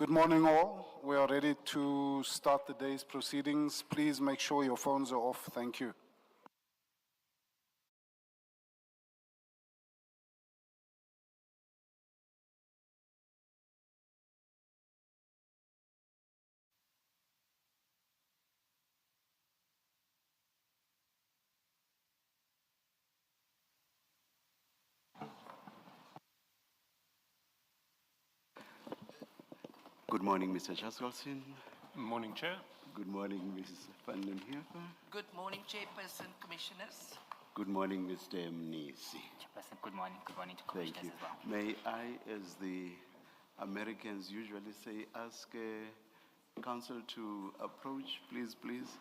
Good morning, all. We are ready to start the day's proceedings. Please make sure your phones are off. Thank you. Good morning, Mr. Chaskalsin. Morning, Chair. Good morning, Mrs. Van den Heever. Good morning, Chairperson, Commissioners. Good morning, Mr. Mnisi. Chairperson, good morning. Good morning to Thank Commissioners you. as well. May I, as the Americans usually say, ask Council to approach, please, please?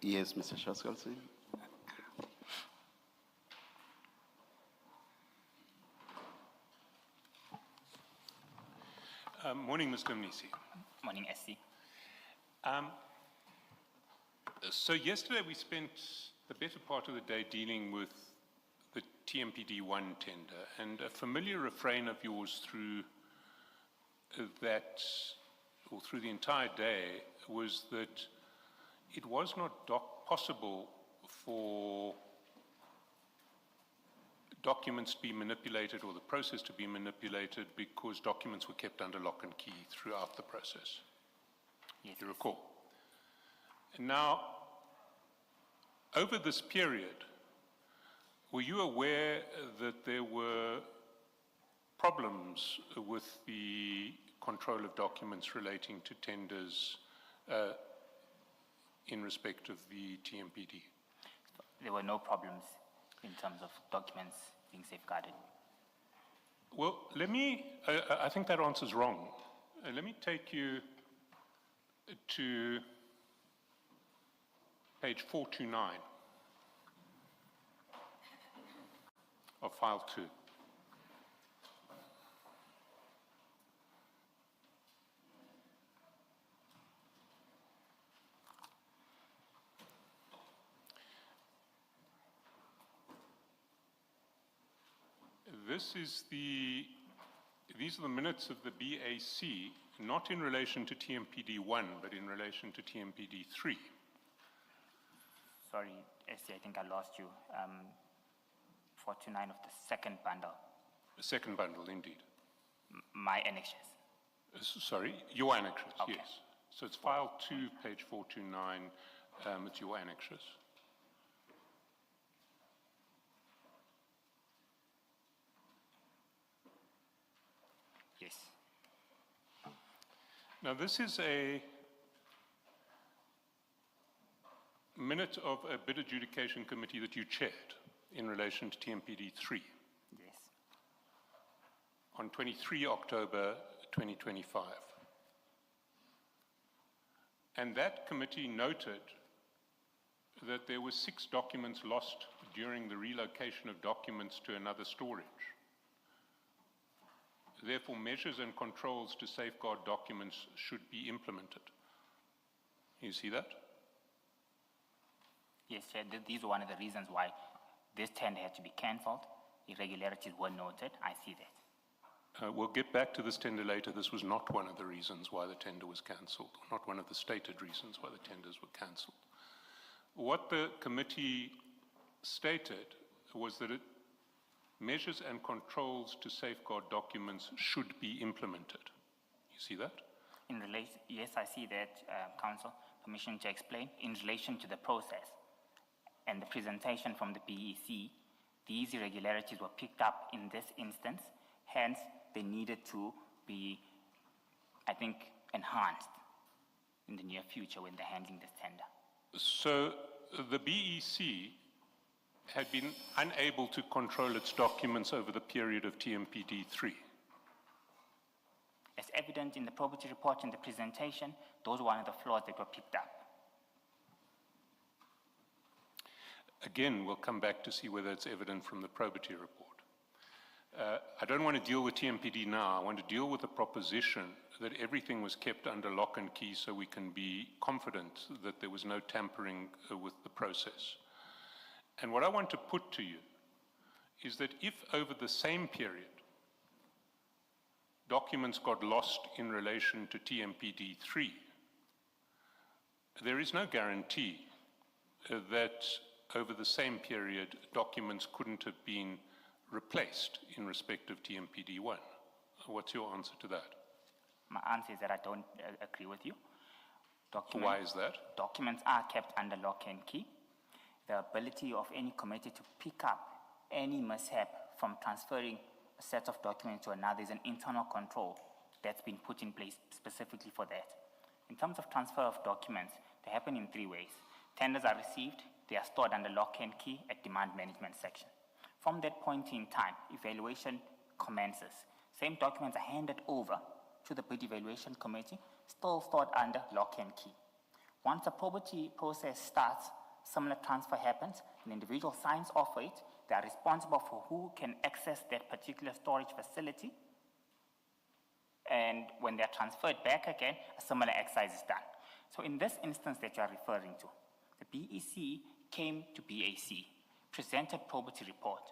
Yes, Mr. Chaskalsin. Morning, Mr. Mnisi. Morning, SC. So yesterday we spent the better part of the day dealing with the TMPD-1 tender, and a familiar refrain of yours through that, or through the entire day, was that it was not possible for documents to be manipulated or the process to be manipulated because documents were kept under lock and key throughout the process. Yes. You recall? Now, over this period, were you aware that there were problems with the control of documents relating to tenders in respect of the TMPD? There were no problems in terms of documents being safeguarded. Well, I think that answer's wrong. Let me take you to page 429 of file 2. These are the minutes of the BAC, not in relation to TMPD-1, but in relation to TMPD-3. Sorry, SC, I think I lost you. 429 of the second bundle. The second bundle, indeed. My annexures. Sorry, your annexures, Okay. yes. So it's file 2, page 429, it's your annexures. Yes. Now, this is a minute of a bid adjudication committee that you chaired in relation to TMPD-3 Yes. on 23 October 2025. And that committee noted that there were 6 documents lost during the relocation of documents to another storage. Therefore, measures and controls to safeguard documents should be implemented. You see that? Yes, Chair, these were one of the reasons why this tender had to be cancelled. Irregularities were noted. I see that. We'll get back to this tender later. This was not one of the reasons why the tender was cancelled, not one of the stated reasons why the tenders were cancelled. What the committee stated was that measures and controls to safeguard documents should be implemented. You see that? Yes, I see that, Council. Permission to explain. In relation to the process and the presentation from the BEC, these irregularities were picked up in this instance. Hence, they needed to be, I think, enhanced in the near future when they're handling this tender. So the BEC had been unable to control its documents over the period of TMPD3. As evident in the probity report and the presentation, those were one of the flaws that were picked up. Again, we'll come back to see whether it's evident from the probity report. I don't want to deal with TMPD now. I want to deal with the proposition that everything was kept under lock and key so we can be confident that there was no tampering with the process. And what I want to put to you is that if over the same period documents got lost in relation to TMPD3, there is no guarantee that over the same period documents couldn't have been replaced in respect of TMPD1. What's your answer to that? My answer is that I don't agree with you. Why is that? Documents are kept under lock and key. The ability of any committee to pick up any mishap from transferring a set of documents to another is an internal control that's been put in place specifically for that. In terms of transfer of documents, they happen in three ways. Tenders are received, they are stored under lock and key at demand management section. From that point in time, evaluation commences. Same documents are handed over to the bid evaluation committee, still stored under lock and key. Once the probity process starts, similar transfer happens, an individual signs off for it, they are responsible for who can access that particular storage facility, and when they are transferred back again, a similar exercise is done. So in this instance that you are referring to, the BEC came to BAC, presented probity report.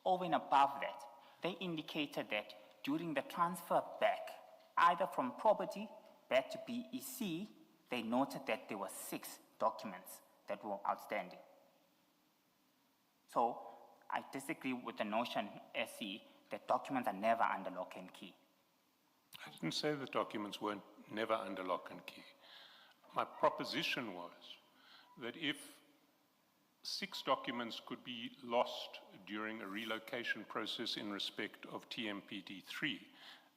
Over and above that, they indicated that during the transfer back, either from probity back to BEC, they noted that there were 6 documents that were outstanding. So I disagree with the notion, SC, that documents are never under lock and key. I didn't say the documents weren't never under lock and key. My proposition was that if 6 documents could be lost during a relocation process in respect of TMPD3,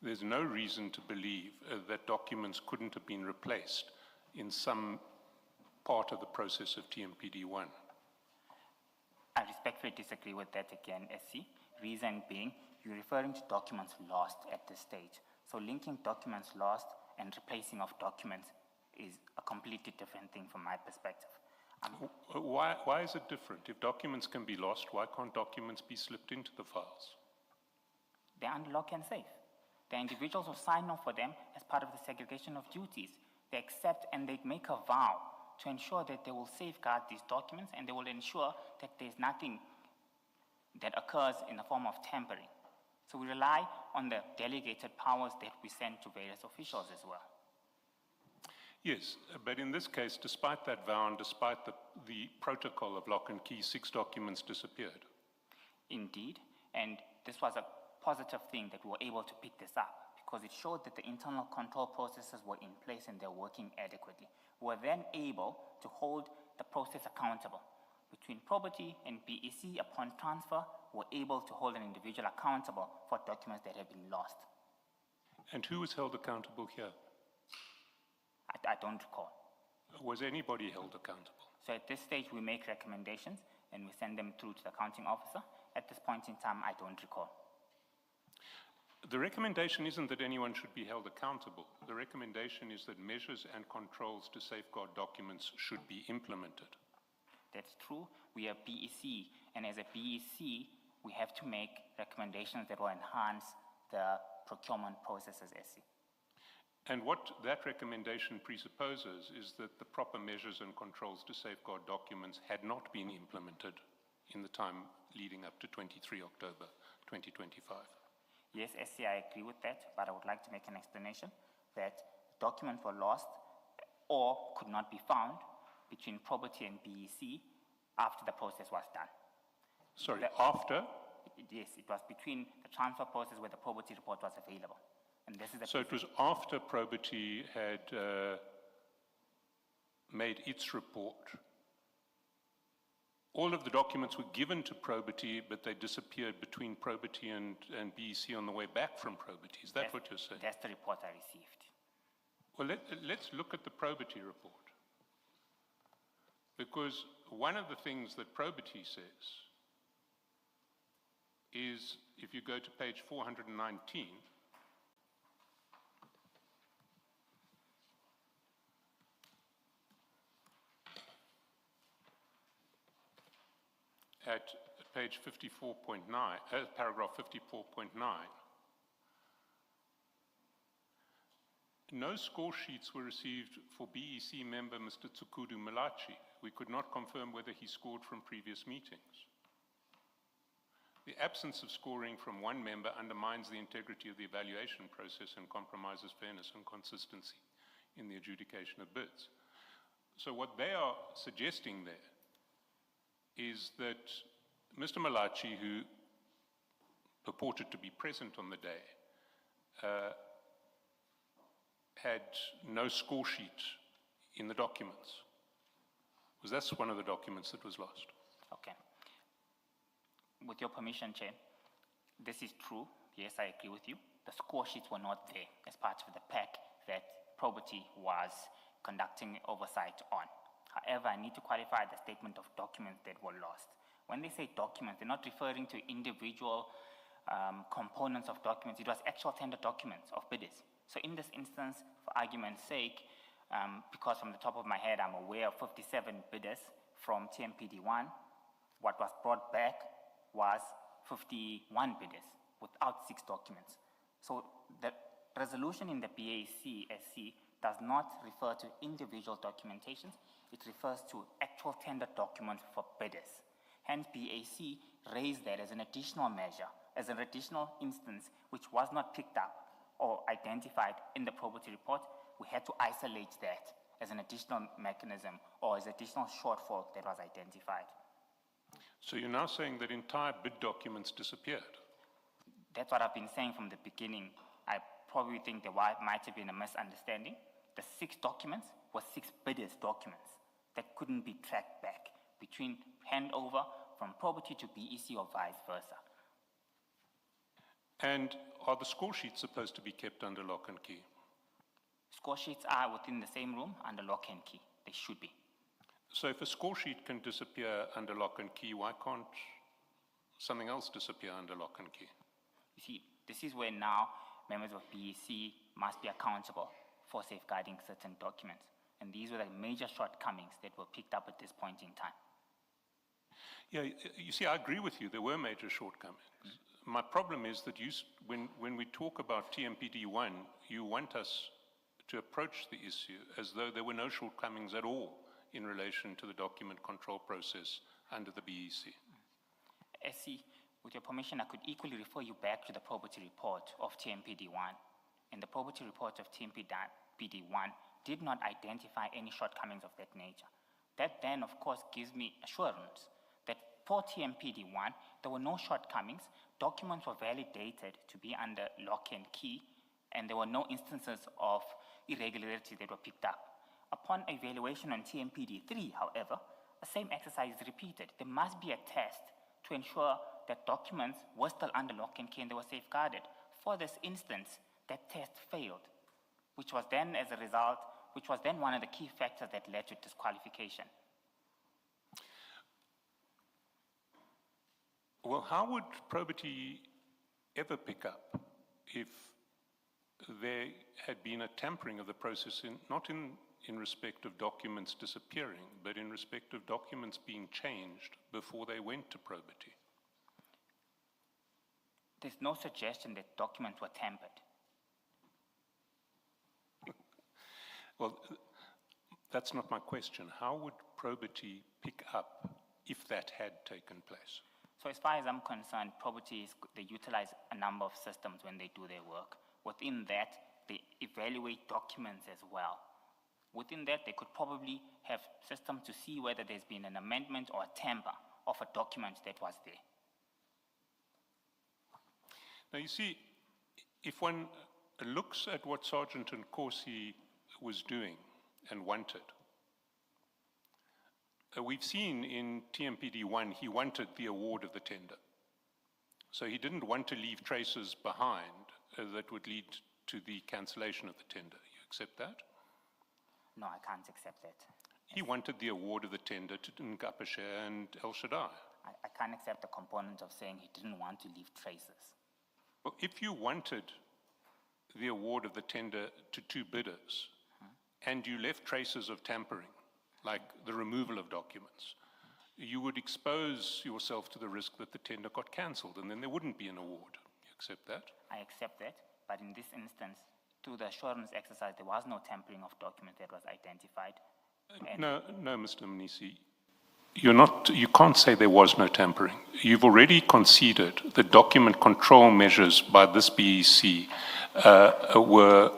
there's no reason to believe that documents couldn't have been replaced in some part of the process of TMPD1. I respectfully disagree with that again, SC. Reason being, you're referring to documents lost at this stage. So linking documents lost and replacing of documents is a completely different thing from my perspective. Why is it different? If documents can be lost, why can't documents be slipped into the files? They're under lock and safe. The individuals who sign off for them as part of the segregation of duties. They accept and they make a vow to ensure that they will safeguard these documents and they will ensure that there's nothing that occurs in the form of tampering. So we rely on the delegated powers that we send to various officials as well. Yes, but in this case, despite that vow and despite the protocol of lock and key, 6 documents disappeared. Indeed, and this was a positive thing that we were able to pick this up because it showed that the internal control processes were in place and they're working adequately. We were then able to hold the process accountable. Between probity and BEC upon transfer, we're able to hold an individual accountable for documents that have been lost. And who was held accountable here? I don't recall. Was anybody held accountable? So at this stage, we make recommendations and we send them through to the accounting officer. At this point in time, I don't recall. The recommendation isn't that anyone should be held accountable. The recommendation is that measures and controls to safeguard documents should be implemented. That's true. We are BEC, and as a BEC, we have to make recommendations that will enhance the procurement processes, SC. And what that recommendation presupposes is that the proper measures and controls to safeguard documents had not been implemented in the time leading up to 23 October 2025. Yes, SC, I agree with that, but I would like to make an explanation that documents were lost or could not be found between Probity and BEC after the process was done. Sorry, after? Yes, it was between the transfer process where the Probity report was available. And this is the So it was after Probity had made its report. All of the documents were given to Probity, but they disappeared between Probity and BEC on the way back from Probity. Is that what you're saying? That's the report I received. Well, let's look at the Probity report. Because one of the things that Probity says is, if you go to page 419, at page 54.9, paragraph 54.9, no score sheets were received for BEC member Mr. Tsukudu Malachi. We could not confirm whether he scored from previous meetings. The absence of scoring from one member undermines the integrity of the evaluation process and compromises fairness and consistency in the adjudication of bids. So what they are suggesting there is that Mr. Malachi, who purported to be present on the day, had no score sheet in the documents. Was that one of the documents that was lost? Okay. With your permission, Chair, this is true. Yes, I agree with you. The score sheets were not there as part of the pack that Probity was conducting oversight on. However, I need to qualify the statement of documents that were lost. When they say documents, they're not referring to individual components of documents. It was actual tender documents of bidders. So in this instance, for argument's sake, because from the top of my head, I'm aware of 57 bidders from TMPD1, what was brought back was 51 bidders without 6 documents. So the resolution in the BAC-SC does not refer to individual documentations. It refers to actual tender documents for bidders. Hence, BAC raised that as an additional measure, as an additional instance which was not picked up or identified in the Probity report. We had to isolate that as an additional mechanism or as additional shortfall that was identified. So you're now saying that entire bid documents disappeared? That's what I've been saying from the beginning. I probably think there might have been a misunderstanding. The 6 documents were 6 bidders' documents that couldn't be tracked back between handover from Probity to BEC or vice versa. And are the score sheets supposed to be kept under lock and key? Score sheets are within the same room under lock and key. They should be. So if a score sheet can disappear under lock and key, why can't something else disappear under lock and key? You see, this is where now members of BEC must be accountable for safeguarding certain documents. And these were the major shortcomings that were picked up at this point in time. Yeah, you see, I agree with you. There were major shortcomings. My problem is that when we talk about TMPD1, you want us to approach the issue as though there were no shortcomings at all in relation to the document control process under the BEC. SC, with your permission, I could equally refer you back to the Probity report of TMPD1. And the Probity report of TMPD1 did not identify any shortcomings of that nature. That then, of course, gives me assurance that for TMPD1, there were no shortcomings, documents were validated to be under lock and key, and there were no instances of irregularities that were picked up. Upon evaluation on TMPD3, however, the same exercise is repeated. There must be a test to ensure that documents were still under lock and key and they were safeguarded. For this instance, that test failed, which was then as a result, which was then one of the key factors that led to disqualification. Well, how would Probity ever pick up if there had been a tampering of the process, not in respect of documents disappearing, but in respect of documents being changed before they went to Probity? There's no suggestion that documents were tampered. Well, that's not my question. How would Probity pick up if that had taken place? So as far as I'm concerned, property they utilize a number of systems when they do their work. Within that, they evaluate documents as well. Within that, they could probably have systems to see whether there's been an amendment or a tamper of a document that was there. Now, you see, if one looks at what Sergeant Nkosi was doing and wanted, we've seen in TMPD1, he wanted the award of the tender. So he didn't want to leave traces behind that would lead to the cancellation of the tender. You accept that? No, I can't accept that. He wanted the award of the tender to Nkapashe and El Shaddai. I can't accept the component of saying he didn't want to leave traces. Well, if you wanted the award of the tender to two bidders, and you left traces of tampering, like the removal of documents, you would expose yourself to the risk that the tender got cancelled, and then there wouldn't be an award. You accept that? I accept that, but in this instance, through the assurance exercise, there was no tampering of documents that was identified. No, Mr. Mnisi. You can't say there was no tampering. You've already conceded the document control measures by this BEC were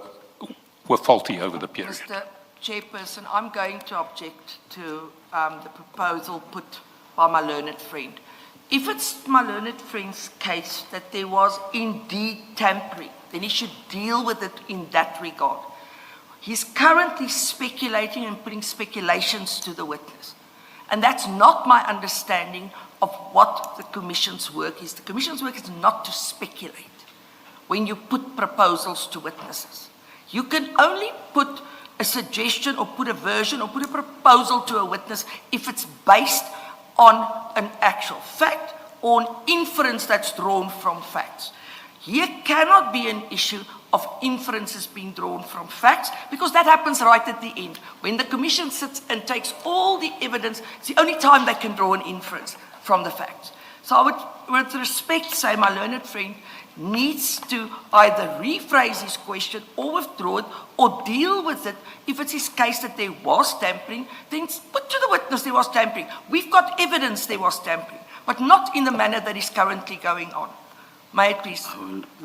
faulty over the period. Mr. Chairperson, I'm going to object to the proposal put by my learned friend. If it's my learned friend's case that there was indeed tampering, then he should deal with it in that regard. He's currently speculating and putting speculations to the witness. And that's not my understanding of what the Commission's work is. The Commission's work is not to speculate when you put proposals to witnesses. You can only put a suggestion or put a version or put a proposal to a witness if it's based on an actual fact or an inference that's drawn from facts. Here cannot be an issue of inferences being drawn from facts, because that happens right at the end. When the Commission sits and takes all the evidence, it's the only time they can draw an inference from the facts. So I would, with respect, say my learned friend needs to either rephrase his question or withdraw it or deal with it. If it's his case that there was tampering, then put to the witness there was tampering. We've got evidence there was tampering, but not in the manner that is currently going on. May I please?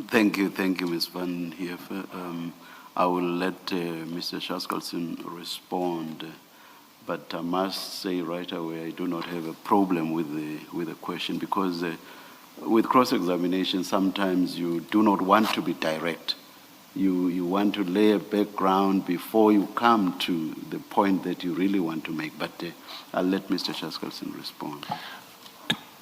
Thank you, Ms. Van Heever. I will let Mr. Shaskalson respond, but I must say right away I do not have a problem with the question, because with cross-examination sometimes you do not want to be direct. You want to lay a background before you come to the point that you really want to make, but I'll let Mr. Shaskalson respond.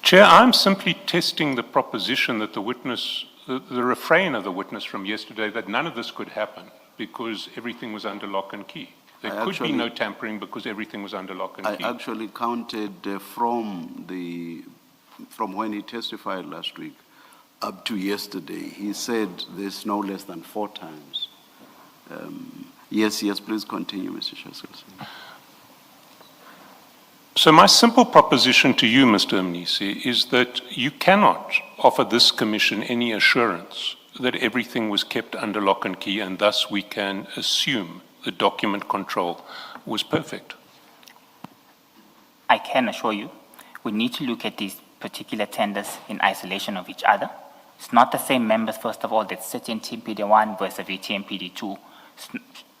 Chair, I'm simply testing the proposition that the witness, the refrain of the witness from yesterday, that none of this could happen because everything was under lock and key. There could be no tampering because everything was under lock and key. I actually counted from when he testified last week up to yesterday. He said this no less than 4 times. Yes, please continue, Mr. Shaskalson. So my simple proposition to you, Mr. Mnisi, is that you cannot offer this commission any assurance that everything was kept under lock and key, and thus we can assume the document control was perfect. I can assure you, we need to look at these particular tenders in isolation of each other. It's not the same members, first of all, that sit in TMPD1 versus TMPD2.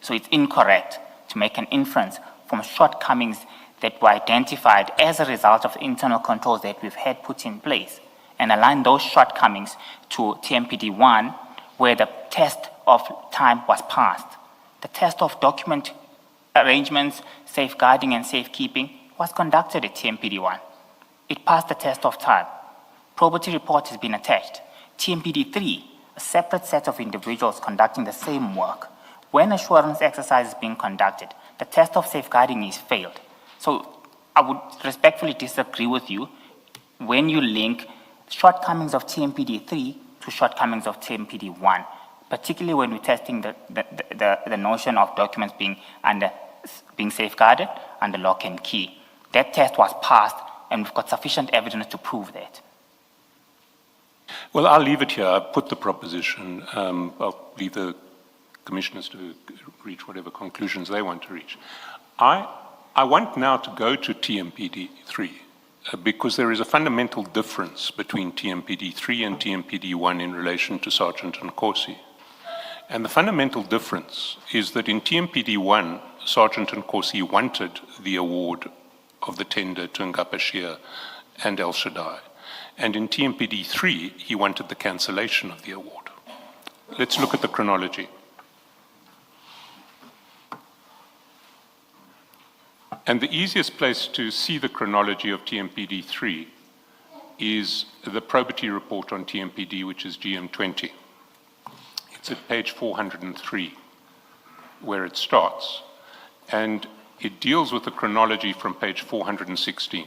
So it's incorrect to make an inference from shortcomings that were identified as a result of the internal controls that we've had put in place, and align those shortcomings to TMPD1, where the test of time was passed. The test of document arrangements, safeguarding and safekeeping was conducted at TMPD1. It passed the test of time. Probity report has been attached. TMPD3, a separate set of individuals conducting the same work. When assurance exercise is being conducted, the test of safeguarding is failed. So I would respectfully disagree with you when you link shortcomings of TMPD3 to shortcomings of TMPD1, particularly when we're testing the notion of documents being safeguarded under lock and key. That test was passed, and we've got sufficient evidence to prove that. Well, I'll leave it here. I've put the proposition. I'll leave the commissioners to reach whatever conclusions they want to reach. I want now to go to TMPD3 because there is a fundamental difference between TMPD 3 and TMPD 1 in relation to Sergeant Nkosi. And the fundamental difference is that in TMPD 1, Sergeant Nkosi wanted the award of the tender to Ngapashia and El Shaddai. And in TMPD 3, he wanted the cancellation of the award. Let's look at the chronology. And the easiest place to see the chronology of TMPD 3 is the probity report on TMPD, which is GM20. It's at page 403, where it starts. And it deals with the chronology from page 416.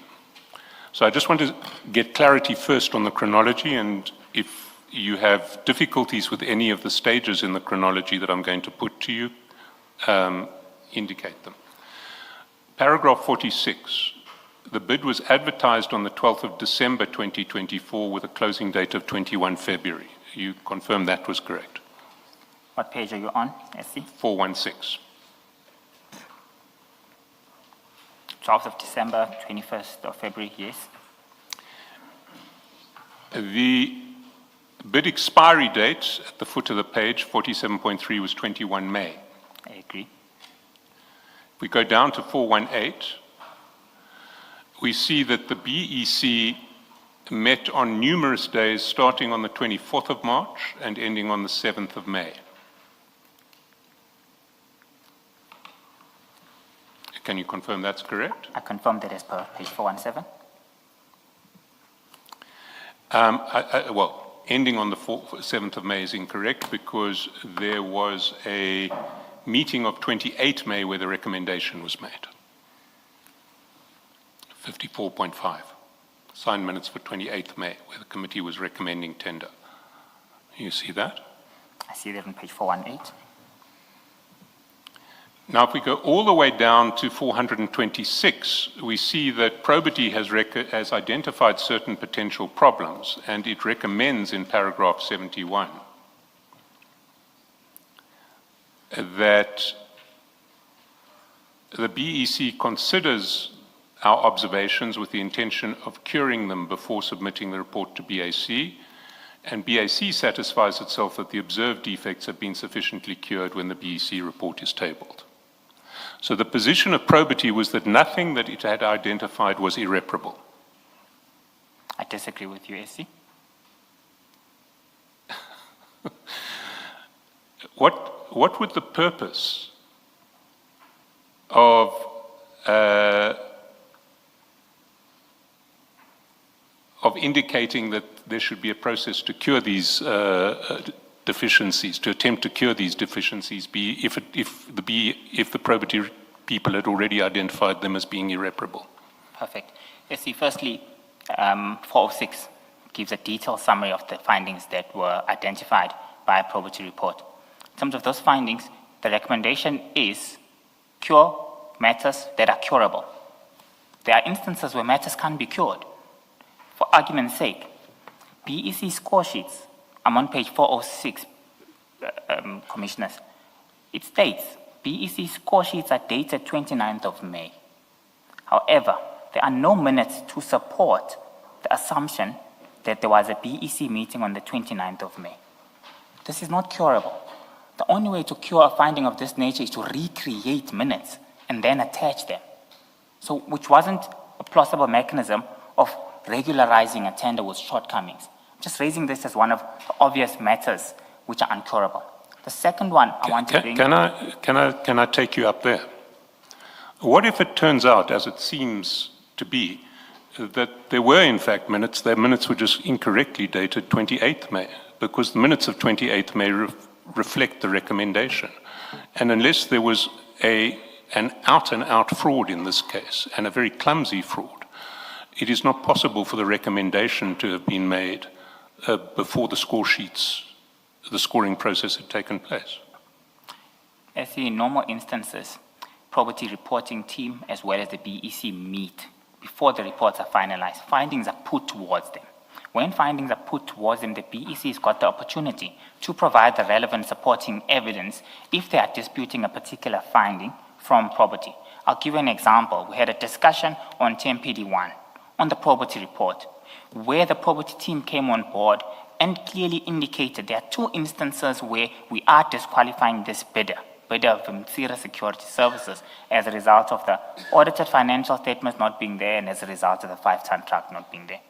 So I just want to get clarity first on the chronology, and if you have difficulties with any of the stages in the chronology that I'm going to put to you, indicate them. Paragraph 46, the bid was advertised on the 12th of December 2024 with a closing date of 21 February. You confirm that was correct? What page are you on, SC? 416. 12th of December, 21st of February, yes. The bid expiry date at the foot of the page, 47.3, was 21 May. I agree. If we go down to 418, we see that the BEC met on numerous days starting on the 24th of March and ending on the 7th of May. Can you confirm that's correct? I confirm that as per page 417. Well, ending on the 7th of May is incorrect because there was a meeting of 28 May where the recommendation was made. 54.5. Signed minutes for 28th May where the committee was recommending tender. You see that? I see that on page 418. Now, if we go all the way down to 426, we see that probity has identified certain potential problems, and it recommends in paragraph 71 that the BEC considers our observations with the intention of curing them before submitting the report to BAC, and BAC satisfies itself that the observed defects have been sufficiently cured when the BEC report is tabled. So the position of probity was that nothing that it had identified was irreparable. I disagree with you, SC. What would the purpose of indicating that there should be a process to cure these deficiencies, to attempt to cure these deficiencies, be if the probity people had already identified them as being irreparable? Perfect. SC, firstly, 406 gives a detailed summary of the findings that were identified by a probity report. In terms of those findings, the recommendation is cure matters that are curable. There are instances where matters can't be cured. For argument's sake, BEC score sheets, I'm on page 406, Commissioners. It states, BEC score sheets are dated 29th of May. However, there are no minutes to support the assumption that there was a BEC meeting on the 29th of May. This is not curable. The only way to cure a finding of this nature is to recreate minutes and then attach them. So, which wasn't a plausible mechanism of regularizing a tender with shortcomings. Just raising this as one of the obvious matters which are uncurable. The second one I want to bring... Can I take you up there? What if it turns out, as it seems to be, that there were in fact minutes, their minutes were just incorrectly dated 28th May, because the minutes of 28th May reflect the recommendation. And unless there was an out-and-out fraud in this case, and a very clumsy fraud, it is not possible for the recommendation to have been made before the score sheets, the scoring process had taken place. As in normal instances, probity reporting team as well as the BEC meet before the reports are finalized. Findings are put towards them. When findings are put towards them, the BEC has got the opportunity to provide the relevant supporting evidence if they are disputing a particular finding from probity. I'll give you an example. We had a discussion on TMPD1 on the probity report, where the probity team came on board and clearly indicated there are two instances where we are disqualifying this bidder of Mtsira Security Services as a result of the audited financial statements not being there and as a result of the 5-ton truck not being there.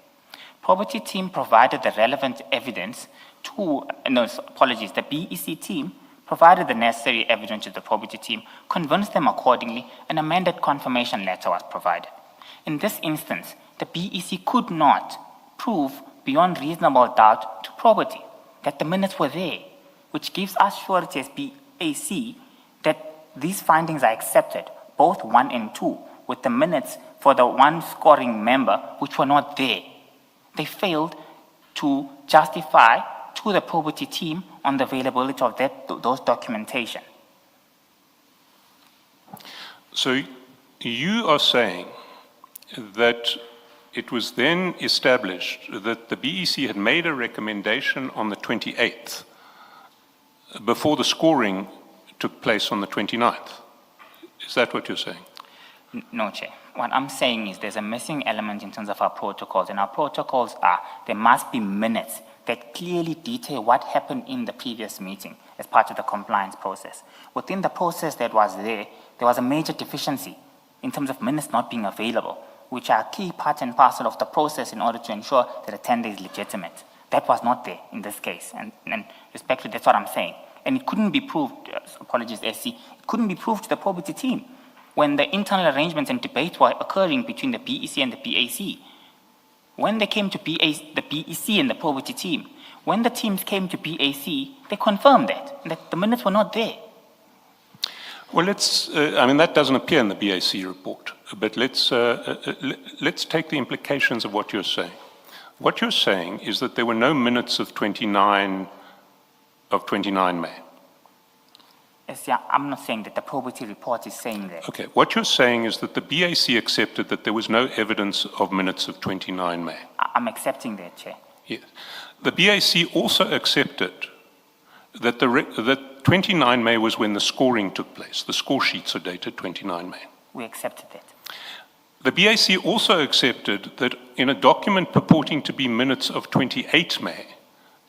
Probity team provided the relevant evidence to, the BEC team provided the necessary evidence to the probity team, convinced them accordingly, an amended confirmation letter was provided. In this instance, the BEC could not prove beyond reasonable doubt to probity that the minutes were there, which gives us surety as BAC that these findings are accepted, both 1 and 2, with the minutes for the one scoring member which were not there. They failed to justify to the probity team on the availability of those documentation. So you are saying that it was then established that the BEC had made a recommendation on the 28th before the scoring took place on the 29th. Is that what you're saying? No, Chair. What I'm saying is there's a missing element in terms of our protocols, and our protocols are there must be minutes that clearly detail what happened in the previous meeting as part of the compliance process. Within the process that was there was a major deficiency in terms of minutes not being available, which are a key part and parcel of the process in order to ensure that a tender is legitimate. That was not there in this case, and respectfully, that's what I'm saying. And it couldn't be proved, apologies, SC, it couldn't be proved to the probity team when the internal arrangements and debates were occurring between the BEC and the BAC. When they came to the BEC and the probity team, when the teams came to BAC, they confirmed that the minutes were not there. Well, that doesn't appear in the BAC report, but let's take the implications of what you're saying. What you're saying is that there were no minutes of 29 May. Yes, yeah, I'm not saying that the probity report is saying that. Okay, what you're saying is that the BAC accepted that there was no evidence of minutes of 29 May. I'm accepting that, Chair. Yes. The BAC also accepted that that 29 May was when the scoring took place. The score sheets are dated 29 May. We accepted that. The BAC also accepted that in a document purporting to be minutes of 28 May,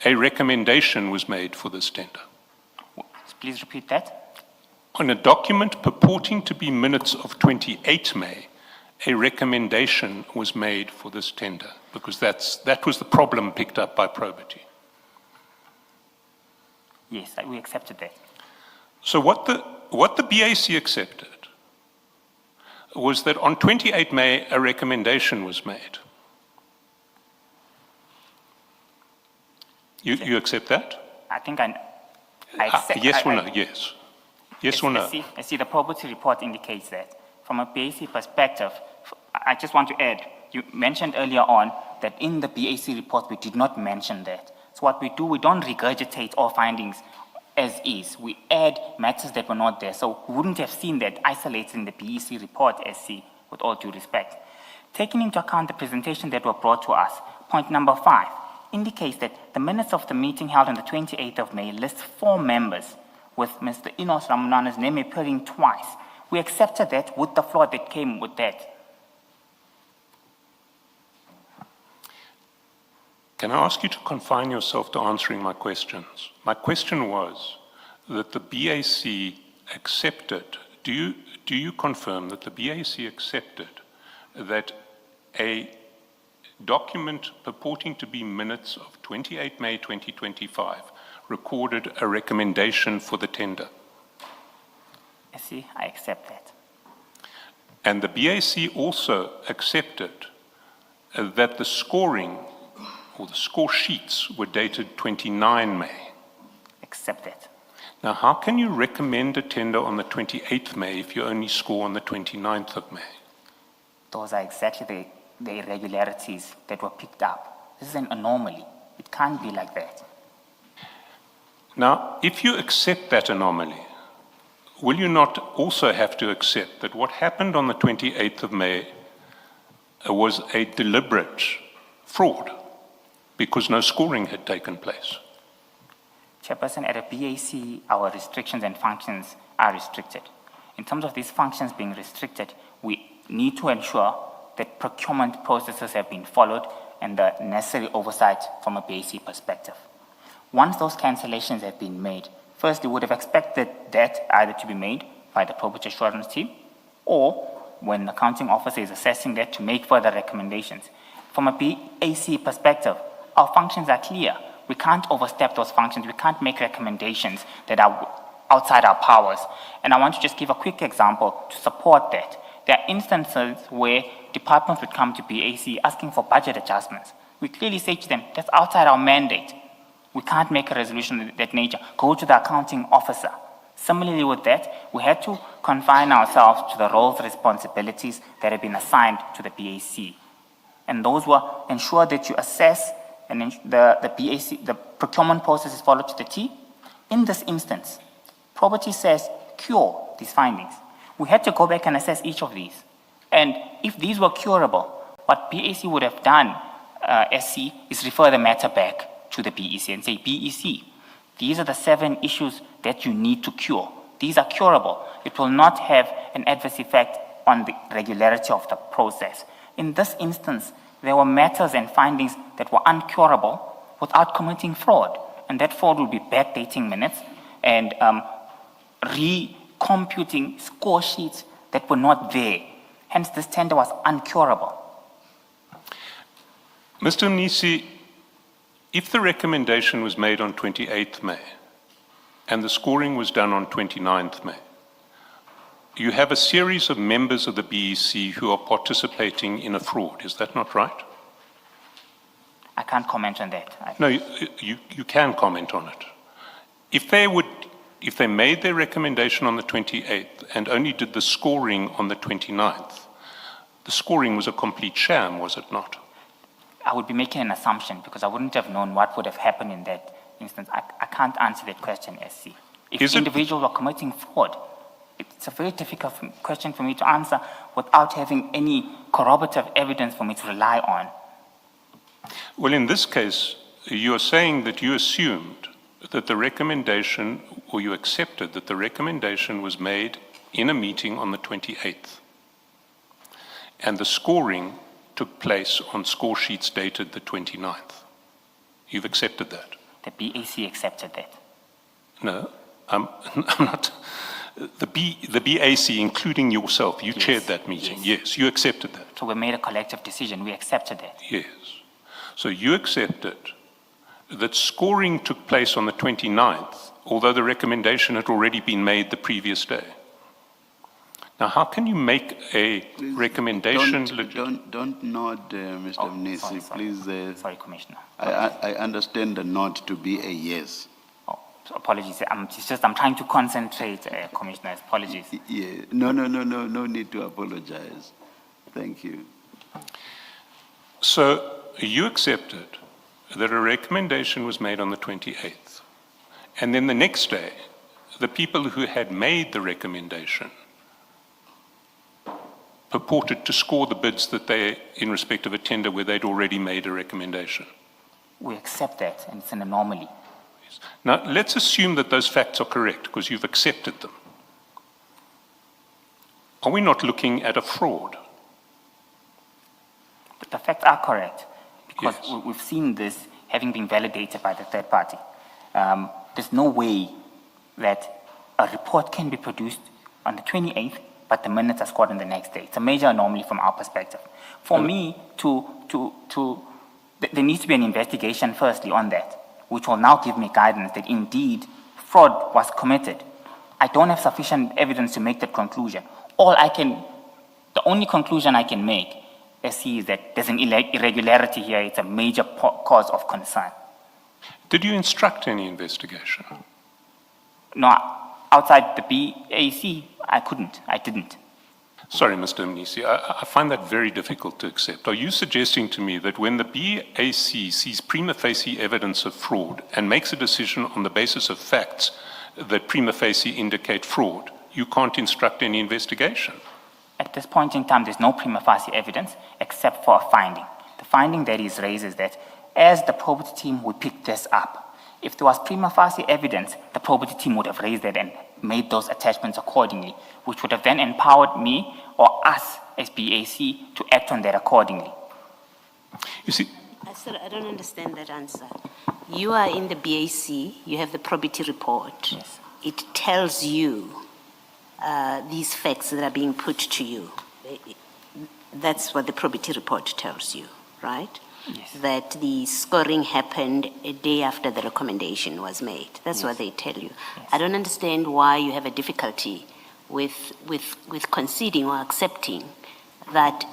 a recommendation was made for this tender. Please repeat that. On a document purporting to be minutes of 28 May, a recommendation was made for this tender, because that was the problem picked up by probity. Yes, we accepted that. So what the BAC accepted was that on 28 May, a recommendation was made. You accept that? I think I accept. Yes or no? Yes. Yes or no? I see the probity report indicates that. From a BAC perspective, I just want to add, you mentioned earlier on that in the BAC report, we did not mention that. So what we do, we don't regurgitate all findings as is. We add matters that were not there. So we wouldn't have seen that isolated in the BEC report, SC, with all due respect. Taking into account the presentation that were brought to us, point number 5 indicates that the minutes of the meeting held on the 28th of May lists 4 members, with Mr. Enos Ramanana's name appearing twice. We accepted that with the flaw that came with that. Can I ask you to confine yourself to answering my questions? My question was that the BAC accepted, do you confirm that the BAC accepted that a document purporting to be minutes of 28 May 2025 recorded a recommendation for the tender? See, I accept that. And the BAC also accepted that the scoring or the score sheets were dated 29 May. Accept that. Now, how can you recommend a tender on the 28th May if you only score on the 29th of May? Those are exactly the irregularities that were picked up. This is an anomaly. It can't be like that. Now, if you accept that anomaly, will you not also have to accept that what happened on the 28th of May was a deliberate fraud because no scoring had taken place? Chairperson, at a BAC, our restrictions and functions are restricted. In terms of these functions being restricted, we need to ensure that procurement processes have been followed and the necessary oversight from a BAC perspective. Once those cancellations have been made, first, you would have expected that either to be made by the probate assurance team or when the accounting officer is assessing that to make further recommendations. From a BAC perspective, our functions are clear. We can't overstep those functions. We can't make recommendations that are outside our powers. And I want to just give a quick example to support that. There are instances where departments would come to BAC asking for budget adjustments. We clearly say to them, that's outside our mandate. We can't make a resolution of that nature. Go to the accounting officer. Similarly with that, we had to confine ourselves to the roles and responsibilities that have been assigned to the BAC. And those were ensure that you assess and the procurement process is followed to the T. In this instance, property says cure these findings. We had to go back and assess each of these. And if these were curable, what BAC would have done, SC, is refer the matter back to the BEC and say, BEC, these are the 7 issues that you need to cure. These are curable. It will not have an adverse effect on the regularity of the process. In this instance, there were matters and findings that were uncurable without committing fraud. And that fraud will be backdating minutes and recomputing score sheets that were not there. Hence, this tender was uncurable. Mr. Mnisi, if the recommendation was made on 28th May and the scoring was done on 29th May, you have a series of members of the BEC who are participating in a fraud. Is that not right? I can't comment on that. No, you can comment on it. If they made their recommendation on the 28th and only did the scoring on the 29th, the scoring was a complete sham, was it not? I would be making an assumption because I wouldn't have known what would have happened in that instance. I can't answer that question, SC. If individuals are committing fraud, it's a very difficult question for me to answer without having any corroborative evidence for me to rely on. Well, in this case, you are saying that you assumed that the recommendation, or you accepted that the recommendation was made in a meeting on the 28th, and the scoring took place on score sheets dated the 29th. You've accepted that? The BAC accepted that. No, I'm not. The BAC, including yourself, you chaired that meeting. Yes, you accepted that. So we made a collective decision. We accepted that. Yes. So you accepted that scoring took place on the 29th, although the recommendation had already been made the previous day. Now, how can you make a recommendation? Don't nod, Mr. Mnisi, please. Sorry, Commissioner. I understand the nod to be a yes. Oh, apologies. I'm trying to concentrate, Commissioner. Apologies. Yeah. No need to apologize. Thank you. So you accepted that a recommendation was made on the 28th. And then the next day, the people who had made the recommendation purported to score the bids that they, in respect of a tender where they'd already made a recommendation. We accept that, and it's an anomaly. Now, let's assume that those facts are correct, because you've accepted them. Are we not looking at a fraud? The facts are correct, because Yes. we've seen this having been validated by the third party. There's no way that a report can be produced on the 28th, but the minutes are scored on the next day. It's a major anomaly from our perspective. For me, there needs to be an investigation firstly on that, which will now give me guidance that indeed fraud was committed. I don't have sufficient evidence to make that conclusion. The only conclusion I can make is that there's an irregularity here. It's a major cause of concern. Did you instruct any investigation? No, outside the BAC, I didn't. Sorry, Mr. Mnisi, I find that very difficult to accept. Are you suggesting to me that when the BAC sees prima facie evidence of fraud and makes a decision on the basis of facts that prima facie indicate fraud, you can't instruct any investigation? At this point in time, there's no prima facie evidence except for a finding. The finding that is raised is that as the probate team would pick this up, if there was prima facie evidence, the probate team would have raised it and made those attachments accordingly, which would have then empowered me or us as BAC to act on that accordingly. You see, Sir, I don't understand that answer. You are in the BAC, you have the probity report. Yes. It tells you these facts that are being put to you. That's what the probity report tells you, right? Yes. That the scoring happened a day after the recommendation was made. That's what they tell you. I don't understand why you have a difficulty with conceding or accepting that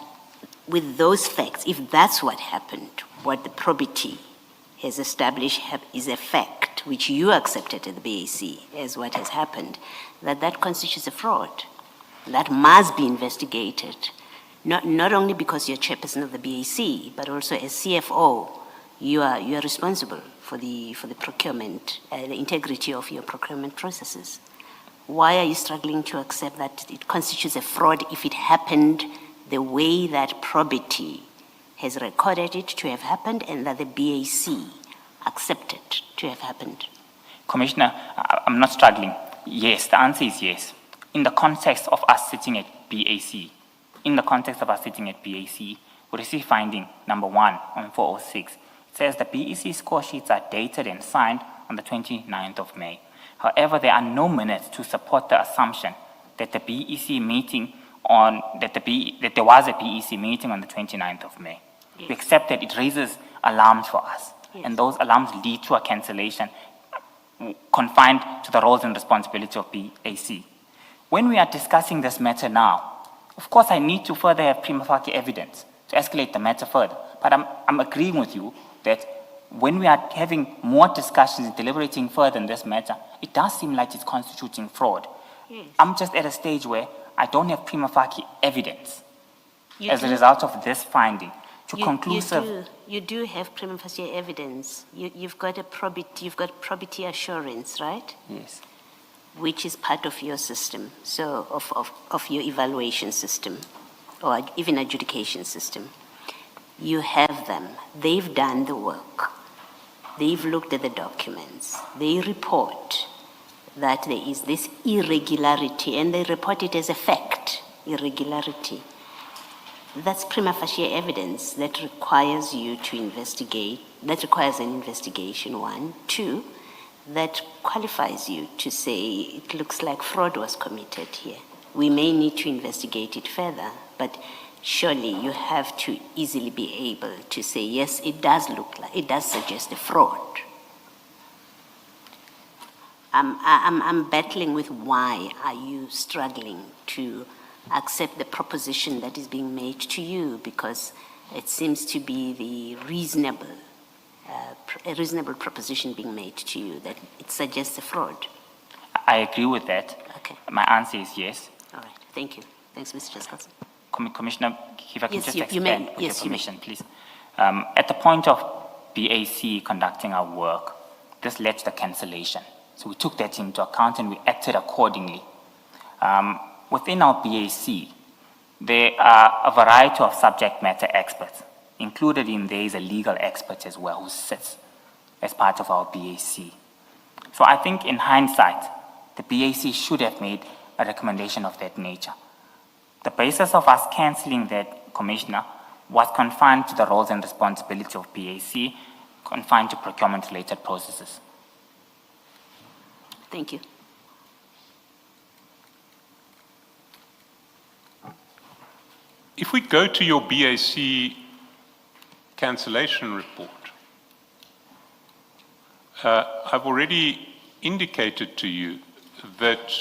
with those facts, if that's what happened, what the probity has established is a fact, which you accepted at the BAC as what has happened, that constitutes a fraud. That must be investigated, not only because you're chairperson of the BAC, but also as CFO, you are responsible for the procurement, the integrity of your procurement processes. Why are you struggling to accept that it constitutes a fraud if it happened the way that probity has recorded it to have happened and that the BAC accepted to have happened? Commissioner, I'm not struggling. Yes, the answer is yes. In the context of us sitting at BAC, we received finding number 1 on 406. It says the BEC score sheets are dated and signed on the 29th of May. However, there are no minutes to support the assumption that the BEC meeting that there was a BEC meeting on the 29th of May. Yes. We accept that it raises alarms for us, Yes. and those alarms lead to a cancellation confined to the roles and responsibility of BAC. When we are discussing this matter now, of course I need to further have prima facie evidence to escalate the matter further, but I'm agreeing with you that when we are having more discussions and deliberating further in this matter, it does seem like it's constituting fraud. Yes. I'm just at a stage where I don't have prima facie evidence You as a do- result of this finding to You conclusive. do have prima facie evidence. You've got probity assurance, right? Yes. Which is part of your system, so of your evaluation system, or even adjudication system. You have them. They've done the work. They've looked at the documents. They report that there is this irregularity, and they report it as a fact, irregularity. That's prima facie evidence that requires you to investigate, that requires an investigation, 1. 2, that qualifies you to say it looks like fraud was committed here. We may need to investigate it further, but surely you have to easily be able to say, yes, it does suggest a fraud. I'm battling with why are you struggling to accept the proposition that is being made to you, because it seems to be a reasonable proposition being made to you that it suggests a fraud. I agree with that. Okay. My answer is yes. All right. Thank you. Thanks, Mr. Jaskalson. Commissioner, if I can Yes, just you may. expand with Yes, your you may. permission, please. At the point of BAC conducting our work, this led to the cancellation. So we took that into account and we acted accordingly. Within our BAC, there are a variety of subject matter experts. Included in there is a legal expert as well who sits as part of our BAC. So I think in hindsight, the BAC should have made a recommendation of that nature. The basis of us cancelling that, Commissioner, was confined to the roles and responsibility of BAC, confined to procurement-related processes. Thank you. if we go to your BAC cancellation report, I've already indicated to you that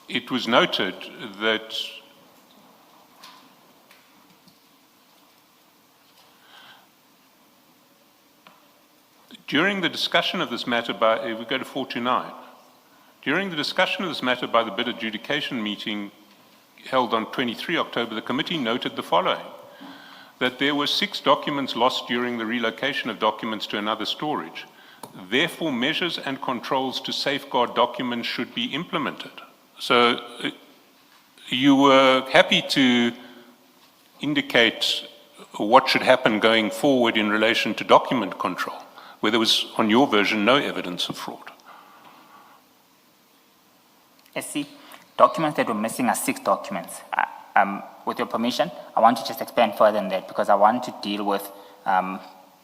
it was noted that during the discussion of this matter by, if we go to 429, during the discussion of this matter by the bid adjudication meeting held on 23 October, the committee noted the following, that there were 6 documents lost during the relocation of documents to another storage. Therefore, measures and controls to safeguard documents should be implemented. So you were happy to indicate what should happen going forward in relation to document control, where there was, on your version, no evidence of fraud. SC, documents that were missing are 6 documents. With your permission, I want to just expand further on that because I want to deal with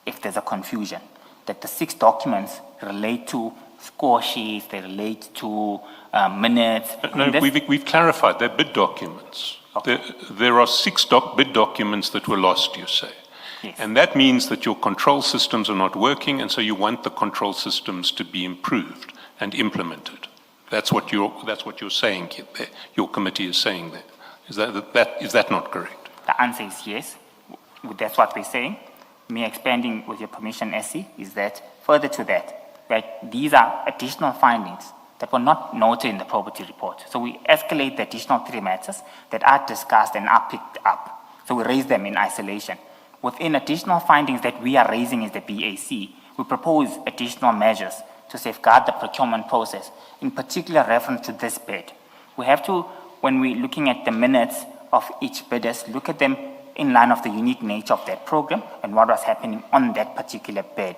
if there's a confusion, that the 6 documents relate to score sheets, they relate to minutes. No, we've clarified, they're bid documents. Okay. There are 6 bid documents that were lost, you say. Yes. And that means that your control systems are not working, and so you want the control systems to be improved and implemented. That's what you're saying there. Your committee is saying there. Is that not correct? The answer is yes. That's what we're saying. Me expanding with your permission, Essie, is that further to that, right, these are additional findings that were not noted in the probity report. So we escalate the additional 3 matters that are discussed and are picked up. So we raise them in isolation. Within additional findings that we are raising as the BAC, we propose additional measures to safeguard the procurement process, in particular reference to this bid. We have to, when we're looking at the minutes of each bidders, look at them in line of the unique nature of that program and what was happening on that particular bid.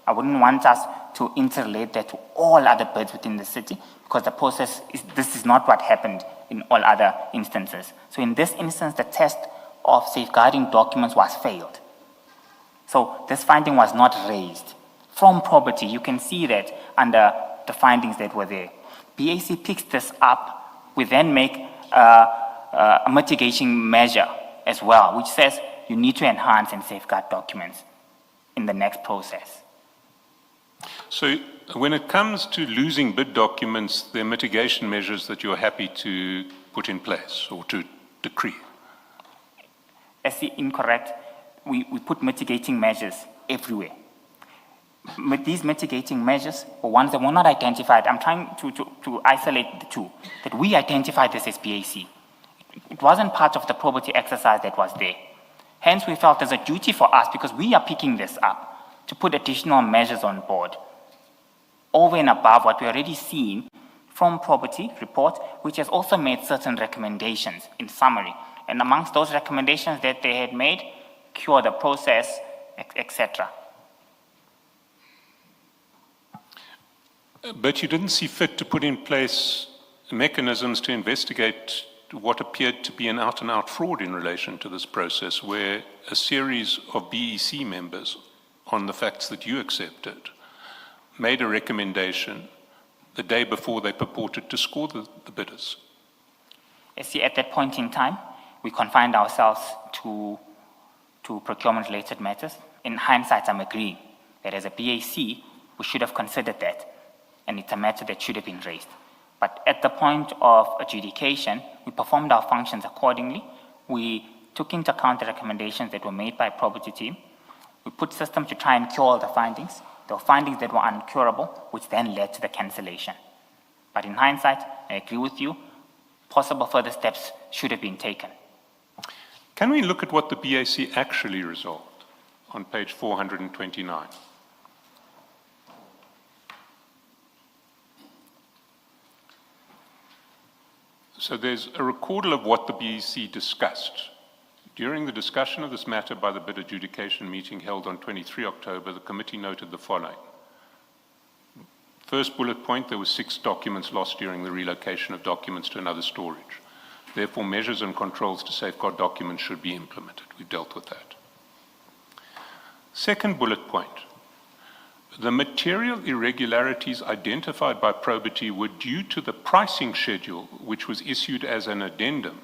I wouldn't want us to interrelate that to all other bids within the city because the process this is not what happened in all other instances. So in this instance, the test of safeguarding documents was failed. So this finding was not raised. From probity, you can see that under the findings that were there. BAC picks this up. We then make a mitigation measure as well, which says you need to enhance and safeguard documents in the next process. So when it comes to losing bid documents, there are mitigation measures that you're happy to put in place or to decree. Incorrect. We put mitigating measures everywhere. These mitigating measures were ones that were not identified. I'm trying to isolate the 2, that we identified this as BAC. It wasn't part of the probity exercise that was there. Hence, we felt there's a duty for us, because we are picking this up, to put additional measures on board, over and above what we already seen from probity report, which has also made certain recommendations in summary. And amongst those recommendations that they had made, cure the process, etc. But you didn't see fit to put in place mechanisms to investigate what appeared to be an out-and-out fraud in relation to this process, where a series of BEC members, on the facts that you accepted, made a recommendation the day before they purported to score the bidders. See, at that point in time, we confined ourselves to procurement-related matters. In hindsight, I'm agreeing that as a BAC, we should have considered that, and it's a matter that should have been raised. But at the point of adjudication, we performed our functions accordingly. We took into account the recommendations that were made by probity team. We put systems to try and cure all the findings. There were findings that were uncurable, which then led to the cancellation. But in hindsight, I agree with you, possible further steps should have been taken. Can we look at what the BAC actually resolved on page 429? So there's a recordal of what the BEC discussed. During the discussion of this matter by the bid adjudication meeting held on 23 October, the committee noted the following. First bullet point, there were 6 documents lost during the relocation of documents to another storage. Therefore, measures and controls to safeguard documents should be implemented. We've dealt with that. Second bullet point, the material irregularities identified by probity were due to the pricing schedule, which was issued as an addendum.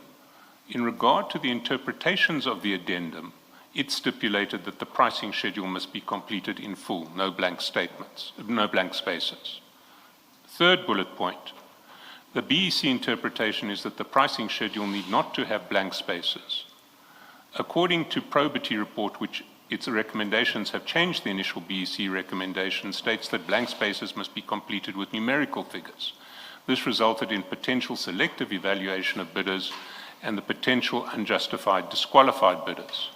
In regard to the interpretations of the addendum, it stipulated that the pricing schedule must be completed in full, no blank statements, no blank spaces. Third bullet point, the BEC interpretation is that the pricing schedule need not to have blank spaces. According to probity report, which its recommendations have changed the initial BEC recommendation, states that blank spaces must be completed with numerical figures. This resulted in potential selective evaluation of bidders and the potential unjustified disqualified bidders.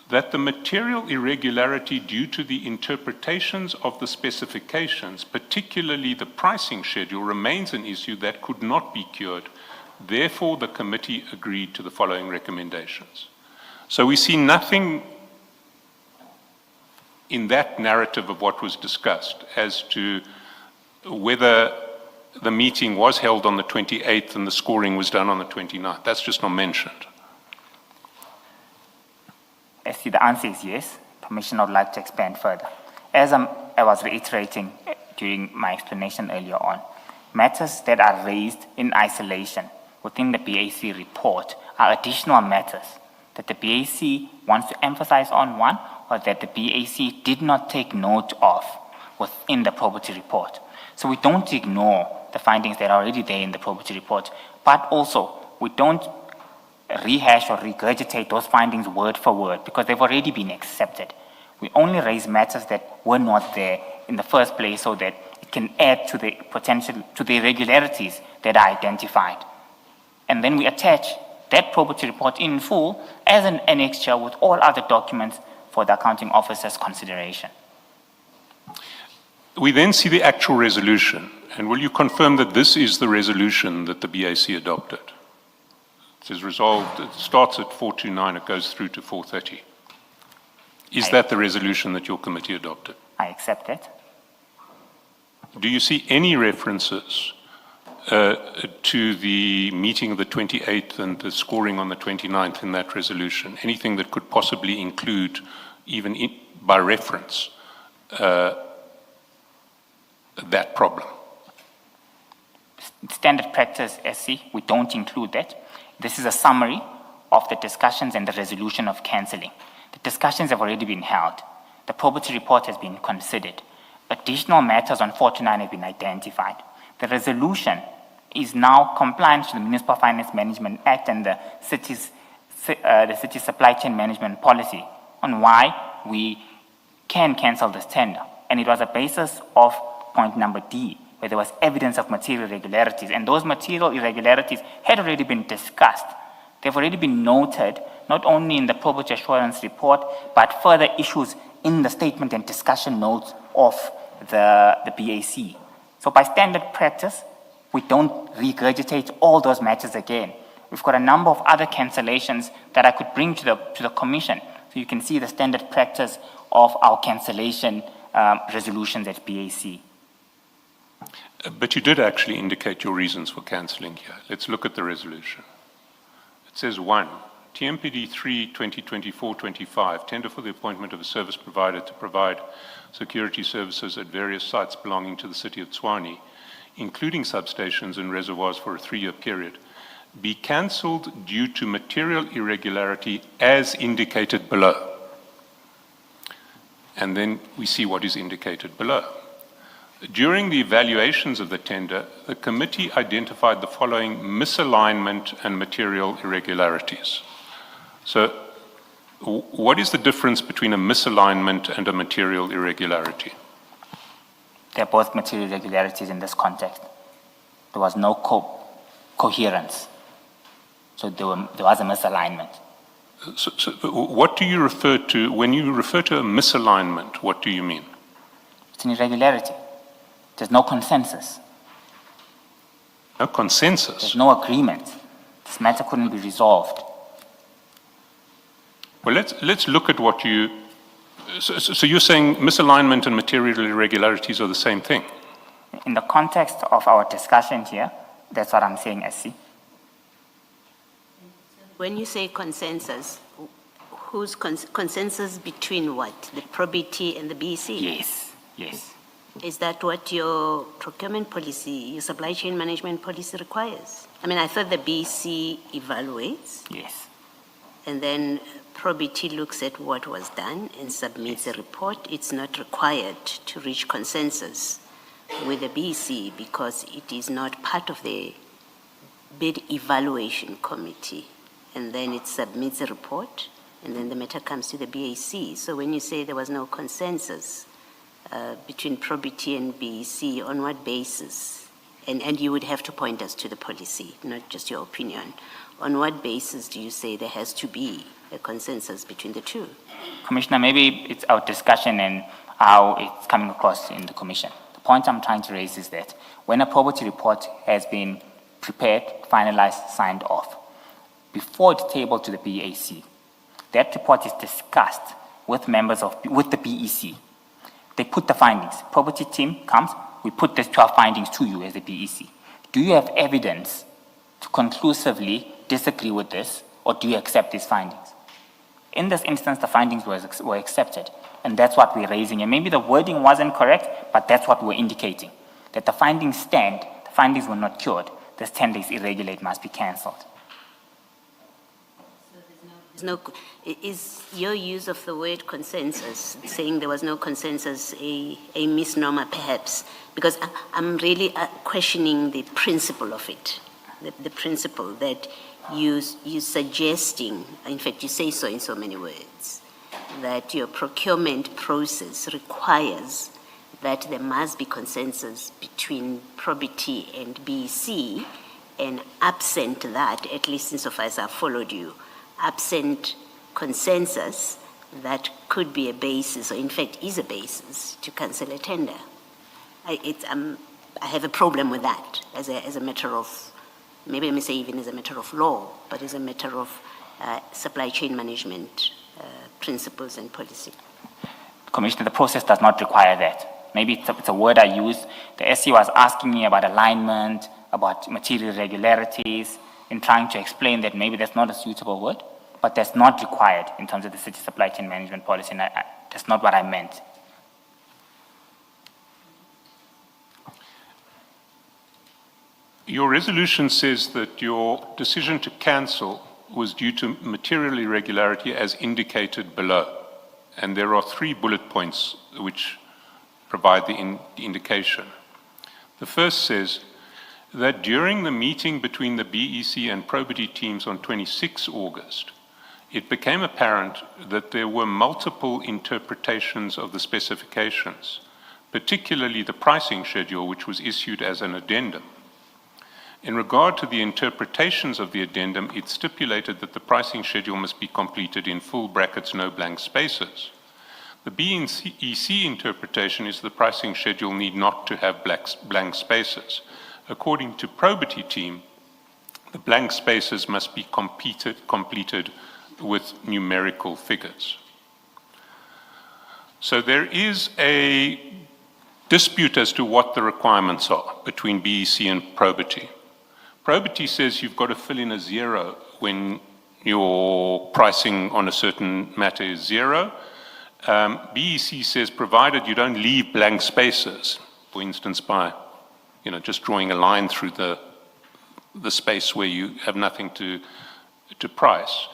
That the material irregularity due to the interpretations of the specifications, particularly the pricing schedule, remains an issue that could not be cured. Therefore, the committee agreed to the following recommendations. So we see nothing in that narrative of what was discussed as to whether the meeting was held on the 28th and the scoring was done on the 29th. That's just not mentioned. Actually, the answer is yes. Commissioner would like to expand further. As I was reiterating during my explanation earlier on, matters that are raised in isolation within the BAC report are additional matters that the BAC wants to emphasize on, one, or that the BAC did not take note of within the probity report. So we don't ignore the findings that are already there in the probity report, but also we don't rehash or regurgitate those findings word for word because they've already been accepted. We only raise matters that were not there in the first place so that it can add to the potential, to the irregularities that are identified. And then we attach that probity report in full as an annexure with all other documents for the accounting officer's consideration. We then see the actual resolution. And will you confirm that this is the resolution that the BAC adopted? It says resolved, it starts at 429, it goes through to 430. Is that the resolution that your committee adopted? I accept it. Do you see any references to the meeting of the 28th and the scoring on the 29th in that resolution? Anything that could possibly include, even by reference, that problem? Standard practice, SC, we don't include that. This is a summary of the discussions and the resolution of cancelling. The discussions have already been held. The probity report has been considered. Additional matters on 49 have been identified. The resolution is now compliant to the Municipal Finance Management Act and the city's supply chain management policy on why we can cancel this tender. And it was a basis of point number D, where there was evidence of material irregularities. And those material irregularities had already been discussed. They've already been noted, not only in the probity assurance report, but further issues in the statement and discussion notes of the BAC. So by standard practice, we don't regurgitate all those matters again. We've got a number of other cancellations that I could bring to the commission, so you can see the standard practice of our cancellation resolutions at BAC. But you did actually indicate your reasons for cancelling here. Let's look at the resolution. It says 1, TMPD 3 2024-25, tender for the appointment of a service provider to provide security services at various sites belonging to the city of Tshwane, including substations and reservoirs for a 3-year period, be cancelled due to material irregularity as indicated below. And then we see what is indicated below. During the evaluations of the tender, the committee identified the following misalignment and material irregularities. So, what is the difference between a misalignment and a material irregularity? They're both material irregularities in this context. There was no coherence. So there was a misalignment. So what do you refer to, when you refer to a misalignment, what do you mean? It's an irregularity. There's no consensus. No consensus? There's no agreement. This matter couldn't be resolved. Well, let's look at what you... So you're saying misalignment and material irregularities are the same thing? In the context of our discussion here, that's what I'm saying, SC. When you say consensus, whose consensus between what? The probity and the BC? Yes, yes. Is that what your procurement policy, your supply chain management policy requires? I mean, I thought the BC evaluates. Yes. And then probity looks at what was done and submits a report. It's not required to reach consensus with the BC because it is not part of the bid evaluation committee. And then it submits a report, and then the matter comes to the BAC. So when you say there was no consensus between probity and BEC, on what basis? And you would have to point us to the policy, not just your opinion. On what basis do you say there has to be a consensus between the two? Commissioner, maybe it's our discussion and how it's coming across in the commission. The point I'm trying to raise is that when a probity report has been prepared, finalized, signed off, before it's tabled to the BAC, that report is discussed with members of, with the BEC. They put the findings. Probity team comes, we put these 12 findings to you as the BEC. Do you have evidence to conclusively disagree with this, or do you accept these findings? In this instance, the findings were accepted, and that's what we're raising. And maybe the wording wasn't correct, but that's what we're indicating, that the findings stand, the findings were not cured, this tender is irregular, it must be cancelled. Is your use of the word consensus, saying there was no consensus, a misnomer perhaps? Because I'm really questioning the principle of it, the principle that you suggesting, in fact you say so in so many words, that your procurement process requires that there must be consensus between probity and BEC, and absent that, at least insofar as I've followed you, absent consensus, that could be a basis, or in fact is a basis, to cancel a tender. I have a problem with that as a matter of, maybe I may say even as a matter of law, but as a matter of supply chain management principles and policy. Commissioner, the process does not require that. Maybe it's a word I use. The SC was asking me about alignment, about material irregularities, in trying to explain that maybe that's not a suitable word, but that's not required in terms of the city supply chain management policy, and that's not what I meant. Your resolution says that your decision to cancel was due to material irregularity as indicated below. And there are 3 bullet points which provide the indication. The first says that during the meeting between the BEC and probity teams on 26 August, it became apparent that there were multiple interpretations of the specifications, particularly the pricing schedule, which was issued as an addendum. In regard to the interpretations of the addendum, it stipulated that the pricing schedule must be completed in full brackets, no blank spaces. The BEC interpretation is the pricing schedule need not to have blank spaces. According to probity team, the blank spaces must be completed with numerical figures. So there is a dispute as to what the requirements are between BEC and probity. Probity says you've got to fill in a 0 when your pricing on a certain matter is 0. BEC says provided you don't leave blank spaces, for instance by just drawing a line through the space where you have nothing to price,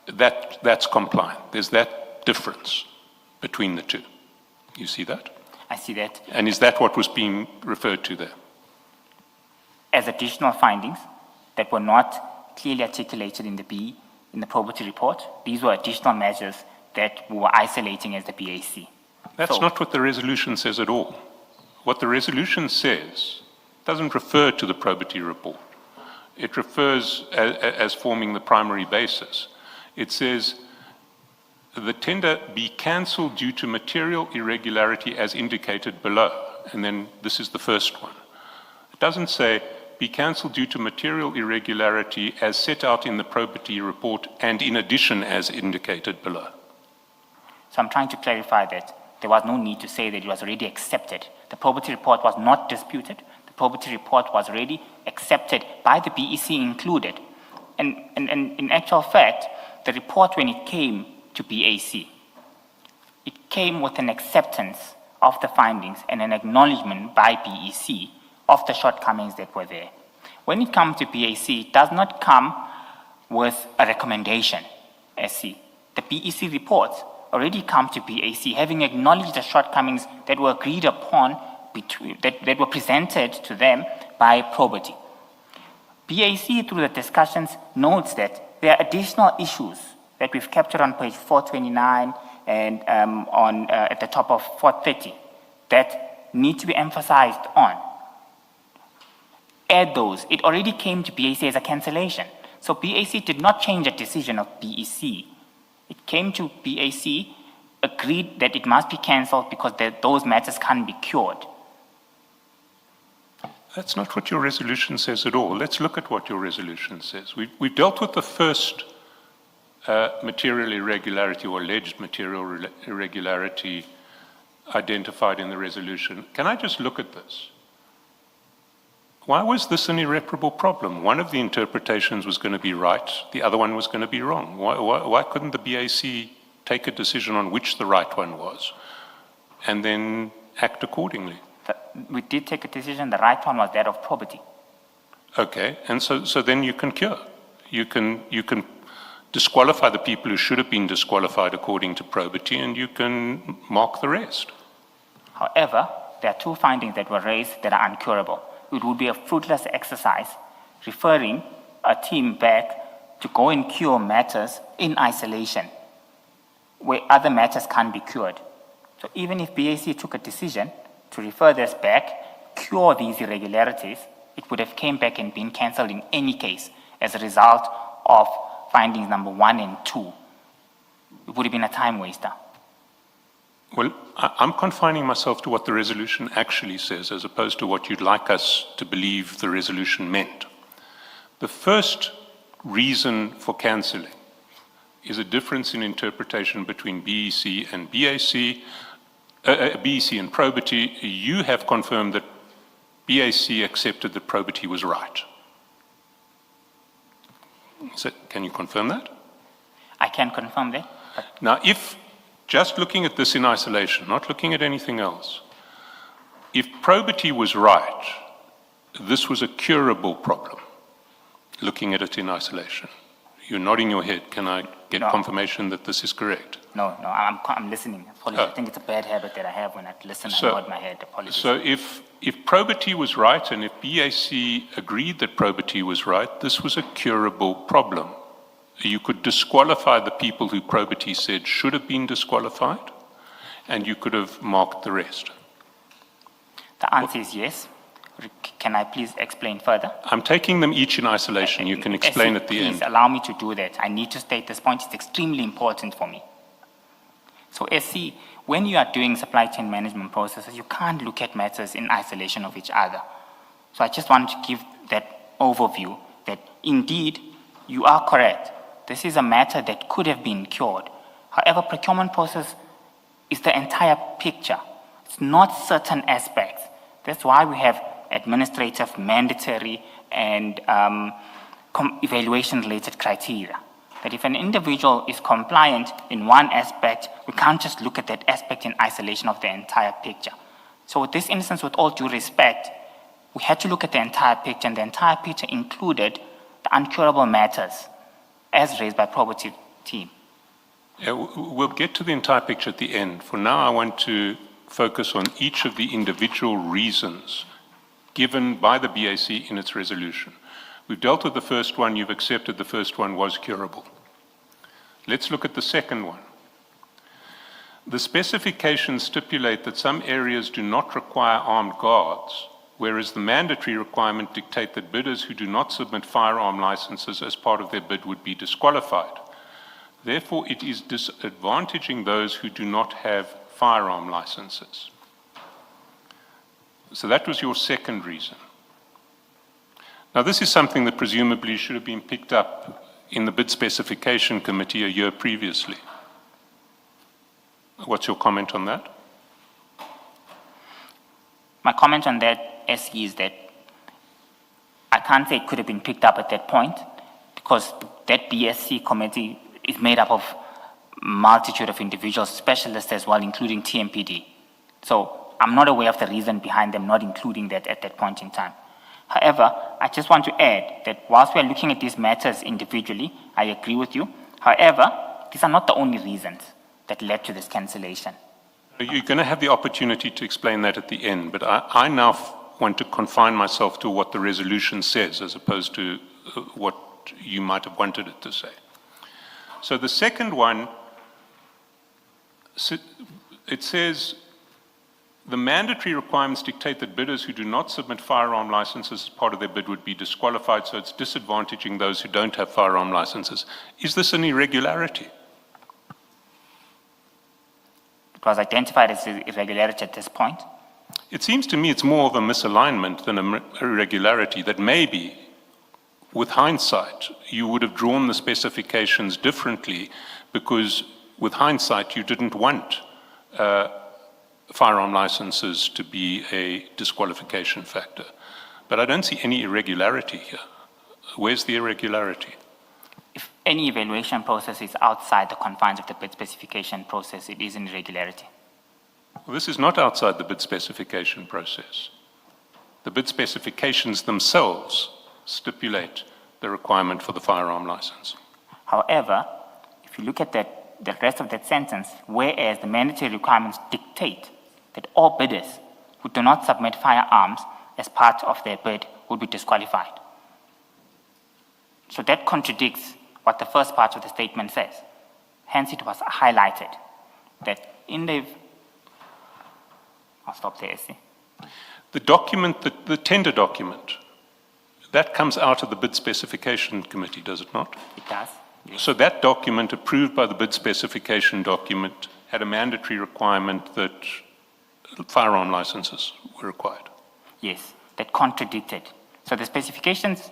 that's compliant. There's that difference between the two. You see that? I see that. And is that what was being referred to there? As additional findings that were not clearly articulated in the probity report, these were additional measures that we were isolating as the BAC. That's not what the resolution says at all. What the resolution says doesn't refer to the probity report. It refers as forming the primary basis. It says the tender be cancelled due to material irregularity as indicated below. And then this is the first one. It doesn't say be cancelled due to material irregularity as set out in the probity report and in addition as indicated below. So I'm trying to clarify that there was no need to say that it was already accepted. The probity report was not disputed. The probity report was already accepted by the BEC included. And in actual fact, the report when it came to BAC, it came with an acceptance of the findings and an acknowledgement by BEC of the shortcomings that were there. When it comes to BAC, it does not come with a recommendation, SC. The BEC reports already come to BAC having acknowledged the shortcomings that were agreed upon, that were presented to them by probity. BAC, through the discussions, notes that there are additional issues that we've captured on page 429 and at the top of 430 that need to be emphasized on. Add those. It already came to BAC as a cancellation. So BAC did not change the decision of BEC. It came to BAC, agreed that it must be cancelled because those matters can't be cured. That's not what your resolution says at all. Let's look at what your resolution says. We've dealt with the first material irregularity or alleged material irregularity identified in the resolution. Can I just look at this? Why was this an irreparable problem? One of the interpretations was going to be right, the other one was going to be wrong. Why couldn't the BAC take a decision on which the right one was and then act accordingly? We did take a decision, the right one was that of probity. Okay, and so then you can cure. You can disqualify the people who should have been disqualified according to probity, and you can mark the rest. However, there are two findings that were raised that are uncurable. It would be a fruitless exercise referring a team back to go and cure matters in isolation, where other matters can't be cured. So even if BAC took a decision to refer this back, cure these irregularities, it would have came back and been cancelled in any case as a result of findings number 1 and 2. It would have been a time waster. Well, I'm confining myself to what the resolution actually says, as opposed to what you'd like us to believe the resolution meant. The first reason for cancelling is a difference in interpretation between BEC and BAC, BEC and probity. You have confirmed that BAC accepted that probity was right. So, can you confirm that? I can confirm that. Now, if just looking at this in isolation, not looking at anything else, if probity was right, this was a curable problem, looking at it in isolation. You're nodding your head. Can I get confirmation that this is correct? No, I'm listening. Apologies. I think it's a bad habit that I have when I listen, I nod my head. Apologies. So if probity was right, and if BAC agreed that probity was right, this was a curable problem. You could disqualify the people who probity said should have been disqualified, and you could have marked the rest. The answer is yes. Can I please explain further? I'm taking them each in isolation. You can explain at the end. Please allow me to do that. I need to state this point. It's extremely important for me. So SC, when you are doing supply chain management processes, you can't look at matters in isolation of each other. So I just want to give that overview that indeed you are correct. This is a matter that could have been cured. However, procurement process is the entire picture. It's not certain aspects. That's why we have administrative, mandatory, and evaluation-related criteria. That if an individual is compliant in one aspect, we can't just look at that aspect in isolation of the entire picture. So with this instance, with all due respect, we had to look at the entire picture, and the entire picture included the uncurable matters as raised by probity team. Yeah, we'll get to the entire picture at the end. For now, I want to focus on each of the individual reasons given by the BAC in its resolution. We've dealt with the first one. You've accepted the first one was curable. Let's look at the second one. The specifications stipulate that some areas do not require armed guards, whereas the mandatory requirement dictate that bidders who do not submit firearm licenses as part of their bid would be disqualified. Therefore, it is disadvantaging those who do not have firearm licenses. So that was your second reason. Now, this is something that presumably should have been picked up in the bid specification committee a year previously. What's your comment on that? My comment on that, SE, is that I can't say it could have been picked up at that point because that BSC committee is made up of a multitude of individuals, specialists as well, including TMPD. So I'm not aware of the reason behind them not including that at that point in time. However, I just want to add that whilst we are looking at these matters individually, I agree with you. However, these are not the only reasons that led to this cancellation. You're going to have the opportunity to explain that at the end, but I now want to confine myself to what the resolution says as opposed to what you might have wanted it to say. So the second one, it says, the mandatory requirements dictate that bidders who do not submit firearm licenses as part of their bid would be disqualified, so it's disadvantaging those who don't have firearm licenses. Is this an irregularity? It was identified as an irregularity at this point. It seems to me it's more of a misalignment than an irregularity, that maybe, with hindsight, you would have drawn the specifications differently because, with hindsight, you didn't want firearm licenses to be a disqualification factor. But I don't see any irregularity here. Where's the irregularity? If any evaluation process is outside the confines of the bid specification process, it is an irregularity. Well, this is not outside the bid specification process. The bid specifications themselves stipulate the requirement for the firearm license. However, if you look at the rest of that sentence, whereas the mandatory requirements dictate that all bidders who do not submit firearms as part of their bid will be disqualified. So that contradicts what the first part of the statement says. Hence, it was highlighted that in the... I'll stop there, see. The document, the tender document, that comes out of the bid specification committee, does it not? It does. Yes. So that document approved by the bid specification document had a mandatory requirement that firearm licenses were required. Yes, that contradicted. So the specifications,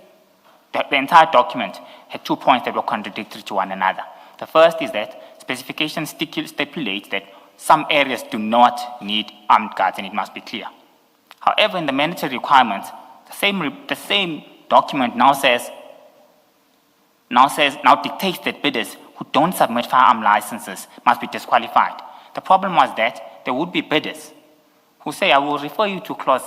the entire document had 2 points that were contradictory to one another. The first is that specifications stipulate that some areas do not need armed guards, and it must be clear. However, in the mandatory requirements, the same document now dictates that bidders who don't submit firearm licenses must be disqualified. The problem was that there would be bidders who say, I will refer you to clause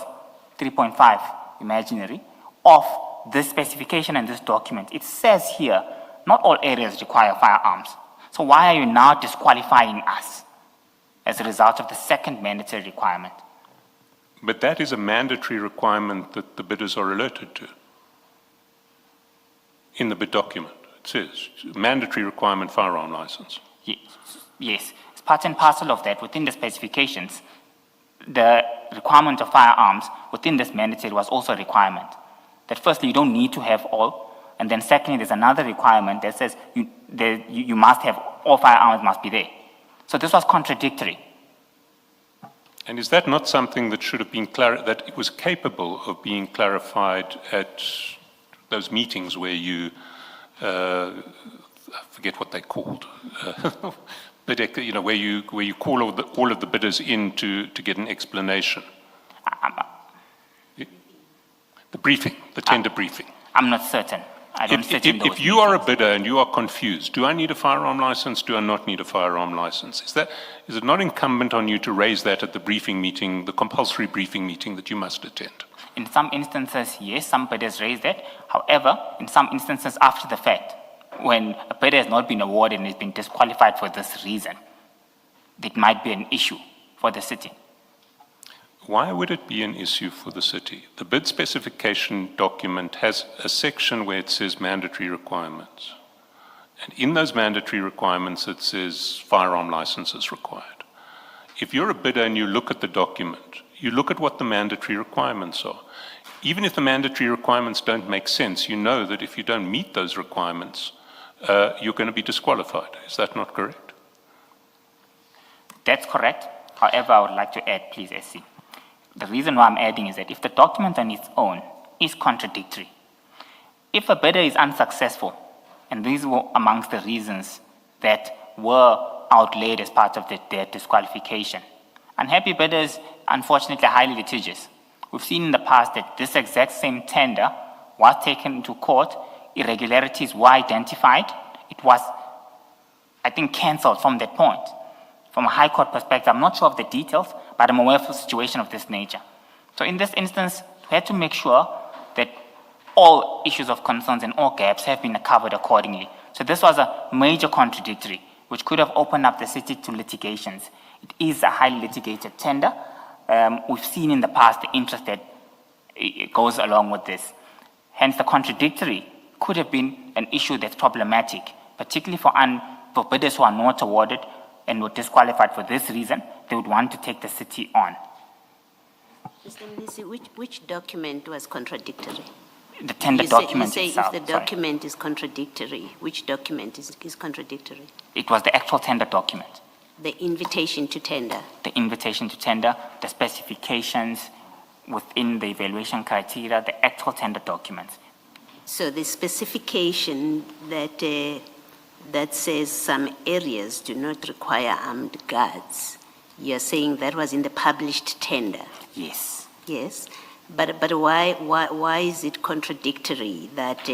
3.5, imaginary, of this specification and this document. It says here, not all areas require firearms. So why are you now disqualifying us as a result of the second mandatory requirement? But that is a mandatory requirement that the bidders are alerted to. In the bid document, it says, mandatory requirement firearm license. Yes, it's part and parcel of that. Within the specifications, the requirement of firearms within this mandatory was also a requirement. That firstly, you don't need to have all, and then secondly, there's another requirement that says you must have, all firearms must be there. So this was contradictory. And is that not something that should have been that it was capable of being clarified at those meetings where you, I forget what they're called, but you know, where you call all of the bidders in to get an explanation? The briefing, the tender briefing. I'm not certain. I don't sit in those If you are a meetings. bidder and you are confused, do I need a firearm license? Do I not need a firearm license? Is it not incumbent on you to raise that at the briefing meeting, the compulsory briefing meeting that you must attend? In some instances, yes, some bidders raise that. However, in some instances after the fact, when a bidder has not been awarded and has been disqualified for this reason, it might be an issue for the city. Why would it be an issue for the city? The bid specification document has a section where it says mandatory requirements. And in those mandatory requirements, it says firearm licenses required. If you're a bidder and you look at the document, you look at what the mandatory requirements are. Even if the mandatory requirements don't make sense, you know that if you don't meet those requirements, you're going to be disqualified. Is that not correct? That's correct. However, I would like to add, please, SC. The reason why I'm adding is that if the document on its own is contradictory, if a bidder is unsuccessful, and these were amongst the reasons that were outlaid as part of their disqualification, unhappy bidders, unfortunately, are highly litigious. We've seen in the past that this exact same tender was taken to court, irregularities were identified, it was, I think, cancelled from that point. From a high court perspective, I'm not sure of the details, but I'm aware of a situation of this nature. So in this instance, we had to make sure that all issues of concerns and all gaps have been covered accordingly. So this was a major contradictory, which could have opened up the city to litigations. It is a highly litigated tender. We've seen in the past the interest that it goes along with this. Hence, the contradictory could have been an issue that's problematic, particularly for bidders who are not awarded and were disqualified for this reason. They would want to take the city on. Mr. Mnisi, which document was contradictory? The tender document You say itself. if the document is contradictory, which document is contradictory? It was the actual tender document. The invitation to tender. The invitation to tender, the specifications within the evaluation criteria, the actual tender documents. So the specification that says some areas do not require armed guards, You're saying that was in the published tender? Yes. Yes, but why is it contradictory that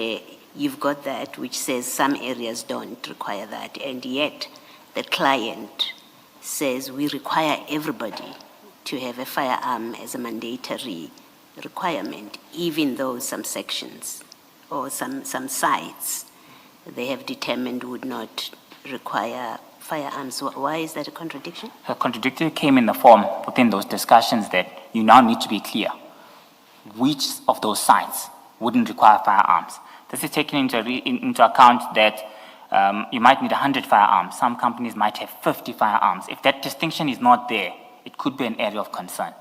you've got that which says some areas don't require that, and yet the client says we require everybody to have a firearm as a mandatory requirement, even though some sections or some sites they have determined would not require firearms? Why is that a contradiction? The contradiction came in the form within those discussions that you now need to be clear which of those sites wouldn't require firearms. This is taken into account that you might need 100 firearms. Some companies might have 50 firearms. If that distinction is not there, it could be an area of concern.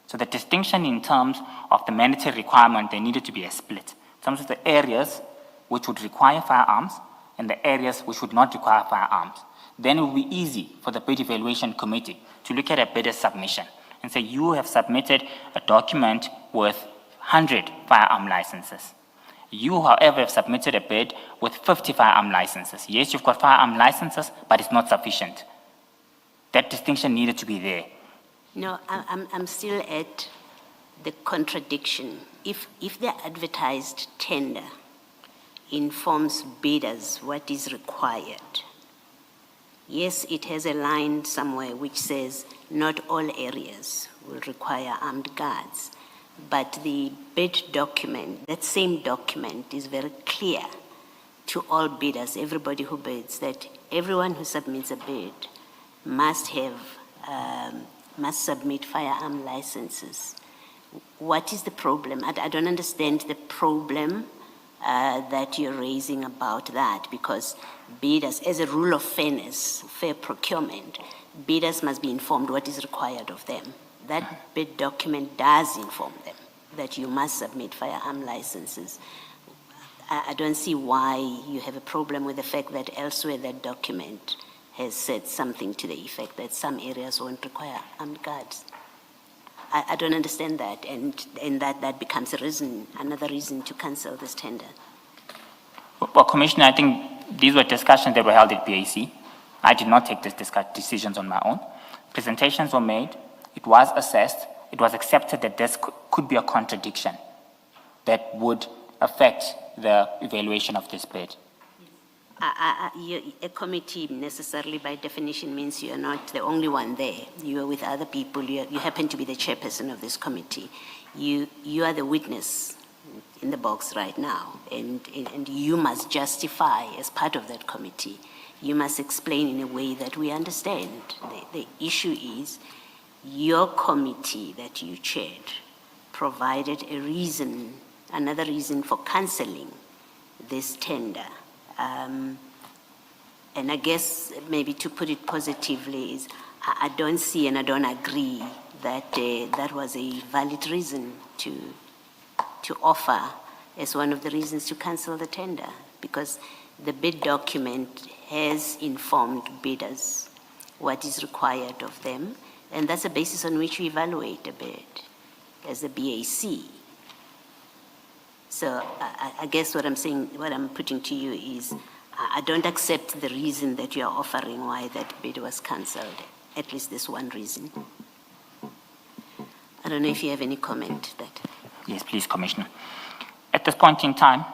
So the distinction in terms of the mandatory requirement, there needed to be a split. In terms of the areas which would require firearms and the areas which would not require firearms. Then it will be easy for the bid evaluation committee to look at a bidder's submission and say, you have submitted a document with 100 firearm licenses. You, however, have submitted a bid with 50 firearm licenses. Yes, you've got firearm licenses, but it's not sufficient. That distinction needed to be there. No, I'm still at the contradiction. If the advertised tender informs bidders what is required, yes, it has a line somewhere which says not all areas will require armed guards, but the bid document, that same document, is very clear to all bidders, everybody who bids, that everyone who submits a bid must submit firearm licenses. What is the problem? I don't understand the problem that you're raising about that, because bidders, as a rule of fairness, fair procurement, bidders must be informed what is required of them. That bid document does inform them that you must submit firearm licenses. I don't see why you have a problem with the fact that elsewhere that document has said something to the effect that some areas won't require armed guards. I don't understand that, and that becomes a reason, another reason to cancel this tender. Well, Commissioner, I think these were discussions that were held at BAC. I did not take these decisions on my own. Presentations were made, it was assessed, it was accepted that this could be a contradiction that would affect the evaluation of this bid. A committee necessarily by definition means you're not the only one there. You are with other people. You happen to be the chairperson of this committee. You are the witness in the box right now, and you must justify as part of that committee. You must explain in a way that we understand. The issue is your committee that you chaired provided a reason, another reason for cancelling this tender. And I guess maybe to put it positively is I don't see and I don't agree that that was a valid reason to offer as one of the reasons to cancel the tender, because the bid document has informed bidders what is required of them, and that's the basis on which we evaluate a bid as a BAC. So I guess what I'm saying, what I'm putting to you is I don't accept the reason that you are offering why that bid was cancelled, at least this one reason. I don't know if you have any comment that. Yes, please, Commissioner. At this point in time,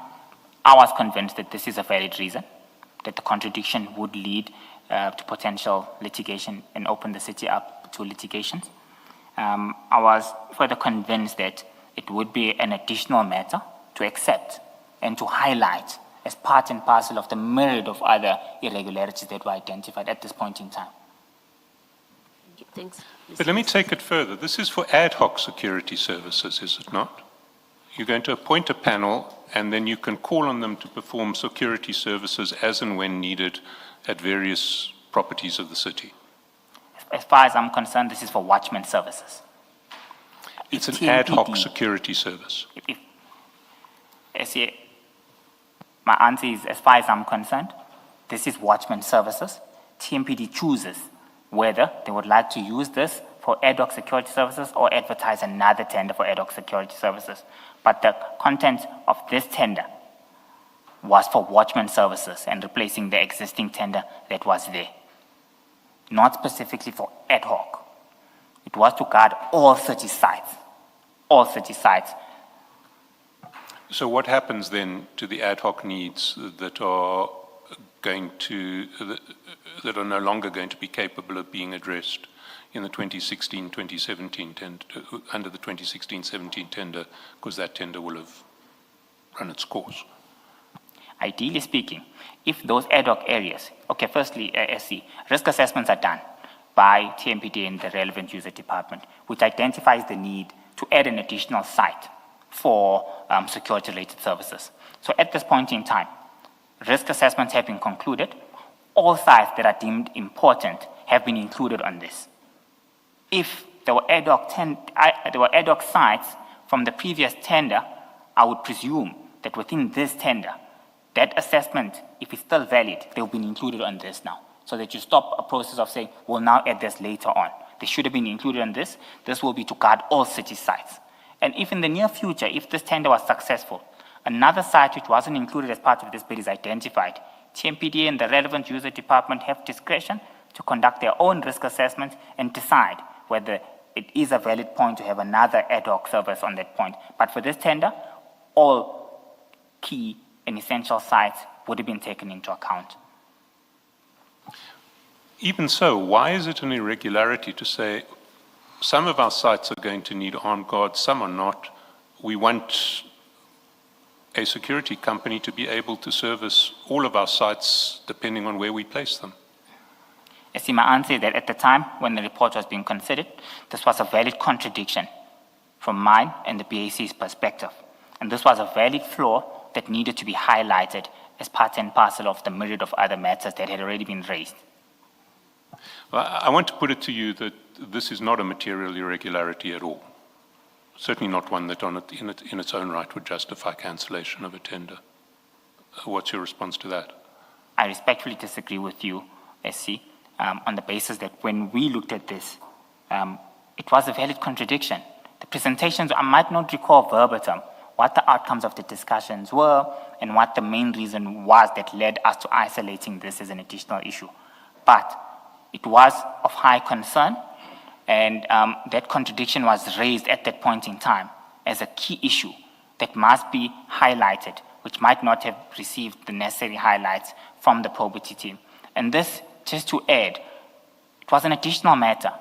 I was convinced that this is a valid reason, that the contradiction would lead to potential litigation and open the city up to litigations. I was further convinced that it would be an additional matter to accept and to highlight as part and parcel of the myriad of other irregularities that were identified at this point in time. Thanks. But let me take it further. This is for ad hoc security services, is it not? You're going to appoint a panel, and then you can call on them to perform security services as and when needed at various properties of the city. As far as I'm concerned, this is for watchman services. It's an ad hoc security service. My answer is, as far as I'm concerned, this is watchman services. TMPD chooses whether they would like to use this for ad hoc security services or advertise another tender for ad hoc security services. But the content of this tender was for watchman services and replacing the existing tender that was there, not specifically for ad hoc. It was to guard all 30 sites. All 30 sites. So what happens then to the ad hoc needs that are that are no longer going to be capable of being addressed in the 2016-2017 tender, under the 2016-17 tender, because that tender will have run its course? Ideally speaking, if those ad hoc areas, okay, firstly, SC, risk assessments are done by TMPD and the relevant user department, which identifies the need to add an additional site for security-related services. So at this point in time, risk assessments have been concluded. All sites that are deemed important have been included on this. If there were ad hoc sites from the previous tender, I would presume that within this tender, that assessment, if it's still valid, they'll be included on this now, so that you stop a process of saying, we'll now add this later on. They should have been included on this. This will be to guard all city sites. And if in the near future, if this tender was successful, another site which wasn't included as part of this bid is identified, TMPD and the relevant user department have discretion to conduct their own risk assessment and decide whether it is a valid point to have another ad hoc service on that point. But for this tender, all key and essential sites would have been taken into account. Even so, why is it an irregularity to say some of our sites are going to need armed guards, some are not? We want a security company to be able to service all of our sites depending on where we place them. I see, my answer is that at the time when the report was being considered, this was a valid contradiction from mine and the BAC's perspective. And this was a valid flaw that needed to be highlighted as part and parcel of the myriad of other matters that had already been raised. Well, I want to put it to you that this is not a material irregularity at all. Certainly not one that in its own right would justify cancellation of a tender. What's your response to that? I respectfully disagree with you, SC, on the basis that when we looked at this, it was a valid contradiction. The presentations, I might not recall verbatim what the outcomes of the discussions were and what the main reason was that led us to isolating this as an additional issue. But it was of high concern, and that contradiction was raised at that point in time as a key issue that must be highlighted, which might not have received the necessary highlights from the probity team. And this, just to add, it was an additional matter.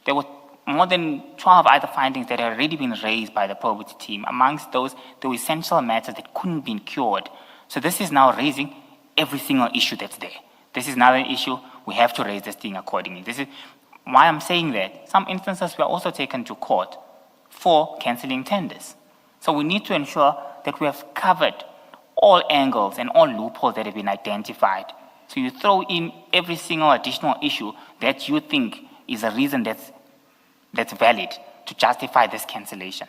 There were more than 12 other findings that had already been raised by the probity team. Amongst those, there were essential matters that couldn't be cured. So this is now raising every single issue that's there. This is another issue. We have to raise this thing accordingly. This is why I'm saying that. Some instances were also taken to court for cancelling tenders. So we need to ensure that we have covered all angles and all loopholes that have been identified. So you throw in every single additional issue that you think is a reason that's valid to justify this cancellation.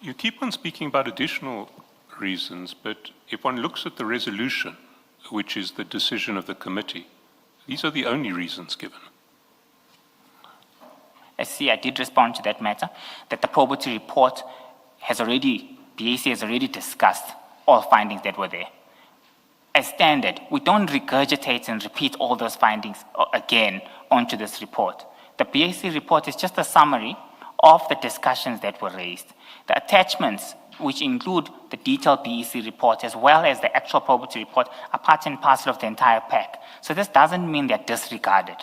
You keep on speaking about additional reasons, but if one looks at the resolution, which is the decision of the committee, these are the only reasons given. I did respond to that matter, that the probity report BAC has already discussed all findings that were there. As standard, we don't regurgitate and repeat all those findings again onto this report. The BAC report is just a summary of the discussions that were raised. The attachments, which include the detailed BEC report as well as the actual probity report, are part and parcel of the entire pack. So this doesn't mean they're disregarded.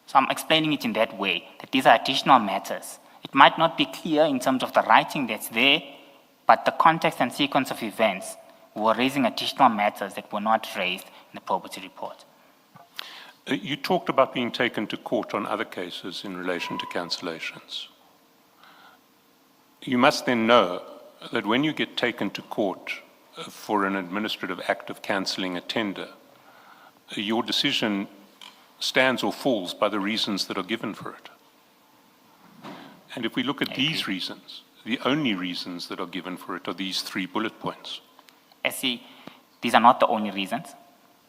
So I'm explaining it in that way, that these are additional matters. It might not be clear in terms of the writing that's there, but the context and sequence of events were raising additional matters that were not raised in the probity report. You talked about being taken to court on other cases in relation to cancellations. You must then know that when you get taken to court for an administrative act of cancelling a tender, your decision stands or falls by the reasons that are given for it. And if we look at these reasons, the only reasons that are given for it are these 3 bullet points. These are not the only reasons.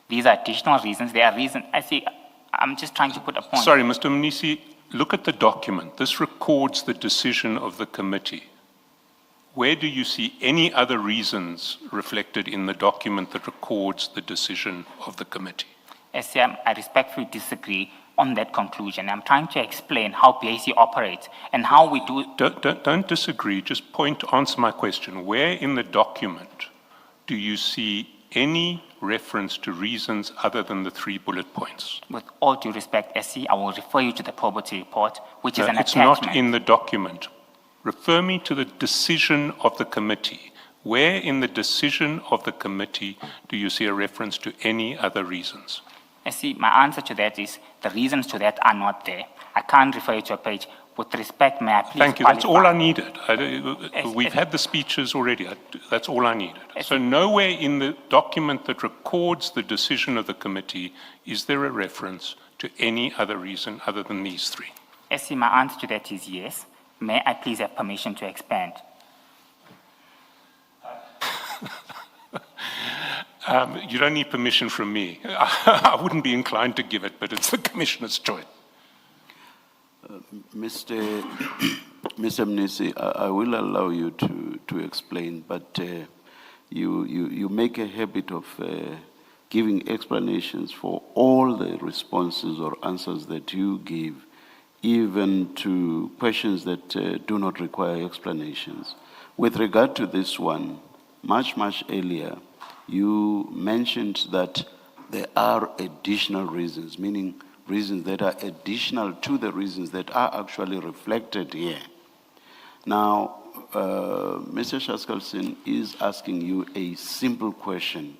These are additional reasons. They are reasons. I'm just trying to put a point. Sorry, Mr. Mnisi, look at the document. This records the decision of the committee. Where do you see any other reasons reflected in the document that records the decision of the committee? I respectfully disagree on that conclusion. I'm trying to explain how BAC operates and how we do. Don't disagree, just answer my question. Where in the document do you see any reference to reasons other than the 3 bullet points? With all due respect, SC, I will refer you to the probity report, which is an It's attachment. not in the document. Refer me to the decision of the committee. Where in the decision of the committee do you see a reference to any other reasons? SC, my answer to that is the reasons to that are not there. I can't refer you to a page. With respect, may I please Thank you, that's all I qualify? needed. We've had the speeches already, that's all I needed. So nowhere in the document that records the decision of the committee is there a reference to any other reason other than these 3. SC, my answer to that is yes. May I please have permission to expand? You don't need permission from me. I wouldn't be inclined to give it, but it's the Commissioner's choice. Mr. Mnisi, I will allow you to explain, but you make a habit of giving explanations for all the responses or answers that you give, even to questions that do not require explanations. With regard to this one, much earlier, you mentioned that there are additional reasons, meaning reasons that are additional to the reasons that are actually reflected here. Now, Mr. Shaskalson is asking you a simple question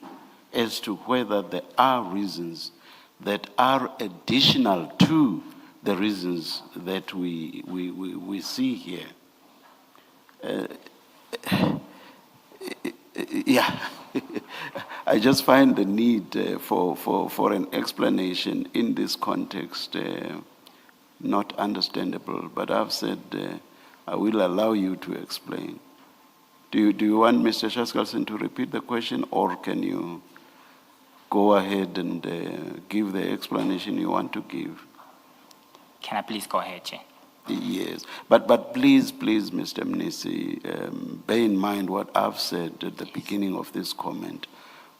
as to whether there are reasons that are additional to the reasons that we see here. Yeah, I just find the need for an explanation in this context not understandable, but I've said I will allow you to explain. Do you want Mr. Shaskalson to repeat the question, or can you go ahead and give the explanation you want to give? Can I please go ahead, Chair? Yes, but please, Mr. Mnisi, bear in mind what I've said at the beginning of this comment,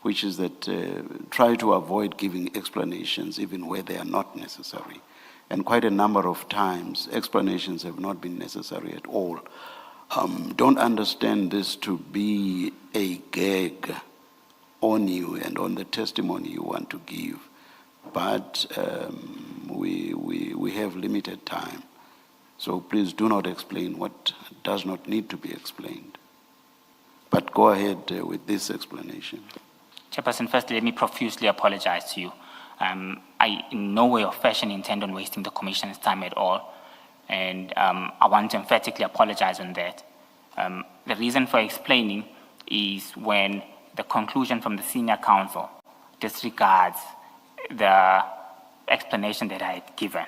which is that try to avoid giving explanations even where they are not necessary. And quite a number of times, explanations have not been necessary at all. Don't understand this to be a gag on you and on the testimony you want to give, but we have limited time. So please do not explain what does not need to be explained. But go ahead with this explanation. Chairperson, first let me profusely apologize to you. I in no way or fashion intend on wasting the Commissioner's time at all. And I want to emphatically apologize on that. The reason for explaining is when the conclusion from the Senior Counsel disregards the explanation that I had given.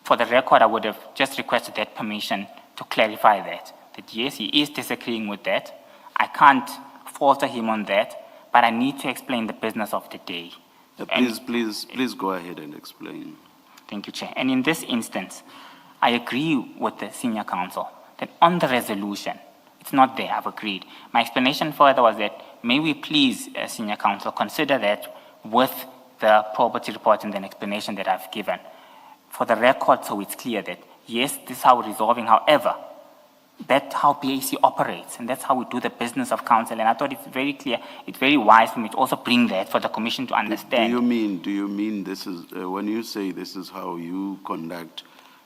For the record, I would have just requested that permission to clarify that yes, he is disagreeing with that. I can't falter him on that, but I need to explain the business of the day. Please go ahead and explain. Thank you, Chair. And in this instance, I agree with the Senior Counsel that on the resolution, it's not there, I've agreed. My explanation further was that may we please, Senior Counsel, consider that with the probity report and the explanation that I've given. For the record, so it's clear that, yes, this is how we're resolving. However, that's how BAC operates, and that's how we do the business of council. And I thought it's very clear, it's very wise for me to also bring that for the Commission to understand. Do you mean this is, when you say this is how you conduct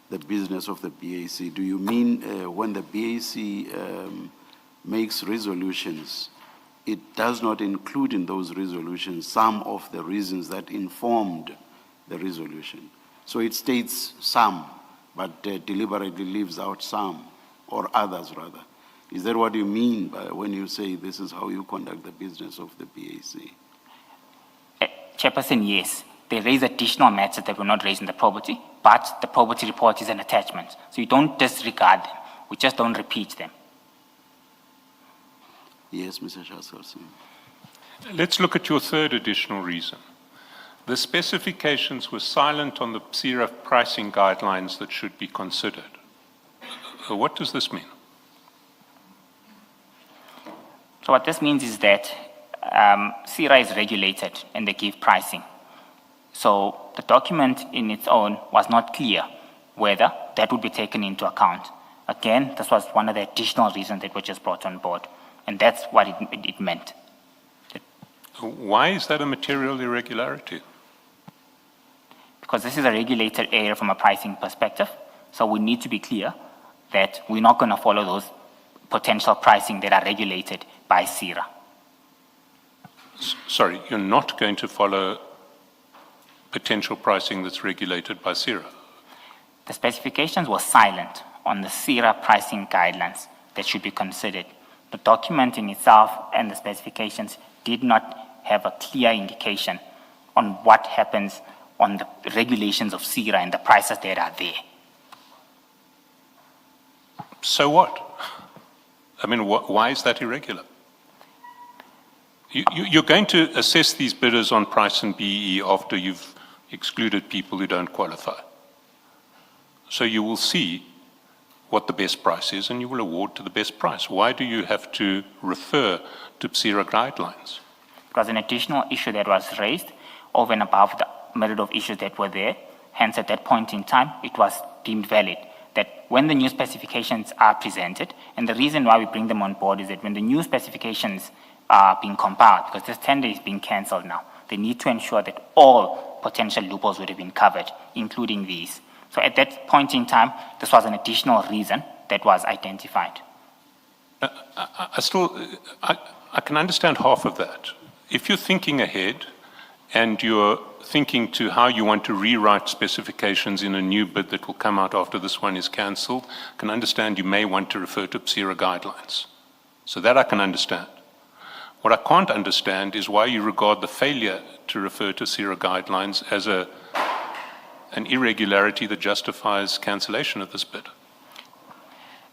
the business of the BAC, do you mean when the BAC makes resolutions, it does not include in those resolutions some of the reasons that informed the resolution? So it states some, but deliberately leaves out some, or others rather. Is that what you mean by when you say this is how you conduct the business of the BAC? Chairperson, yes. They raise additional matters that were not raised in the probity, but the probity report is an attachment. So you don't disregard them. We just don't repeat them. Yes, Mr. Shaskalson. Let's look at your third additional reason. The specifications were silent on the CRF pricing guidelines that should be considered. So what does this mean? So what this means is that CRA is regulated and they give pricing. So the document in its own was not clear whether that would be taken into account. Again, this was one of the additional reasons that were just brought on board, and that's what it meant. Why is that a material irregularity? Because this is a regulated area from a pricing perspective, so we need to be clear that we're not going to follow those potential pricing that are regulated by CIRA. Sorry, you're not going to follow potential pricing that's regulated by CIRA? The specifications were silent on the CIRA pricing guidelines that should be considered. The document in itself and the specifications did not have a clear indication on what happens on the regulations of CIRA and the prices that are there. So what? I mean, why is that irregular? You're going to assess these bidders on price and BE after you've excluded people who don't qualify. So you will see what the best price is and you will award to the best price. Why do you have to refer to CIRA guidelines? It was an additional issue that was raised over and above the myriad of issues that were there. Hence, at that point in time, it was deemed valid that when the new specifications are presented, and the reason why we bring them on board is that when the new specifications are being compiled, because this tender is being cancelled now, they need to ensure that all potential loopholes would have been covered, including these. So at that point in time, this was an additional reason that was identified. I can understand half of that. If you're thinking ahead and you're thinking to how you want to rewrite specifications in a new bid that will come out after this one is cancelled, I can understand you may want to refer to CIRA guidelines. So that I can understand. What I can't understand is why you regard the failure to refer to CIRA guidelines as an irregularity that justifies cancellation of this bid.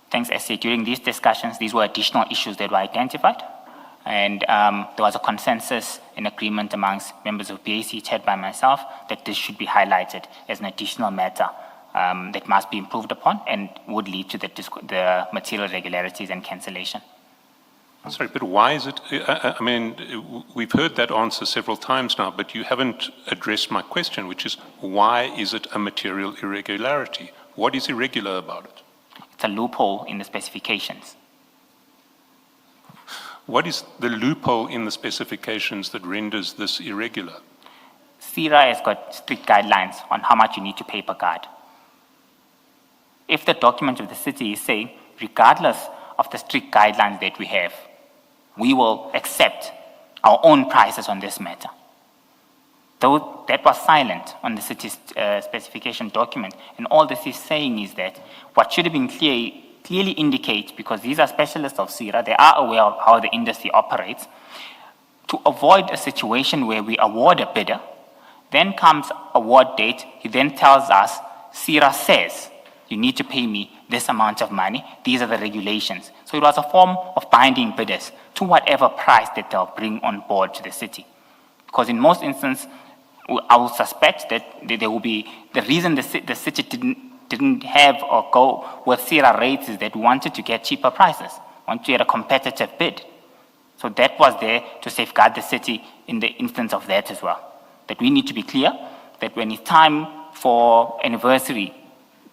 Thanks, SC. During these discussions, these were additional issues that were identified. And there was a consensus and agreement amongst members of BAC, chaired by myself, that this should be highlighted as an additional matter that must be improved upon and would lead to the material irregularities and cancellation. Sorry, but why is it, I mean, we've heard that answer several times now, but you haven't addressed my question, which is, why is it a material irregularity? What is irregular about it? It's a loophole in the specifications. What is the loophole in the specifications that renders this irregular? CIRA has got strict guidelines on how much you need to pay per guard. If the document of the city is saying, regardless of the strict guidelines that we have, we will accept our own prices on this matter. Though that was silent on the city's specification document, and all this is saying is that what should have been clearly indicate, because these are specialists of CIRA, they are aware of how the industry operates, to avoid a situation where we award a bidder, then comes award date, he then tells us, CIRA says, you need to pay me this amount of money, these are the regulations. So it was a form of binding bidders to whatever price that they'll bring on board to the city. Because in most instances, I will suspect that there will be, the reason the city didn't have or go with CIRA rates is that we wanted to get cheaper prices, wanted to get a competitive bid. So that was there to safeguard the city in the instance of that as well. That we need to be clear that when it's time for anniversary,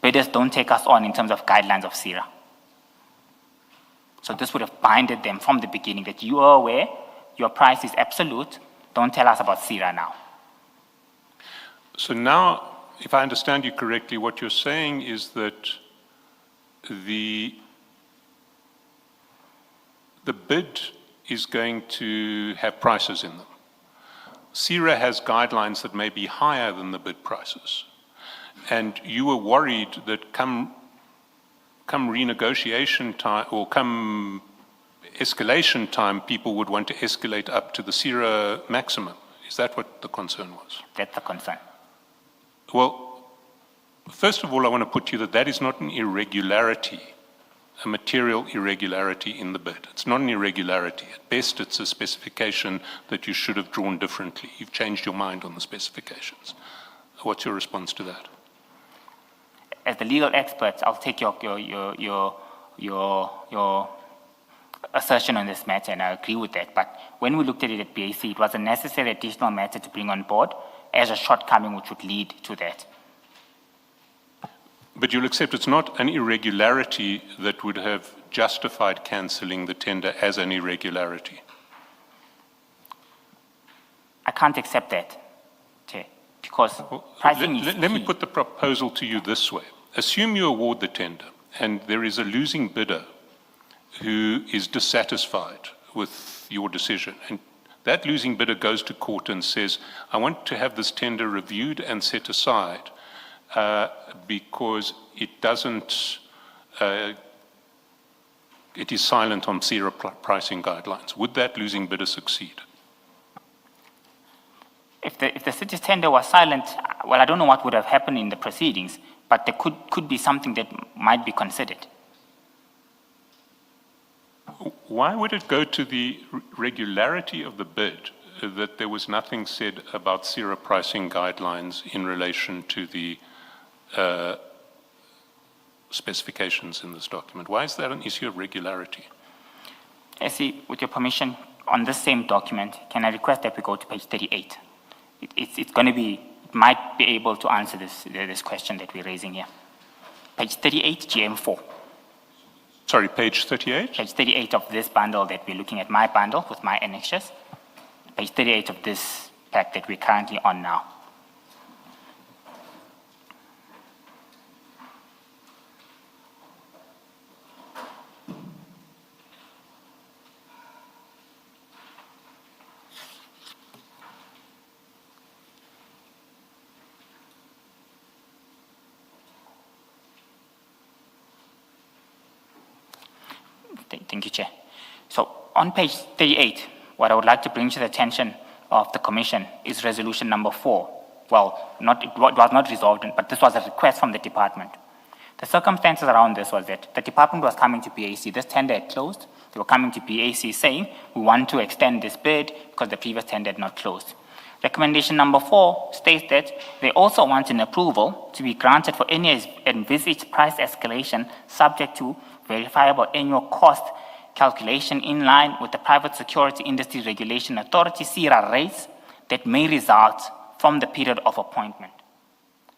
bidders don't take us on in terms of guidelines of CIRA. So this would have binded them from the beginning that you are aware, your price is absolute, don't tell us about CIRA now. So now, if I understand you correctly, what you're saying is that the bid is going to have prices in them. CIRA has guidelines that may be higher than the bid prices. And you were worried that come renegotiation time or come escalation time, people would want to escalate up to the CIRA maximum. Is that what the concern was? That's the concern. Well, first of all, I want to put to you that that is not an irregularity, a material irregularity in the bid. It's not an irregularity. At best, it's a specification that you should have drawn differently. You've changed your mind on the specifications. What's your response to that? As the legal experts, I'll take your assertion on this matter, and I agree with that. But when we looked at it at BAC, it was a necessary additional matter to bring on board as a shortcoming which would lead to that. But you'll accept it's not an irregularity that would have justified cancelling the tender as an irregularity. I can't accept that, Chair, because pricing is Let me key. put the proposal to you this way. Assume you award the tender and there is a losing bidder who is dissatisfied with your decision. And that losing bidder goes to court and says, I want to have this tender reviewed and set aside because it doesn't, it is silent on zero pricing guidelines. Would that losing bidder succeed? If the city's tender was silent, well, I don't know what would have happened in the proceedings, but there could be something that might be considered. Why would it go to the regularity of the bid that there was nothing said about zero pricing guidelines in relation to the specifications in this document? Why is that an issue of regularity? I see, with your permission, on this same document, can I request that we go to page 38? It's going to be, it might be able to answer this question that we're raising here. Page 38, GM4. Sorry, page 38? Page 38 of this bundle that we're looking at, my bundle with my annexures. Page 38 of this pack that we're currently on now. Thank you, Chair. So on page 38, what I would like to bring to the attention of the Commission is resolution number 4. Well, it was not resolved, but this was a request from the department. The circumstances around this was that the department was coming to BAC. This tender had closed. They were coming to BAC saying, we want to extend this bid because the previous tender had not closed. Recommendation number 4 states that they also want an approval to be granted for any envisaged price escalation subject to verifiable annual cost calculation in line with the Private Security Industry Regulation Authority CIRA rates that may result from the period of appointment.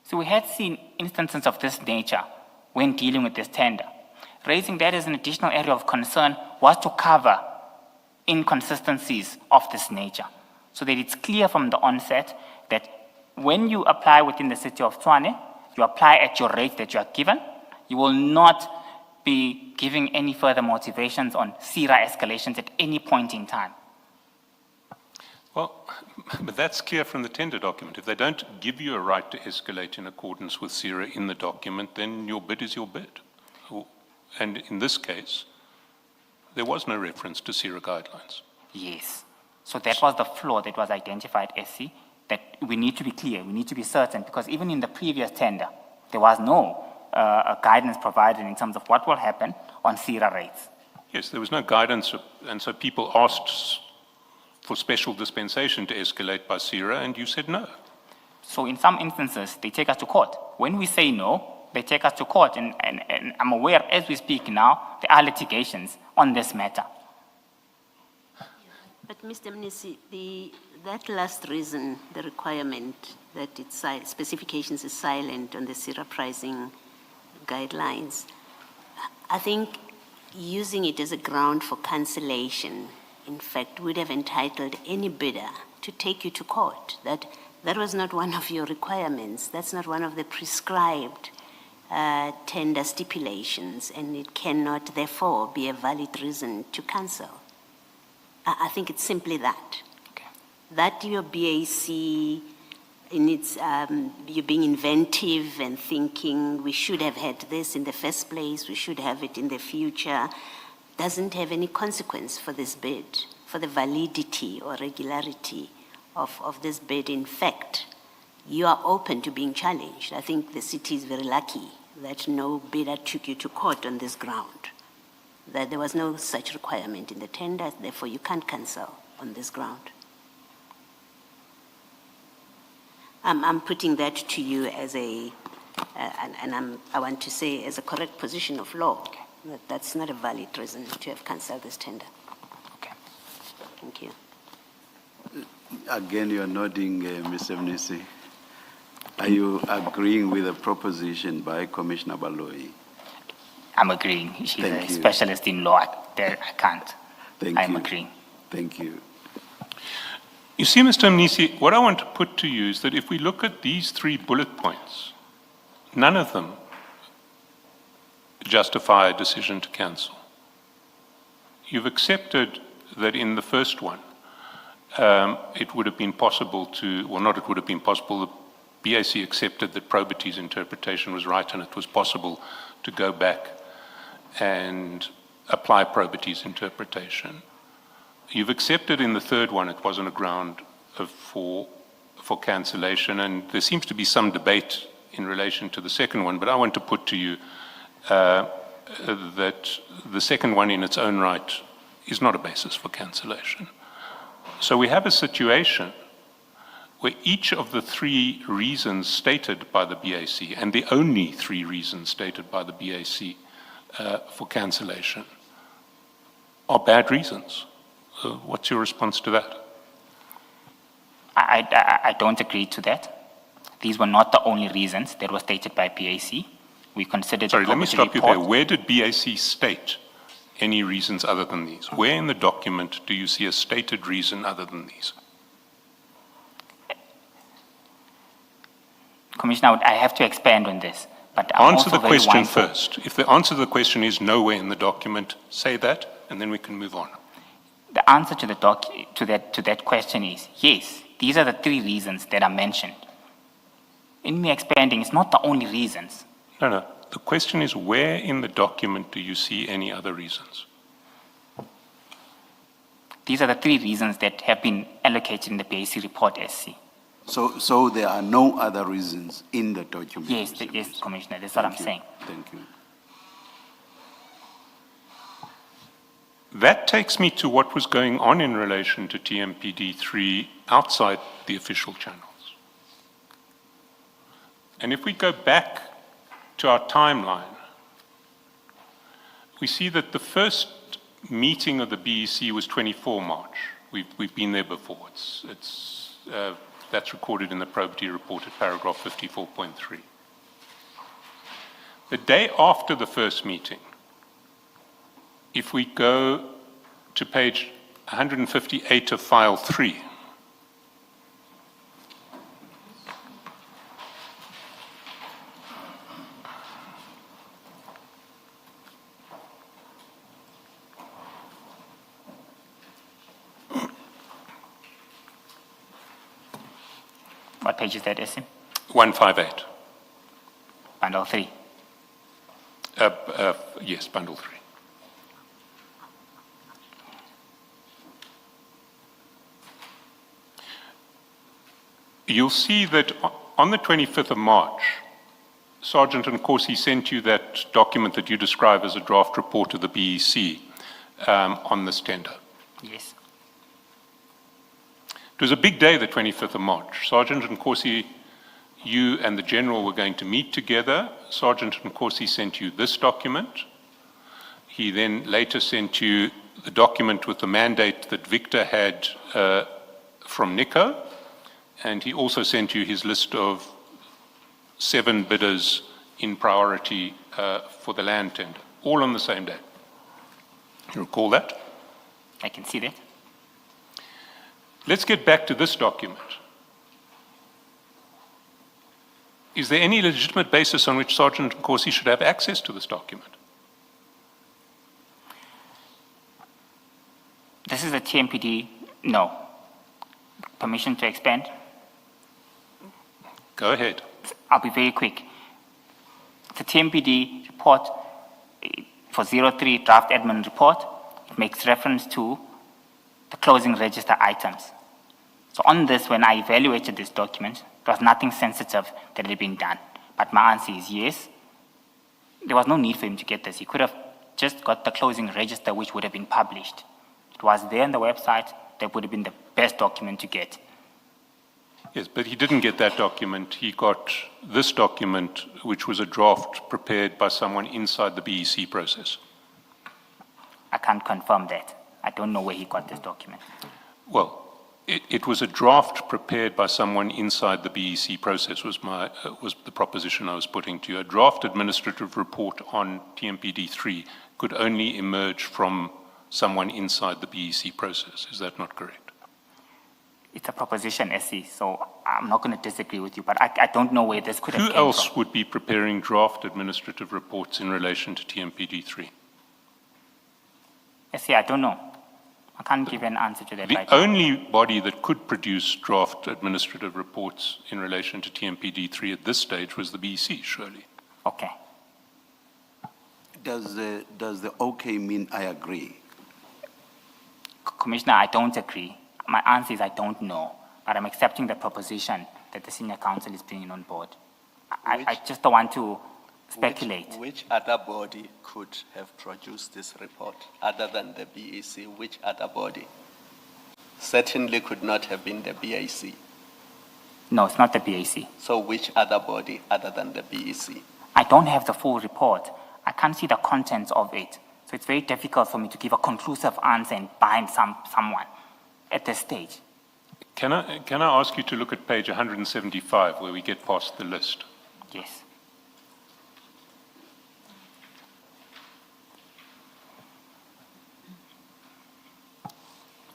So we had seen instances of this nature when dealing with this tender. Raising that as an additional area of concern was to cover inconsistencies of this nature, so that it's clear from the onset that when you apply within the city of Tshwane, you apply at your rate that you are given. You will not be giving any further motivations on CIRA escalations at any point in time. Well, but that's clear from the tender document. If they don't give you a right to escalate in accordance with CIRA in the document, then your bid is your bid. And in this case, there was no reference to CIRA guidelines. Yes. So that was the flaw that was identified, SC, that we need to be clear, we need to be certain, because even in the previous tender, there was no guidance provided in terms of what will happen on CIRA rates. Yes, there was no guidance, and so people asked for special dispensation to escalate by CIRA, and you said no. So in some instances, they take us to court. When we say no, they take us to court, and I'm aware, as we speak now, there are litigations on this matter. But Mr. Mnisi, that last reason, the requirement that it's specifications is silent on the CIRA pricing guidelines, I think using it as a ground for cancellation, in fact, would have entitled any bidder to take you to court. That was not one of your requirements. That's not one of the prescribed tender stipulations, and it cannot, therefore, be a valid reason to cancel. I think it's simply that. Okay. That your BAC, in its, you're being inventive and thinking we should have had this in the first place, we should have it in the future, doesn't have any consequence for this bid, for the validity or regularity of this bid. In fact, you are open to being challenged. I think the city is very lucky that no bidder took you to court on this ground, that there was no such requirement in the tender, therefore you can't cancel on this ground. I'm putting that to you as a, I want to say as a correct position of law, that that's not a valid reason to have cancelled this tender. Okay. Thank you. Again, you are nodding, Mr. Mnisi. Are you agreeing with the proposition by Commissioner Baloyi? I'm agreeing. She's Thank a you. specialist in law. I can't. Thank I'm you. agreeing. Thank you. You see, Mr. Mnisi, what I want to put to you is that if we look at these 3 bullet points, none of them justify a decision to cancel. You've accepted that in the first one, it would have been possible to, well, not it would have been possible, the BAC accepted that Probity's interpretation was right and it was possible to go back and apply Probity's interpretation. You've accepted in the third one it wasn't a ground for cancellation, and there seems to be some debate in relation to the second one, but I want to put to you that the second one in its own right is not a basis for cancellation. So we have a situation where each of the 3 reasons stated by the BAC, and the only 3 reasons stated by the BAC for cancellation, are bad reasons. What's your response to that? I don't agree to that. These were not the only reasons that were stated by BAC. We considered. Sorry, let me the stop you there. report. Where did BAC state any reasons other than these? Where in the document do you see a stated reason other than these? Commissioner, I have to expand on this. But I'm Answer also the very question mindful- first. If the answer to the question is nowhere in the document, say that, and then we can move on. The answer to that question is yes. These are the 3 reasons that are mentioned. In me expanding, it's not the only reasons. No. The question is, where in the document do you see any other reasons? These are the 3 reasons that have been allocated in the BAC report, SC. So there are no other reasons in the document? Yes, Mr. yes, Mnisi? Commissioner, that's what I'm Thank you. saying. Thank you. That takes me to what was going on in relation to TMPD3 outside the official channels. And if we go back to our timeline, we see that the first meeting of the BEC was 24 March. We've been there before. That's recorded in the probity report at paragraph 54.3. The day after the first meeting, if we go to page 158 of file 3, What page is that, SM? 158. Bundle 3. Yes, bundle 3. You'll see that on the 25th of March, Sergeant Nkosi sent you that document that you describe as a draft report of the BEC on this tender. Yes. It was a big day, the 25th of March. Sergeant Nkosi, you and the General were going to meet together. Sergeant Nkosi sent you this document. He then later sent you the document with the mandate that Victor had from NICO, and he also sent you his list of 7 bidders in priority for the land tender, all on the same day. You recall that? I can see that. Let's get back to this document. Is there any legitimate basis on which Sergeant Nkosi should have access to this document? This is a TMPD, no. Permission to expand? Go ahead. I'll be very quick. The TMPD report for 03 draft admin report, it makes reference to the closing register items. So on this, when I evaluated this document, there was nothing sensitive that had been done. But my answer is yes. There was no need for him to get this. He could have just got the closing register, which would have been published. It was there on the website. That would have been the best document to get. Yes, but he didn't get that document. He got this document, which was a draft prepared by someone inside the BEC process. I can't confirm that. I don't know where he got this document. Well, It was a draft prepared by someone inside the BEC process was the proposition I was putting to you. A draft administrative report on TMPD3 could only emerge from someone inside the BEC process. Is that not correct? It's a proposition, SC, so I'm not going to disagree with you, but I don't know where this could have Who came from. else would be preparing draft administrative reports in relation to TMPD3? SC, I don't know. I can't give an answer to that The right now. only body that could produce draft administrative reports in relation to TMPD3 at this stage was the BEC, surely. Okay. Does the okay mean I agree? Commissioner, I don't agree. My answer is I don't know, but I'm accepting the proposition that the senior counsel is bringing on board. I just don't want to speculate. Which other body could have produced this report other than the BEC? Which other body? Certainly could not have been the BAC. No, it's not the BAC. So which other body other than the BEC? I don't have the full report. I can't see the contents of it. So it's very difficult for me to give a conclusive answer and bind someone at this stage. Can I ask you to look at page 175 where we get past the list? Yes.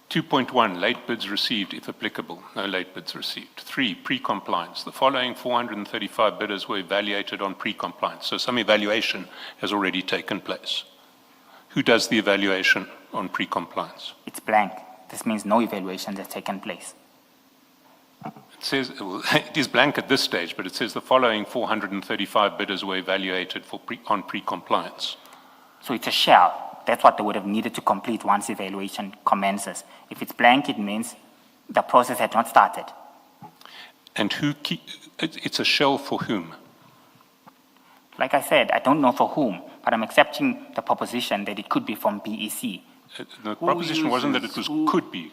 (2.1) Late bids received, if applicable. No late bids received. 3, pre-compliance. The following 435 bidders were evaluated on pre-compliance. So some evaluation has already taken place. Who does the evaluation on pre-compliance? It's blank. This means no evaluation has taken place. It says, well, it is blank at this stage, but it says the following 435 bidders were evaluated on pre-compliance. So it's a shell. That's what they would have needed to complete once evaluation commences. If it's blank, it means the process had not started. And it's a shell for whom? Like I said, I don't know for whom, but I'm accepting the proposition that it could be from BEC. The proposition wasn't that it was could be.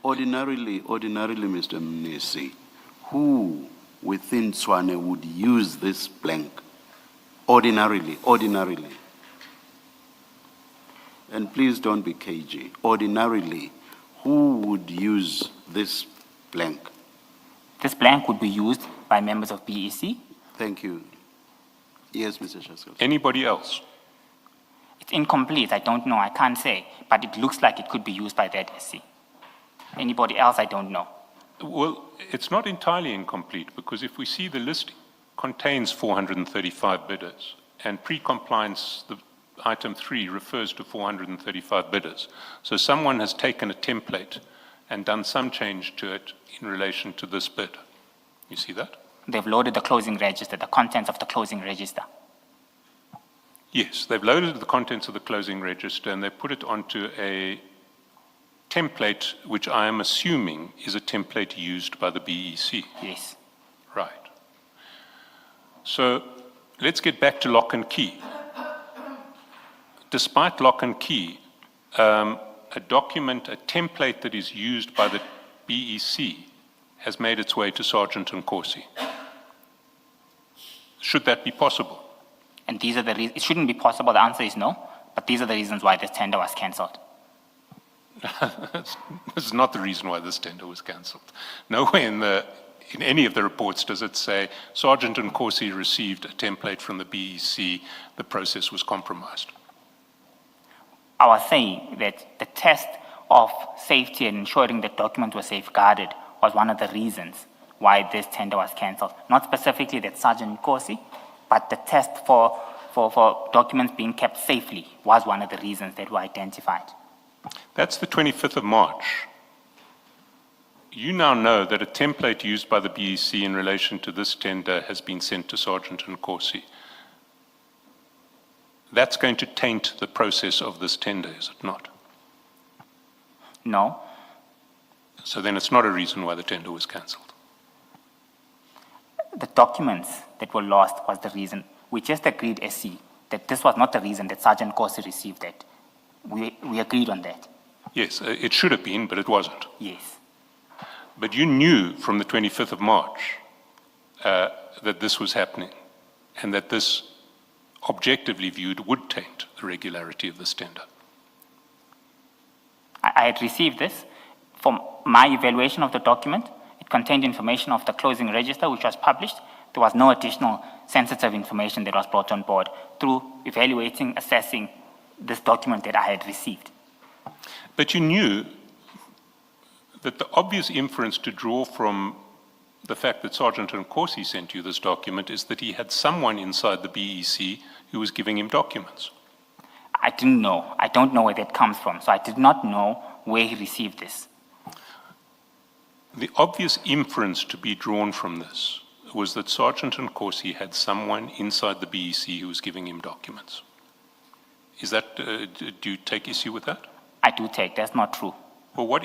Ordinarily, Mr. Mnisi, who within Tswane would use this blank? Ordinarily. And please don't be cagey. Ordinarily, who would use this blank? This blank would be used by members of BEC. Thank you. Yes, Mr. Shaskal. Anybody else? It's incomplete. I don't know. I can't say. But it looks like it could be used by that SC. Anybody else, I don't know. Well, it's not entirely incomplete because if we see the list contains 435 bidders and pre-compliance, the item 3 refers to 435 bidders. So someone has taken a template and done some change to it in relation to this bid. You see that? They've loaded the closing register, the contents of the closing register. Yes, they've loaded the contents of the closing register and they put it onto a template which I am assuming is a template used by the BEC. Yes. Right. So let's get back to lock and key. Despite lock and key, a document, a template that is used by the BEC has made its way to Sergeant and Corsi. Should that be possible? And these are the reasons. It shouldn't be possible. The answer is no. But these are the reasons why this tender was cancelled. This is not the reason why this tender was cancelled. Nowhere in any of the reports does it say Sergeant and Corsi received a template from the BEC, the process was compromised. I was saying that the test of safety and ensuring that documents were safeguarded was one of the reasons why this tender was cancelled. Not specifically that Sergeant Corsi, but the test for documents being kept safely was one of the reasons that were identified. That's the 25th of March. You now know that a template used by the BEC in relation to this tender has been sent to Sergeant and Corsi. That's going to taint the process of this tender, is it not? No. So then it's not a reason why the tender was cancelled. The documents that were lost was the reason. We just agreed, SC, that this was not the reason that Sergeant Corsi received it. We agreed on that. Yes, it should have been, but it wasn't. Yes. But you knew from the 25th of March that this was happening and that this, objectively viewed, would taint the regularity of this tender. I had received this from my evaluation of the document, it contained information of the closing register, which was published. There was no additional sensitive information that was brought on board through evaluating, assessing this document that I had received. But you knew that the obvious inference to draw from the fact that Sergeant Nkosi sent you this document is that he had someone inside the BEC who was giving him documents. I didn't know. I don't know where that comes from. So I did not know where he received this. The obvious inference to be drawn from this was that Sergeant Nkosi had someone inside the BEC who was giving him documents. Is that, do you take issue with that? I do take. That's not true. Well, what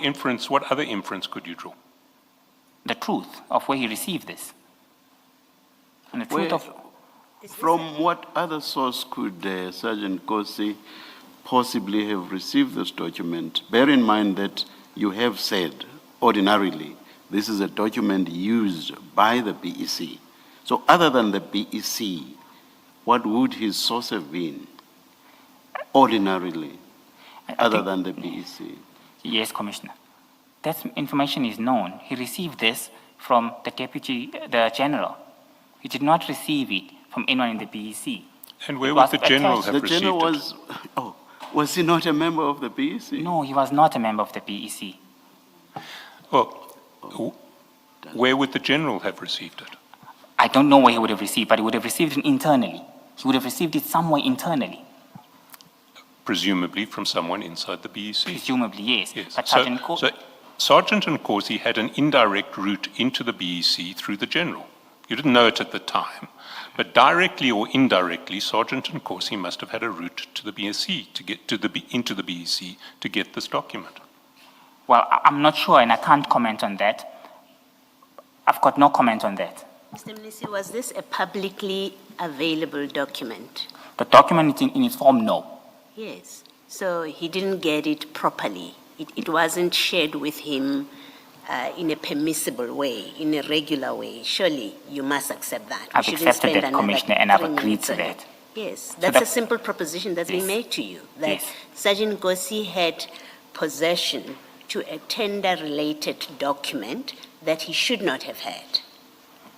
other inference could you draw? The truth of where he received this. And the truth of... From what other source could Sergeant Nkosi possibly have received this document? Bear in mind that you have said, ordinarily, this is a document used by the BEC. So other than the BEC, what would his source have been, ordinarily, other than the BEC? Yes, Commissioner. That information is known. He received this from the General. He did not receive it from anyone in the BEC. And where would the General have The received General it? was he not a member of the BEC? No, he was not a member of the BEC. Well, where would the General have received it? I don't know where he would have received, but he would have received it internally. He would have received it somewhere internally. Presumably from someone inside the BEC. Presumably, yes. Yes. But So Sergeant Nkosi had an indirect route into the BEC through the General. You didn't know it at the time, but directly or indirectly, Sergeant Nkosi must have had a route to the BEC to get into the BEC to get this document. Well, I'm not sure, and I can't comment on that. I've got no comment on that. Mr. Mnisi, was this a publicly available document? The document in its form, no. Yes. So he didn't get it properly. It wasn't shared with him in a permissible way, in a regular way. Surely you must accept that. I've accepted that, Commissioner, and I've agreed to that. Yes, that's a simple proposition that's been made to you, that Yes. Sergeant Nkosi had possession to a tender-related document that he should not have had.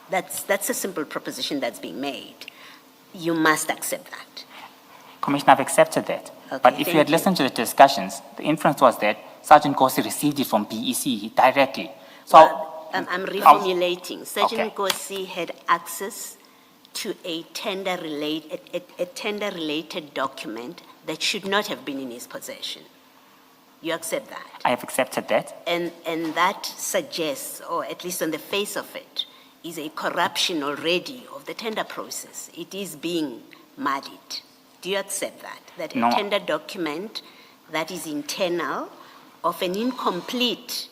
That's a simple proposition that's being made. You must accept that. Commissioner, I've accepted that. Okay, But if you thank had you. listened to the discussions, the inference was that Sergeant Nkosi received it from BEC directly. So, Well, I'm reformulating. Sergeant Okay. Nkosi had access to a tender-related document that should not have been in his possession. You accept that? I have accepted that. And that suggests, or at least on the face of it, is a corruption already of the tender process. It is being muddied. Do you accept that? That No. a tender document that is internal of an incomplete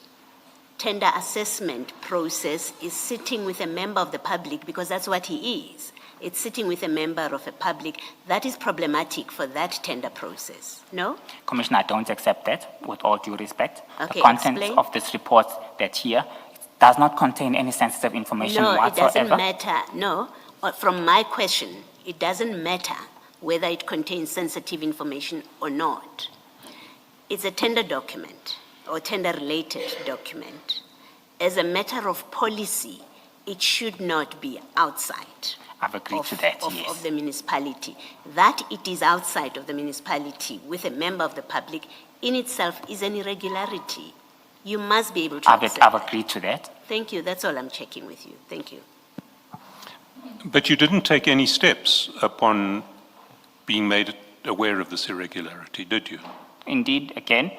tender assessment process is sitting with a member of the public, because that's what he is. It's sitting with a member of a public. That is problematic for that tender process. No? Commissioner, I don't accept that, with all due respect. Okay, The contents explain. of this report that's here does not contain any sensitive information No, it whatsoever. doesn't matter. No, from my question, it doesn't matter whether it contains sensitive information or not. It's a tender document or tender-related document. As a matter of policy, it should not be outside I've agreed to that, yes. of the municipality. That it is outside of the municipality with a member of the public in itself is an irregularity. You must be able to accept I've that. agreed to that. Thank you. That's all I'm checking with you. Thank you. But you didn't take any steps upon being made aware of this irregularity, did you? Indeed, again,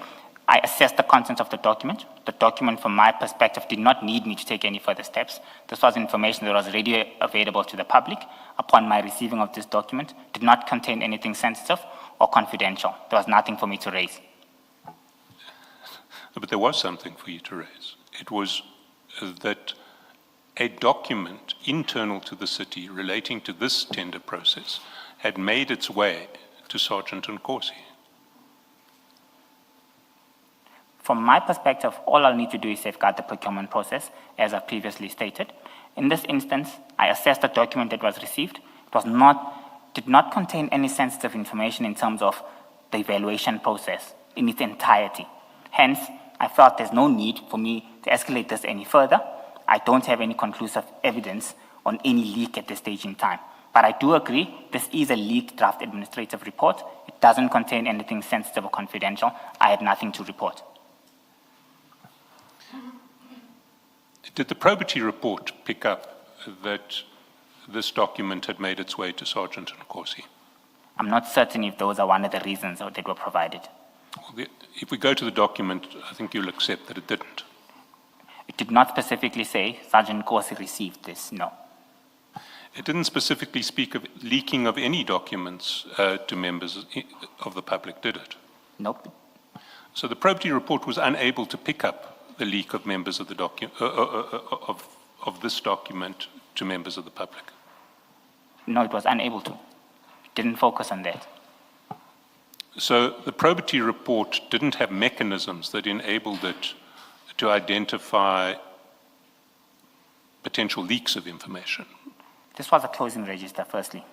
I assessed the contents of the document. The document, from my perspective, did not need me to take any further steps. This was information that was already available to the public upon my receiving of this document. Did not contain anything sensitive or confidential. There was nothing for me to raise. But there was something for you to raise. It was that a document internal to the city relating to this tender process had made its way to Sergeant Nkosi. From my perspective, all I'll need to do is safeguard the procurement process, as I previously stated. In this instance, I assessed the document that was received. It did not contain any sensitive information in terms of the evaluation process in its entirety. Hence, I felt there's no need for me to escalate this any further. I don't have any conclusive evidence on any leak at this stage in time. But I do agree, this is a leaked draft administrative report. It doesn't contain anything sensitive or confidential. I had nothing to report. Did the probity report pick up that this document had made its way to Sergeant Nkosi? I'm not certain if those are one of the reasons that were provided. If we go to the document, I think you'll accept that it didn't. It did not specifically say Sergeant Nkosi received this, no. It didn't specifically speak of leaking of any documents to members of the public, did it? Nope. So the probity report was unable to pick up the leak of members of the of this document to members of the public. No, it was unable to. It didn't focus on that. So the probity report didn't have mechanisms that enabled it to identify potential leaks of information. This was a closing register, firstly.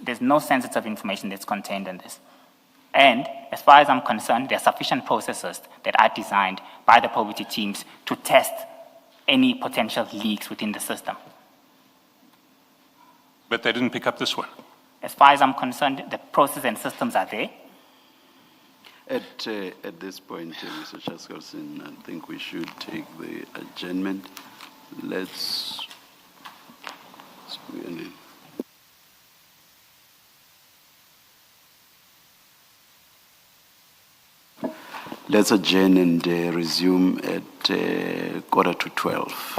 There's no sensitive information that's contained in this. And as far as I'm concerned, there are sufficient processes that are designed by the probity teams to test any potential leaks within the system. But they didn't pick up this one. As far as I'm concerned, the process and systems are there. At this point, Mr. Chaskalson, I think we should take the adjournment. Let's adjourn and resume at 11:45.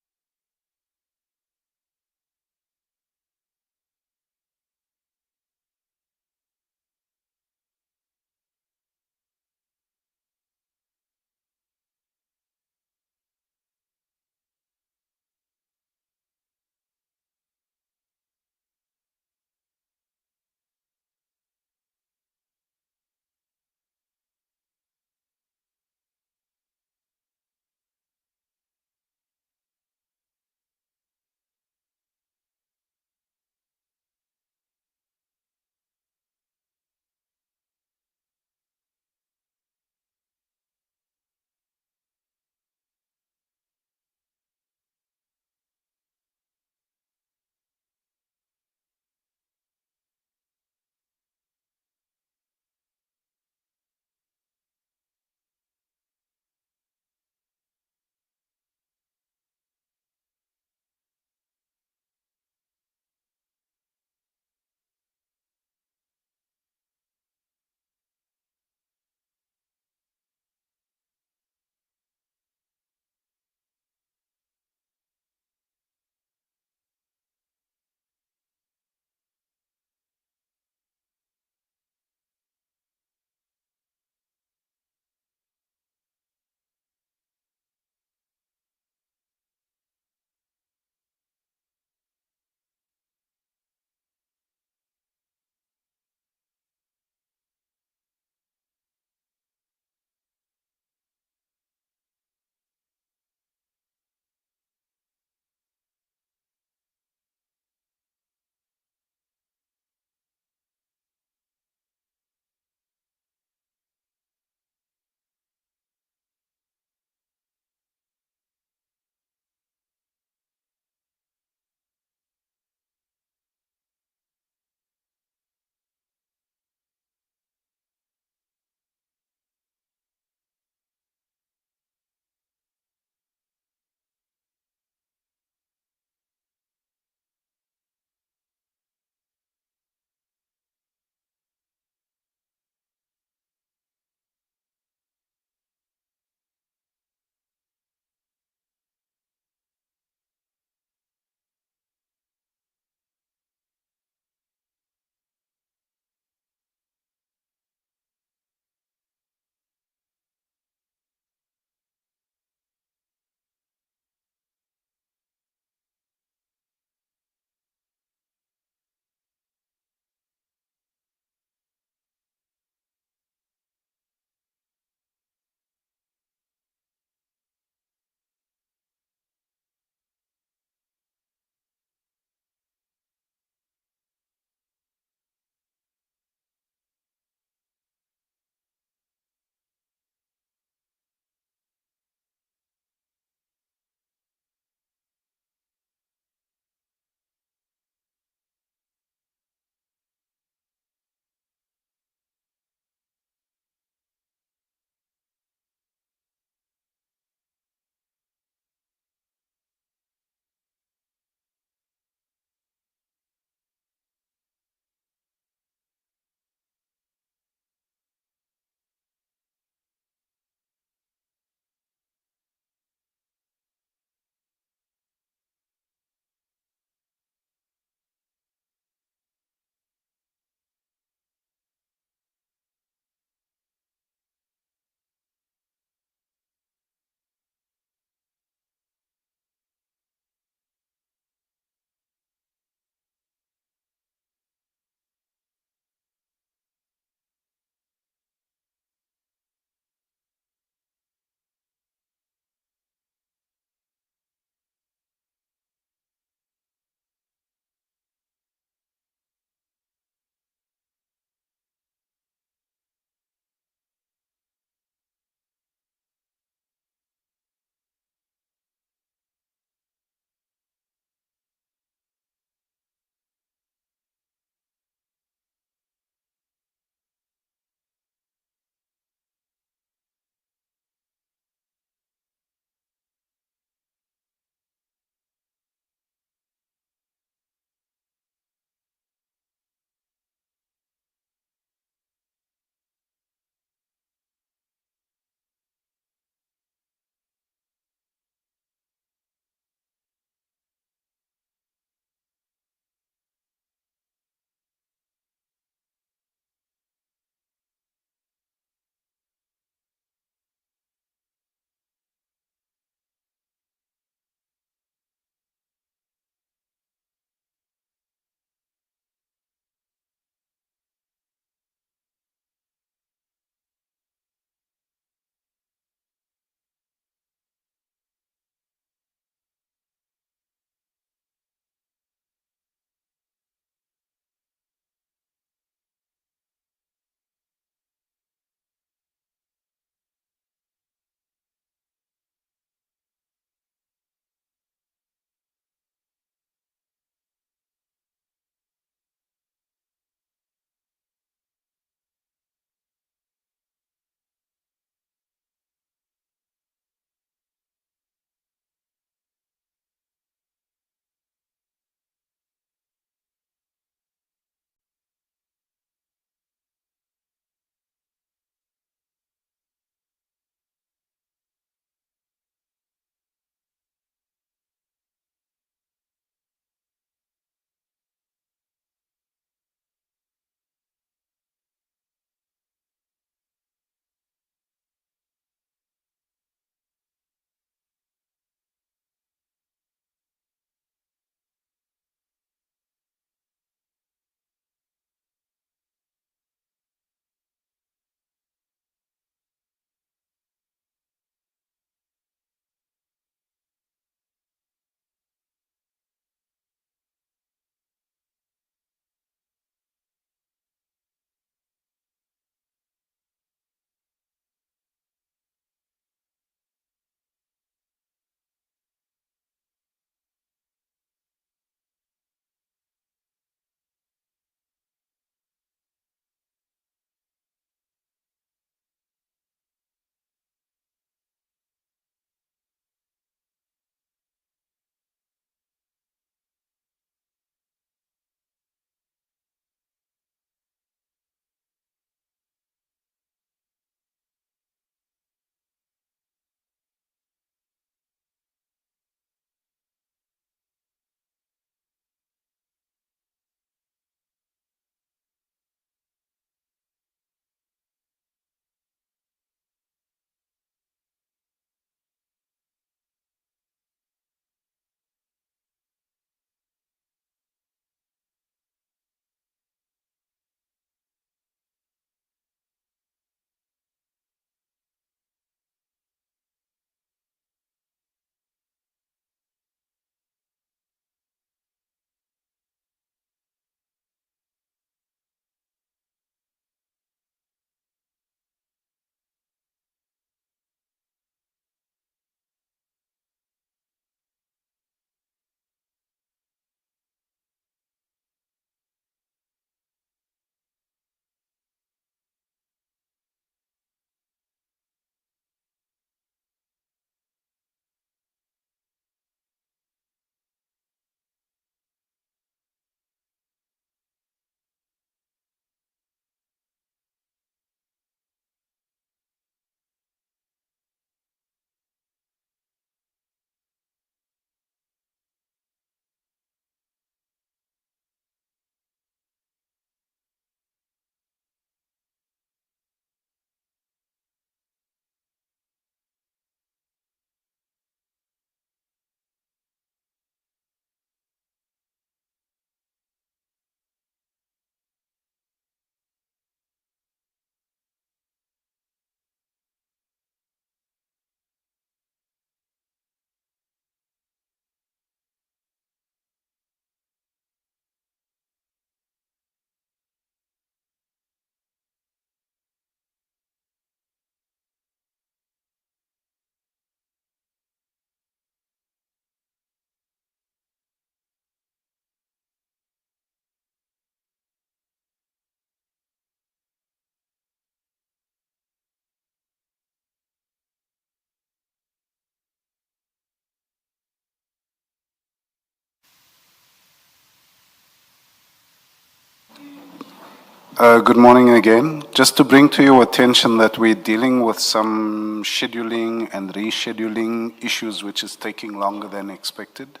Good morning again. Just to bring to your attention that we're dealing with some scheduling and rescheduling issues which is taking longer than expected.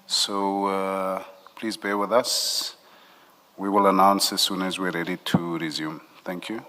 So please bear with us. We will announce as soon as we're ready to resume. Thank you.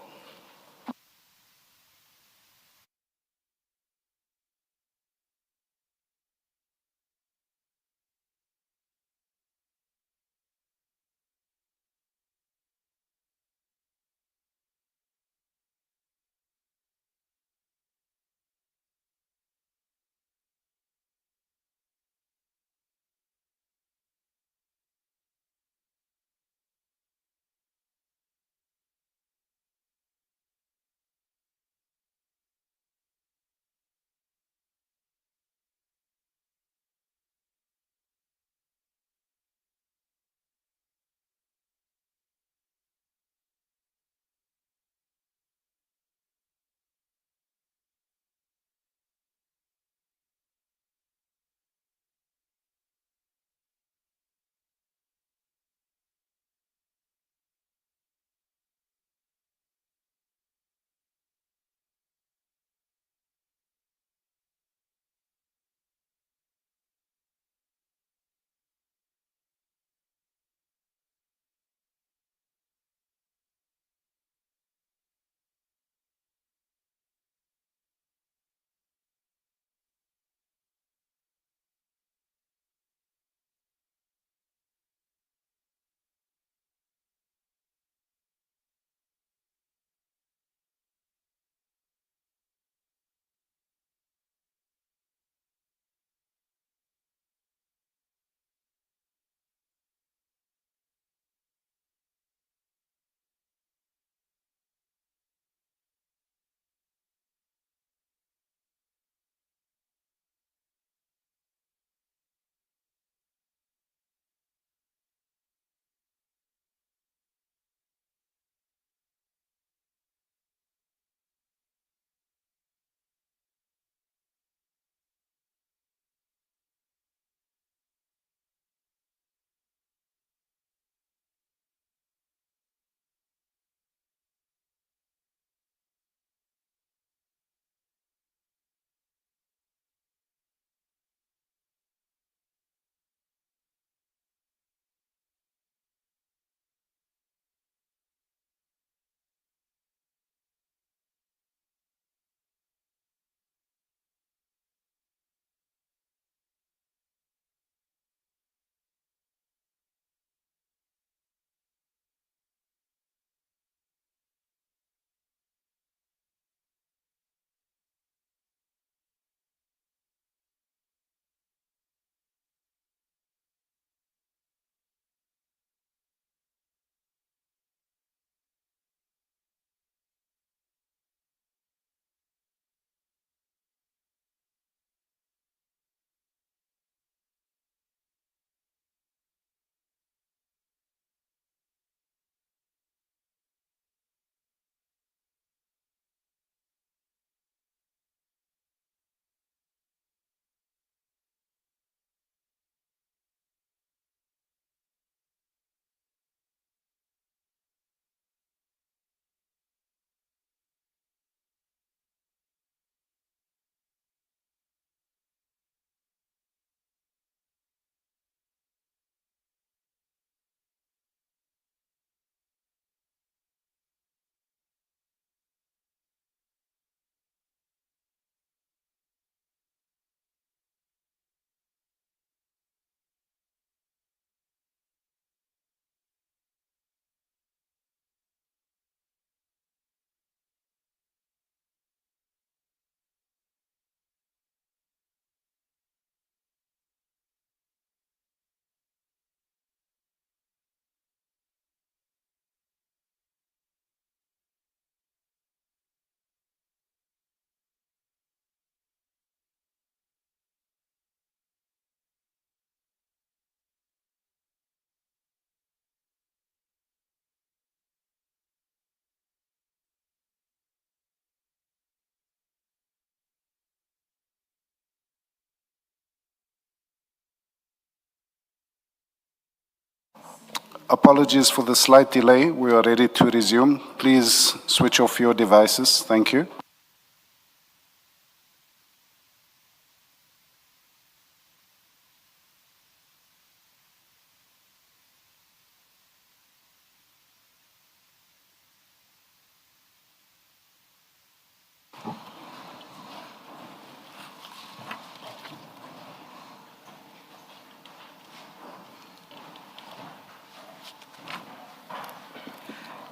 Apologies for the slight delay. We are ready to resume. Please switch off your devices. Thank you.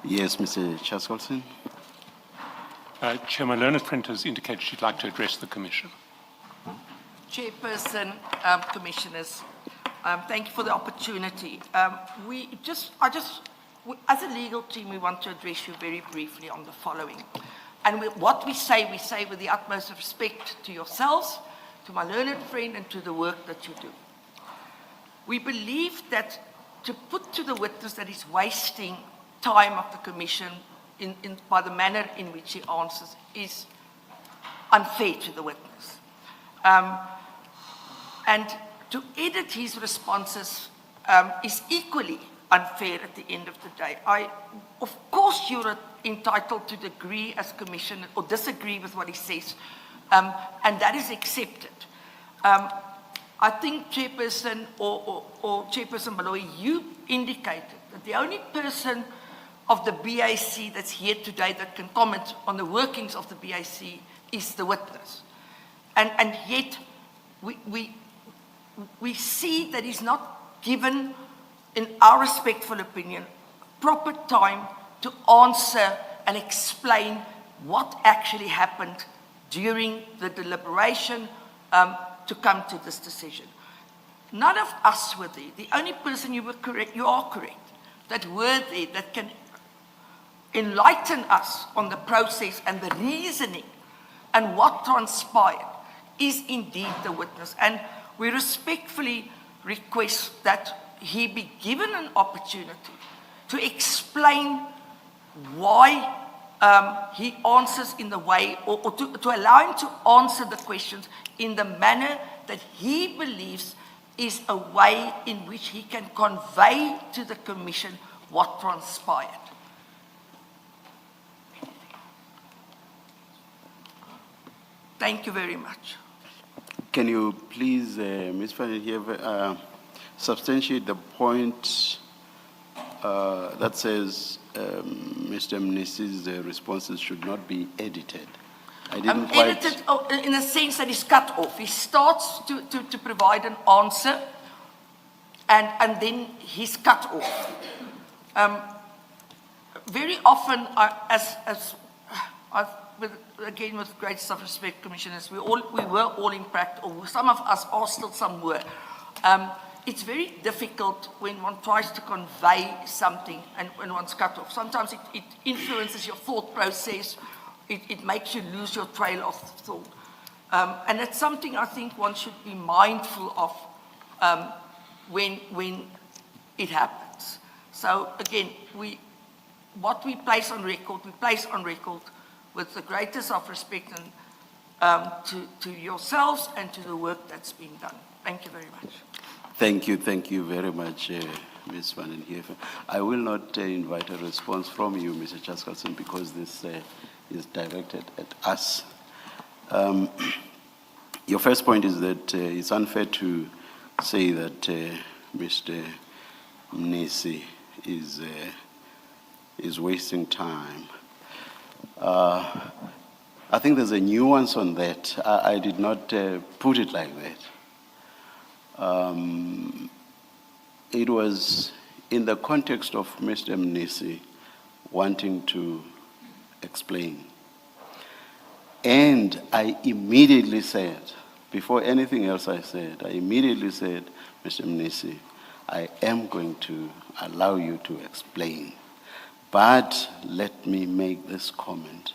Yes, Mr. Chaskalson. Chair, my learned friend has indicated she'd like to address the Commission. Chairperson, Commissioners, thank you for the opportunity. As a legal team, we want to address you very briefly on the following. And what we say with the utmost respect to yourselves, to my learned friend, and to the work that you do. We believe that to put to the witness that he's wasting time of the Commission by the manner in which he answers is unfair to the witness. And to edit his responses is equally unfair at the end of the day. Of course, you're entitled to agree as Commissioner or disagree with what he says, and that is accepted. I think Chairperson or Chairperson Baloyi, you indicated that the only person of the BAC that's here today that can comment on the workings of the BAC is the witness. And yet, we see that he's not given, in our respectful opinion, proper time to answer and explain what actually happened during the deliberation to come to this decision. None of us were there. The only person you are correct, that were there, that can enlighten us on the process and the reasoning and what transpired is indeed the witness. And we respectfully request that he be given an opportunity to explain why he answers in the way, or to allow him to answer the questions in the manner that he believes is a way in which he can convey to the Commission what transpired. Thank you very much. Can you please, Ms. Fanny, substantiate the point that says Mr. Mnisi's responses should not be edited? I didn't quite... Edited in the sense that he's cut off. He starts to provide an answer and then he's cut off. Very often, again, with greatest of respect, Commissioners, we were all in practice, or some of us are still some were. It's very difficult when one tries to convey something and when one's cut off. Sometimes it influences your thought process. It makes you lose your trail of thought. And it's something I think one should be mindful of when it happens. So again, what we place on record, we place on record with the greatest of respect and to yourselves and to the work that's been done. Thank you very much. Thank you very much, Ms. Van den Heever. I will not invite a response from you, Mr. Chaskalson, because this is directed at us. Your first point is that it's unfair to say that Mr. Mnisi is wasting time. I think there's a nuance on that. I did not put it like that. It was in the context of Mr. Mnisi wanting to explain. And I immediately said, before anything else I said, I immediately said, Mr. Mnisi, I am going to allow you to explain. But let me make this comment.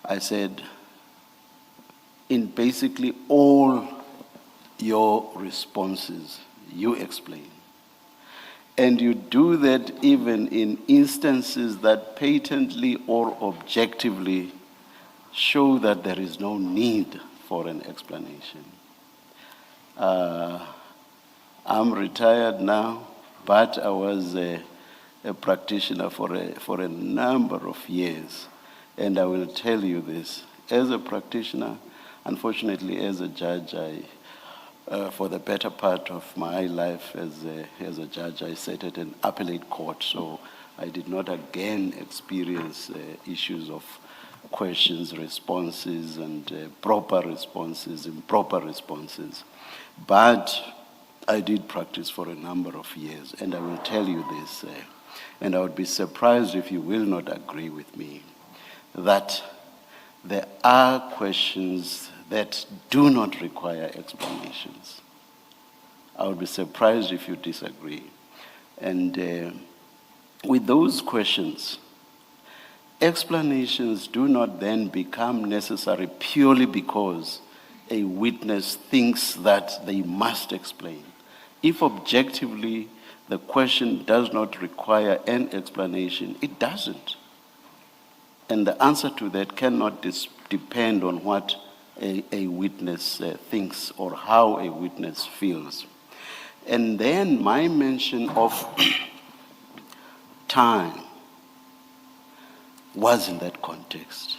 I said, in basically all your responses, you explain. And you do that even in instances that patently or objectively show that there is no need for an explanation. I'm retired now, but I was a practitioner for a number of years. And I will tell you this, as a practitioner, unfortunately as a judge, for the better part of my life as a judge, I sat at an appellate court, so I did not again experience issues of questions, responses, and proper responses, improper responses. But I did practice for a number of years, and I will tell you this, and I would be surprised if you will not agree with me, that there are questions that do not require explanations. I would be surprised if you disagree. And with those questions, explanations do not then become necessary purely because a witness thinks that they must explain. If objectively the question does not require an explanation, it doesn't. And the answer to that cannot depend on what a witness thinks or how a witness feels. And then my mention of time was in that context.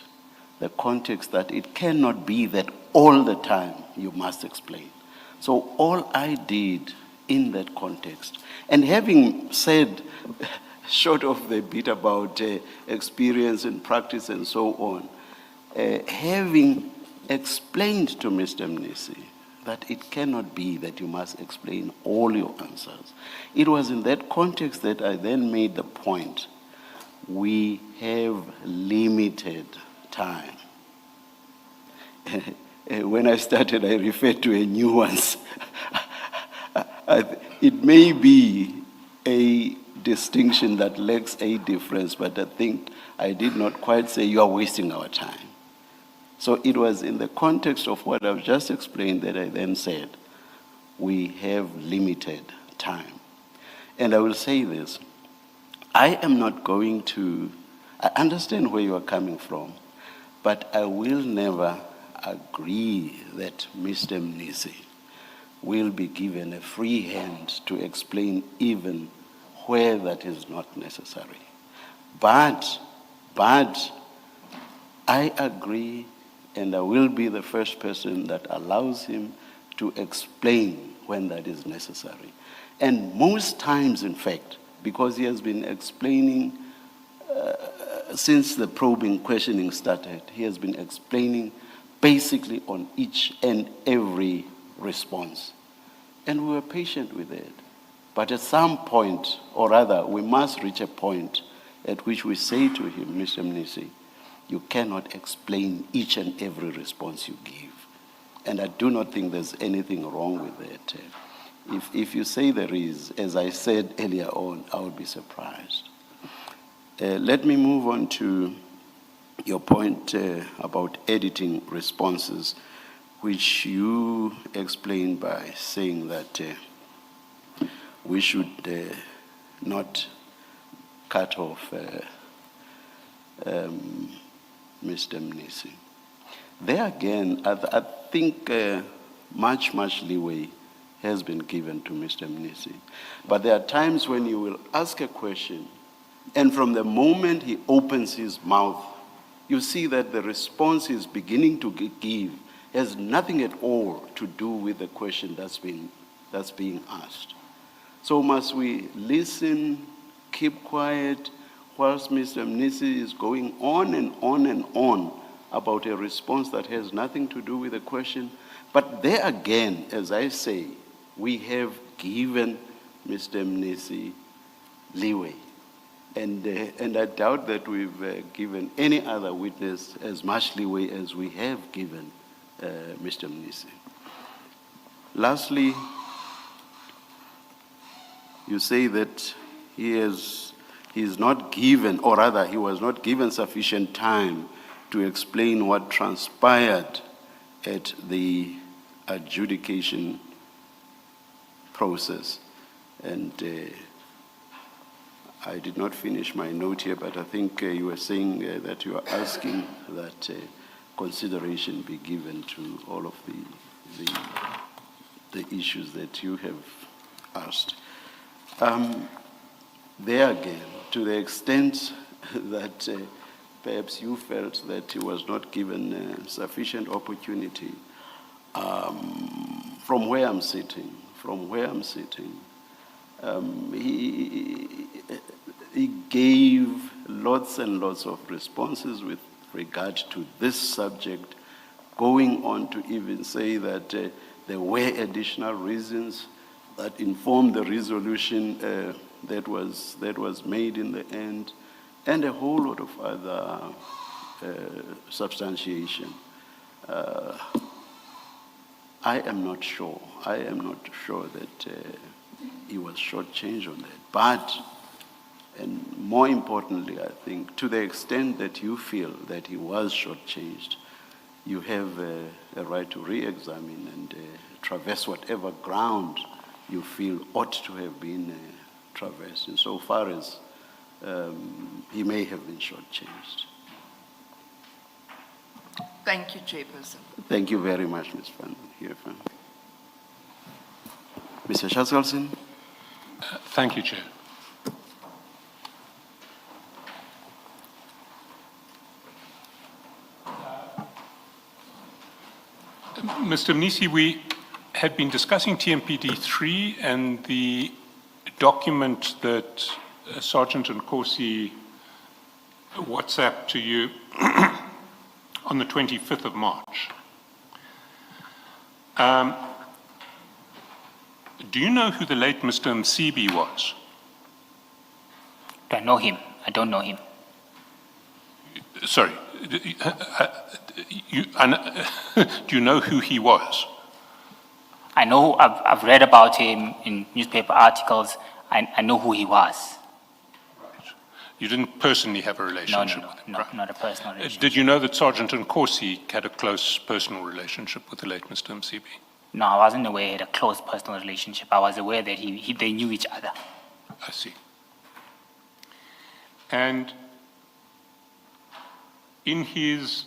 The context that it cannot be that all the time you must explain. So all I did in that context, and having said, short of the bit about experience and practice and so on, having explained to Mr. Mnisi that it cannot be that you must explain all your answers, it was in that context that I then made the point, we have limited time. When I started, I referred to a nuance. It may be a distinction that lacks a difference, but I think I did not quite say you are wasting our time. So it was in the context of what I've just explained that I then said, we have limited time. And I will say this, I am not going to, I understand where you are coming from, but I will never agree that Mr. Mnisi will be given a free hand to explain even where that is not necessary. But I agree, and I will be the first person that allows him to explain when that is necessary. And most times, in fact, because he has been explaining since the probing questioning started, he has been explaining basically on each and every response. And we were patient with it. But at some point, or rather, we must reach a point at which we say to him, Mr. Mnisi, you cannot explain each and every response you give. And I do not think there's anything wrong with it. If you say there is, as I said earlier on, I would be surprised. Let me move on to your point about editing responses, which you explained by saying that we should not cut off Mr. Mnisi. There again, I think much leeway has been given to Mr. Mnisi. But there are times when you will ask a question, and from the moment he opens his mouth, you see that the response he's beginning to give has nothing at all to do with the question that's being asked. So must we listen, keep quiet, whilst Mr. Mnisi is going on and on and on about a response that has nothing to do with the question? But there again, as I say, we have given Mr. Mnisi leeway. And I doubt that we've given any other witness as much leeway as we have given Mr. Mnisi. Lastly, you say that he is not given, or rather he was not given sufficient time to explain what transpired at the adjudication process. And I did not finish my note here, but I think you were saying that you are asking that consideration be given to all of the issues that you have asked. There again, to the extent that perhaps you felt that he was not given sufficient opportunity, from where I'm sitting, he gave lots and lots of responses with regard to this subject, going on to even say that there were additional reasons that informed the resolution that was made in the end, and a whole lot of other substantiation. I am not sure that he was shortchanged on that. But, and more importantly, I think, to the extent that you feel that he was shortchanged, you have a right to re-examine and traverse whatever ground you feel ought to have been traversed, insofar as he may have been shortchanged. Thank you, Chairperson. Thank you very much, Ms. Van Heerden. Mr. Schatzkelsen? Thank you, Chair. Mr. Mnisi, we had been discussing TMPD 3 and the document that Sergeant Nkosi WhatsApped to you on the 25th of March. Do you know who the late Mr. Msibi was? Do I know him? I don't know him. Sorry. Do you know who he was? I know, I've read about him in newspaper articles. I know who he was. Right. You didn't personally have a relationship with him? No, right? not a personal relationship. Did you know that Sergeant Nkosi had a close personal relationship with the late Mr. Msibi? No, I wasn't aware he had a close personal relationship. I was aware that they knew each other. I see. And in his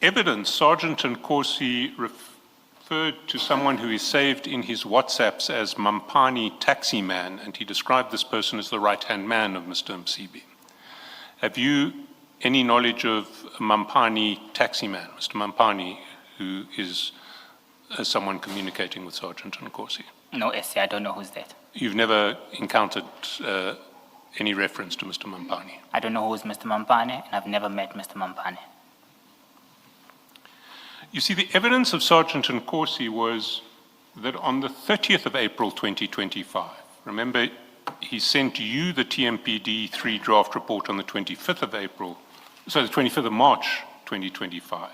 evidence, Sergeant Nkosi referred to someone who is saved in his WhatsApps as Mampani Taxi Man, and he described this person as the right-hand man of Mr. Msibi. Have you any knowledge of Mampani Taxi Man, Mr. Mampani, who is someone communicating with Sergeant Nkosi? No, SC, I don't know who's that. You've never encountered any reference to Mr. Mampani? I don't know who's Mr. Mampane, and I've never met Mr. Mampane. You see, the evidence of Sergeant Nkosi was that on the 30th of April 2025, remember, he sent you the TMPD 3 draft report on the 25th of April, so the 25th of March 2025.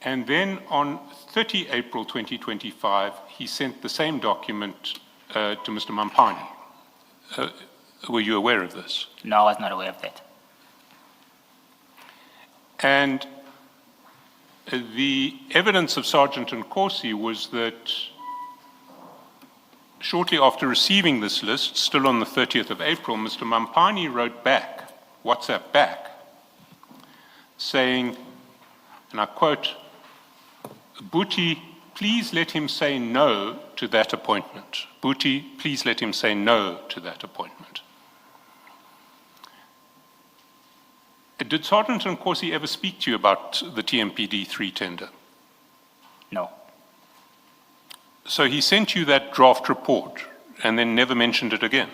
And then on 30 April 2025, he sent the same document to Mr. Mampani. Were you aware of this? No, I was not aware of that. And the evidence of Sergeant Nkosi was that shortly after receiving this list, still on the 30th of April, Mr. Mampani wrote back, WhatsApp back, saying, and I quote, "Booty, please let him say no to that appointment. Booty, please let him say no to that appointment." Did Sergeant Nkosi ever speak to you about the TMPD 3 tender? No. So he sent you that draft report and then never mentioned it again?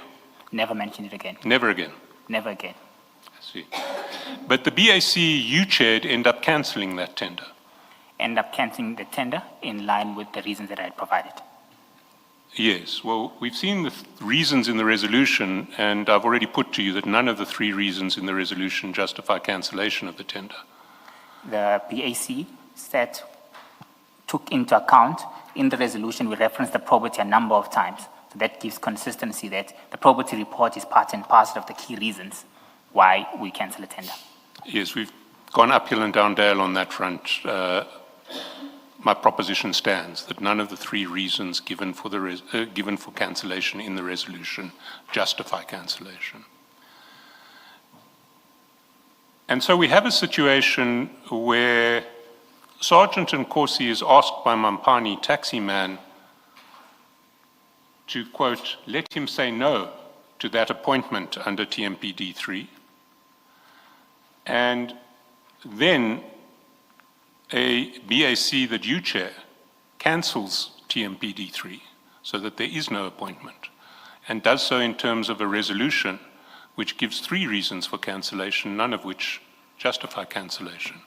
Never mentioned it again. Never again? Never again. I see. But the BAC you chaired ended up cancelling that tender? End up cancelling the tender in line with the reasons that I had provided. Yes, well, we've seen the reasons in the resolution, and I've already put to you that none of the 3 reasons in the resolution justify cancellation of the tender. The BAC took into account in the resolution, we referenced the probity a number of times. So that gives consistency that the probity report is part and parcel of the key reasons why we cancel a tender. Yes, we've gone uphill and down dale on that front. My proposition stands that none of the 3 reasons given for cancellation in the resolution justify cancellation. And so we have a situation where Sergeant Nkosi is asked by Mampani Taxi Man to, quote, let him say no to that appointment under TMPD 3, and then a BAC that you chair cancels TMPD 3 so that there is no appointment, and does so in terms of a resolution which gives 3 reasons for cancellation, none of which justify cancellation.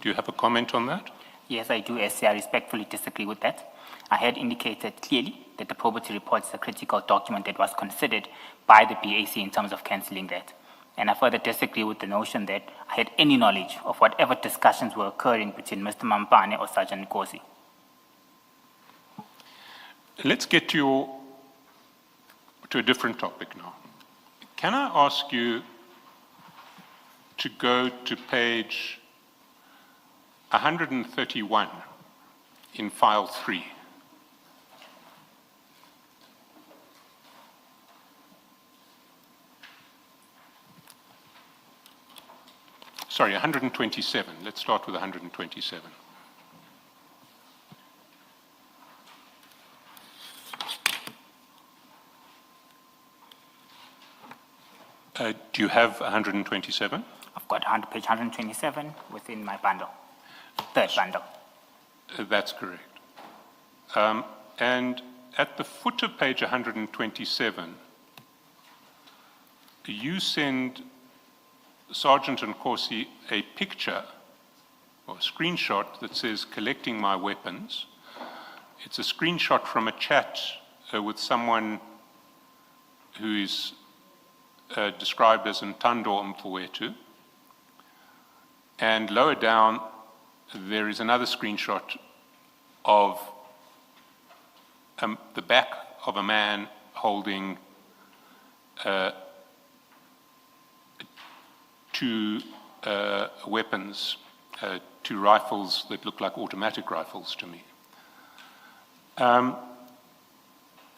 Do you have a comment on that? Yes, I do, SC. I respectfully disagree with that. I had indicated clearly that the probity report is a critical document that was considered by the BAC in terms of cancelling that. And I further disagree with the notion that I had any knowledge of whatever discussions were occurring between Mr. Mampane or Sergeant Nkosi. Let's get to a different topic now. Can I ask you to go to page 131 in file 3? Sorry, 127. Let's start with 127. Do you have 127? I've got page 127 within my bundle, third bundle. That's correct. And at the foot of page 127, you send Sergeant Nkosi a picture or a screenshot that says collecting my weapons. It's a screenshot from a chat with someone who is described as Ntando Mfowethu. And lower down, there is another screenshot of the back of a man holding 2 weapons, 2 rifles that look like automatic rifles to me.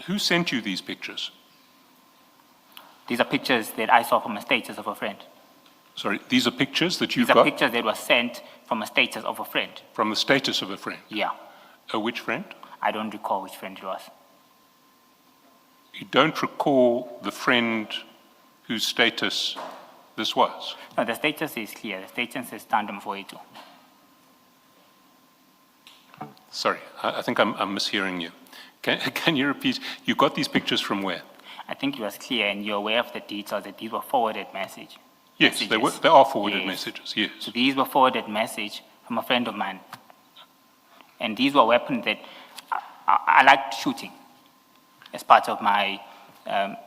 Who sent you these pictures? These are pictures that I saw from a status of a friend. Sorry, these are pictures that you've These are got? pictures that were sent from a status of a friend. From the status of a friend? Yeah. Which friend? I don't recall which friend it was. You don't recall the friend whose status this was? No, the status is clear. The status is Ntando Mfowethu. Sorry, I think I'm mishearing you. Can you repeat? You got these pictures from where? I think it was clear, and you're aware of the details that these were forwarded messages. Yes, they are forwarded Yes. messages, yes. So these were forwarded message from a friend of mine. And these were weapons that I liked shooting as part of my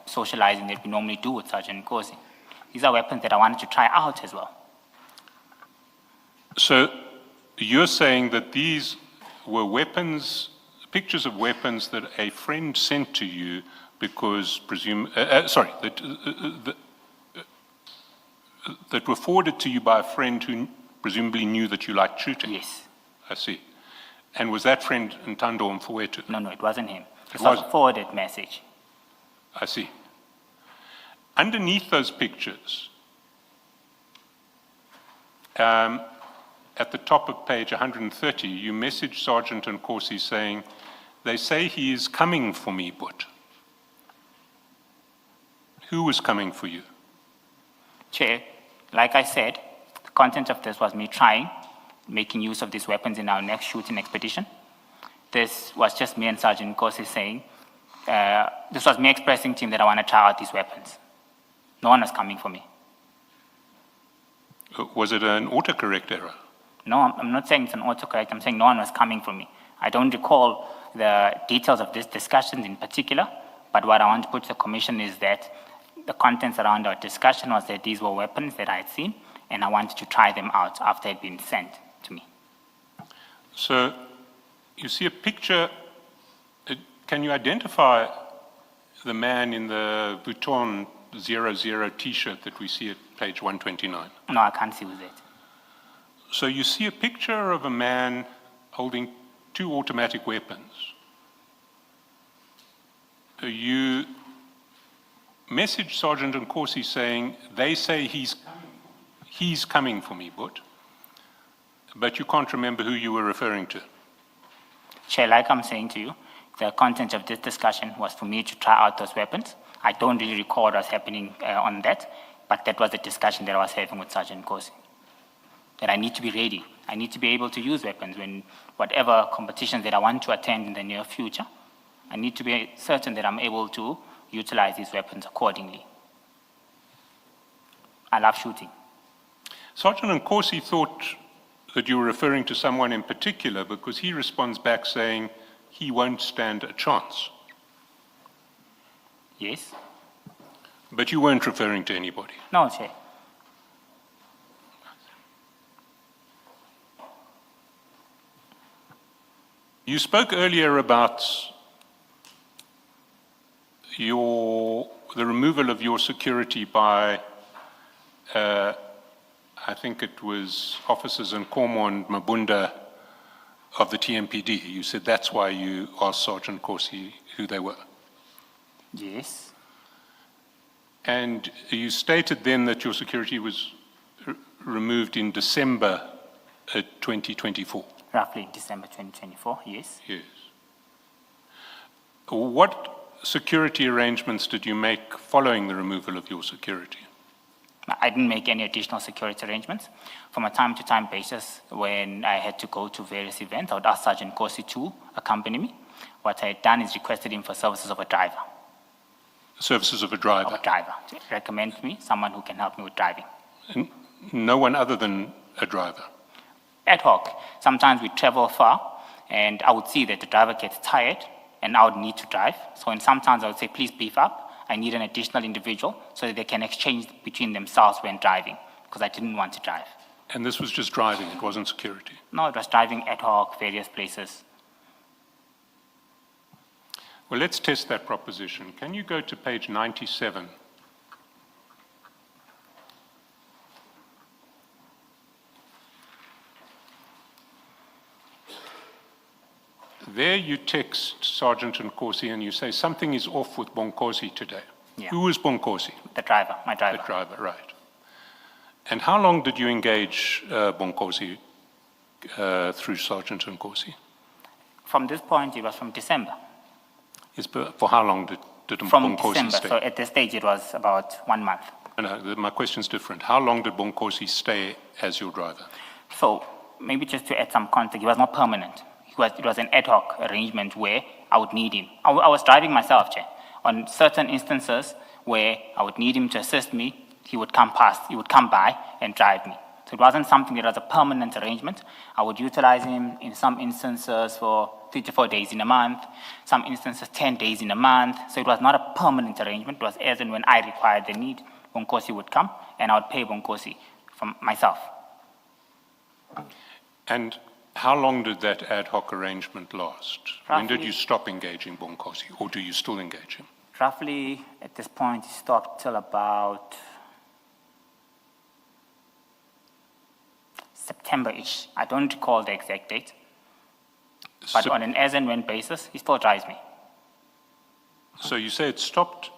socializing that we normally do with Sergeant Nkosi. These are weapons that I wanted to try out as well. So you're saying that these were weapons, pictures of weapons that a friend sent to you because that were forwarded to you by a friend who presumably knew that you liked shooting? Yes. I see. And was that friend Ntando Mfowethu? No, it wasn't him. It It was wasn't? a forwarded message. I see. Underneath those pictures, at the top of page 130, you message Sergeant Nkosi saying, they say he is coming for me, but. Who was coming for you? Chair, like I said, the content of this was me making use of these weapons in our next shooting expedition. This was just me and Sergeant Nkosi saying, this was me expressing to him that I want to try out these weapons. No one was coming for me. Was it an autocorrect error? No, I'm not saying it's an autocorrect. I'm saying no one was coming for me. I don't recall the details of this discussion in particular, but what I want to put to the commission is that the contents around our discussion was that these were weapons that I had seen, and I wanted to try them out after they had been sent to me. So you see a picture. Can you identify the man in the Vuitton 00 t-shirt that we see at page 129? No, I can't see who's it. So you see a picture of a man holding 2 automatic weapons. You message Sergeant Nkosi saying, they say he's coming for me, but you can't remember who you were referring to. Chair, like I'm saying to you, The content of this discussion was for me to try out those weapons. I don't really recall what was happening on that, but that was the discussion that I was having with Sergeant Nkosi. That I need to be ready. I need to be able to use weapons when whatever competitions that I want to attend in the near future, I need to be certain that I'm able to utilize these weapons accordingly. I love shooting. Sergeant Nkosi thought that you were referring to someone in particular because he responds back saying he won't stand a chance. Yes? But you weren't referring to anybody. No, Chair. You spoke earlier about the removal of your security by, I think it was officers in Nkomo and Mabunda of the TMPD. You said that's why you asked Sergeant Nkosi who they were. Yes. And you stated then that your security was removed in December 2024. Roughly December 2024, yes. Yes. What security arrangements did you make following the removal of your security? I didn't make any additional security arrangements. From a time-to-time basis, when I had to go to various events, I would ask Sergeant Nkosi to accompany me. What I had done is requested him for services of a driver. Services of a driver? Of a driver. To recommend me someone who can help me with driving. And no one other than a driver? Ad hoc. Sometimes we travel far, and I would see that the driver gets tired, and I would need to drive. So sometimes I would say, please beef up. I need an additional individual so that they can exchange between themselves when driving, because I didn't want to drive. And this was just driving, it wasn't security? No, it was driving ad hoc, various places. Well, let's test that proposition. Can you go to page 97? There you text Sergeant Nkosi and you say something is off with Bonkosi today. Yeah. Who was Bonkosi? The driver, my driver. The driver, right. And how long did you engage Bonkosi through Sergeant Nkosi? From this point, it was from December. Yes, but for how long did From Bonkosi December, stay? so at this stage it was about 1 month. No, my question's different. How long did Bonkosi stay as your driver? So maybe just to add some context, he was not permanent. It was an ad hoc arrangement where I would need him. I was driving myself, Chair. On certain instances where I would need him to assist me, he would come by and drive me. So it wasn't something that was a permanent arrangement. I would utilize him in some instances for 3 to 4 days in a month, some instances 10 days in a month. So it was not a permanent arrangement. It was as and when I required the need, Bonkosi would come and I would pay Bonkosi from myself. And how long did that ad hoc arrangement last? When did Roughly- you stop engaging Bonkosi, or do you still engage him? Roughly, at this point, it stopped till about September-ish. I don't recall the exact date. But on an as and when basis, he still drives me. So you say it stopped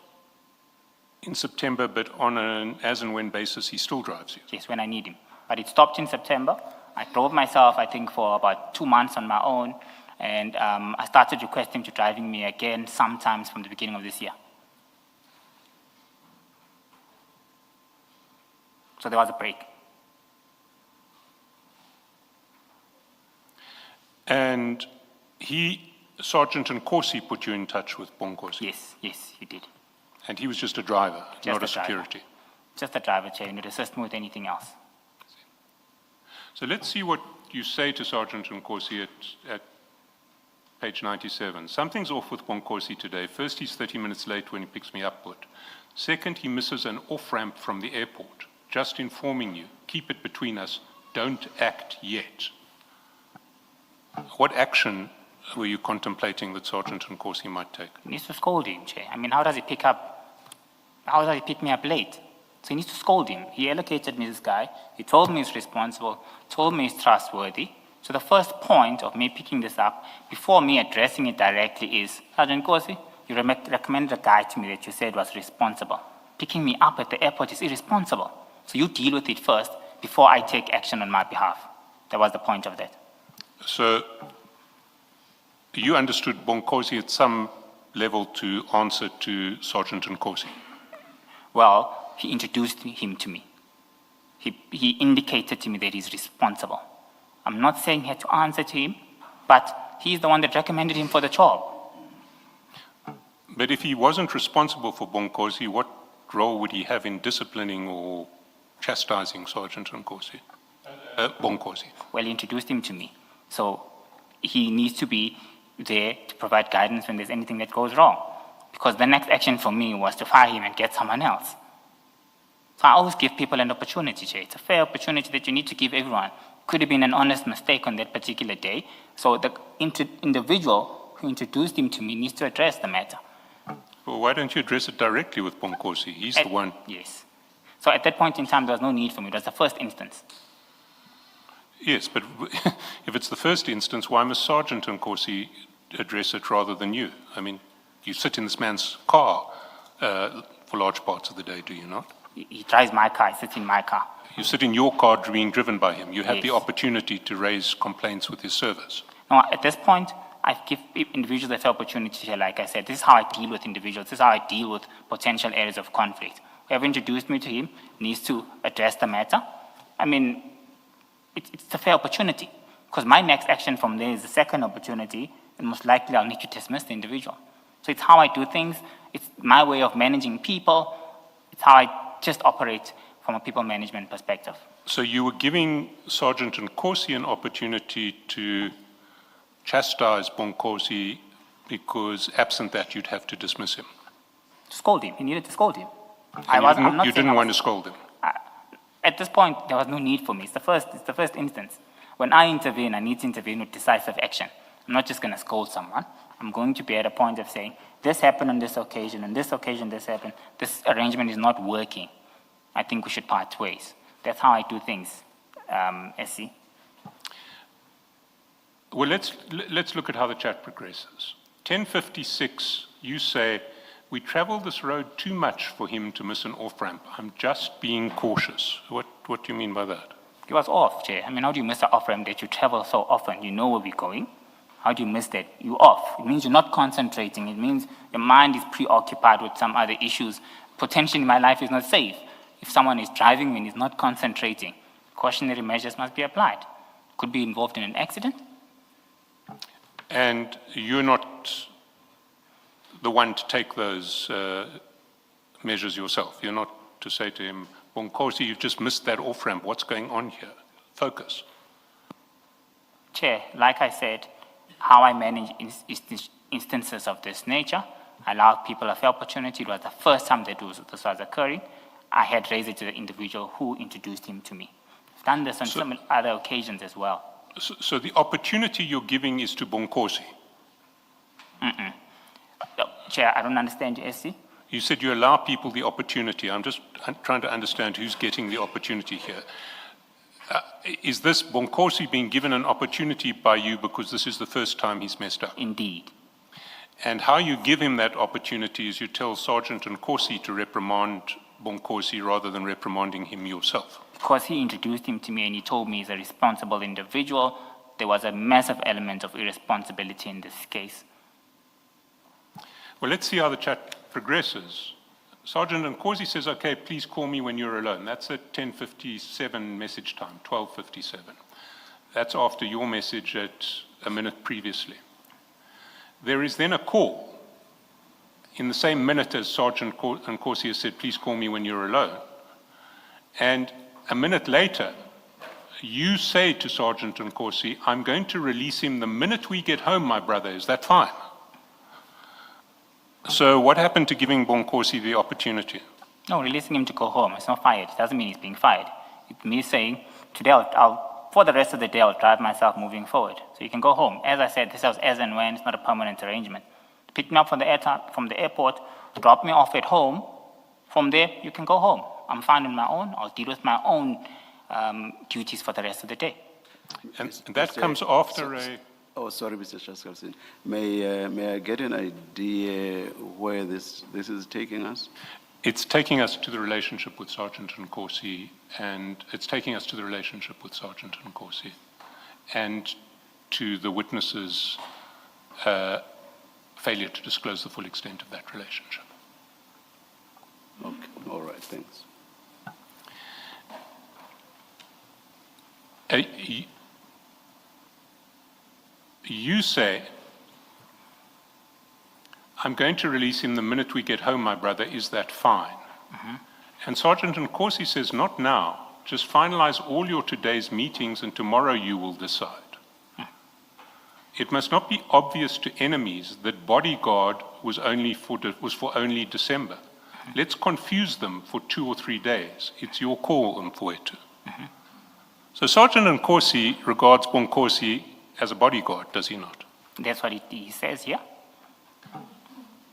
in September, but on an as and when basis, he still drives you? Yes, when I need him. But it stopped in September. I drove myself, I think, for about 2 months on my own. And I started requesting to driving me again sometimes from the beginning of this year. So there was a break. And Sergeant Nkosi put you in touch with Bonkosi? Yes, he did. And he was just a driver, Just not a a driver. security? Just a driver, Chair, and would assist me with anything else. So let's see what you say to Sergeant Nkosi at page 97. Something's off with Bonkosi today. First, he's 30 minutes late when he picks me up. Second, he misses an off-ramp from the airport. Just informing you, keep it between us, don't act yet. What action were you contemplating that Sergeant Nkosi might take? He needs to scold him, Chair. I mean, how does he pick me up late? So he needs to scold him. He allocated me this guy. He told me he's responsible, told me he's trustworthy. So the first point of me picking this up, before me addressing it directly, is, Sergeant Nkosi, you recommended a guy to me that you said was responsible. Picking me up at the airport is irresponsible. So you deal with it first before I take action on my behalf. That was the point of that. So You understood Bonkosi at some level to answer to Sergeant Nkosi. Well, he introduced him to me. He indicated to me that he's responsible. I'm not saying he had to answer to him, but he's the one that recommended him for the job. But if he wasn't responsible for Bonkosi, what role would he have in disciplining or chastising Sergeant Bonkosi? Well, he introduced him to me. So he needs to be there to provide guidance when there's anything that goes wrong. Because the next action for me was to fire him and get someone else. So I always give people an opportunity, Jay. It's a fair opportunity that you need to give everyone. Could have been an honest mistake on that particular day. So the individual who introduced him to me needs to address the matter. Well, why don't you address it directly with Bonkosi? He's the one. Yes. So at that point in time, there was no need for me. It was the first instance. Yes, but if it's the first instance, why must Sergeant Nkosi address it rather than you? I mean, you sit in this man's car for large parts of the day, do you not? He drives my car, I sit in my car. You sit in your car being driven by him. You have the Yes. opportunity to raise complaints with his service. Now, at this point, I give individuals the fair opportunity here. Like I said, this is how I deal with individuals. This is how I deal with potential areas of conflict. Whoever introduced me to him needs to address the matter. I mean, it's a fair opportunity. Because my next action from there is the second opportunity, and most likely I'll need to dismiss the individual. So it's how I do things. It's my way of managing people. It's how I just operate from a people management perspective. So you were giving Sergeant Nkosi an opportunity to chastise Bonkosi because absent that you'd have to dismiss him. Scold him. He needed to scold him. You didn't want to scold him. At this point, there was no need for me. It's the first instance. When I intervene, I need to intervene with decisive action. I'm not just going to scold someone. I'm going to be at a point of saying, this happened on this occasion this happened. This arrangement is not working. I think we should part ways. That's how I do things, SC. Well, let's look at how the chat progresses. 10:56, you say, we travel this road too much for him to miss an off-ramp. I'm just being cautious. What do you mean by that? He was off, Jay. I mean, how do you miss an off-ramp that you travel so often? You know where we're going. How do you miss that? You're off. It means you're not concentrating. It means your mind is preoccupied with some other issues. Potentially, my life is not safe. If someone is driving and is not concentrating, cautionary measures must be applied. Could be involved in an accident. And you're not the one to take those measures yourself. You're not to say to him, Bonkosi, you've just missed that off-ramp. What's going on here? Focus. Chair, like I said, how I manage instances of this nature, I allow people a fair opportunity. It was the first time that this was occurring. I had raised it to the individual who introduced him to me. I've done this on some other occasions as well. So the opportunity you're giving is to Bonkosi? Chair, I don't understand you, SC. You said you allow people the opportunity. I'm just trying to understand who's getting the opportunity here. Is this Bonkosi being given an opportunity by you because this is the first time he's messed up? Indeed. And how you give him that opportunity is you tell Sergeant Nkosi to reprimand Bonkosi rather than reprimanding him yourself. Because he introduced him to me and he told me he's a responsible individual, there was a massive element of irresponsibility in this case. Well, let's see how the chat progresses. Sergeant Nkosi says, okay, please call me when you're alone. That's at 10:57 message time, 12:57. That's after your message at a minute previously. There is then a call in the same minute as Sergeant Nkosi has said, please call me when you're alone. And a minute later, you say to Sergeant Nkosi, I'm going to release him the minute we get home, my brother. Is that fine? So what happened to giving Bonkosi the opportunity? No, releasing him to go home. It's not fired. It doesn't mean he's being fired. It's me saying, today for the rest of the day, I'll drive myself moving forward. So you can go home. As I said, this was as and when. It's not a permanent arrangement. Pick me up from the airport, drop me off at home. From there, you can go home. I'm fine on my own. I'll deal with my own duties for the rest of the day. And that comes after a... Oh, sorry, Mr. Shaskalsin. May I get an idea where this is taking us? It's taking us to the relationship with Sergeant Nkosi, and it's taking us to the relationship with Sergeant Nkosi, and to the witnesses failure to disclose the full extent of that relationship. Okay, all right, thanks. You say, I'm going to release him the minute we get home, my brother, is that fine? And Sergeant Nkosi says, not now, just finalize all your today's meetings and tomorrow you will decide. It must not be obvious to enemies that bodyguard was for only December. Let's confuse them for 2 or 3 days. It's your call, Mfowethu. So Sergeant Nkosi regards Bonkosi as a bodyguard, does he not? That's what he says here.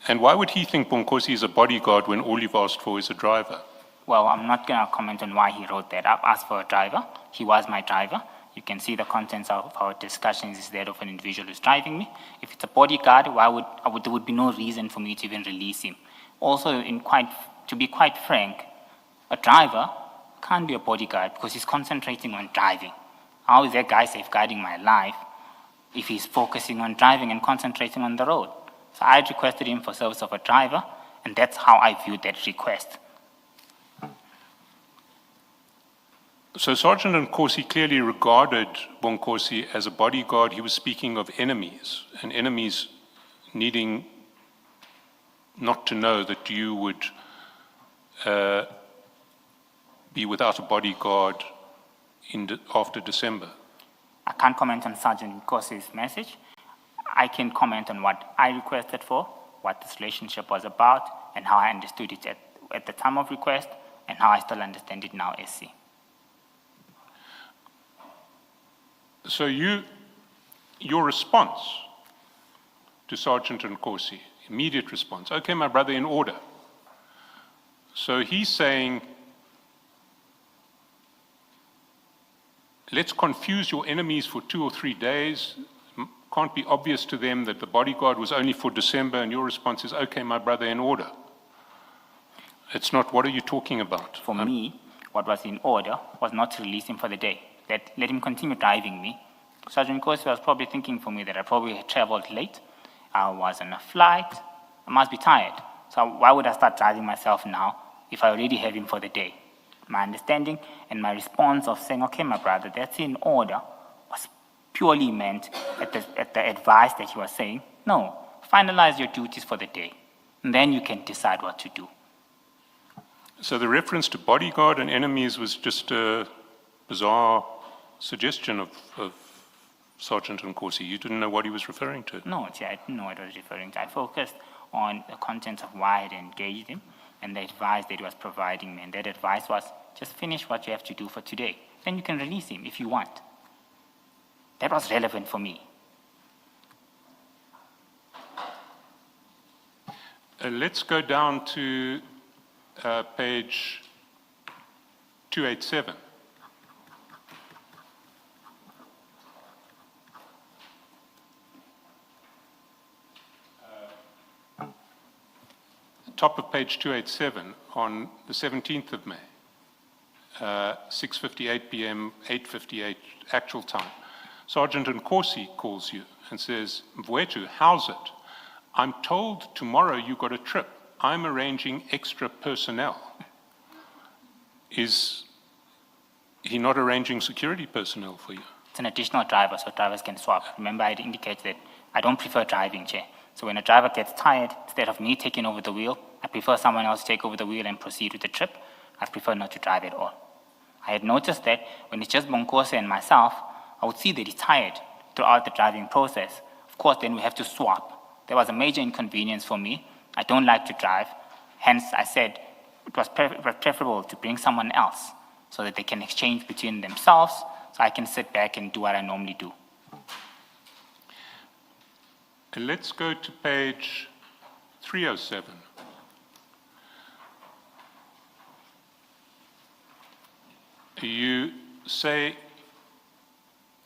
And why would he think Bonkosi is a bodyguard when all you've asked for is a driver? Well, I'm not going to comment on why he wrote that up. Asked for a driver. He was my driver. You can see the contents of our discussions is that of an individual who's driving me. If it's a bodyguard, there would be no reason for me to even release him. Also, to be quite frank, a driver can't be a bodyguard because he's concentrating on driving. How is that guy safeguarding my life if he's focusing on driving and concentrating on the road? So I requested him for service of a driver, and that's how I viewed that request. So Sergeant Nkosi clearly regarded Bonkosi as a bodyguard. He was speaking of enemies, and enemies needing not to know that you would be without a bodyguard after December. I can't comment on Sergeant Nkosi's message. I can comment on what I requested for, what this relationship was about, and how I understood it at the time of request, and how I still understand it now, SC. So your response to Sergeant Nkosi, immediate response, okay, my brother, in order. So he's saying, let's confuse your enemies for 2 or 3 days. Can't be obvious to them that the bodyguard was only for December, and your response is, okay, my brother, in order. It's not, what are you talking about? For me, what was in order was not to release him for the day. Let him continue driving me. Sergeant Nkosi was probably thinking for me that I probably had traveled late. I was on a flight. I must be tired. So why would I start driving myself now if I already have him for the day? My understanding and my response of saying, okay, my brother, that's in order, was purely meant at the advice that he was saying, no, finalize your duties for the day, and then you can decide what to do. So the reference to bodyguard and enemies was just a bizarre suggestion of Sergeant Nkosi. You didn't know what he was referring to? No, I didn't know what he was referring to. I focused on the content of why I had engaged him and the advice that he was providing me. And that advice was, just finish what you have to do for today. Then you can release him if you want. That was relevant for me. Let's go down to page 287. Top of page 287 on the 17th of May, 6:58 p.m., 8:58 actual time. Sergeant Nkosi calls you and says, Mfowethu, how's it? I'm told tomorrow you got a trip. I'm arranging extra personnel. Is he not arranging security personnel for you? It's an additional driver, so drivers can swap. Remember, I indicated that I don't prefer driving, Chair. So when a driver gets tired, instead of me taking over the wheel, I prefer someone else to take over the wheel and proceed with the trip. I prefer not to drive at all. I had noticed that when it's just Bonkosi and myself, I would see that he's tired throughout the driving process. Of course, then we have to swap. There was a major inconvenience for me. I don't like to drive. Hence, I said it was preferable to bring someone else so that they can exchange between themselves, so I can sit back and do what I normally do. And let's go to page 307. You say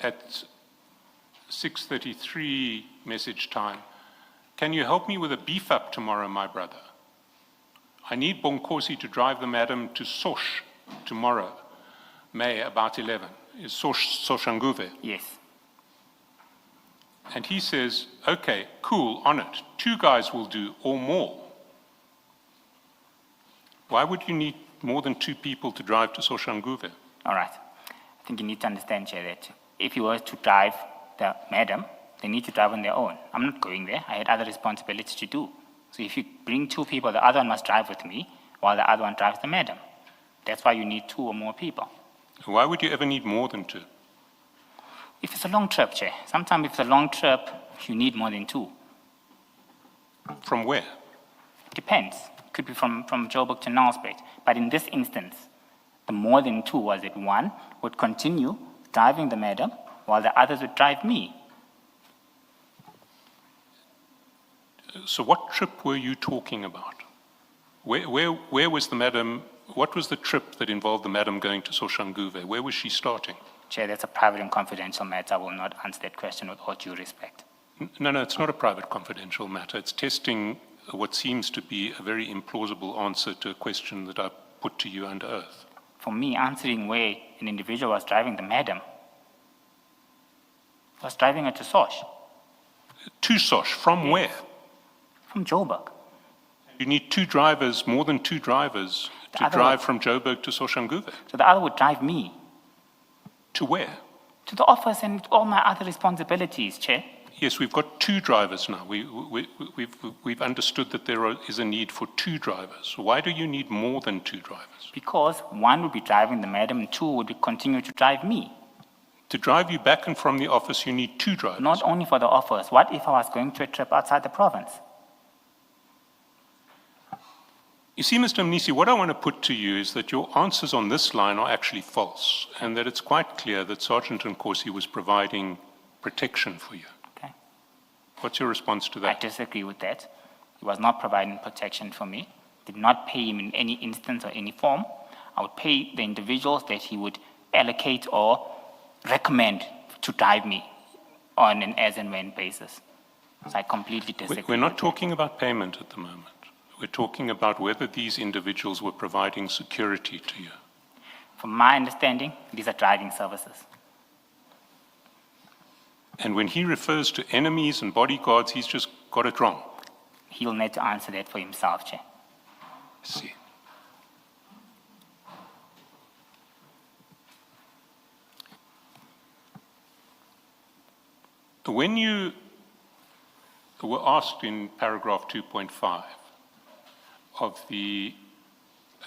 at 6:33 message time, can you help me with a beef up tomorrow, my brother? I need Bonkosi to drive the madam to Sosh tomorrow, May about 11. Is Sosh Soshanguve? Yes. And he says, okay, cool, on it. 2 guys will do, or more. Why would you need more than 2 people to drive to Soshanguve? All right. I think you need to understand, Chair, that if you were to drive the madam, they need to drive on their own. I'm not going there. I had other responsibilities to do. So if you bring 2 people, the other one must drive with me, while the other one drives the madam. That's why you need 2 or more people. Why would you ever need more than 2? If it's a long trip, Chair, sometimes if it's a long trip, you need more than 2. From where? It depends. It could be from Joburg to Nelspruit. But in this instance, the more than 2 was that one would continue driving the madam, while the others would drive me. So what trip were you talking about? Where was the madam? What was the trip that involved the madam going to Soshanguve? Where was she starting? Chair, that's a private and confidential matter. I will not answer that question with all due respect. No, it's not a private confidential matter. It's testing what seems to be a very implausible answer to a question that I put to you under oath. For me, answering where an individual was driving the madam, was driving her to Sosh. To Sosh, from where? From Joburg. You need 2 drivers, more than 2 drivers, to drive from Joburg to Soshanguve. So the other would drive me. To where? To the office and all my other responsibilities, Chair. Yes, we've got 2 drivers now. We've understood that there is a need for 2 drivers. Why do you need more than 2 drivers? Because one would be driving the madam and 2 would continue to drive me. To drive you back and from the office, you need 2 drivers. Not only for the office. What if I was going to a trip outside the province? You see, Mr. Mnisi, what I want to put to you is that your answers on this line are actually false, and that it's quite clear that Sergeant Nkosi was providing protection for you. Okay. What's your response to I that? disagree with that. He was not providing protection for me. Did not pay him in any instance or any form. I would pay the individuals that he would allocate or recommend to drive me on an as and when basis. So I completely disagree. We're not with talking about payment at the moment. We're talking about whether these individuals were providing security to you. that. From my understanding, these are driving services. And when he refers to enemies and bodyguards, he's just got it wrong. He'll need to answer that for himself, Chair. I see. When you were asked in paragraph 2.5 of the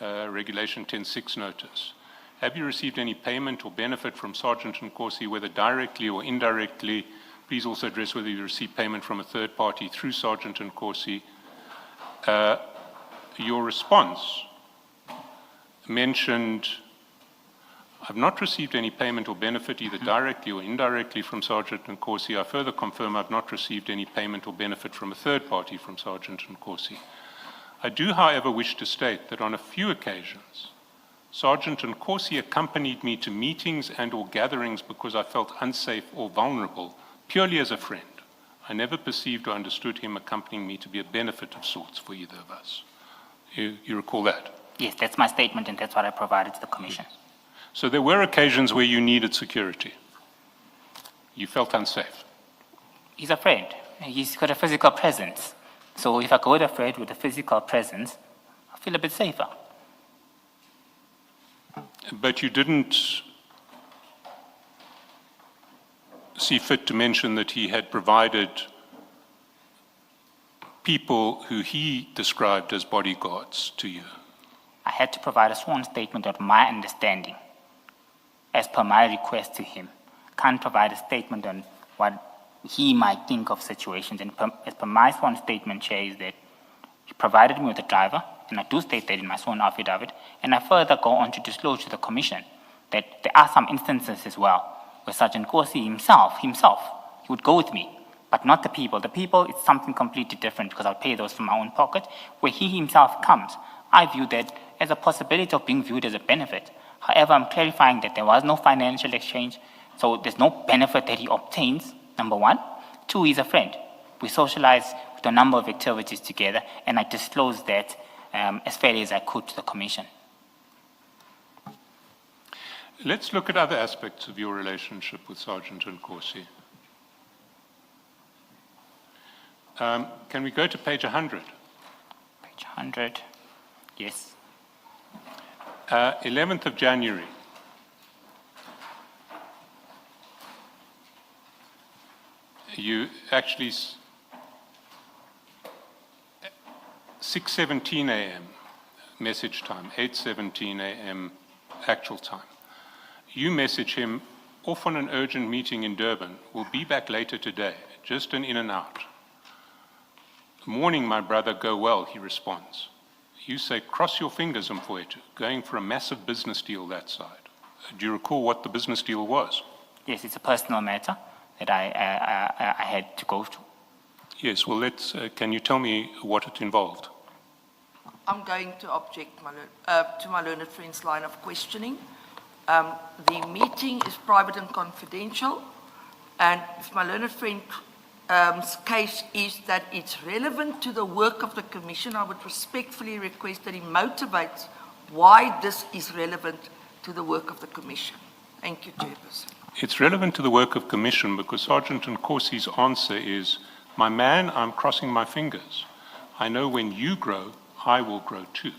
Regulation 10.6 notice, have you received any payment or benefit from Sergeant Nkosi, whether directly or indirectly? Please also address whether you received payment from a third party through Sergeant Nkosi. Your response mentioned, I've not received any payment or benefit either directly or indirectly from Sergeant Nkosi. I further confirm I've not received any payment or benefit from a third party from Sergeant Nkosi. I do, however, wish to state that on a few occasions, Sergeant Nkosi accompanied me to meetings and or gatherings because I felt unsafe or vulnerable, purely as a friend. I never perceived or understood him accompanying me to be a benefit of sorts for either of us. You recall that? Yes, that's my statement, and that's what I provided to the Commission. So there were occasions where you needed security. You felt unsafe. He's a friend. He's got a physical presence. So if I go with a friend with a physical presence, I feel a bit safer. But you didn't see fit to mention that he had provided people who he described as bodyguards to you. I had to provide a sworn statement of my understanding as per my request to him. Can't provide a statement on what he might think of situations. And as per my sworn statement, Chair, is that he provided me with a driver, and I do state that in my sworn affidavit, and I further go on to disclose to the Commission that there are some instances as well where Sergeant Nkosi himself, he would go with me, but not the people. The people, it's something completely different because I'll pay those from my own pocket. Where he himself comes, I view that as a possibility of being viewed as a benefit. However, I'm clarifying that there was no financial exchange, so there's no benefit that he obtains, number one. Two, he's a friend. We socialize with a number of activities together, and I disclosed that as fairly as I could to the Commission. Let's look at other aspects of your relationship with Sergeant Nkosi. Can we go to page 100? Page 100. Yes. 11th of January. You actually, 6:17 a.m. message time, 8:17 a.m. actual time. You message him, off on an urgent meeting in Durban, will be back later today, just an in and out. Morning, my brother, go well, he responds. You say, cross your fingers, Mfowethu, going for a massive business deal that side. Do you recall what the business deal was? Yes, it's a personal matter that I had to go to. Yes, well, can you tell me what it involved? I'm going to object to my learned friend's line of questioning. The meeting is private and confidential, and if my learned friend's case is that it's relevant to the work of the Commission, I would respectfully request that he motivates why this is relevant to the work of the Commission. Thank you, Chairperson. It's relevant to the work of Commission because Sergeant Nkosi's answer is, my man, I'm crossing my fingers. I know when you grow, I will grow too.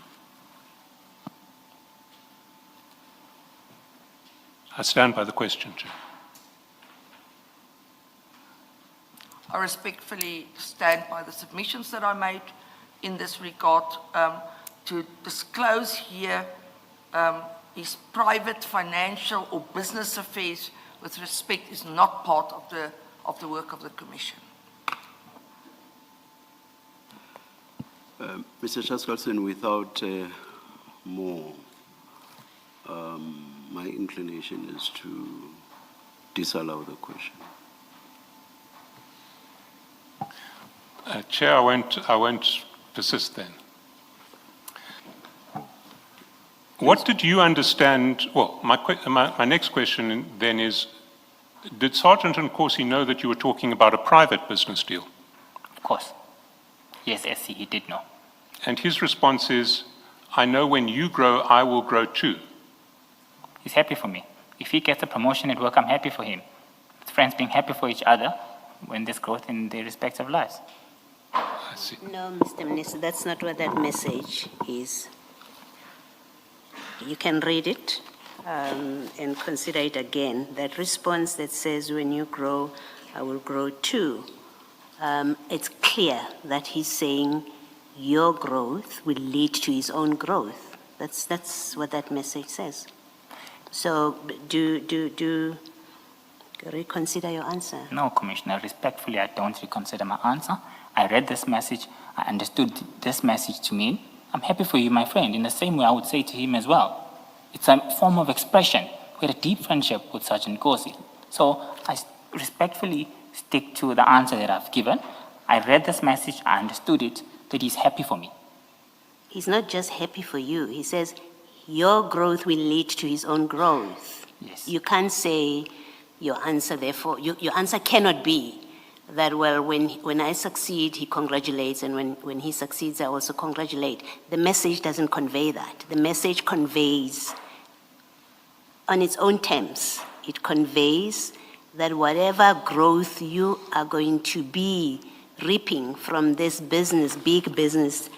I stand by the question, Chair. I respectfully stand by the submissions that I made in this regard. To disclose here his private, financial or business affairs with respect is not part of the work of the Commission. Mr. Chaskalson, without more, my inclination is to disallow the question. Chair, I won't persist then. What did you understand? Well, my next question then is, did Sergeant Nkosi know that you were talking about a private business deal? Of course. Yes, SC, he did know. And his response is, I know when you grow, I will grow too. He's happy for me. If he gets a promotion at work, I'm happy for him. It's friends being happy for each other when there's growth in their respective lives. I see. No, Mr. Minister, that's not what that message is. You can read it and consider it again. That response that says, when you grow, I will grow too. It's clear that he's saying your growth will lead to his own growth. That's what that message says. So do reconsider your answer. No, Commissioner, respectfully, I don't reconsider my answer. I read this message. I understood this message to mean, I'm happy for you, my friend, in the same way I would say to him as well. It's a form of expression. We had a deep friendship with Sergeant Nkosi. So I respectfully stick to the answer that I've given. I read this message, I understood it, that he's happy for me. He's not just happy for you. He says your growth will lead to his own growth. Yes. You can't say your answer, therefore, your answer cannot be that, well, when I succeed, he congratulates, and when he succeeds, I also congratulate. The message doesn't convey that. The message conveys on its own terms. It conveys that whatever growth you are going to be reaping from this business, big business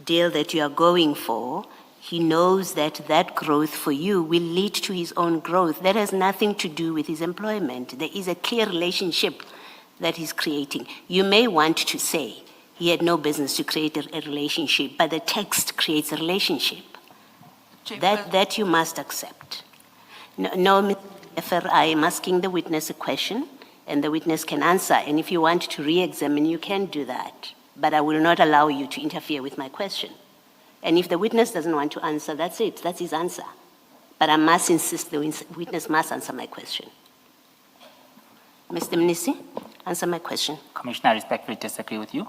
deal that you are going for, he knows that that growth for you will lead to his own growth. That has nothing to do with his employment. There is a clear relationship that he's creating. You may want to say he had no business to create a relationship, but the text creates a relationship. That you must accept. No, Mr. Effer, I am asking the witness a question, and the witness can answer. And if you want to re-examine, you can do that. But I will not allow you to interfere with my question. And if the witness doesn't want to answer, that's it. That's his answer. But I must insist the witness must answer my question. Mr. Mnisi, answer my question. Commissioner, I respectfully disagree with you.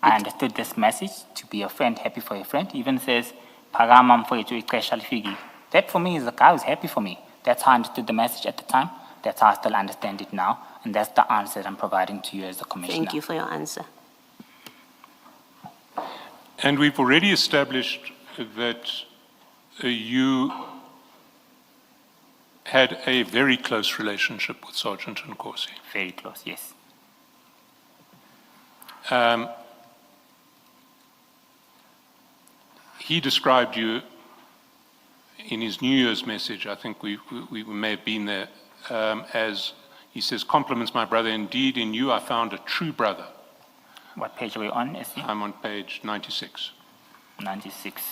I understood this message to be a friend, happy for a friend. It even says, "Phakama mfowethu ixesha lifikile." That for me is a guy who's happy for me. That's how I understood the message at the time. That's how I still understand it now. And that's the answer that I'm providing to you as the Commissioner. Thank you for your answer. And we've already established that you had a very close relationship with Sergeant Nkosi. Very close, yes. He described you in his New Year's message, I think we may have been there, as he says, compliments my brother, indeed in you I found a true brother. What page are we on, SC? I'm on page 96. 96.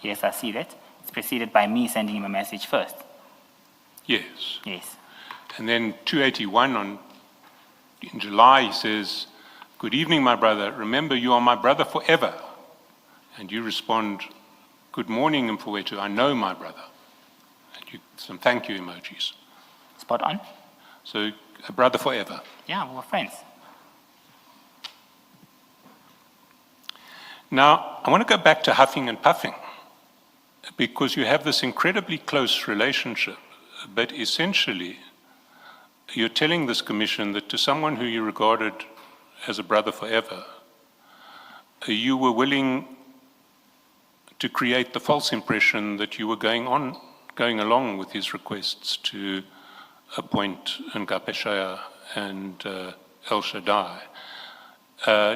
Yes, I see that. It's preceded by me sending him a message first. Yes. Yes. And then 281 in July, he says, good evening, my brother. Remember, you are my brother forever. And you respond, good morning, Mfowethu. I know my brother. And some thank you emojis. Spot on. So, a brother forever. Yeah, we were friends. Now, I want to go back to huffing and puffing, because you have this incredibly close relationship, but essentially, you're telling this commission that to someone who you regarded as a brother forever, you were willing to create the false impression that you were going along with his requests to appoint Ngapeshaya and El Shaddai,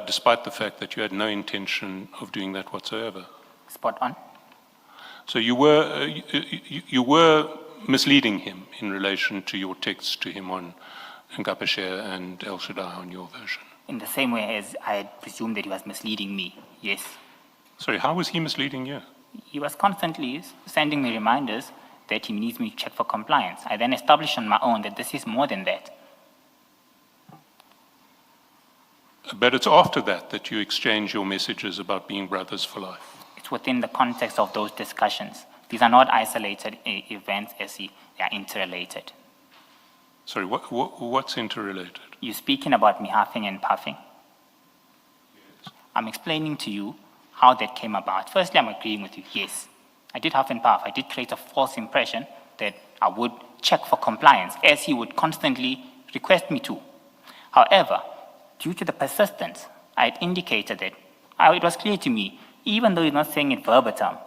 despite the fact that you had no intention of doing that whatsoever. Spot on. So you were misleading him in relation to your texts to him on Ngapeshaya and El Shaddai on your version. In the same way as I had presumed that he was misleading me, yes. Sorry, how was he misleading you? He was constantly sending me reminders that he needs me to check for compliance. I then established on my own that this is more than that. But it's after that you exchange your messages about being brothers for life. It's within the context of those discussions. These are not isolated events, SE. They are interrelated. Sorry, what's interrelated? You're speaking about me huffing and puffing. Yes. I'm explaining to you how that came about. Firstly, I'm agreeing with you. Yes, I did huff and puff. I did create a false impression that I would check for compliance, as he would constantly request me to. However, due to the persistence, I had indicated that it was clear to me, even though he's not saying it verbatim,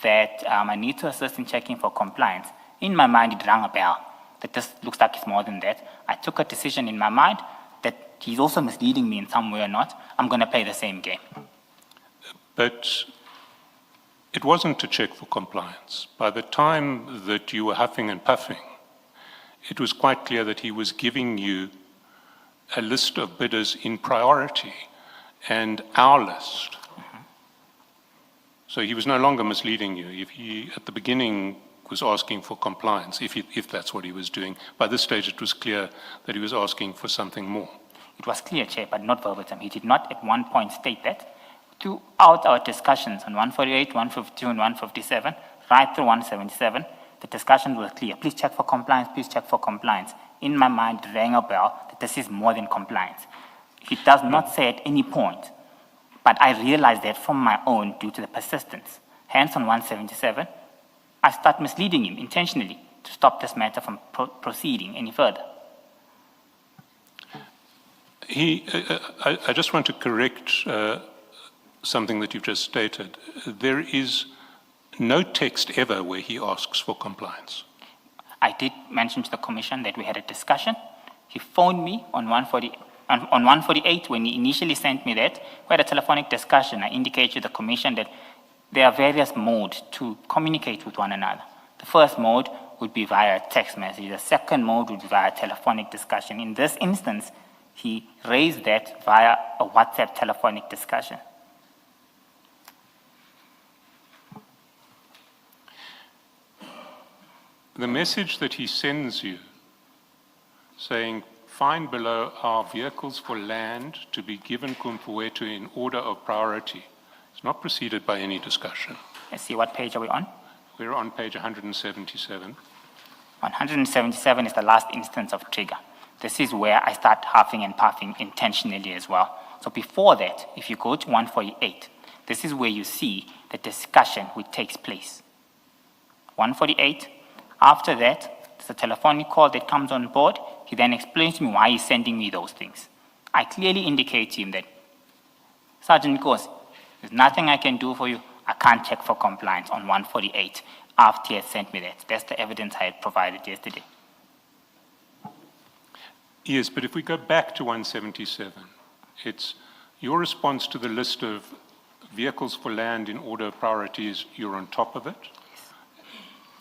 that I need to assist in checking for compliance. In my mind, it rang a bell that this looks like it's more than that. I took a decision in my mind that he's also misleading me in some way or not. I'm going to play the same game. But it wasn't to check for compliance. By the time that you were huffing and puffing, it was quite clear that he was giving you a list of bidders in priority and our list. So he was no longer misleading you. If he, at the beginning, was asking for compliance, if that's what he was doing, by this stage it was clear that he was asking for something more. It was clear, Chair, but not verbatim. He did not at one point state that. Throughout our discussions on 148, 152, and 157, right through 177, the discussions were clear. Please check for compliance, please check for compliance. In my mind, it rang a bell that this is more than compliance. He does not say at any point, but I realized that from my own due to the persistence. Hence, on 177, I start misleading him intentionally to stop this matter from proceeding any further. I just want to correct something that you've just stated. There is no text ever where he asks for compliance. I did mention to the Commission that we had a discussion. He phoned me on 148 when he initially sent me that. We had a telephonic discussion. I indicated to the Commission that there are various modes to communicate with one another. The first mode would be via text message. The second mode would be via telephonic discussion. In this instance, he raised that via a WhatsApp telephonic discussion. The message that he sends you saying, find below are vehicles for land to be given Kumpuwetu in order of priority. It's not preceded by any discussion. Let's see, what page are we on? We're on page 177. 177 is the last instance of trigger. This is where I start huffing and puffing intentionally as well. So before that, if you go to 148, this is where you see the discussion which takes place. 148, after that, there's a telephonic call that comes on board. He then explains to me why he's sending me those things. I clearly indicate to him that, Sergeant Nkosi, there's nothing I can do for you. I can't check for compliance on 148 after he had sent me that. That's the evidence I had provided yesterday. Yes, but if we go back to 177, it's your response to the list of vehicles for land in order of priorities, you're on top of it.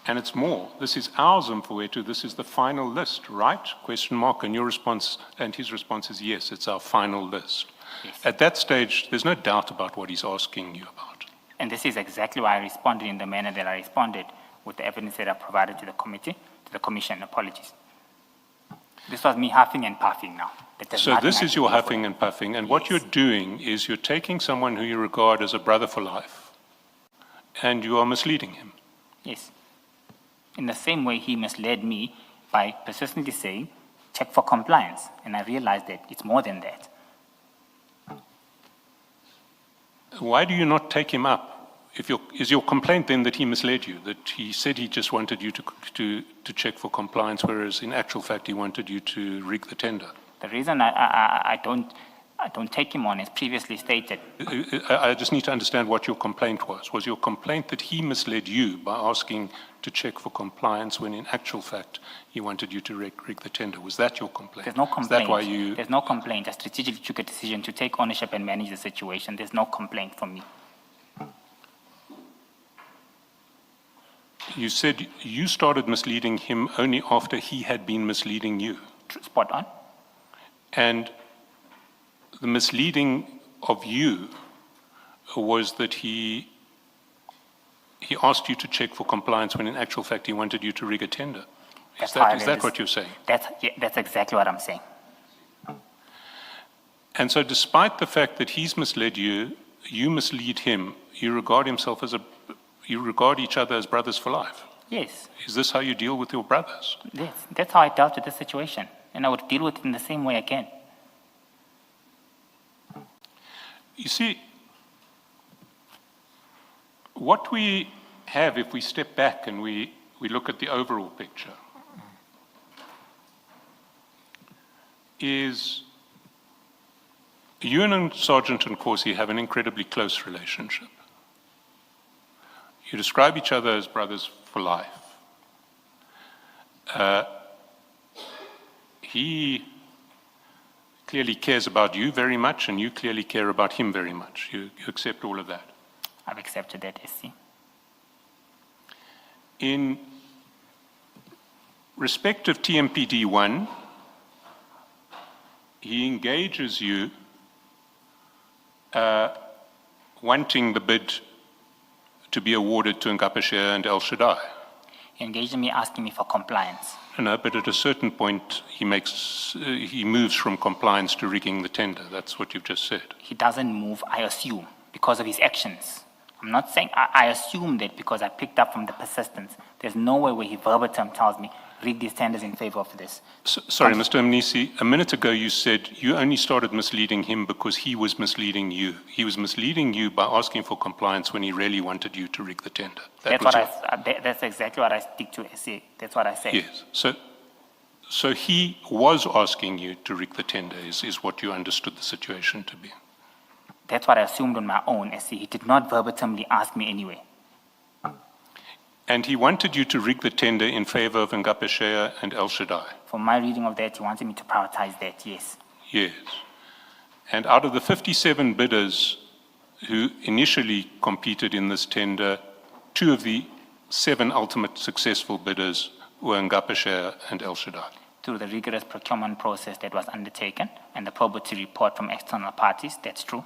And it's more. This is our Mfowethu, this is the final list, right? Question mark, and your response, and his response is yes, it's our final list. Yes. At that stage, there's no doubt about what he's asking you about. And this is exactly why I responded in the manner that I responded, with the evidence that I provided to the committee, to the commission. Apologies. This was me huffing and puffing now. So this is your huffing and puffing, and what you're doing is you're taking someone who you regard as a brother for life, and you are misleading him. Yes. In the same way he misled me by persistently saying, check for compliance. And I realized that it's more than that. Why do you not take him up? Is your complaint then that he misled you, that he said he just wanted you to check for compliance, whereas in actual fact he wanted you to rig the tender? The reason I don't take him on as previously stated. I just need to understand what your complaint was. Was your complaint that he misled you by asking to check for compliance when in actual fact he wanted you to rig the tender? Was that your complaint? There's no complaint. Is that why you... There's no complaint. I strategically took a decision to take ownership and manage the situation. There's no complaint from me. You said you started misleading him only after he had been misleading you. Spot on. And the misleading of you was that he asked you to check for compliance when in actual fact he wanted you to rig a tender. Is that what you're saying? That's exactly what I'm saying. And so despite the fact that he's misled you, you mislead him, you regard you regard each other as brothers for life. Yes. Is this how you deal with your brothers? Yes. That's how I dealt with the situation. And I would deal with it in the same way again. You see, what we have, if we step back and we look at the overall picture, is you and Sergeant Nkosi have an incredibly close relationship. You describe each other as brothers for life. He clearly cares about you very much, and you clearly care about him very much. You accept all of that. I've accepted that, SC. In respect of TMPD 1, he engages you wanting the bid to be awarded to Ngapesheya and El Shaddai. He engaged me asking me for compliance. No, but at a certain point, he moves from compliance to rigging the tender. That's what you've just said. He doesn't move, I assume, because of his actions. I'm not saying, I assume that because I picked up from the persistence. There's no way where he verbatim tells me, rig these tenders in favor of this. Sorry, Mr. Mnisi, a minute ago you said you only started misleading him because he was misleading you. He was misleading you by asking for compliance when he really wanted you to rig the tender. That's exactly what I stick to, SC. That's what I say. Yes. So he was asking you to rig the tender, is what you understood the situation to be. That's what I assumed on my own, SC. He did not verbatimly ask me anyway. And he wanted you to rig the tender in favor of Ngapesheya and El Shaddai. From my reading of that, he wanted me to prioritize that, yes. Yes. And out of the 57 bidders who initially competed in this tender, 2 of the 7 ultimate successful bidders were Ngapesheya and El Shaddai. Through the rigorous procurement process that was undertaken and the probity report from external parties, that's true.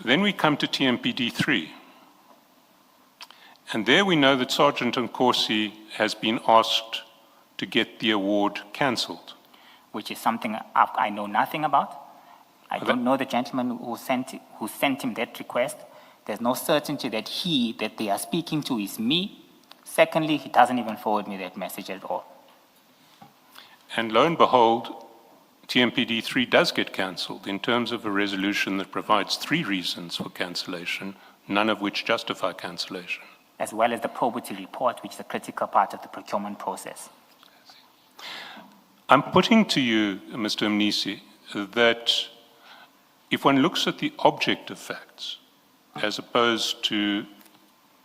Then we come to TMPD 3. And there we know that Sergeant Nkosi has been asked to get the award cancelled. Which is something I know nothing about. I don't know the gentleman who sent him that request. There's no certainty that they are speaking to is me. Secondly, he doesn't even forward me that message at all. And lo and behold, TMPD 3 does get cancelled in terms of a resolution that provides 3 reasons for cancellation, none of which justify cancellation. As well as the probity report, which is a critical part of the procurement process. I'm putting to you, Mr. Mnisi, that if one looks at the objective facts, as opposed to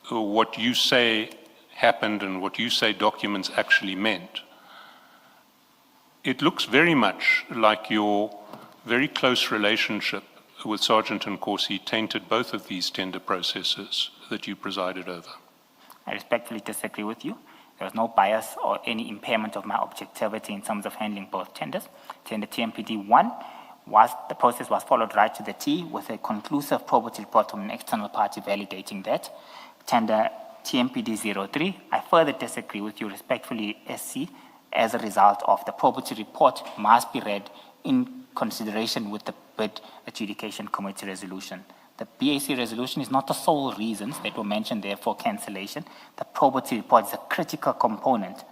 what you say happened and what you say documents actually meant, it looks very much like your very close relationship with Sergeant and Corsi tainted both of these tender processes that you presided over. I respectfully disagree with you. There was no bias or any impairment of my objectivity in terms of handling both tenders. Tender TMPD 1 the process was followed right to the T with a conclusive probity report from an external party validating that. Tender TMPD 03, I further disagree with you respectfully, SC, as a result of the probity report must be read in consideration with the bid adjudication committee resolution. The BAC resolution is not the sole reasons that were mentioned there for cancellation. The probity report is a critical component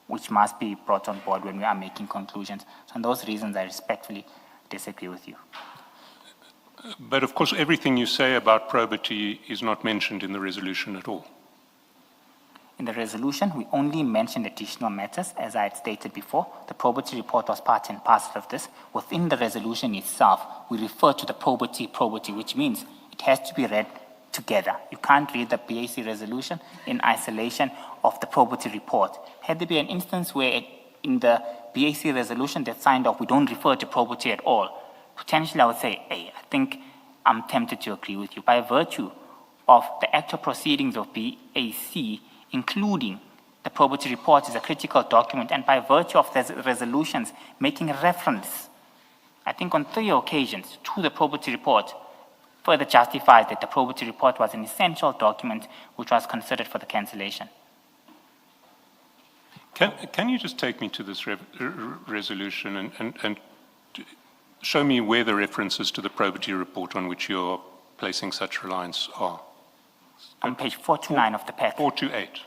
which must be brought on board when we are making conclusions. So on those reasons, I respectfully disagree with you. But of course, everything you say about probity is not mentioned in the resolution at all. In the resolution, we only mentioned additional matters, as I had stated before. The probity report was part and parcel of this. Within the resolution itself, we refer to the probity, which means it has to be read together. You can't read the BAC resolution in isolation of the probity report. Had there been an instance where in the BAC resolution that signed off, we don't refer to probity at all, potentially I would say, hey, I think I'm tempted to agree with you. By virtue of the actual proceedings of BAC, including the probity report is a critical document, and by virtue of the resolutions making reference, I think on 3 occasions, to the probity report, further justifies that the probity report was an essential document which was considered for the cancellation. Can you just take me to this resolution and show me where the references to the probity report on which you're placing such reliance are? On page 429 of the packet. 428.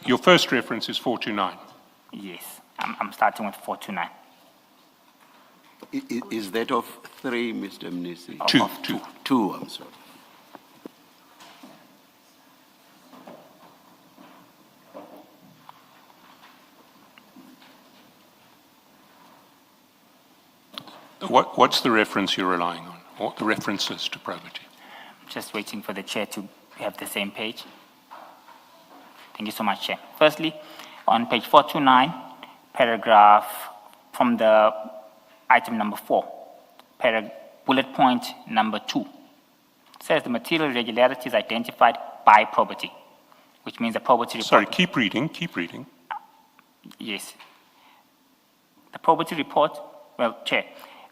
Your first reference is 429. Yes, I'm starting with 429. Is that of 3, Mr. Mnisi? Two. 2, I'm sorry. What's the reference you're relying on? What the references to probity? Just waiting for the chair to have the same page. Thank you so much, Chair. Firstly, on page 429, paragraph from the item number 4, bullet point number 2, says the material irregularities identified by probity, which means the probity report. Sorry, keep reading. Yes. The probity report, well, Chair,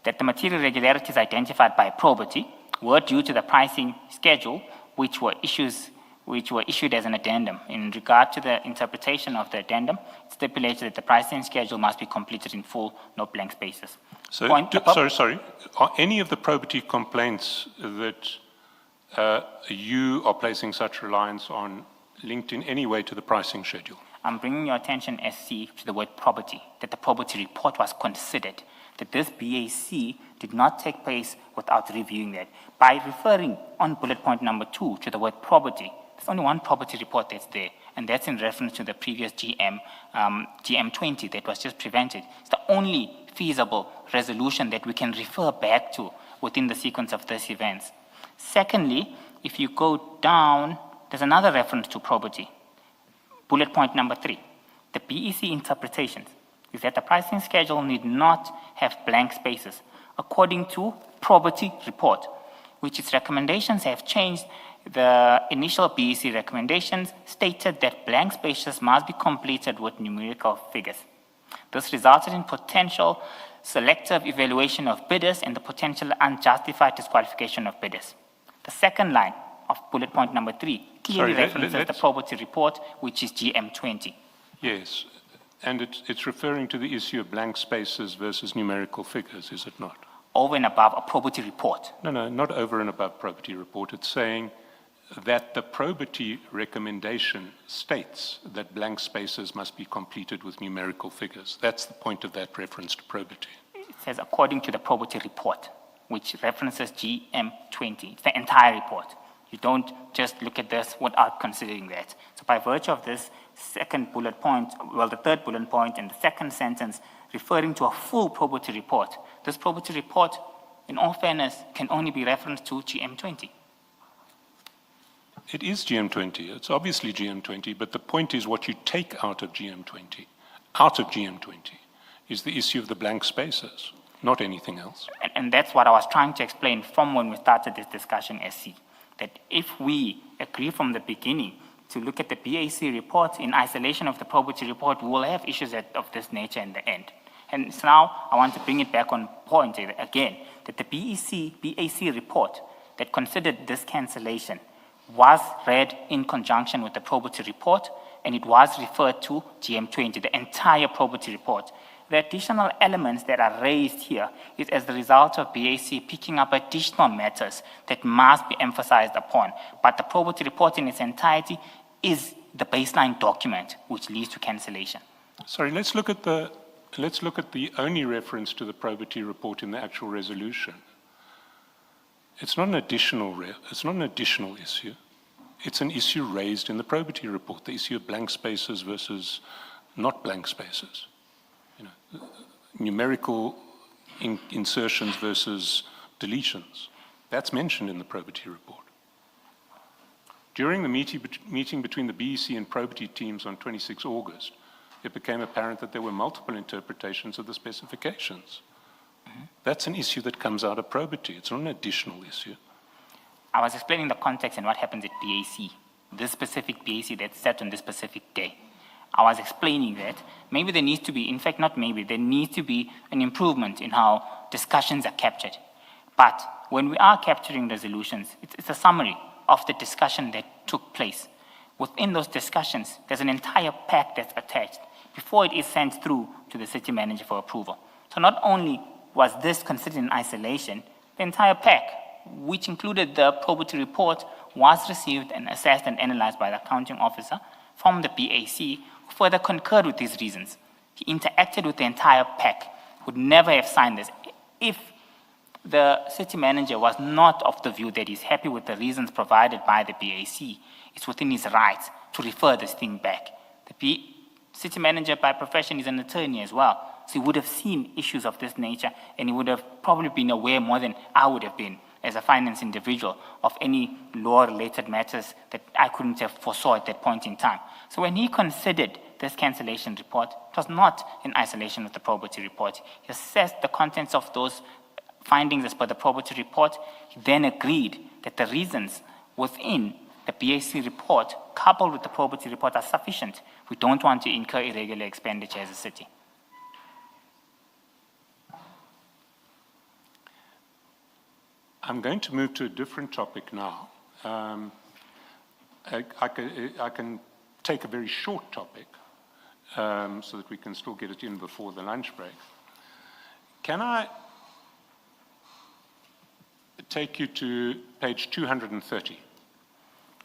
that the material irregularities identified by probity were due to the pricing schedule, which were issued as an addendum. In regard to the interpretation of the addendum, it stipulated that the pricing schedule must be completed in full, no blank spaces. So, sorry. Are any of the probity complaints that you are placing such reliance on linked in any way to the pricing schedule? I'm bringing your attention, SC, to the word probity, that the probity report was considered, that this BAC did not take place without reviewing that. By referring on bullet point number 2 to the word probity, there's only one probity report that's there, and that's in reference to the previous GM20 that was just prevented. It's the only feasible resolution that we can refer back to within the sequence of these events. Secondly, if you go down, there's another reference to probity. Bullet point number 3, the BEC interpretations is that the pricing schedule need not have blank spaces according to probity report, which its recommendations have changed. The initial BEC recommendations stated that blank spaces must be completed with numerical figures. This resulted in potential selective evaluation of bidders and the potential unjustified disqualification of bidders. The second line of bullet point number 3 clearly references the probity report, which is GM20. Yes, and it's referring to the issue of blank spaces versus numerical figures, is it not? Over and above a probity report. No, not over and above probity report. It's saying that the probity recommendation states that blank spaces must be completed with numerical figures. That's the point of that reference to probity. It says according to the probity report, which references GM20. It's the entire report. You don't just look at this without considering that. So by virtue of this second bullet point, well, the third bullet point and the second sentence referring to a full probity report, this probity report, in all fairness, can only be referenced to GM20. It is GM20. It's obviously GM20, but the point is what you take out of GM20. Out of GM20 is the issue of the blank spaces, not anything else. And that's what I was trying to explain from when we started this discussion, SC, that if we agree from the beginning to look at the BAC report in isolation of the probity report, we will have issues of this nature in the end. And so now I want to bring it back on point again, that the BAC report that considered this cancellation was read in conjunction with the probity report, and it was referred to GM20, the entire probity report. The additional elements that are raised here is as the result of BAC picking up additional matters that must be emphasized upon. But the probity report in its entirety is the baseline document which leads to cancellation. Sorry, let's look at the only reference to the probity report in the actual resolution. It's not an additional issue. It's an issue raised in the probity report, the issue of blank spaces versus not blank spaces. You know, numerical insertions versus deletions. That's mentioned in the probity report. During the meeting between the BEC and probity teams on 26 August, it became apparent that there were multiple interpretations of the specifications. That's an issue that comes out of probity. It's not an additional issue. I was explaining the context and what happens at BAC, this specific BAC that's set on this specific day. I was explaining that maybe there needs to be, in fact, not maybe, there needs to be an improvement in how discussions are captured. But when we are capturing resolutions, it's a summary of the discussion that took place. Within those discussions, there's an entire pack that's attached before it is sent through to the city manager for approval. So not only was this considered in isolation, the entire pack, which included the probity report, was received and assessed and analyzed by the accounting officer from the BAC, who further concurred with these reasons. He interacted with the entire pack, would never have signed this. If the city manager was not of the view that he's happy with the reasons provided by the BAC, it's within his rights to refer this thing back. The city manager by profession is an attorney as well, so he would have seen issues of this nature, and he would have probably been aware more than I would have been as a finance individual of any law-related matters that I couldn't have foresaw at that point in time. So when he considered this cancellation report, it was not in isolation with the probity report. He assessed the contents of those findings as per the probity report. He then agreed that the reasons within the BAC report, coupled with the probity report, are sufficient. We don't want to incur irregular expenditure as a city. I'm going to move to a different topic now. I can take a very short topic so that we can still get it in before the lunch break. Can I take you to page 230?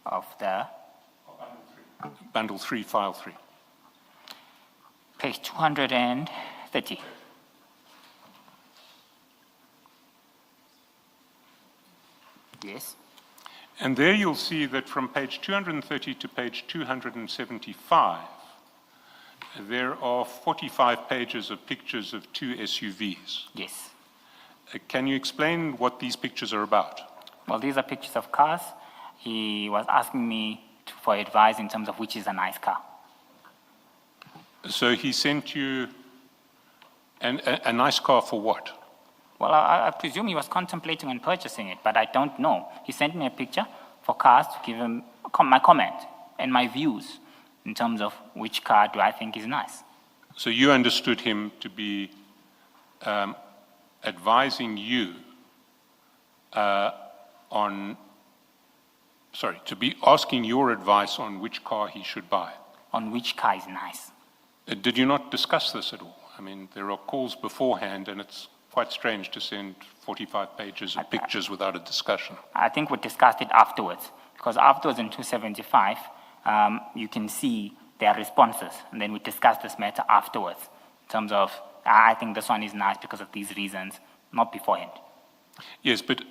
Of the Bundle 3, File 3. page 230. Yes. And there you'll see that from page 230 to page 275, there are 45 pages of pictures of two SUVs. Yes. Can you explain what these pictures are about? Well, these are pictures of cars. He was asking me for advice in terms of which is a nice car. So he sent you a nice car for what? Well, I presume he was contemplating on purchasing it, but I don't know. He sent me a picture for cars to give him my comment and my views in terms of which car do I think is nice. So you understood him to be advising you to be asking your advice on which car he should buy. On which car is nice. Did you not discuss this at all? I mean, there are calls beforehand, and it's quite strange to send 45 pages of pictures without a discussion. I think we discussed it afterwards, because afterwards in 275, you can see their responses, and then we discussed this matter afterwards in terms of, I think this one is nice because of these reasons, not beforehand. Yes, but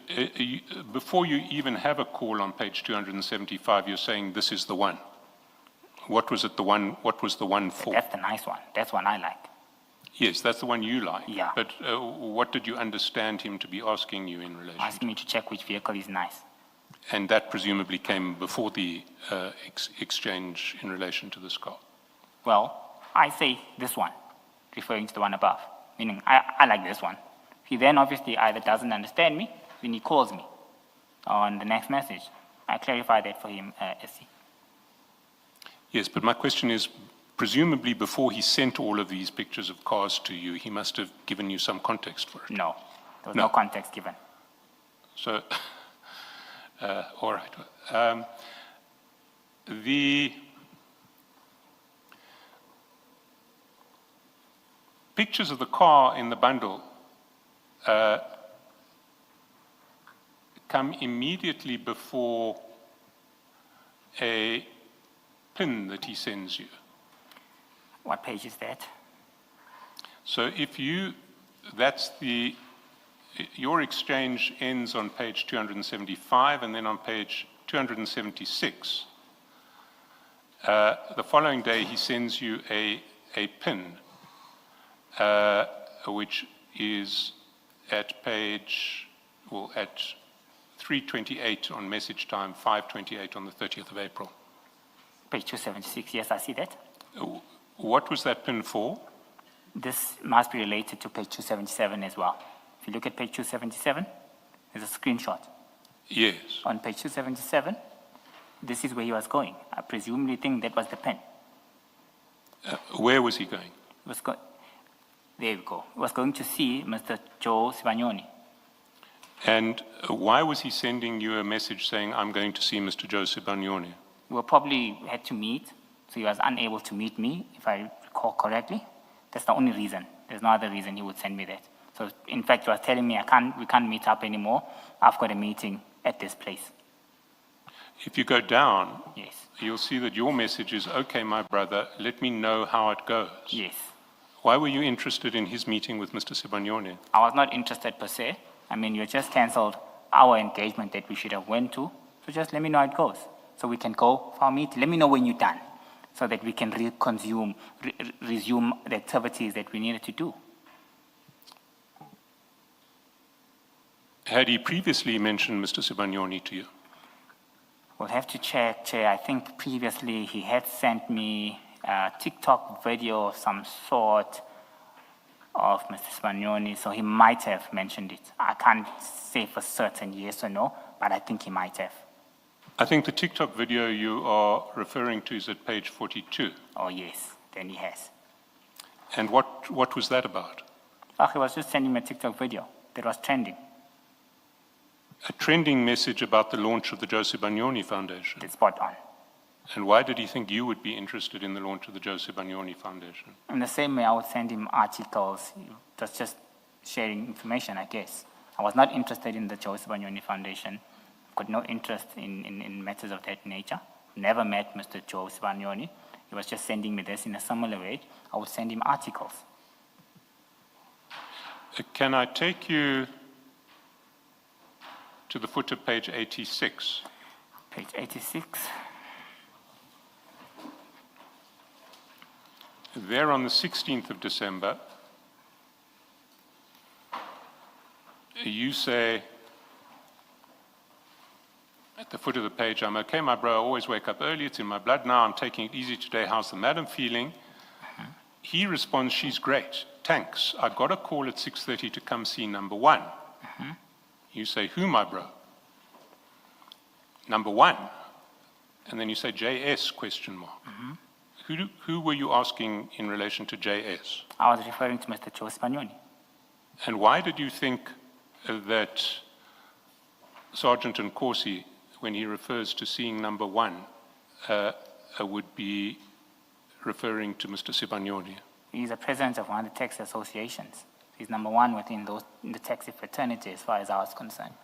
before you even have a call on page 275, you're saying this is the one. What was the one for? That's the nice one. That's one I like. Yes, that's the one you like. Yeah. But what did you understand him to be asking you in relation Asking me to check which vehicle is nice. And that presumably came before the exchange in relation to this car. Well, I say this one, referring to the one above, meaning I like this one. He then obviously either doesn't understand me, then he calls me on the next message. I clarify that for him, SC. Yes, but my question is, presumably before he sent all of these pictures of cars to you, he must have given you some context for it. No, there was No. no context given. So, all right. The pictures of the car in the bundle come immediately before a PIN that he sends you. What page is that? So if you, your exchange ends on page 275, and then on page 276, the following day he sends you a PIN, which is at page, well, at 3:28 on message time, 5:28 on the 30th of April. Page 276, yes, I see that. What was that PIN for? This must be related to page 277 as well. If you look at page 277, there's a screenshot. Yes. On page 277, this is where he was going. I presumably think that was the pen. Where was he going? There we go. He was going to see Mr. Joe Sivagnoni. And why was he sending you a message saying, I'm going to see Mr. Joe Sibagnoni? We probably had to meet, so he was unable to meet me, if I recall correctly. That's the only reason. There's no other reason he would send me that. So in fact, he was telling me we can't meet up anymore. I've got a meeting at this place. If you go down, Yes. you'll see that your message is, okay, my brother, let me know how it goes. Yes. Why were you interested in his meeting with Mr. Sibagnoni? I was not interested per se. I mean, you just canceled our engagement that we should have went to. So just let me know how it goes. So we can go for our meeting. Let me know when you're done, so that we can resume the activities that we needed to do. Had he previously mentioned Mr. Sibagnoni to you? We'll have to check, Chair. I think previously he had sent me a TikTok video of some sort of Mr. Sibagnoni, so he might have mentioned it. I can't say for certain yes or no, but I think he might have. I think the TikTok video you are referring to is at page 42. Oh, yes, then he has. And what was that about? Oh, he was just sending me a TikTok video that was trending. A trending message about the launch of the Joe Sibagnoni Foundation. It's spot on. And why did he think you would be interested in the launch of the Joe Sibagnoni Foundation? In the same way, I would send him articles. That's just sharing information, I guess. I was not interested in the Joe Sibagnoni Foundation. Got no interest in matters of that nature. Never met Mr. Joe Sibagnoni. He was just sending me this in a similar way. I would send him articles. Can I take you to the foot of page 86? Page 86. There on the 16th of December, you say, at the foot of the page, I'm okay, my bro, I always wake up early, it's in my blood now, I'm taking it easy today, how's the madam feeling? He responds, she's great, thanks. I got a call at 6:30 to come see number one. You say, who, my bro? Number one. And then you say, JS, question mark. Who were you asking in relation to JS? I was referring to Mr. Joe Sibagnoni. And why did you think that Sergeant Nkosi, when he refers to seeing number one, would be referring to Mr. Sibagnoni? He's a president of one of the taxi associations. He's number one within in the taxi fraternity, as far as I was concerned.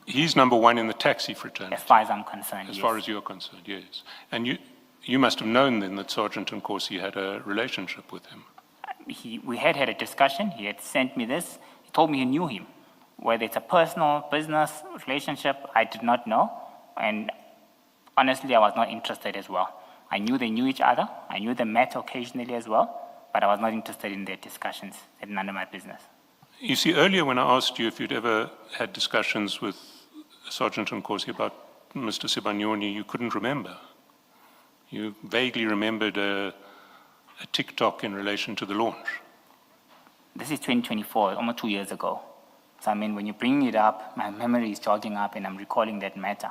He's number one in the taxi fraternity? As far as I'm concerned, As yes. far as you're concerned, yes. And you must have known then that Sergeant Nkosi had a relationship with him. We had a discussion. He had sent me this. He told me he knew him. Whether it's a personal, business relationship, I did not know. And honestly, I was not interested as well. I knew they knew each other. I knew they met occasionally as well. But I was not interested in their discussions. They're none of my business. You see, earlier when I asked you if you'd ever had discussions with Sergeant Nkosi about Mr. Sibanyoni, you couldn't remember. You vaguely remembered a TikTok in relation to the launch. This is 2024, almost 2 years ago. So I mean, when you bring it up, my memory is jogging up and I'm recalling that matter.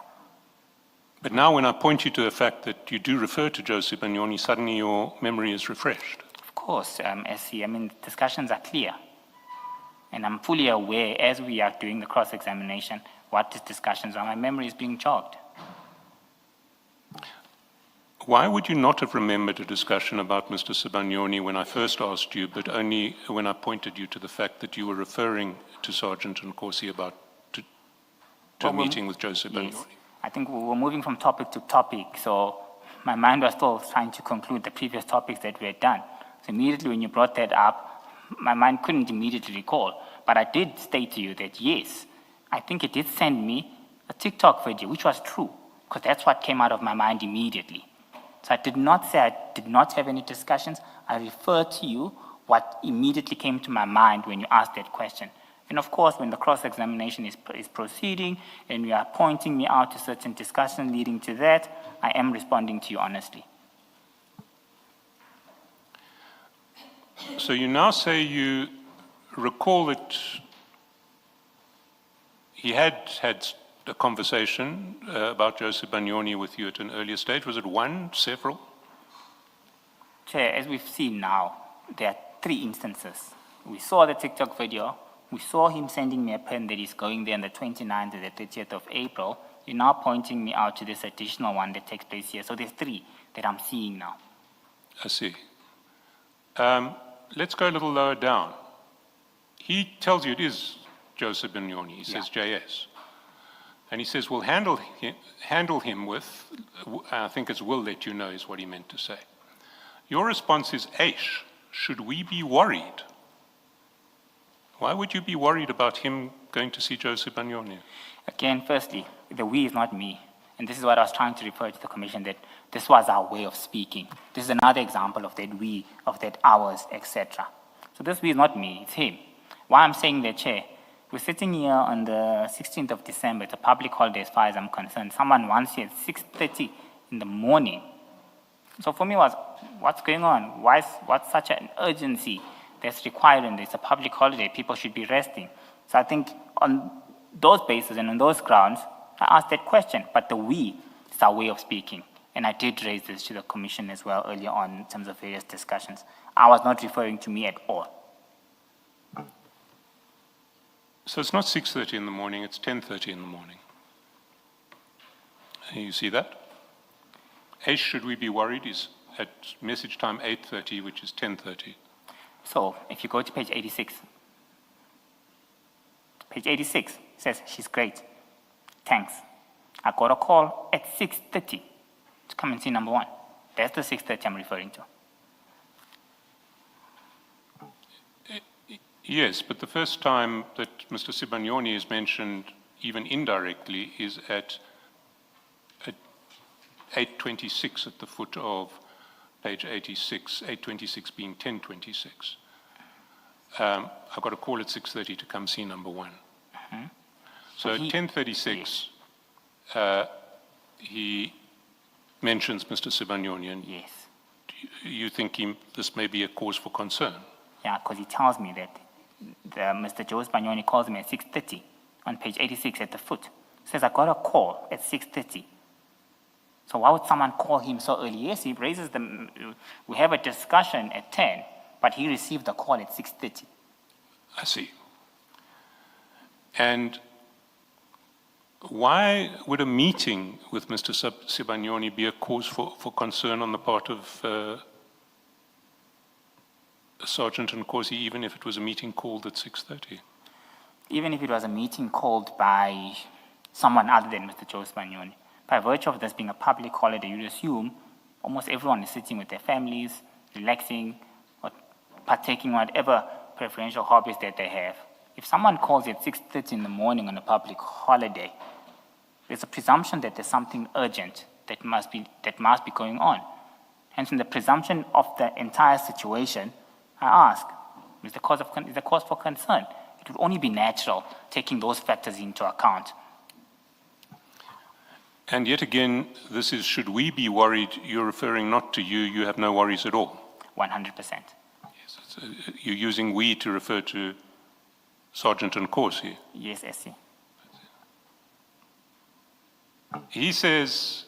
But now when I point you to the fact that you do refer to Joe Sibanyoni, suddenly your memory is refreshed. Of course, SC, I mean, discussions are clear. And I'm fully aware, as we are doing the cross-examination, what these discussions are. My memory is being jogged. Why would you not have remembered a discussion about Mr. Sibanyoni when I first asked you, but only when I pointed you to the fact that you were referring to Sergeant Nkosi about to a meeting with Joe Sibanyoni? Yes. I think we were moving from topic to topic, so my mind was still trying to conclude the previous topics that we had done. So immediately when you brought that up, my mind couldn't immediately recall. But I did state to you that, yes, I think it did send me a TikTok video, which was true, because that's what came out of my mind immediately. So I did not say I did not have any discussions. I referred to you what immediately came to my mind when you asked that question. And of course, when the cross-examination is proceeding and you are pointing me out to certain discussions leading to that, I am responding to you honestly. So you now say you recall that he had a conversation about Joe Sibanyoni with you at an earlier stage. Was it one, several? Chair, as we've seen now, there are 3 instances. We saw the TikTok video. We saw him sending me a pen that he's going there on the 29th to the 30th of April. You're now pointing me out to this additional one that takes place here. So there's 3 that I'm seeing now. I see. Let's go a little lower down. He tells you it is Joe Sibanyoni. He says JS. And he says, we'll handle him with, I think it's will let you know is what he meant to say. Your response is, Aish, should we be worried? Why would you be worried about him going to see Joe Sibanyoni? Again, firstly, the we is not me. And this is what I was trying to refer to the commission, that this was our way of speaking. This is another example of that we, of that ours, etc. So this we is not me, it's him. Why I'm saying that, Chair, we're sitting here on the 16th of December. It's a public holiday as far as I'm concerned. Someone wants here at 6:30 in the morning. So for me, what's going on? What's such an urgency that's required in this? It's a public holiday. People should be resting. So I think on those bases and on those grounds, I asked that question. But the we is our way of speaking. And I did raise this to the commission as well earlier on in terms of various discussions. I was not referring to me at all. So it's not 6:30 in the morning, it's 10:30 in the morning. You see that? Aish, should we be worried, is at message time 8:30, which is 10:30. So if you go to page 86, says, she's great. Thanks. I got a call at 6:30 to come and see number 1. That's the 6:30 I'm referring to. Yes, but the first time that Mr. Sibanyoni is mentioned, even indirectly, is at 8:26 at the foot of page 86, 8:26 being 10:26. I got a call at 6:30 to come see number 1. So at 10:36, he mentions Mr. Sibanyoni, and Yes. you think this may be a cause for concern. Yeah, because he tells me that Mr. Joe Sibanyoni calls me at 6:30 on page 86 at the foot. Says, I got a call at 6:30. So why would someone call him so early? Yes, he raises we have a discussion at 10, but he received the call at 6:30. I see. And why would a meeting with Mr. Sibanyoni be a cause for concern on the part of Sergeant Nkosi, even if it was a meeting called at 6:30? Even if it was a meeting called by someone other than Mr. Joe Sibanyoni, by virtue of this being a public holiday, you'd assume almost everyone is sitting with their families, relaxing, or partaking whatever preferential hobbies that they have. If someone calls you at 6:30 in the morning on a public holiday, there's a presumption that there's something urgent that must be going on. Hence, in the presumption of the entire situation, I ask, is the cause for concern? It would only be natural taking those factors into account. And yet again, this is, should we be worried? You're referring not to you, you have no worries at all. 100%. Yes, you're using we to refer to Sergeant Nkosi. Yes, SC. He says,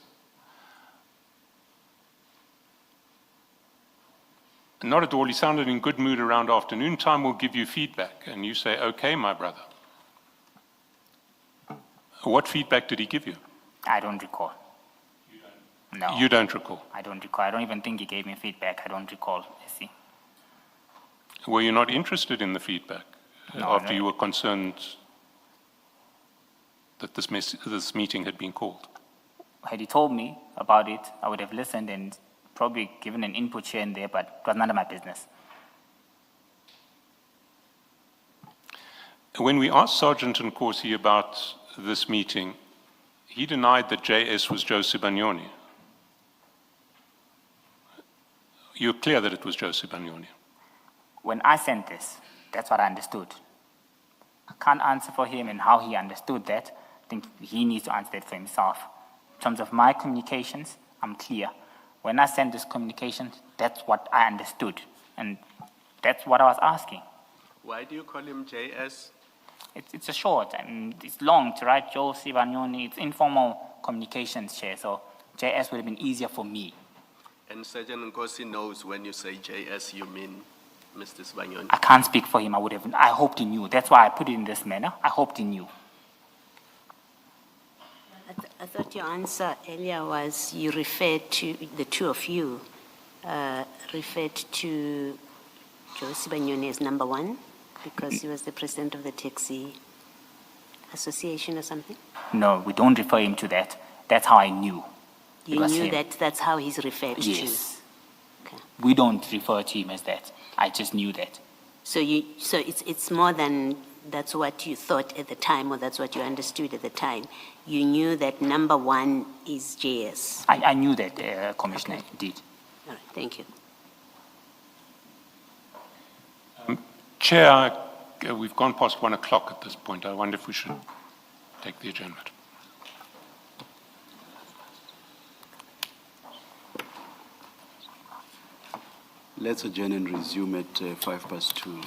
not at all, he sounded in good mood around afternoon time, we'll give you feedback. And you say, okay, my brother. What feedback did he give you? I don't recall. No. You don't recall. I don't recall. I don't even think he gave me feedback. I don't recall, SC. Were you not interested in the feedback No, after no. you were concerned that this meeting had been called? Had he told me about it, I would have listened and probably given an input here and there, but it was none of my business. When we asked Sergeant Nkosi about this meeting, he denied that JS was Joe Sibanyoni. You're clear that it was Joe Sibanyoni. When I sent this, that's what I understood. I can't answer for him and how he understood that. I think he needs to answer that for himself. In terms of my communications, I'm clear. When I sent this communication, that's what I understood. And that's what I was asking. Why do you call him JS? It's a short, and it's long to write Joe Sibanyoni. It's informal communications, Chair, so JS would have been easier for me. And Sergeant Nkosi knows when you say JS, you mean Mr. Sibanyoni. I can't speak for him. I hoped he knew. That's why I put it in this manner. I hoped he knew. I thought your answer earlier was you referred to, the two of you, referred to Joe Sibanyoni as number one because he was the president of the taxi association or something? No, we don't refer him to that. That's how I knew. It You was knew him. that that's how he's referred Yes. to? Okay. We don't refer to him as that. I just knew that. So it's more than that's what you thought at the time or that's what you understood at the time. You knew that number one is JS. I knew that, Commissioner, Okay. indeed. All right, thank you. Chair, we've gone past 1 o'clock at this point. I wonder if we should take the adjournment. Let's adjourn and resume at 2:05.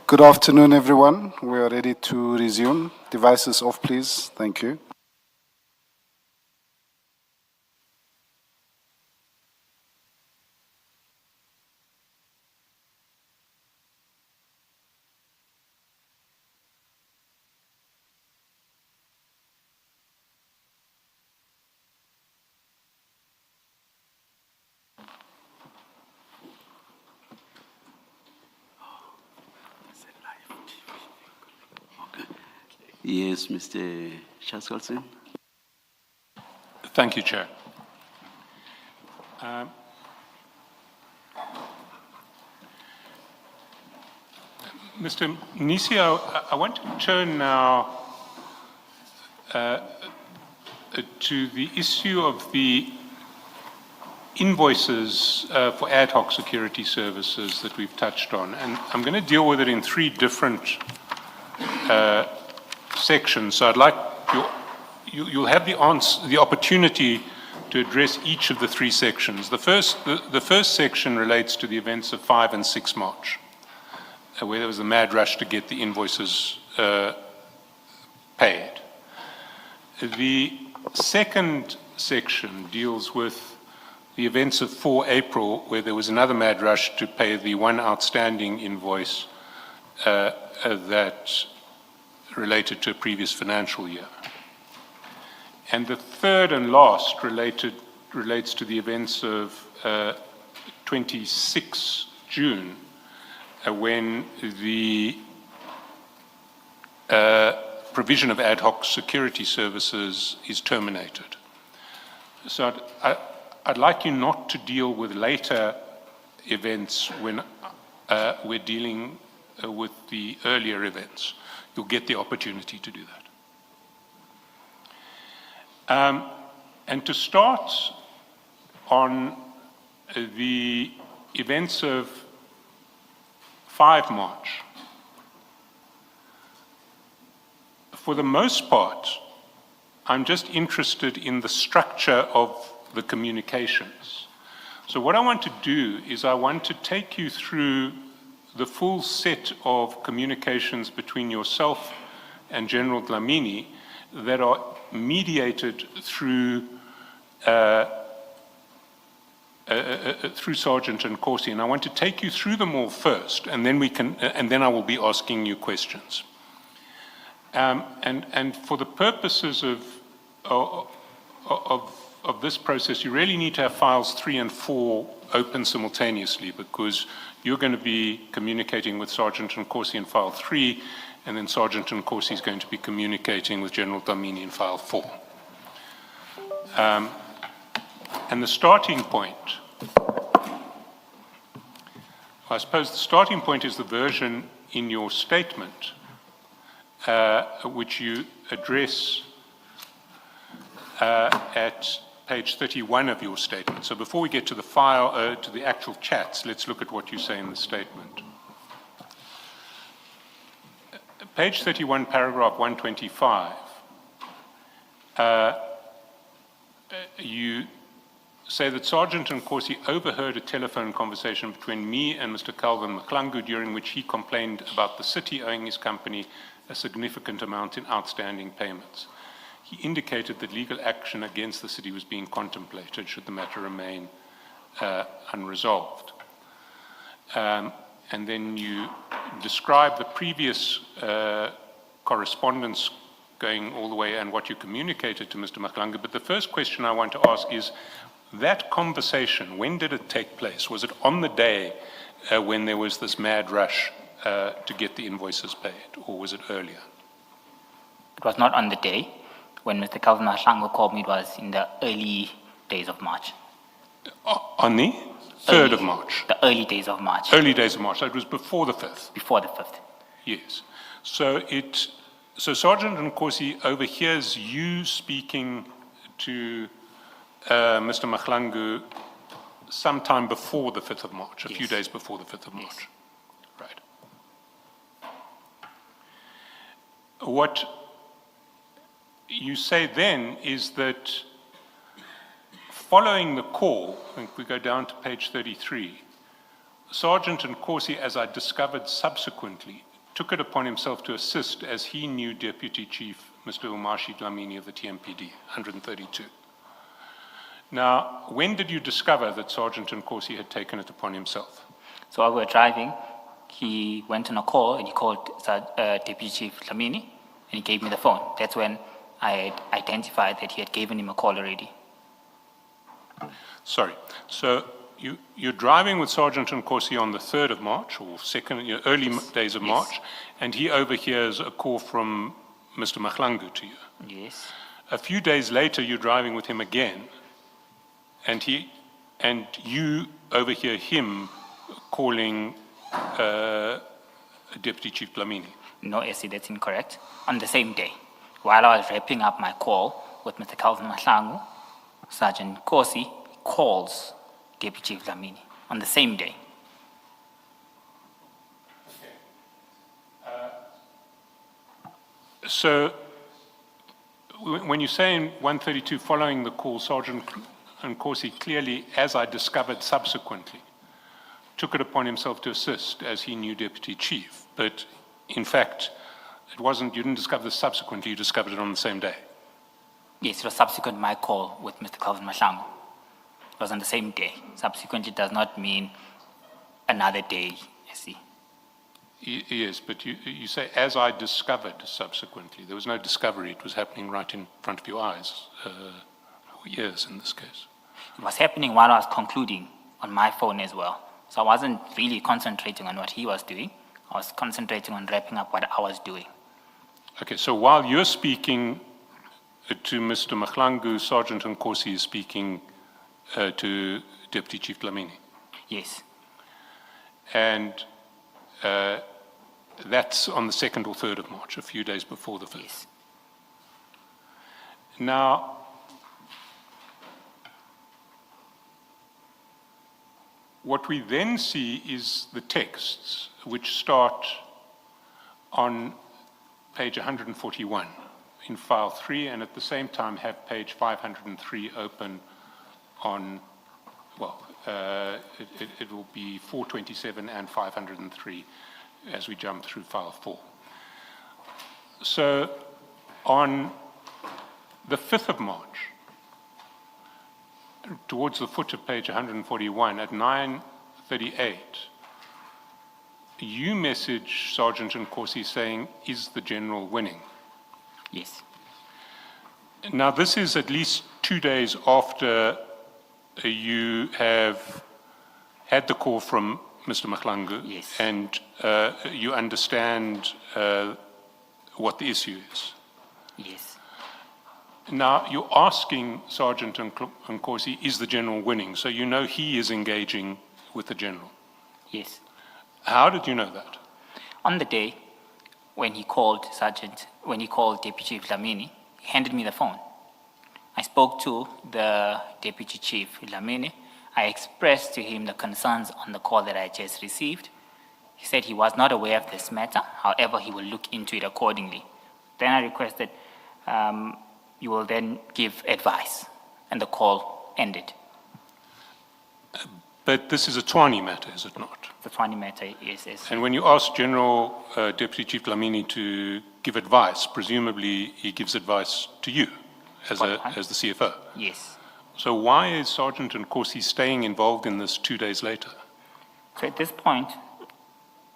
Good afternoon, everyone. We are ready to resume. Devices off, please. Thank you. Yes, Mr. Chaskalson. Thank you, Chair. Mr. Nisio, I want to turn now to the issue of the invoices for ad hoc security services that we've touched on. And I'm going to deal with it in three different sections. So I'd like you'll have the opportunity to address each of the three sections. The first section relates to the events of 5 and 6 March, where there was a mad rush to get the invoices paid. The second section deals with the events of 4 April, where there was another mad rush to pay the one outstanding invoice that related to a previous financial year. And the third and last relates to the events of 26 June, when the provision of ad hoc security services is terminated. So I'd like you not to deal with later events when we're dealing with the earlier events. You'll get the opportunity to do that. And to start on the events of 5 March, for the most part, I'm just interested in the structure of the communications. So what I want to do is I want to take you through the full set of communications between yourself and General Dlamini that are mediated through through Sergeant Nkosi, and I want to take you through them all first, and then I will be asking you questions. And for the purposes of this process, you really need to have files 3 and 4 open simultaneously, because you're going to be communicating with Sergeant Nkosi in file 3, and then Sergeant Nkosi is going to be communicating with General Dlamini in file 4. And the starting point, I suppose the starting point is the version in your statement, which you address at page 31 of your statement. So before we get to the file, to the actual chats, let's look at what you say in the statement. Page 31, paragraph 125, you say that Sergeant Nkosi overheard a telephone conversation between me and Mr. Calvin Madlanga, during which he complained about the city owing his company a significant amount in outstanding payments. He indicated that legal action against the city was being contemplated should the matter remain unresolved. And then you describe the previous correspondence going all the way and what you communicated to Mr. Madlanga. But the first question I want to ask is, that conversation, when did it take place? Was it on the day when there was this mad rush to get the invoices paid, or was it earlier? It was not on the day. When Mr. Calvin Madlanga called me, it was in the early days of March. On the 3rd of March? The early days of March. Early days of March, so it was before the 5th? Before the 5th. Yes. So Sergeant Nkosi overhears you speaking to Mr. Madlanga sometime before the 5th of March, a few days before the 5th of March. Yes. Right. What you say then is that following the call, I think we go down to page 33, Sergeant Nkosi, as I discovered subsequently, took it upon himself to assist as he knew Deputy Chief Mr. Umashi Dlamini of the TMPD, 132. Now, when did you discover that Sergeant Nkosi had taken it upon himself? So while we were driving, he went on a call and he called Deputy Chief Dlamini and he gave me the phone. That's when I had identified that he had given him a call already. Sorry. So you're driving with Sergeant Nkosi on the 3rd of March, or early days of March, and he overhears a call from Mr. Madlanga to you. Yes. A few days later, you're driving with him again, and you overhear him calling Deputy Chief Dlamini. No, Essie, that's incorrect. On the same day, while I was wrapping up my call with Mr. Calvin Madlanga, Sergeant Nkosi calls Deputy Chief Dlamini on the same day. So when you say in 132, following the call, Sergeant Nkosi clearly, as I discovered subsequently, took it upon himself to assist as he knew Deputy Chief. But in fact, you didn't discover this subsequently, you discovered it on the same day. Yes, it was subsequent to my call with Mr. Calvin Madlanga. It was on the same day. Subsequently does not mean another day, Essie. Yes, but you say, as I discovered subsequently. There was no discovery. It was happening right in front of your eyes, or ears in this case. It was happening while I was concluding on my phone as well. So I wasn't really concentrating on what he was doing. I was concentrating on wrapping up what I was doing. Okay, so while you're speaking to Mr. Madlanga, Sergeant Nkosi is speaking to Deputy Chief Dlamini. Yes. And that's on the 2nd or 3rd of March, a few days before the 5th. Yes. Now, what we then see is the texts, which start on page 141 in file 3, and at the same time have page 503 open on, well, it will be 427 and 503 as we jump through file 4. So on the 5th of March, towards the foot of page 141, at 9:38, you message Sergeant Nkosi saying, "Is the general winning?" Yes. Now, this is at least 2 days after you have had the call from Mr. Madlanga, Yes. and you understand what the issue is. Yes. Now, you're asking Sergeant Nkosi, is the general winning? So you know he is engaging with the general. Yes. How did you know that? On the day when he called Deputy Chief Dlamini, he handed me the phone. I spoke to the Deputy Chief Dlamini. I expressed to him the concerns on the call that I just received. He said he was not aware of this matter. However, he will look into it accordingly. Then I requested you will then give advice, and the call ended. But this is a Tshwane matter, is it not? The Tshwane matter is And when you ask General Deputy Chief Dlamini to give advice, presumably he gives advice to you as the CFO. yes. So why is Sergeant Nkosi staying involved in this 2 days later? So at this point,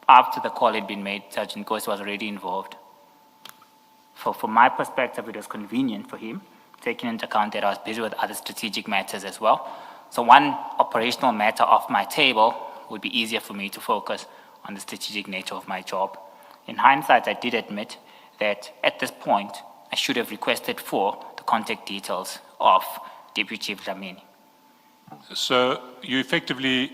after the call had been made, Sergeant Nkosi was already involved. From my perspective, it was convenient for him, taking into account that I was busy with other strategic matters as well. So one operational matter off my table would be easier for me to focus on the strategic nature of my job. In hindsight, I did admit that at this point, I should have requested for the contact details of Deputy Chief Dlamini. So you effectively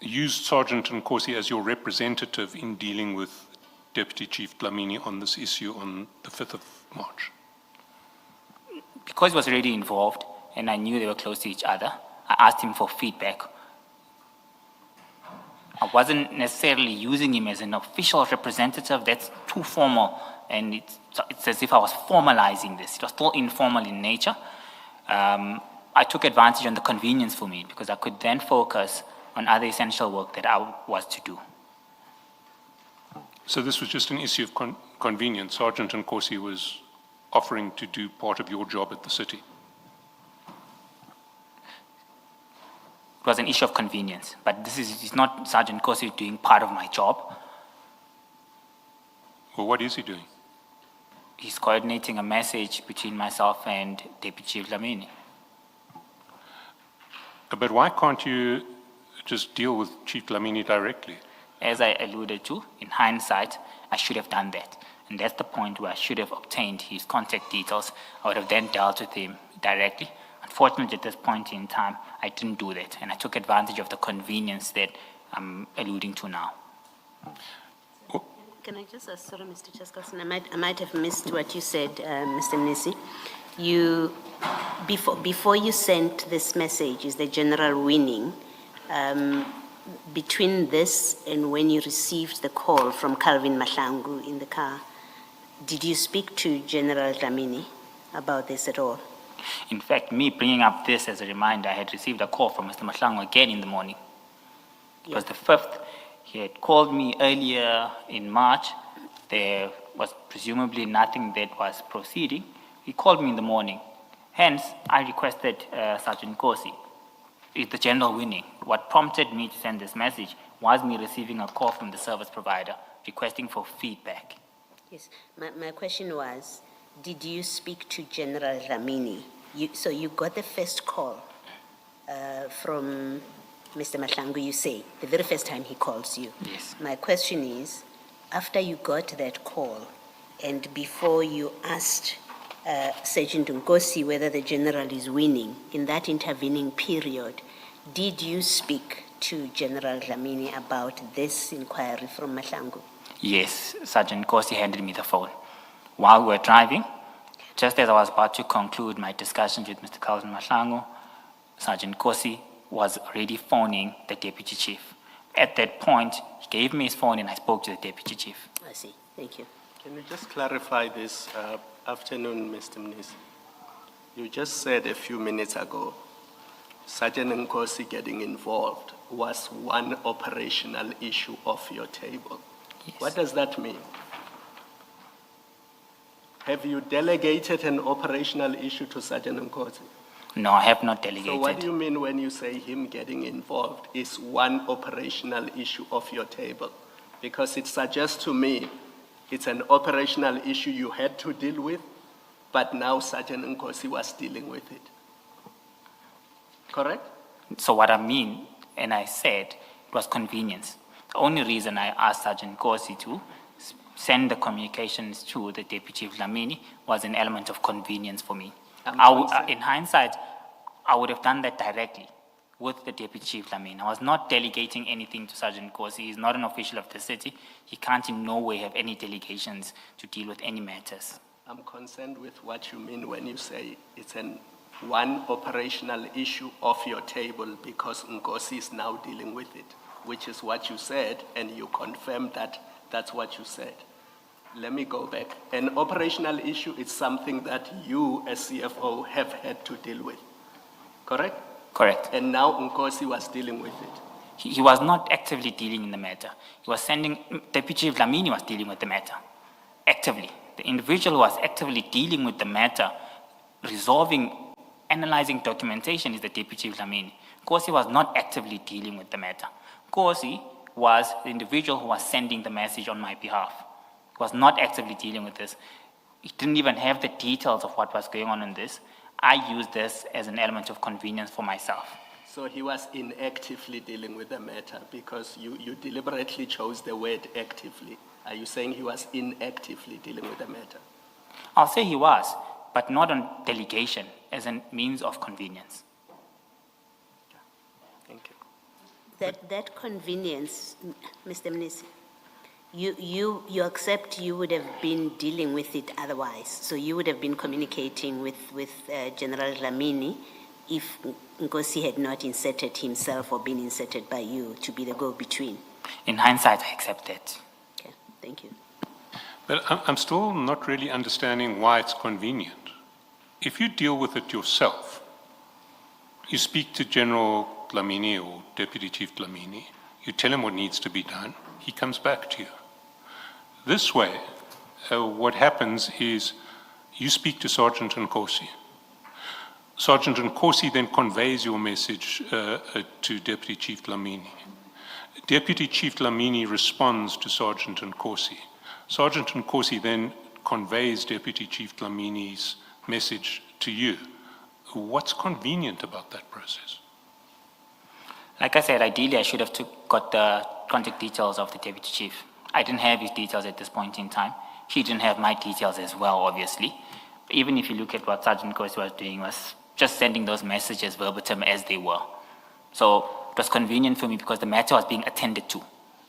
used Sergeant Nkosi as your representative in dealing with Deputy Chief Dlamini on this issue on the 5th of March. Because he was already involved and I knew they were close to each other, I asked him for feedback. I wasn't necessarily using him as an official representative. That's too formal, and it's as if I was formalizing this. It was still informal in nature. I took advantage on the convenience for me because I could then focus on other essential work that I was to do. So this was just an issue of convenience. Sergeant Nkosi was offering to do part of your job at the city. It was an issue of convenience, but this is not Sergeant Nkosi doing part of my job. Well, what is he doing? He's coordinating a message between myself and Deputy Chief Dlamini. But why can't you just deal with Chief Dlamini directly? As I alluded to, in hindsight, I should have done that. And that's the point where I should have obtained his contact details. I would have then dealt with him directly. Unfortunately, at this point in time, I didn't do that. And I took advantage of the convenience that I'm alluding to now. Can I just ask, sorry, Mr. Chaskalson, I might have missed what you said, Mr. Mnisi. You, before you sent this message, is the general winning, between this and when you received the call from Calvin Madlanga in the car, did you speak to General Dlamini about this at all? In fact, me bringing up this as a reminder, I had received a call from Mr. Madlanga again in the morning. It was the 5th. He had called me earlier in March. There was presumably nothing that was proceeding. He called me in the morning. Hence, I requested Sergeant Nkosi. It's the general winning. What prompted me to send this message was me receiving a call from the service provider requesting for feedback. Yes, my question was, did you speak to General Dlamini? So you got the first call from Mr. Madlanga, you say, the very first time he calls you. Yes. My question is, after you got that call and before you asked Sergeant Nkosi whether the general is winning, in that intervening period, did you speak to General Dlamini about this inquiry from Madlanga? Yes, Sergeant Nkosi handed me the phone. While we were driving, just as I was about to conclude my discussions with Mr. Calvin Madlanga, Sergeant Nkosi was already phoning the Deputy Chief. At that point, he gave me his phone and I spoke to the Deputy Chief. I see, thank you. Can you just clarify this? Afternoon, Mr. Mnisi. You just said a few minutes ago, Sergeant Nkosi getting involved was one operational issue off your table. Yes. What does that mean? Have you delegated an operational issue to Sergeant Nkosi? No, I have not delegated. So what do you mean when you say him getting involved is one operational issue off your table? Because it suggests to me it's an operational issue you had to deal with, but now Sergeant Nkosi was dealing with it. Correct? So what I mean, and I said, it was convenience. The only reason I asked Sergeant Nkosi to send the communications to the Deputy Chief Dlamini was an element of convenience for me. In hindsight, I would have done that directly with the Deputy Chief Dlamini. I was not delegating anything to Sergeant Nkosi. He's not an official of the city. He can't in no way have any delegations to deal with any matters. I'm concerned with what you mean when you say it's one operational issue off your table because Nkosi is now dealing with it, which is what you said, and you confirmed that that's what you said. Let me go back. An operational issue is something that you, as CFO, have had to deal with, correct? Correct. And now Nkosi was dealing with it. He was not actively dealing in the matter. He was Deputy Chief Dlamini was dealing with the matter, actively. The individual who was actively dealing with the matter, analyzing documentation is the Deputy Chief Dlamini. Nkosi was not actively dealing with the matter. Nkosi was the individual who was sending the message on my behalf. He was not actively dealing with this. He didn't even have the details of what was going on in this. I used this as an element of convenience for myself. So he was inactively dealing with the matter because you deliberately chose the word actively. Are you saying he was inactively dealing with the matter? I'll say he was, but not on delegation as a means of convenience. Thank you. That convenience, Mr. Mnisi, you accept you would have been dealing with it otherwise. So you would have been communicating with General Dlamini if Nkosi had not inserted himself or been inserted by you to be the go-between. In hindsight, I accept that. Okay, thank you. But I'm still not really understanding why it's convenient. If you deal with it yourself, you speak to General Dlamini or Deputy Chief Dlamini, you tell him what needs to be done, he comes back to you. This way, what happens is you speak to Sergeant Nkosi. Sergeant Nkosi then conveys your message to Deputy Chief Dlamini. Deputy Chief Dlamini responds to Sergeant Nkosi. Sergeant Nkosi then conveys Deputy Chief Dlamini's message to you. What's convenient about that process? Like I said, ideally I should have got the contact details of the deputy chief. I didn't have his details at this point in time. He didn't have my details as well, obviously. Even if you look at what Sergeant Nkosi was doing, was just sending those messages verbatim as they were. So it was convenient for me because the matter was being attended to.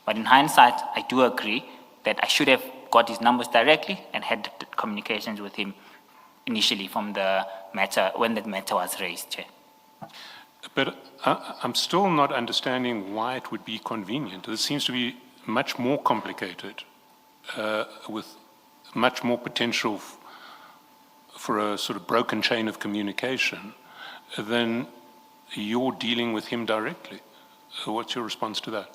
But in hindsight, I do agree that I should have got his numbers directly and had the communications with him initially from the matter, when the matter was raised, Chair. But I'm still not understanding why it would be convenient. This seems to be much more complicated, with much more potential for a sort of broken chain of communication than you're dealing with him directly. What's your response to that?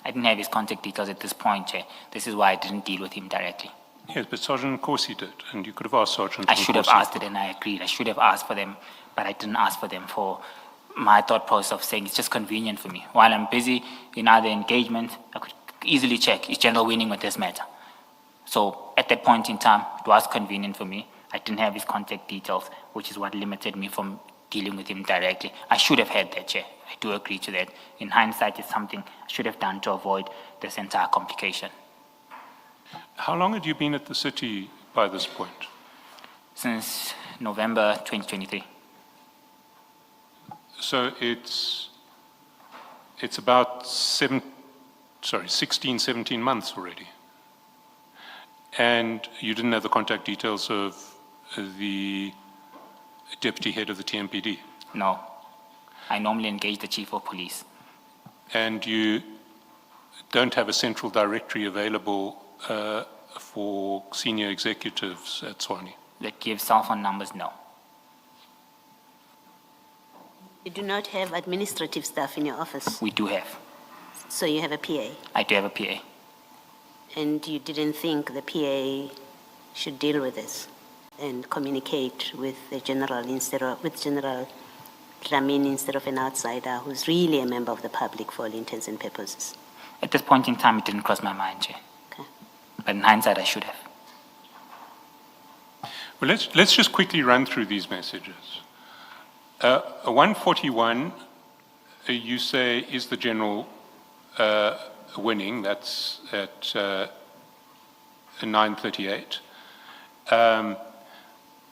I didn't have his contact details at this point, Chair. This is why I didn't deal with him directly. Yes, but Sergeant Nkosi did, and you could have asked Sergeant I should have Nkosi. asked it, and I agreed. I should have asked for them, but I didn't ask for them for my thought process of saying it's just convenient for me. While I'm busy in other engagement, I could easily check, is General winning with this matter? So at that point in time, it was convenient for me. I didn't have his contact details, which is what limited me from dealing with him directly. I should have had that, Chair. I do agree to that. In hindsight, it's something I should have done to avoid this entire complication. How long had you been at the city by this point? Since November 2023. So it's about 16, 17 months already. And you didn't have the contact details of the deputy head of the TMPD? No. I normally engage the chief of police. And you don't have a central directory available for senior executives at Tshwane? That gives cell phone numbers, no. You do not have administrative staff in your office, We do have. so you have a PA. I do have a PA. And you didn't think the PA should deal with this and communicate with the general with General Dlamini instead of an outsider who's really a member of the public for all intents and purposes? At this point in time, it didn't cross my mind, Chair. Okay. But in hindsight, I should have. Well, let's just quickly run through these messages. 141, you say, is the general winning. That's at 9:38.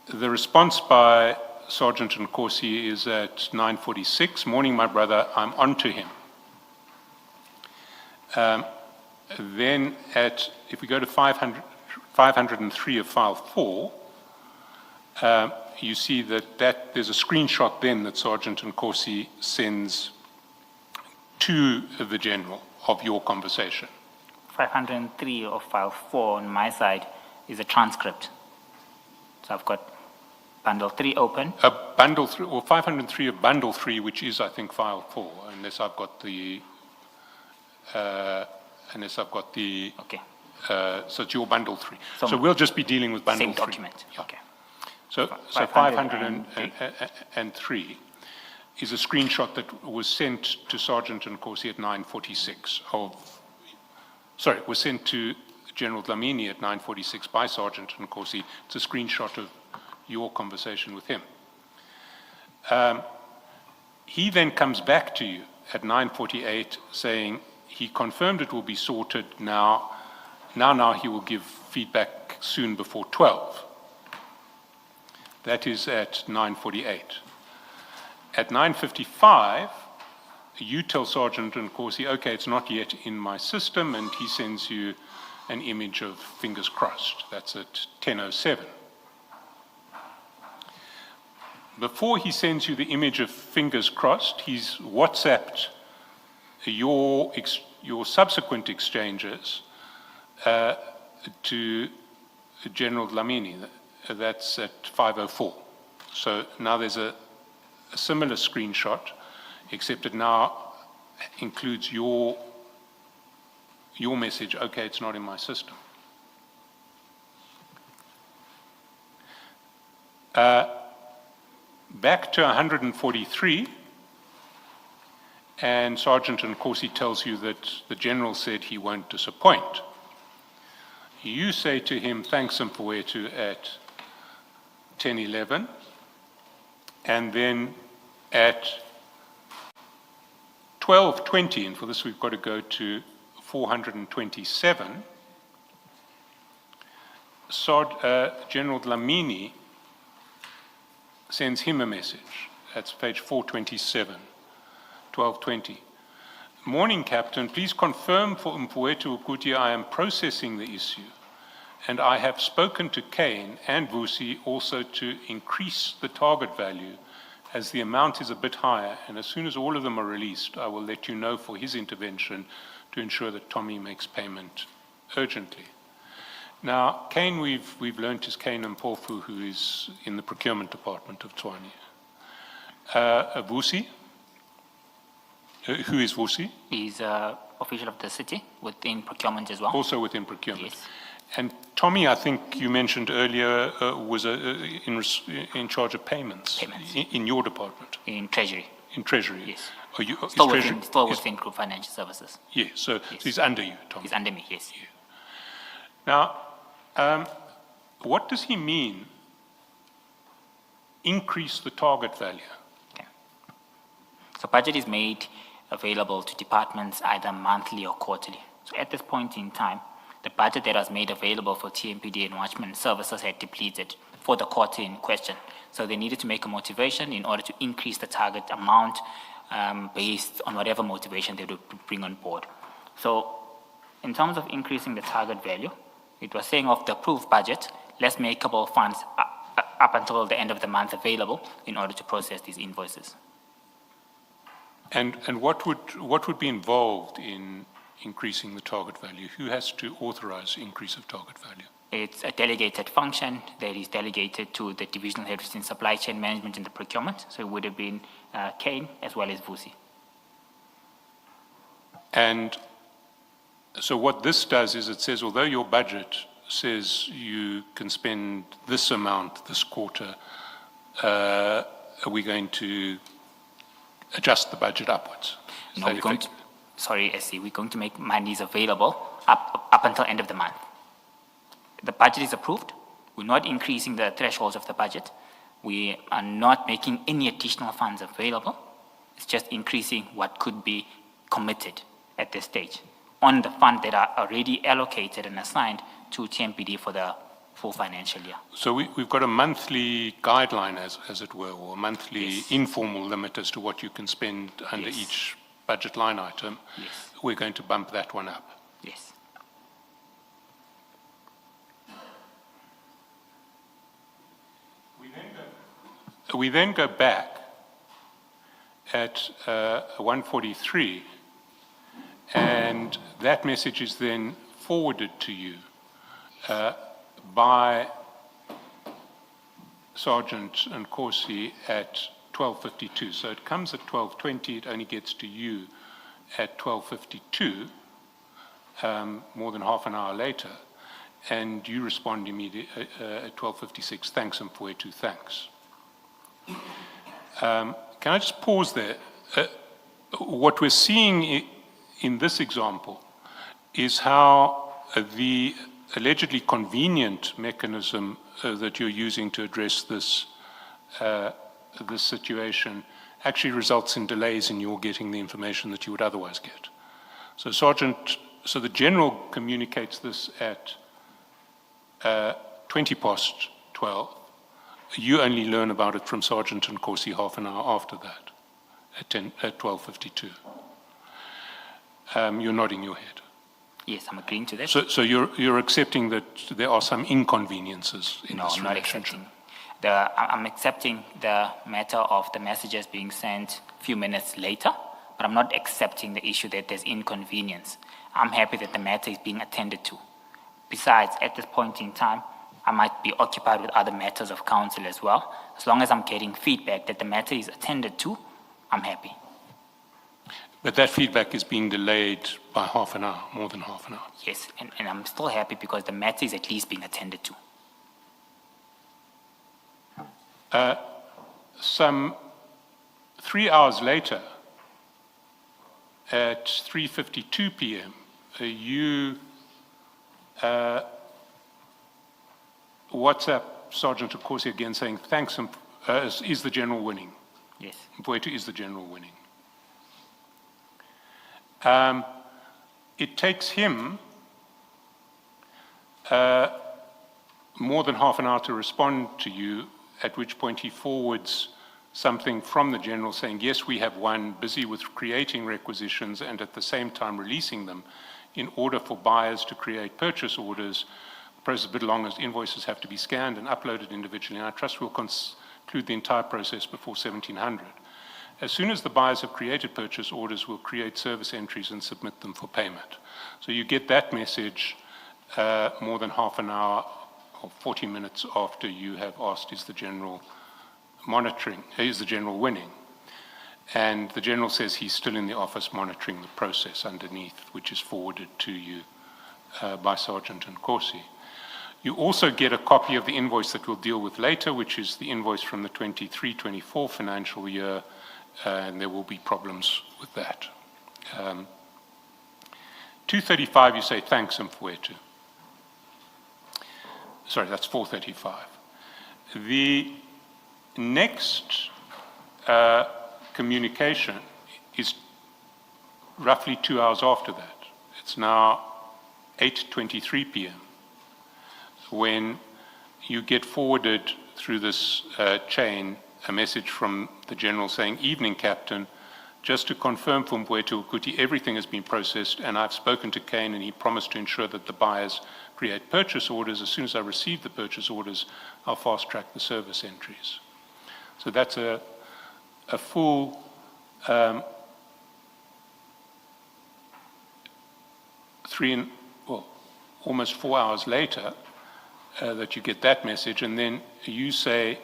The response by Sergeant Nkosi is at 9:46. Morning, my brother, I'm on to him. Then if we go to 503 of file 4, you see that there's a screenshot then that Sergeant Nkosi sends to the general of your conversation. 503 of file 4 on my side is a transcript. So I've got bundle 3 open. Bundle 3, or 503 of bundle 3, which is, I think, file 4, unless I've got the, Okay. so it's your bundle 3. So So we'll just be dealing with bundle 3. Same document. Yeah. Okay. So 503 is a screenshot that was sent to Sergeant Nkosi at 9:46 was sent to General Dlamini at 9:46 by Sergeant Nkosi. It's a screenshot of your conversation with him. He then comes back to you at 9:48 saying he confirmed it will be sorted now. Now he will give feedback soon before 12. That is at 9:48. At 9:55, you tell Sergeant Nkosi, okay, it's not yet in my system, and he sends you an image of fingers crossed. That's at 10:07. Before he sends you the image of fingers crossed, he's WhatsApped your subsequent exchanges to General Dlamini. That's at 5:04. So now there's a similar screenshot, except it now includes your message, okay, it's not in my system. Back to 143, and Sergeant Nkosi tells you that the General said he won't disappoint. You say to him, thanks Mfowethu, at 10:11, and then at 12:20, and for this we've got to go to 427, General Dlamini sends him a message. That's page 427, 12:20. Morning, Captain. Please confirm for Mfowethu Ukuthi I am processing the issue, and I have spoken to Kane and Vusi also to increase the target value as the amount is a bit higher, and as soon as all of them are released, I will let you know for his intervention to ensure that Tommy makes payment urgently. Now, Kane, we've learned is Kane Mpofu, who is in the procurement department of Tshwane. Vusi, who is Vusi? He's an official of the city within procurement as well. Also within procurement. Yes. And Tommy, I think you mentioned earlier, was in charge of payments. Payments. In your department. In Treasury. In Treasury. Yes. Are you, Still Treasury, within Group Financial Services. Yeah, so Yes. he's under you, Tommy. He's under me, yes. Now, what does he mean, increase the target value? Okay. So budget is made available to departments either monthly or quarterly. So at this point in time, the budget that was made available for TMPD and Watchman services had depleted for the quarter in question. So they needed to make a motivation in order to increase the target amount based on whatever motivation they would bring on board. So in terms of increasing the target value, it was saying of the approved budget, less makeable funds up until the end of the month available in order to process these invoices. And what would be involved in increasing the target value? Who has to authorize increase of target value? It's a delegated function that is delegated to the divisional heads in supply chain management and the procurement. So it would have been Kane as well as Vusi. And so what this does is it says, although your budget says you can spend this amount this quarter, are we going to adjust the budget upwards? No, we're going to, sorry, SC, we're going to make monies available up until end of the month. The budget is approved. We're not increasing the thresholds of the budget. We are not making any additional funds available. It's just increasing what could be committed at this stage on the funds that are already allocated and assigned to TMPD for the full financial year. So we've got a monthly guideline, as it were, or a monthly Yes. informal limit as to what you can spend under Yes. each budget line item. Yes. We're going to bump that one up. Yes. We then go back at 143, and that message is then forwarded to you by Sergeant Nkosi at 12:52. So it comes at 12:20, it only gets to you at 12:52, more than half an hour later, and you respond immediately at 12:56, thanks Mfowethu, thanks. Can I just pause there? What we're seeing in this example is how the allegedly convenient mechanism that you're using to address this situation actually results in delays in your getting the information that you would otherwise get. So so the General communicates this at 12:20. You only learn about it from Sergeant Nkosi half an hour after that, at 12:52. You're nodding your head. Yes, I'm agreeing to that. So you're accepting that there are some inconveniences in No, this I'm not relationship? accepting. I'm accepting the matter of the messages being sent a few minutes later, but I'm not accepting the issue that there's inconvenience. I'm happy that the matter is being attended to. Besides, at this point in time, I might be occupied with other matters of council as well. As long as I'm getting feedback that the matter is attended to, I'm happy. But that feedback is being delayed by half an hour, more than half an hour. Yes, and I'm still happy because the matter is at least being attended to. Some 3 hours later, at 3:52 p.m., you WhatsApp Sergeant Nkosi again saying, thanks, is the general winning? Yes. Mfowethu is the general winning. It takes him more than half an hour to respond to you, at which point he forwards something from the general saying, yes, we have won, busy with creating requisitions and at the same time releasing them in order for buyers to create purchase orders. The process is a bit long as invoices have to be scanned and uploaded individually, and I trust we'll conclude the entire process before 1700. As soon as the buyers have created purchase orders, we'll create service entries and submit them for payment. So you get that message more than half an hour or 40 minutes after you have asked, is the general winning? And the general says he's still in the office monitoring the process underneath, which is forwarded to you by Sergeant Nkosi. You also get a copy of the invoice that we'll deal with later, which is the invoice from the 23-24 financial year, and there will be problems with that. 2:35, you say, thanks, Mfowethu. Sorry, that's 4:35. The next communication is roughly 2 hours after that. It's now 8:23 p.m. when you get forwarded through this chain a message from the general saying, evening, Captain, just to confirm for Mfowethu Kuti, everything has been processed and I've spoken to Kane and he promised to ensure that the buyers create purchase orders. As soon as I receive the purchase orders, I'll fast track the service entries. So that's a full almost 4 hours later that you get that message, and then you say,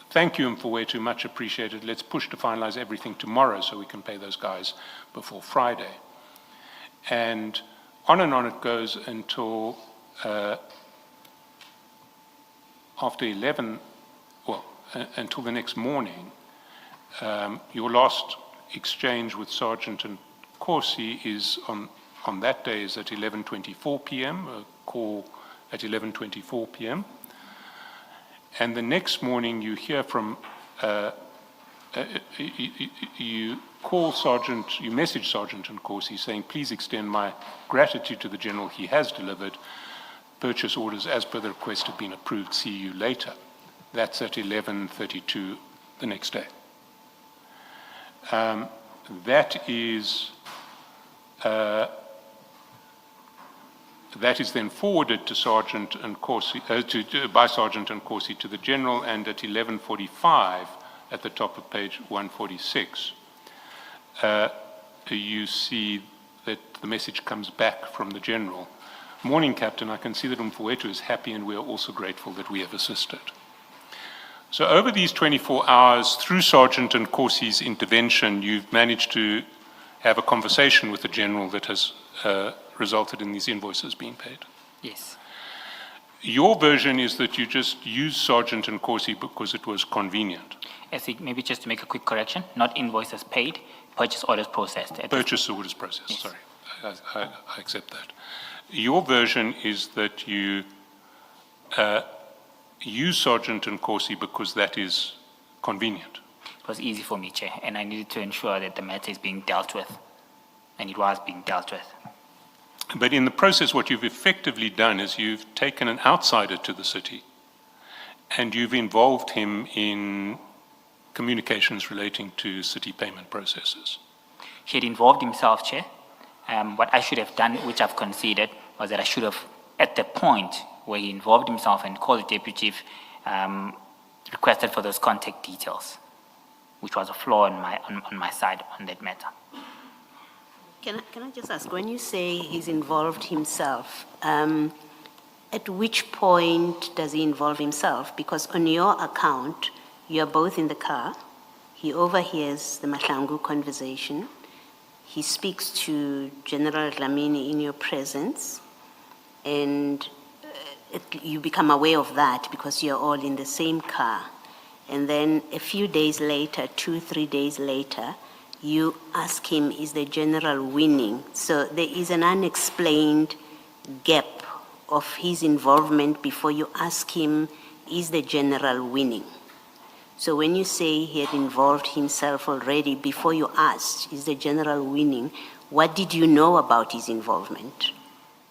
thank you, Mfowethu, much appreciated. Let's push to finalize everything tomorrow so we can pay those guys before Friday. And on it goes until after 11, until the next morning. Your last exchange with Sergeant Nkosi is on that day is at 11:24 p.m., a call at 11:24 p.m. And the next morning you hear from, you message Sergeant Nkosi saying, please extend my gratitude to the General, he has delivered. Purchase orders as per the request have been approved, see you later. That's at 11:32 the next day. That is then forwarded to Sergeant Nkosi, by Sergeant Nkosi to the General, and at 11:45 at the top of page 146, you see that the message comes back from the General. Morning, Captain, I can see that Mfowethu is happy and we are also grateful that we have assisted. So over these 24 hours, through Sergeant Nkosi's intervention, you've managed to have a conversation with the General that has resulted in these invoices being paid. Yes. Your version is that you just used Sergeant Nkosi because it was convenient. Maybe just to make a quick correction, not invoices paid, purchase orders processed. Purchase orders processed, yes. Sorry. I accept that. Your version is that you use Sergeant Nkosi because that is convenient. It was easy for me, Chair, and I needed to ensure that the matter is being dealt with, and it was being dealt with. But in the process, what you've effectively done is you've taken an outsider to the city and you've involved him in communications relating to city payment processes. He had involved himself, Chair. What I should have done, which I've conceded, was that I should have, at the point where he involved himself and called the Deputy Chief, requested for those contact details, which was a flaw on my side on that matter. Can I just ask, when you say he's involved himself, at which point does he involve himself? Because on your account, you're both in the car, he overhears the Madlanga conversation, he speaks to General Dlamini in your presence, and you become aware of that because you're all in the same car. and then a few days later, 2-3 days later, you ask him, is the general winning? So there is an unexplained gap of his involvement before you ask him, is the general winning? So when you say he had involved himself already before you asked, is the general winning, what did you know about his involvement?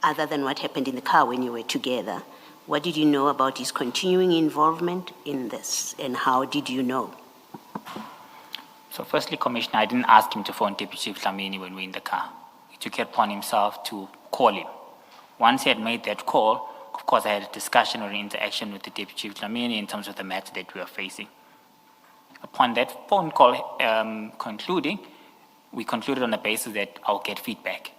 Other than what happened in the car when you were together, what did you know about his continuing involvement in this, and how did you know? So firstly, Commissioner, I didn't ask him to phone Deputy Chief Dlamini when we were in the car. He took it upon himself to call him. Once he had made that call, of course, I had a discussion or an interaction with the Deputy Chief Dlamini in terms of the matter that we were facing. Upon that phone call concluding, we concluded on the basis that I'll get feedback.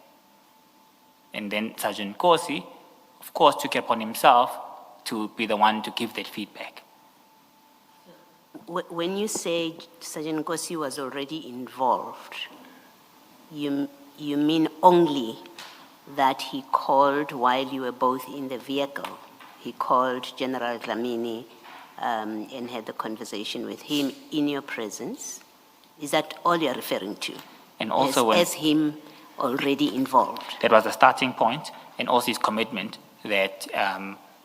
And then Sergeant Nkosi, of course, took it upon himself to be the one to give that feedback. When you say Sergeant Nkosi was already involved, you mean only that he called while you were both in the vehicle? He called General Dlamini and had the conversation with him in your presence? Is that all you're referring to? And also as him already involved? That was the starting point, and also his commitment that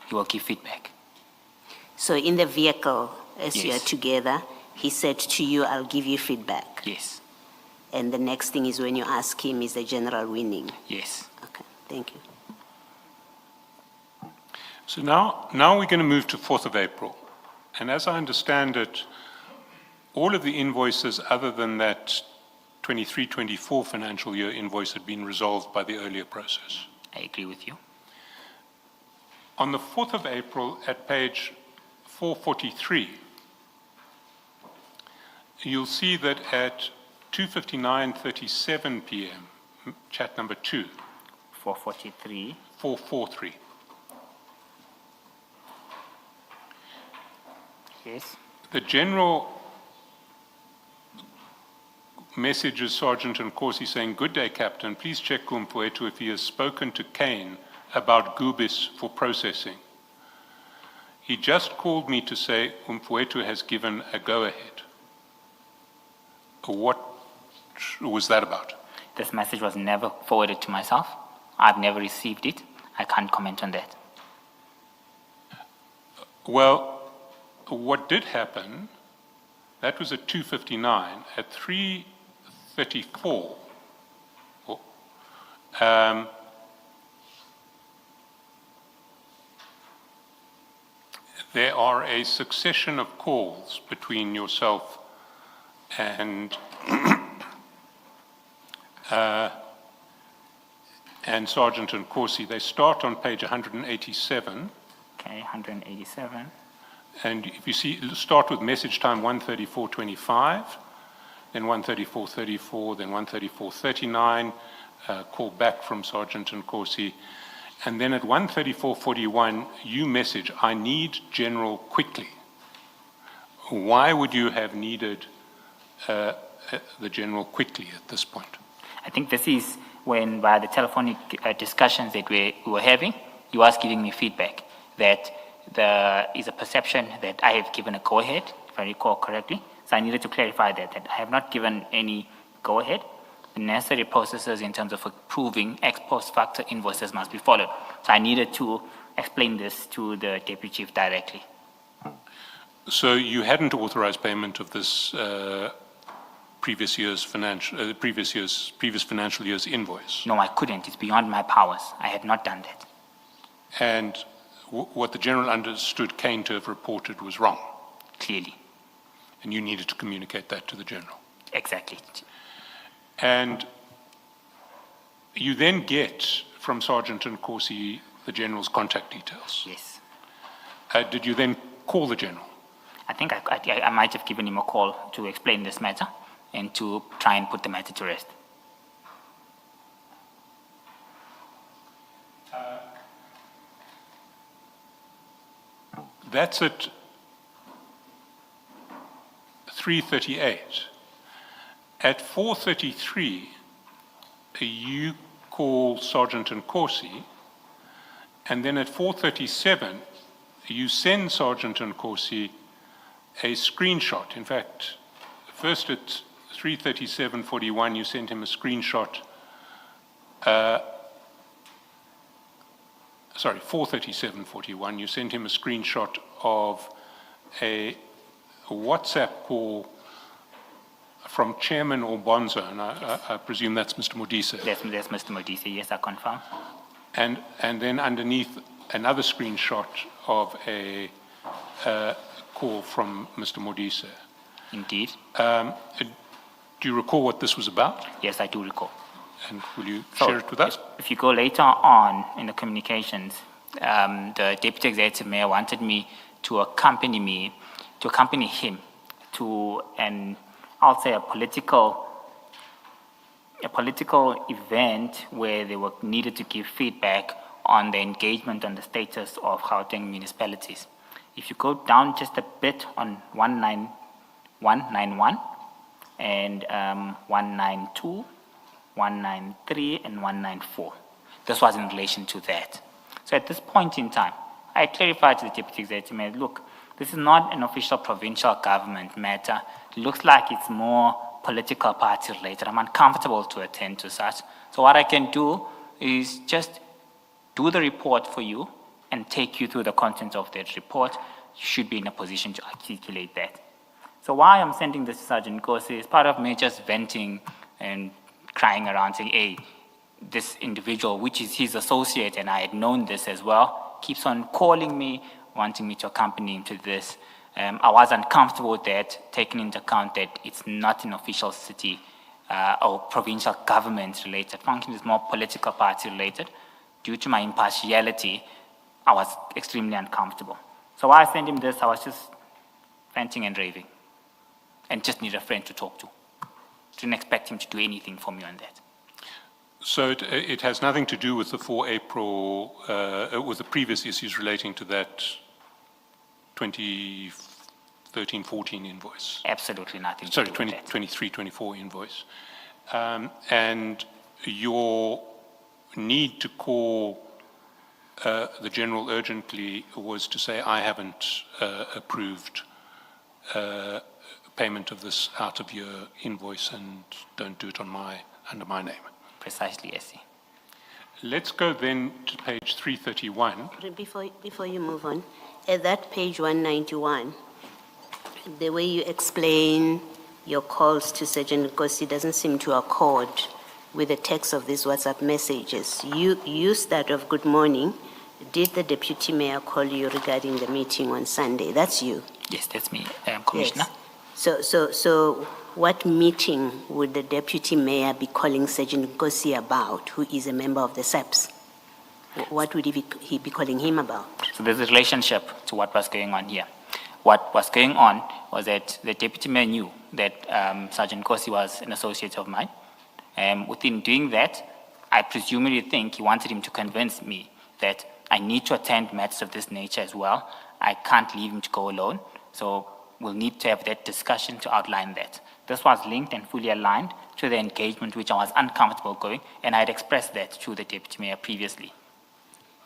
he will give feedback. So in the vehicle, as Yes. you are together, he said to you, I'll give you feedback. Yes, And the next thing is when you ask him, is the general winning? yes. Okay, thank you. So now we're going to move to 4th of April. And as I understand it, all of the invoices other than that 23-24 financial year invoice had been resolved by the earlier process. I agree with you. On the 4th of April, at page 443, you'll see that at 2:59:37 p.m., chat number 2, 443. 443, Yes. the general message is Sergeant Nkosi saying, "Good day, Captain. Please check Kumpuetu if he has spoken to Kane about Gubis for processing. He just called me to say Umfuetu has given a go-ahead." What was that about? This message was never forwarded to myself. I've never received it. I can't comment on that. Well, what did happen, that was at 2:59. At 3:34, there are a succession of calls between yourself and Sergeant Nkosi. They start on page 187. Okay, 187. And if you see, start with message time 1:34:25, then 1:34:34, then 1:34:39, call back from Sergeant Nkosi. And then at 1:34:41, you message, "I need General quickly." Why would you have needed the General quickly at this point? I think this is when, by the telephonic discussions that we were having, you was giving me feedback that there is a perception that I have given a go-ahead, if I recall correctly. So I needed to clarify that I have not given any go-ahead. The necessary processes in terms of approving ex post facto invoices must be followed. So I needed to explain this to the Deputy Chief directly. So you hadn't authorized payment of this previous financial year's invoice? No, I couldn't. It's beyond my powers. I had not done that. And what the General understood Kane to have reported was wrong, Clearly. and you needed to communicate that to the General. Exactly. And you then get from Sergeant Nkosi the General's contact details. Yes. Did you then call the General? I think I might have given him a call to explain this matter and to try and put the matter to rest. That's at 3:38. At 4:33, you call Sergeant Nkosi, and then at 4:37, you send Sergeant Nkosi a screenshot. In fact, first at 3:37:41, you sent him a screenshot. Sorry, 4:37:41, you sent him a screenshot of a WhatsApp call from Chairman Obonzo, and I presume that's Mr. Modise. That's Mr. Modise, yes, I confirm. And then underneath, another screenshot of a call from Mr. Modise. Indeed. Do you recall what this was about? Yes, I do recall. And will you So, share it with us? If you go later on in the communications, the Deputy Executive Mayor wanted me to accompany him to I'll say a political event where they were needed to give feedback on the engagement on the status of Gauteng municipalities. If you go down just a bit on 191 and 192, 193 and 194. This was in relation to that. So at this point in time, I clarified to the Deputy Executive Mayor, look, this is not an official provincial government matter. It looks like it's more political party related. I'm uncomfortable to attend to such. So what I can do is just do the report for you and take you through the content of that report. You should be in a position to articulate that. So why I'm sending this to Sergeant Nkosi is part of me just venting and crying around saying, hey, this individual, which is his associate, and I had known this as well, keeps on calling me, wanting me to accompany him to this. I was uncomfortable with that, taking into account that it's not an official city or provincial government related function, it's more political party related. Due to my impartiality, I was extremely uncomfortable. So while I sent him this, I was just ranting and raving and just need a friend to talk to. Didn't expect him to do anything for me on that. So it has nothing to do with the 4 April, with the previous issues relating to that 2013-14 invoice? Absolutely nothing. Sorry, to do with that. 23-24 invoice. And your need to call the general urgently was to say, I haven't approved payment of this out of your invoice and don't do it on under my name. Precisely, Essie. Let's go then to page 331. Before you move on, at that page 191, the way you explain your calls to Sergeant Nkosi doesn't seem to accord with the text of these WhatsApp messages. You start off, good morning. Did the Deputy Mayor call you regarding the meeting on Sunday? That's you. Yes, that's me, Commissioner. Yes. So what meeting would the Deputy Mayor be calling Sergeant Nkosi about, who is a member of the SAPS? What would he be calling him about? So there's a relationship to what was going on here. What was going on was that the Deputy Mayor knew that Sergeant Nkosi was an associate of mine. Within doing that, I presumably think he wanted him to convince me that I need to attend matters of this nature as well. I can't leave him to go alone. So we'll need to have that discussion to outline that. This was linked and fully aligned to the engagement which I was uncomfortable going, and I had expressed that to the Deputy Mayor previously.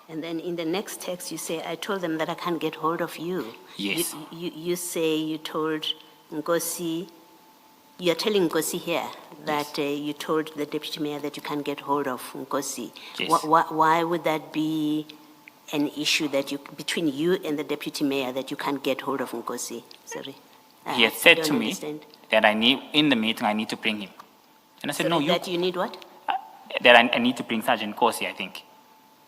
And then in the next text, you say, I told them that I can't get hold of you. Yes. You say you told Nkosi, you're telling Nkosi here that you told the Deputy Mayor that you can't get hold of Nkosi. Yes. Why would that be an issue that between you and the Deputy Mayor that you can't get hold of Nkosi? Sorry. He had said I to don't me understand. that in the meeting, I need to bring him. And I said, no, That you need what? that I need to bring Sergeant Nkosi, I think.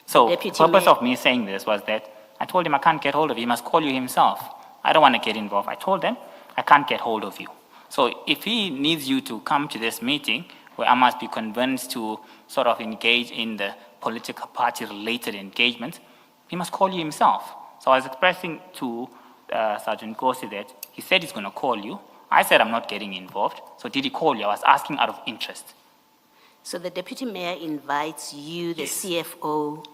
So the Deputy purpose Mayor- of me saying this was that I told him I can't get hold of you. He must call you himself. I don't want to get involved. I told them I can't get hold of you. So if he needs you to come to this meeting where I must be convinced to sort of engage in the political party related engagement, he must call you himself. So I was expressing to Sergeant Nkosi that he said he's going to call you. I said I'm not getting involved. So did he call you? I was asking out of interest. So the Deputy Mayor invites you, the Yes. CFO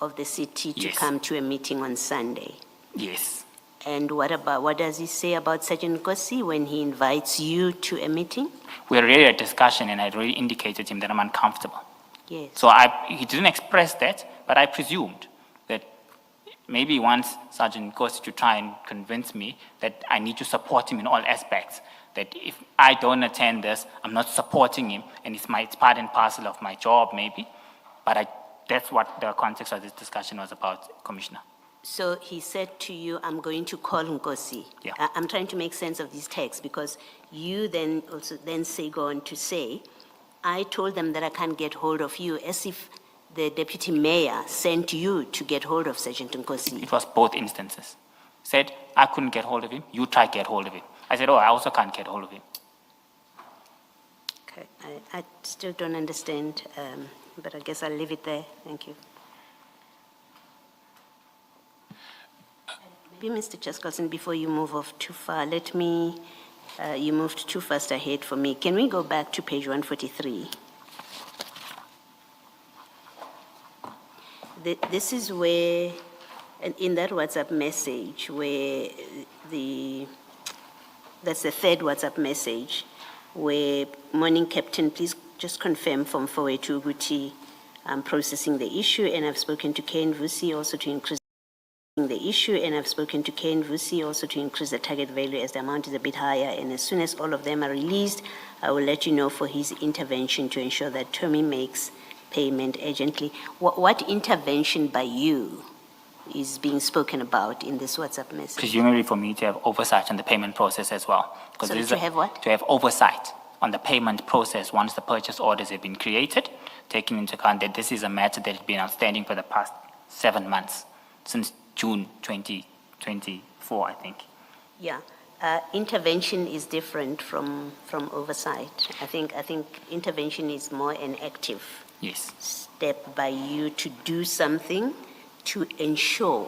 of the city, to Yes. come to a meeting on Sunday. Yes. And what does he say about Sergeant Nkosi when he invites you to a meeting? We had already had a discussion and I had already indicated to him that I'm uncomfortable. Yes. So he didn't express that, but I presumed that Maybe wants Sergeant Nkosi to try and convince me that I need to support him in all aspects. That if I don't attend this, I'm not supporting him, and it's part and parcel of my job, maybe. But that's what the context of this discussion was about, Commissioner. So he said to you, I'm going to call Nkosi. Yeah. I'm trying to make sense of these texts because you then also go on to say, I told them that I can't get hold of you, as if the deputy mayor sent you to get hold of Sergeant Nkosi. It was both instances. Said, I couldn't get hold of him, you try to get hold of him. I said, oh, I also can't get hold of him. Okay, I still don't understand, but I guess I'll leave it there. Thank you. Maybe Mr. Chaskalson, before you move off too far, you moved too fast ahead for me. Can we go back to page 143? This is where, in that WhatsApp message, where that's the third WhatsApp message, where, morning Captain, please just confirm from 482 Guti, I'm processing the issue, and I've spoken to Kane Vusi also to increase the issue, and I've spoken to Kane Vusi also to increase the target value as the amount is a bit higher, and as soon as all of them are released, I will let you know for his intervention to ensure that Tommy makes payment urgently. What intervention by you is being spoken about in this WhatsApp message? Presumably for me to have oversight on the payment process as well. So to have what? To have oversight on the payment process once the purchase orders have been created, taking into account that this is a matter that has been outstanding for the past 7 months, since June 2024, I think. Yeah. Intervention is different from oversight. I think intervention is more an active step by you to do something to ensure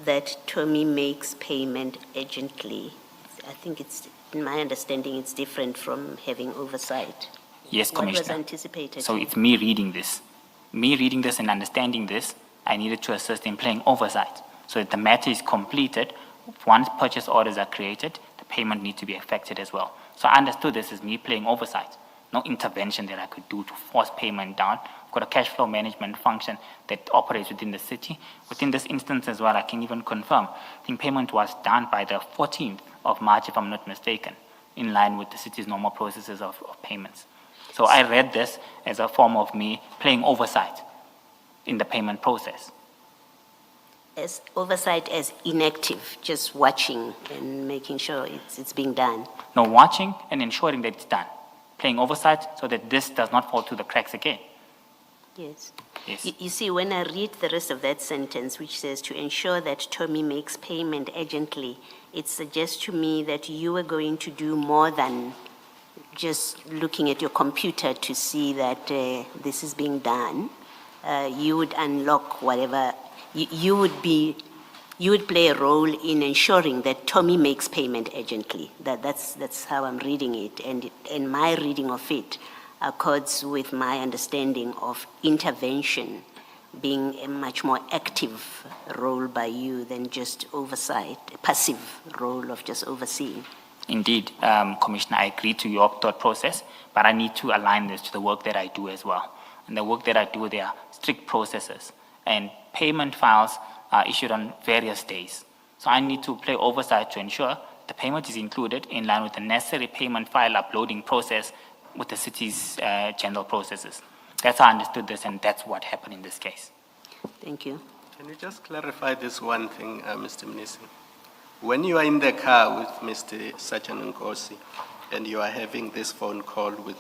that Tommy makes payment urgently. I think it's, in my understanding, it's different from having oversight. Yes, Commissioner. What was anticipated? So it's me reading this. Me reading this and understanding this, I needed to assist in playing oversight so that the matter is completed. Once purchase orders are created, the payment needs to be effected as well. So I understood this as me playing oversight. No intervention that I could do to force payment down. I've got a cash flow management function that operates within the city. Within this instance as well, I can even confirm, I think payment was done by the 14th of March, if I'm not mistaken, in line with the city's normal processes of payments. So I read this as a form of me playing oversight in the payment process. As oversight as inactive, just watching and making sure it's being done. No, watching and ensuring that it's done. Playing oversight so that this does not fall through the cracks again. Yes. Yes. You see, when I read the rest of that sentence, which says to ensure that Tommy makes payment urgently, it suggests to me that you are going to do more than just looking at your computer to see that this is being done. You would unlock whatever, you would play a role in ensuring that Tommy makes payment urgently. That's how I'm reading it, and my reading of it accords with my understanding of intervention being a much more active role by you than just oversight, a passive role of just overseeing. Indeed, Commissioner, I agree to your thought process, but I need to align this to the work that I do as well. And the work that I do, there are strict processes, and payment files are issued on various days. So I need to play oversight to ensure the payment is included in line with the necessary payment file uploading process with the city's general processes. That's how I understood this, and that's what happened in this case. Thank you. Can you just clarify this one thing, Mr. Mnisi? When you are in the car with Mr. Sergeant Nkosi and you are having this phone call with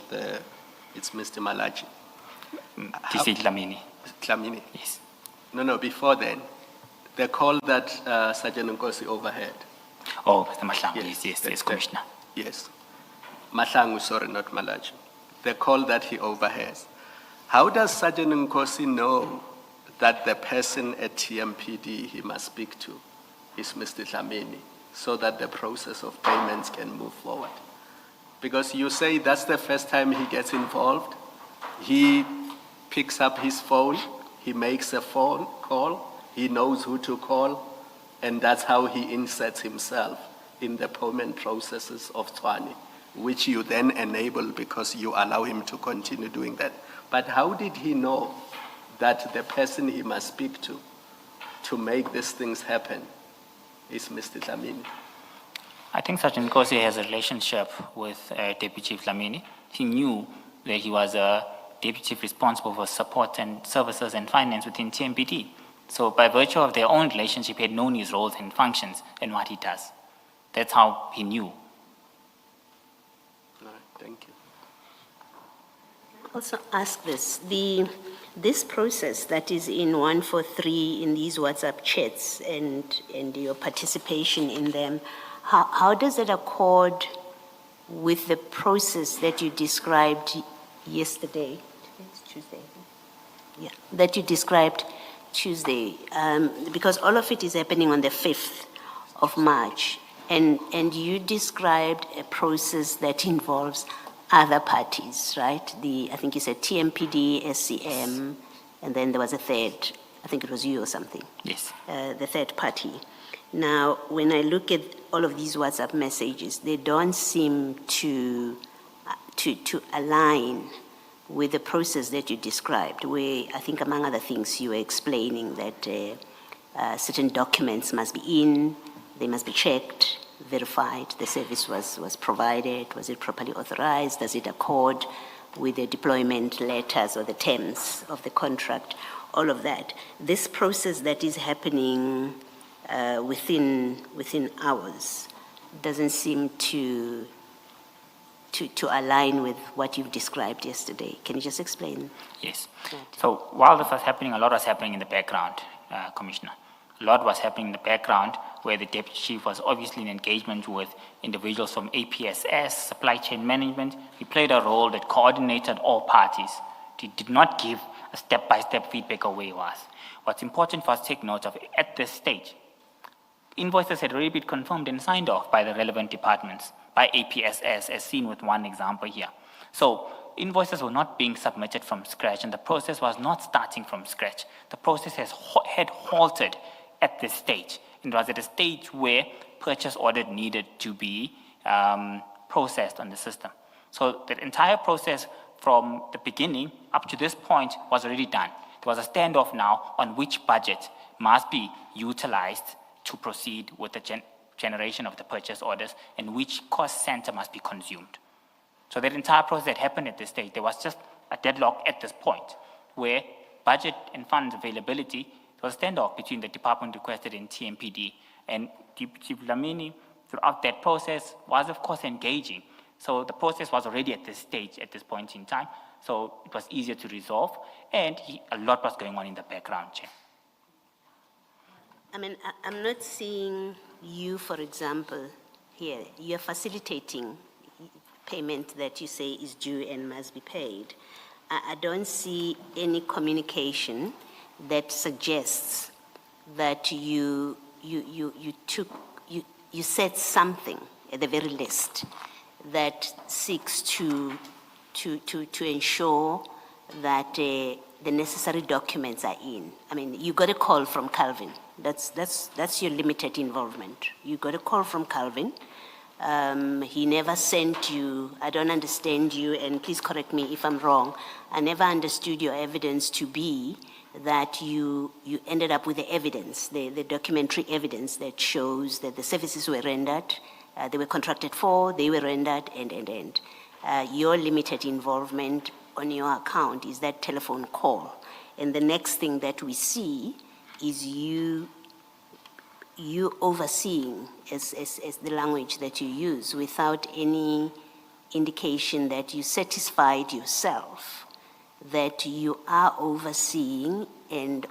it's Mr. Malachi. TC Dlamini. Dlamini? Yes. No, before then, the call that Sergeant Nkosi overheard. Oh, Mr. Madlanga, yes, Commissioner. Yes. Madlanga, sorry, not Malachi. The call that he overhears. How does Sergeant Nkosi know that the person at TMPD he must speak to is Mr. Dlamini, so that the process of payments can move forward? Because you say that's the first time he gets involved. He picks up his phone, he makes a phone call, he knows who to call, and that's how he inserts himself in the payment processes of Tshwane, which you then enable because you allow him to continue doing that. But how did he know that the person he must speak to to make these things happen is Mr. Dlamini. I think Sergeant Nkosi has a relationship with Deputy Chief Dlamini. He knew that he was a Deputy Chief responsible for support and services and finance within TMPD. So by virtue of their own relationship, he had known his roles and functions and what he does. That's how he knew. All right, thank you. Also ask this, this process that is in 143 in these WhatsApp chats and your participation in them, how does it accord with the process that you described yesterday? Today's Tuesday. Yeah, that you described Tuesday, because all of it is happening on the 5th of March, and you described a process that involves other parties, right? I think you said TMPD, SCM, and then there was a third, I think it was you or something. Yes. The third party. Now, when I look at all of these WhatsApp messages, they don't seem to align with the process that you described, where I think among other things you were explaining that certain documents must be in, they must be checked, verified, the service was provided, was it properly authorized, does it accord with the deployment letters or the terms of the contract, all of that. This process that is happening within hours doesn't seem to align with what you've described yesterday. Can you just explain? Yes. So while this was happening, a lot was happening in the background, Commissioner. A lot was happening in the background where the Deputy Chief was obviously in engagement with individuals from APSS, supply chain management. He played a role that coordinated all parties. He did not give a step-by-step feedback of where he was. What's important for us to take note of, at this stage, invoices had already been confirmed and signed off by the relevant departments, by APSS, as seen with one example here. So invoices were not being submitted from scratch, and the process was not starting from scratch. The process had halted at this stage. It was at a stage where purchase order needed to be processed on the system. So the entire process from the beginning up to this point was already done. There was a standoff now on which budget must be utilized to proceed with the generation of the purchase orders and which cost center must be consumed. So that entire process that happened at this stage, there was just a deadlock at this point where budget and funds availability, there was a standoff between the department requested and TMPD. And Chief Dlamini, throughout that process, was of course engaging. So the process was already at this stage, at this point in time. So it was easier to resolve, and a lot was going on in the background, Chair. I mean, I'm not seeing you, for example, here. You're facilitating payment that you say is due and must be paid. I don't see any communication that suggests that you said something at the very least that seeks to ensure that the necessary documents are in. I mean, you got a call from Calvin. That's your limited involvement. You got a call from Calvin. He never sent you, I don't understand you, and please correct me if I'm wrong, I never understood your evidence to be that you ended up with the evidence, the documentary evidence that shows that the services were rendered, they were contracted for, they were rendered, and. Your limited involvement on your account is that telephone call. And the next thing that we see is you overseeing, as the language that you use, without any indication that you satisfied yourself that you are overseeing and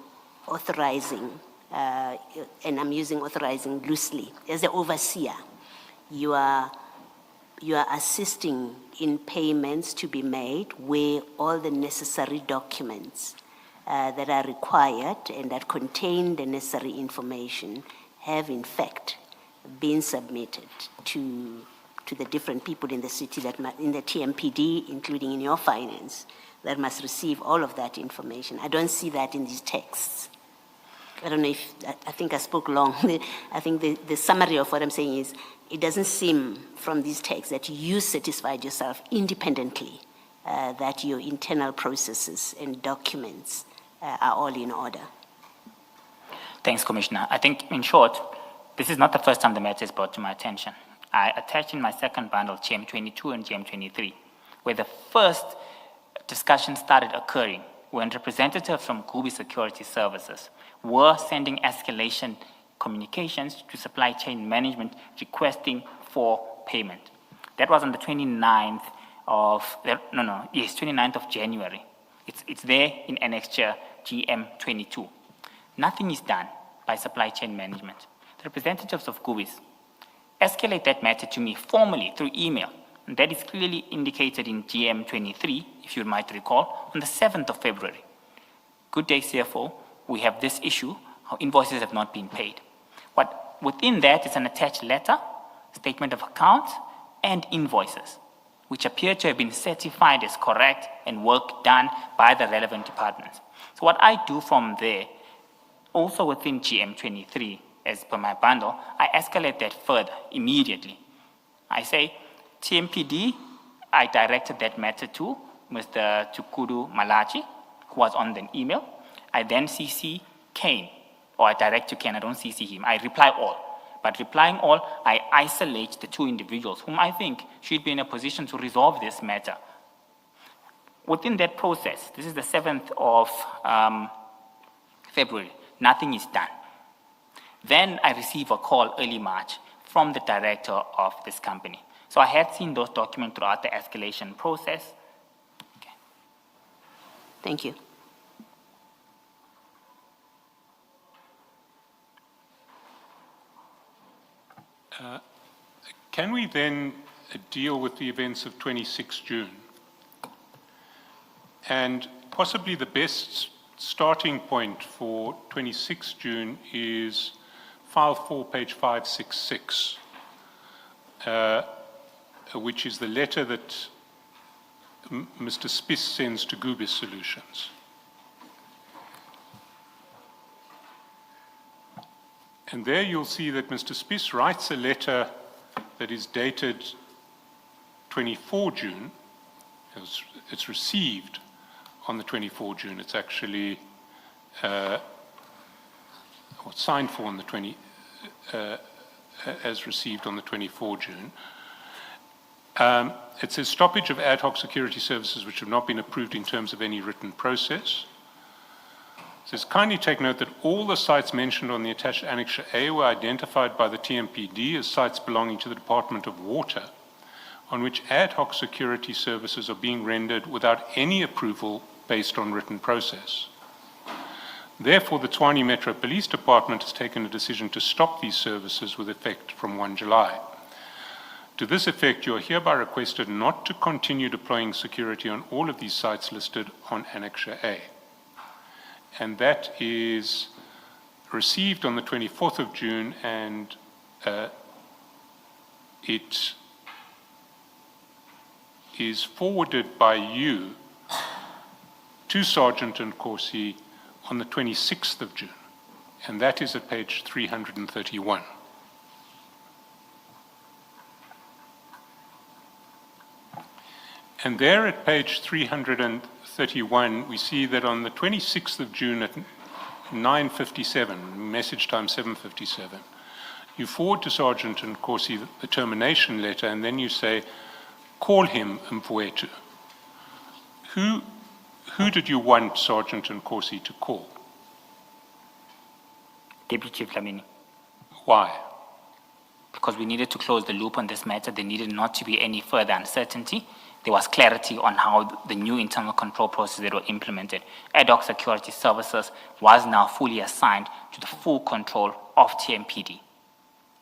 authorizing, and I'm using authorizing loosely, as the overseer, you are assisting in payments to be made where all the necessary documents that are required and that contain the necessary information have in fact been submitted to the different people in the city, in the TMPD, including in your finance, that must receive all of that information. I don't see that in these texts. I don't know if, I think I spoke long. I think the summary of what I'm saying is, it doesn't seem from these texts that you satisfied yourself independently that your internal processes and documents are all in order. Thanks, Commissioner. I think, in short, this is not the first time the matter is brought to my attention. I attached in my second bundle GM22 and GM23, where the first discussion started occurring when representatives from Gubi Security Services were sending escalation communications to supply chain management requesting for payment. That was on the 29th of, 29th of January. It's there in annexure GM22. Nothing is done by supply chain management. The representatives of Gubis escalate that matter to me formally through email. And that is clearly indicated in GM23, if you might recall, on the 7th of February. Good day, CFO. We have this issue. Our invoices have not been paid. But within that is an attached letter, statement of account, and invoices, which appear to have been certified as correct and work done by the relevant departments. So what I do from there, also within GM23, as per my bundle, I escalate that further immediately. I say, TMPD, I directed that matter to Mr. Chukudu Malachi, who was on the email. I then CC Kane, or I direct to Kane, I don't CC him. I reply all. But replying all, I isolate the two individuals whom I think should be in a position to resolve this matter. Within that process, this is the 7th of February, nothing is done. Then I receive a call early March from the director of this company. So I had seen those documents throughout the escalation process. Okay. Thank you. Can we then deal with the events of 26 June? And possibly the best starting point for 26 June is file 4, page 566, which is the letter that Mr. Spiss sends to Gubis Solutions. And there you'll see that Mr. Spiss writes a letter that is dated 24 June. It's received on the 24 June. It's actually signed for on the as received on the 24 June. It says stoppage of ad hoc security services which have not been approved in terms of any written process. It says, kindly take note that all the sites mentioned on the attached Annexure A were identified by the TMPD as sites belonging to the Department of Water, on which ad hoc security services are being rendered without any approval based on written process. Therefore, the Tshwane Metro Police Department has taken a decision to stop these services with effect from 1 July. To this effect, you are hereby requested not to continue deploying security on all of these sites listed on Annexure A. And that is received on the 24th of June, and it is forwarded by you to Sergeant Nkosi on the 26th of June, and that is at page 331. And there at page 331, we see that on the 26th of June at 9:57, message time 7:57, you forward to Sergeant Nkosi the termination letter, and then you say, call him Mfowethu. Who did you want Sergeant Nkosi to call? Deputy Chief Lamini. Why? Because we needed to close the loop on this matter. There needed not to be any further uncertainty. There was clarity on how the new internal control processes that were implemented. Ad hoc security services was now fully assigned to the full control of TMPD.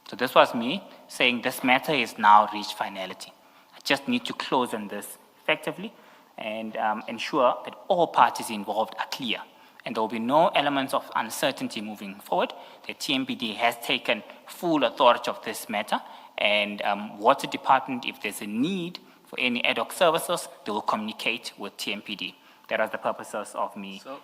So this was me saying this matter is now reached finality. I just need to close on this effectively and ensure that all parties involved are clear. And there will be no elements of uncertainty moving forward. The TMPD has taken full authority of this matter, and Water Department, if there's a need for any ad hoc services, they will communicate with TMPD. That was the purposes of me. So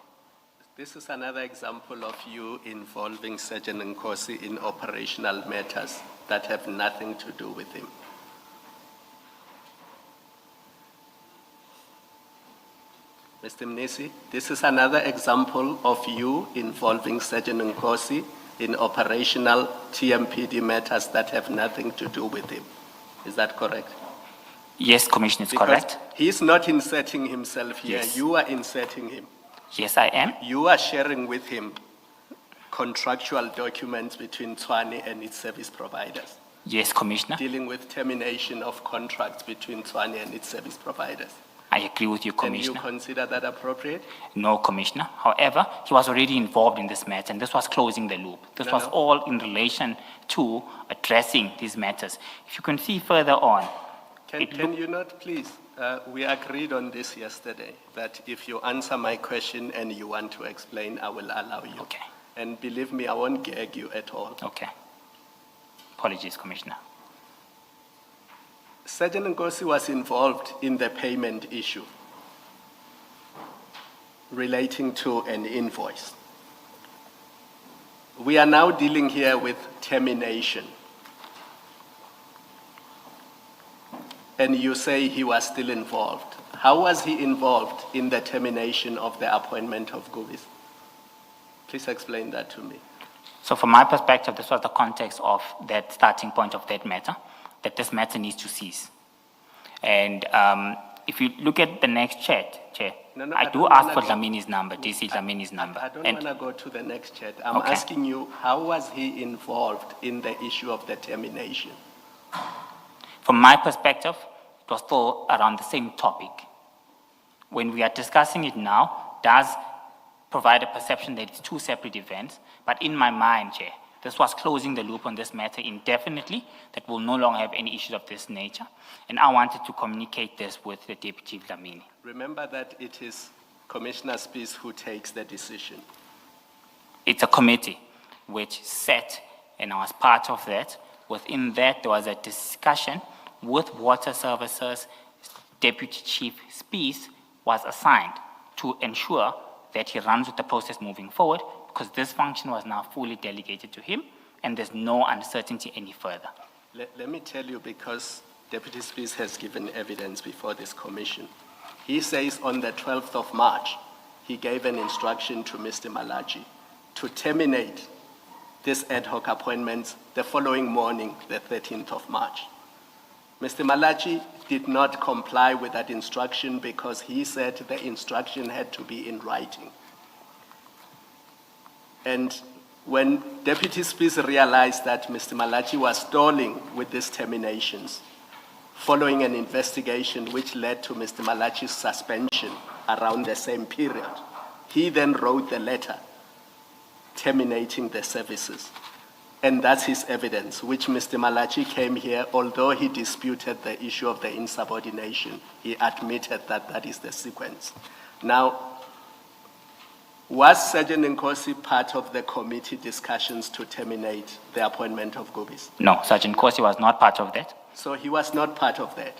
this is another example of you involving Sergeant Nkosi in operational matters that have nothing to do with him. Mr. Mnisi, this is another example of you involving Sergeant Nkosi in operational TMPD matters that have nothing to do with him. Is that correct? Yes, Commissioner, it's Because correct. he's not inserting himself here. Yes. You are inserting him. Yes, I am. You are sharing with him contractual documents between Tshwane and its service providers, Yes, Commissioner. dealing with termination of contracts between Tshwane and its service providers. I agree with you, Can you Commissioner. consider that appropriate? No, Commissioner. However, he was already involved in this matter, and this was closing the loop. This was No. all in relation to addressing these matters. If you can see further on, Can you not, please? We agreed on this yesterday, that if you answer my question and you want to explain, I will allow you. Okay. And believe me, I won't gag you at all. okay. Apologies, Commissioner. Sergeant Nkosi was involved in the payment issue relating to an invoice. We are now dealing here with termination. And you say he was still involved. How was he involved in the termination of the appointment of Gubis? Please explain that to me. So from my perspective, this was the context of that starting point of that matter, that this matter needs to cease. And if you look at the next chat, Chair, No, no, I I do don't ask wanna for go- Dlamini's number, DC Dlamini's number. I don't And want to go to the next chat. I'm Okay. asking you, how was he involved in the issue of the termination? from my perspective, it was still around the same topic. When we are discussing it now, does provide a perception that it's two separate events, but in my mind, Chair, this was closing the loop on this matter indefinitely, that will no longer have any issues of this nature, and I wanted to communicate this with the Deputy Dlamini. Remember that it is Commissioner Spies who takes the decision. It's a committee which sat, and I was part of that. Within that, there was a discussion with Water Services. Deputy Chief Spies was assigned to ensure that he runs with the process moving forward, because this function was now fully delegated to him, and there's no uncertainty any further. Let me tell you, because Deputy Spies has given evidence before this commission. He says on the 12th of March, he gave an instruction to Mr. Malachi to terminate this ad hoc appointments the following morning, the 13th of March. Mr. Malachi did not comply with that instruction because he said the instruction had to be in writing. And when Deputy Spies realized that Mr. Malachi was stalling with these terminations, following an investigation which led to Mr. Malachi's suspension around the same period, he then wrote the letter terminating the services. And that's his evidence, which Mr. Malachi came here, although he disputed the issue of the insubordination, he admitted that that is the sequence. Now, was Sergeant Nkosi part of the committee discussions to terminate the appointment of Gubis? No, Sergeant Kosi was not part of that. So he was not part of that.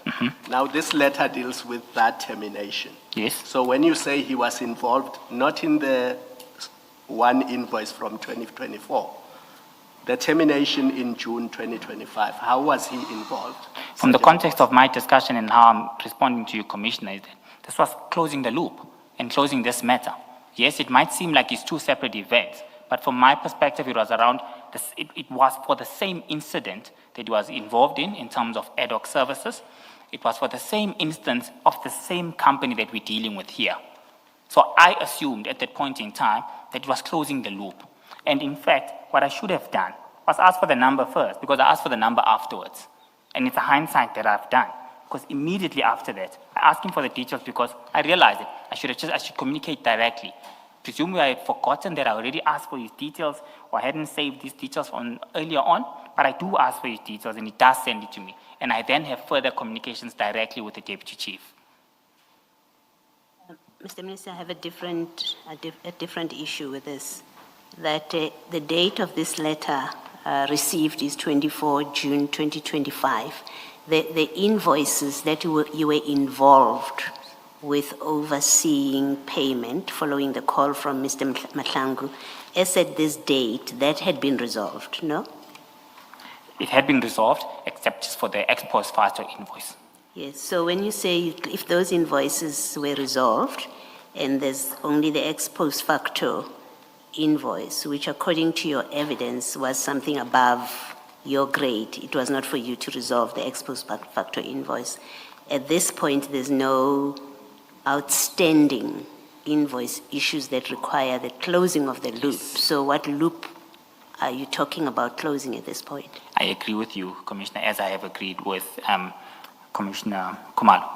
Now, this letter deals with that termination. Yes, So when you say he was involved, not in the one invoice from 2024, the termination in June 2025, how was he involved? from the Sergeant context of my discussion and how I'm responding to you, Commissioner, is that this was closing the loop and closing this matter. Yes, it might seem like it's two separate events, but from my perspective, it was around this, it was for the same incident that he was involved in terms of ad hoc services. It was for the same instance of the same company that we're dealing with here. So I assumed at that point in time that it was closing the loop. And in fact, what I should have done was ask for the number first, because I asked for the number afterwards. And it's a hindsight that I've done. Because immediately after that, I asked him for the details because I realized it. I should communicate directly. Presumably I had forgotten that I already asked for his details, or I hadn't saved these details on earlier on, but I do ask for his details and he does send it to me. And I then have further communications directly with the Deputy Chief. Mr. Minister, I have a different issue with this. That the date of this letter received is 24 June 2025. The invoices that you were involved with overseeing payment following the call from Mr. Madlanga, as at this date, that had been resolved, no? It had been resolved, except just for the ex post facto invoice. Yes, so when you say if those invoices were resolved, and there's only the ex post facto invoice, which according to your evidence was something above your grade. It was not for you to resolve the ex post facto invoice. At this point, there's no outstanding invoice issues that require the closing of the loop. So what loop are you talking about closing at this point? I agree with you, Commissioner, as I have agreed with Commissioner Khumalo.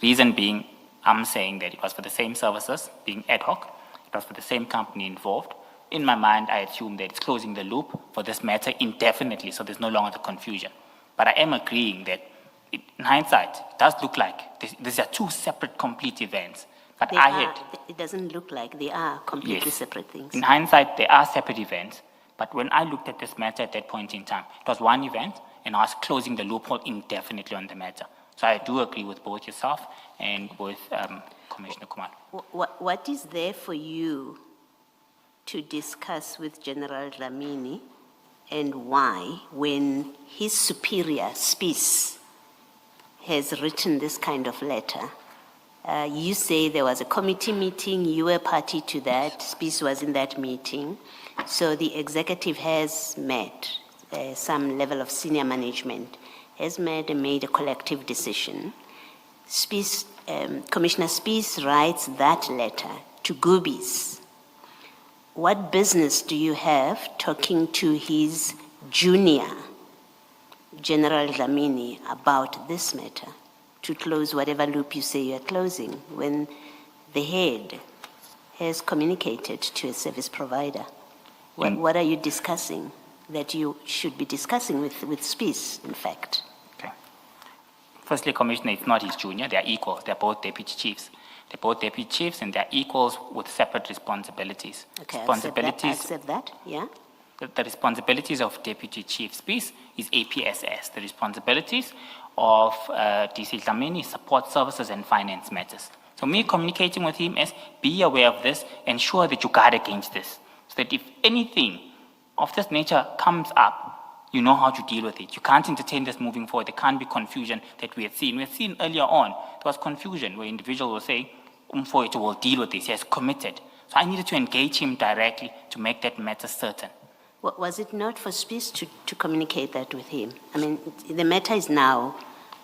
Reason being, I'm saying that it was for the same services, being ad hoc, it was for the same company involved. In my mind, I assume that it's closing the loop for this matter indefinitely, so there's no longer the confusion. But I am agreeing that in hindsight, it does look like these are two separate complete events. But It doesn't look like they are completely Yes. separate things. In hindsight, they are separate events. But when I looked at this matter at that point in time, it was one event, and I was closing the loophole indefinitely on the matter. So I do agree with both yourself and with Commissioner Kumar. What is there for you to discuss with General Dlamini, and why, when his superior, Spies, has written this kind of letter? You say there was a committee meeting, you were party to that, Spies was in that meeting. So the executive has met, some level of senior management has met and made a collective decision. Spies, Commissioner Spies writes that letter to Goobies. What business do you have talking to his junior, General Dlamini, about this matter, to close whatever loop you say you're closing, when the head has communicated to a service provider? What are you discussing that you should be discussing with Spies, in fact? Okay. Firstly, Commissioner, it's not his junior, they're equals, they're both deputy chiefs. They're both deputy chiefs and they're equals with separate responsibilities. Okay, Responsibilities. I accept that, yeah? The responsibilities of Deputy Chief Spies is APSS. The responsibilities of DC Dlamini is support services and finance matters. So me communicating with him is be aware of this, ensure that you guard against this. So that if anything of this nature comes up, you know how to deal with it. You can't entertain this moving forward. There can't be confusion that we had seen. We had seen earlier on, there was confusion where individuals will say, Umfoito will deal with this, he has committed. So I needed to engage him directly to make that matter certain. Was it not for Spies to communicate that with him? I mean, the matter is now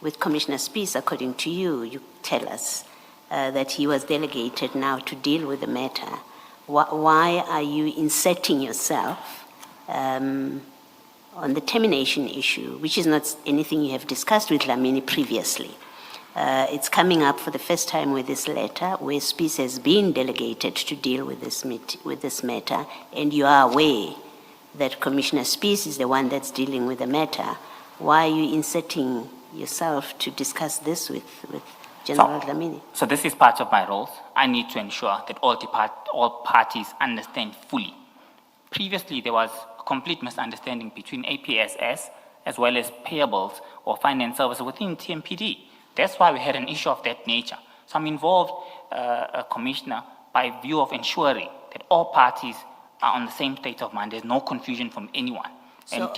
with Commissioner Spies, according to you. You tell us that he was delegated now to deal with the matter. Why are you inserting yourself on the termination issue, which is not anything you have discussed with Dlamini previously? It's coming up for the first time with this letter, where Spies has been delegated to deal with this matter, and you are aware that Commissioner Spies is the one that's dealing with the matter. Why are you inserting yourself to discuss this with General Dlamini? So this is part of my role. I need to ensure that all parties understand fully. Previously, there was a complete misunderstanding between APSS as well as payables or finance services within TMPD. That's why we had an issue of that nature. So I'm involved, Commissioner, by view of ensuring that all parties are on the same state of mind. There's no confusion from anyone. So,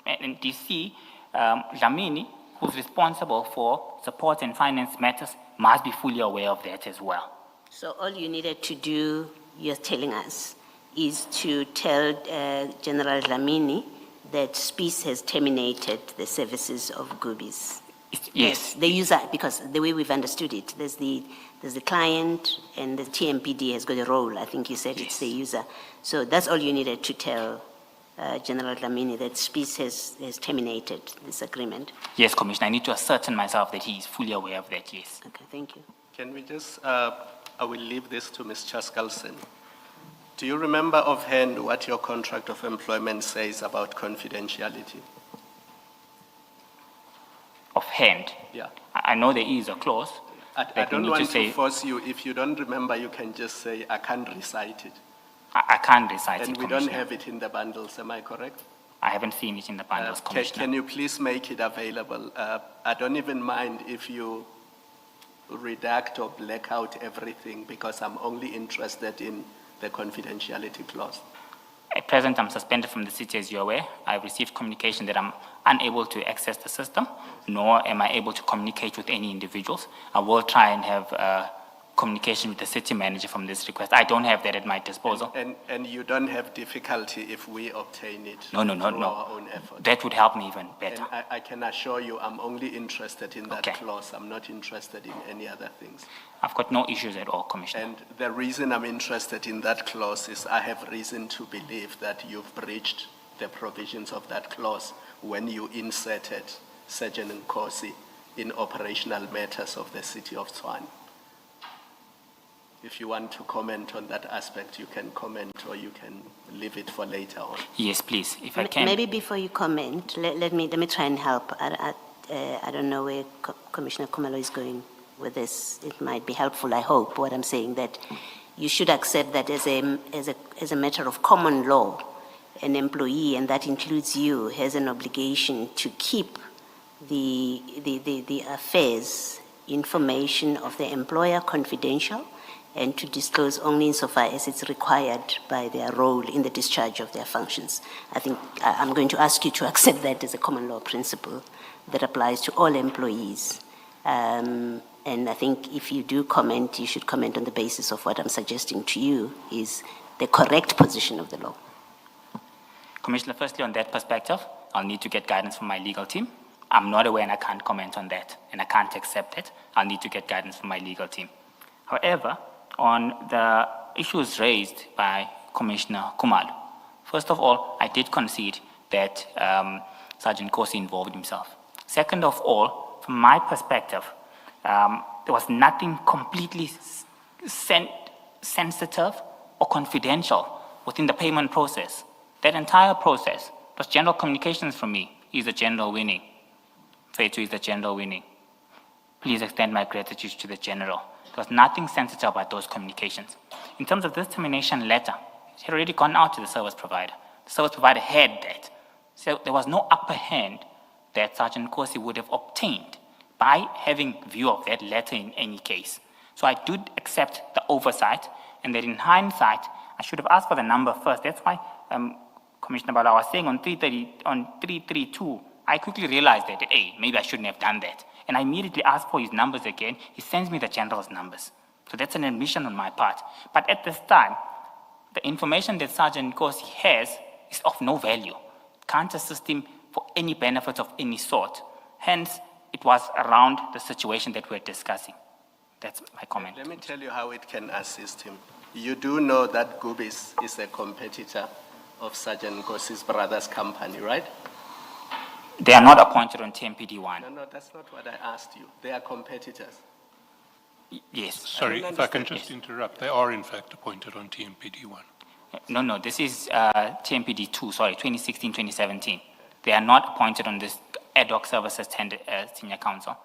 And DC, Dlamini, who's responsible for support and finance matters, must be fully aware of that as well. So all you needed to do, you're telling us, is to tell General Dlamini that Spies has terminated the services of Goobies. Yes. The user, because the way we've understood it, there's the client and the TMPD has got a role. I think you said it's the user. So that's all you needed to tell General Dlamini, that Spies has terminated this agreement. Yes, Commissioner. I need to ascertain myself that he is fully aware of that, yes. Okay, thank you. Can we just, I will leave this to Ms. Chaskalson. Do you remember offhand what your contract of employment says about confidentiality? Offhand? Yeah. I know there is a clause. I don't want to force you. If you don't remember, you can just say, I can't recite it. I can't recite it, And we Commissioner. don't have it in the bundles, am I correct? I haven't seen it in the bundles, Commissioner. Can you please make it available? I don't even mind if you redact or black out everything, because I'm only interested in the confidentiality clause. At present, I'm suspended from the city, as you're aware. I've received communication that I'm unable to access the system, nor am I able to communicate with any individuals. I will try and have communication with the city manager from this request. I don't have that at my disposal. And you don't have difficulty if we obtain it? No, through our own effort? That would help me even better. And I can assure you, I'm only interested in that Okay. clause. I'm not interested in any other things. I've got no issues at all, Commissioner. And the reason I'm interested in that clause is I have reason to believe that you've breached the provisions of that clause when you inserted Sergeant Nkosi in operational matters of the city of Tshwane. If you want to comment on that aspect, you can comment, or you can leave it for later on. Yes, please, if I can. Maybe before you comment, let me try and help. I don't know where Commissioner Khumalo is going with this. It might be helpful, I hope, what I'm saying, that you should accept that as a matter of common law, an employee, and that includes you, has an obligation to keep the affairs, information of the employer confidential, and to disclose only insofar as it's required by their role in the discharge of their functions. I think I'm going to ask you to accept that as a common law principle that applies to all employees. And I think if you do comment, you should comment on the basis of what I'm suggesting to you is the correct position of the law. Commissioner, firstly, on that perspective, I'll need to get guidance from my legal team. I'm not aware and I can't comment on that, and I can't accept it. I'll need to get guidance from my legal team. However, on the issues raised by Commissioner Khumalo, first of all, I did concede that Sergeant Nkosi involved himself. Second of all, from my perspective, there was nothing completely sensitive or confidential within the payment process. That entire process was general communications from me. He's the general winning. Fetu is the general winning. Please extend my gratitude to the general. There was nothing sensitive about those communications. In terms of this termination letter, it had already gone out to the service provider. The service provider had that. So there was no upper hand that Sergeant Nkosi would have obtained by having view of that letter in any case. So I do accept the oversight, and that in hindsight, I should have asked for the number first. That's why Commissioner Bala was saying on 332, I quickly realized that, hey, maybe I shouldn't have done that. And I immediately asked for his numbers again. He sends me the general's numbers. So that's an admission on my part. But at this time, the information that Sergeant Nkosi has is of no value. Can't assist him for any benefit of any sort. Hence, it was around the situation that we're discussing. That's my comment. Let me tell you how it can assist him. You do know that Gubis is a competitor of Sergeant Nkosi's brother's company, right? They are not appointed on TMPD1. No, that's not what I asked you. They are competitors. Yes. Sorry, don't if I can understand. just interrupt. They are, in fact, appointed on TMPD1. No, this is TMPD2, sorry, 2016, 2017. They are not appointed on this ad hoc services senior council.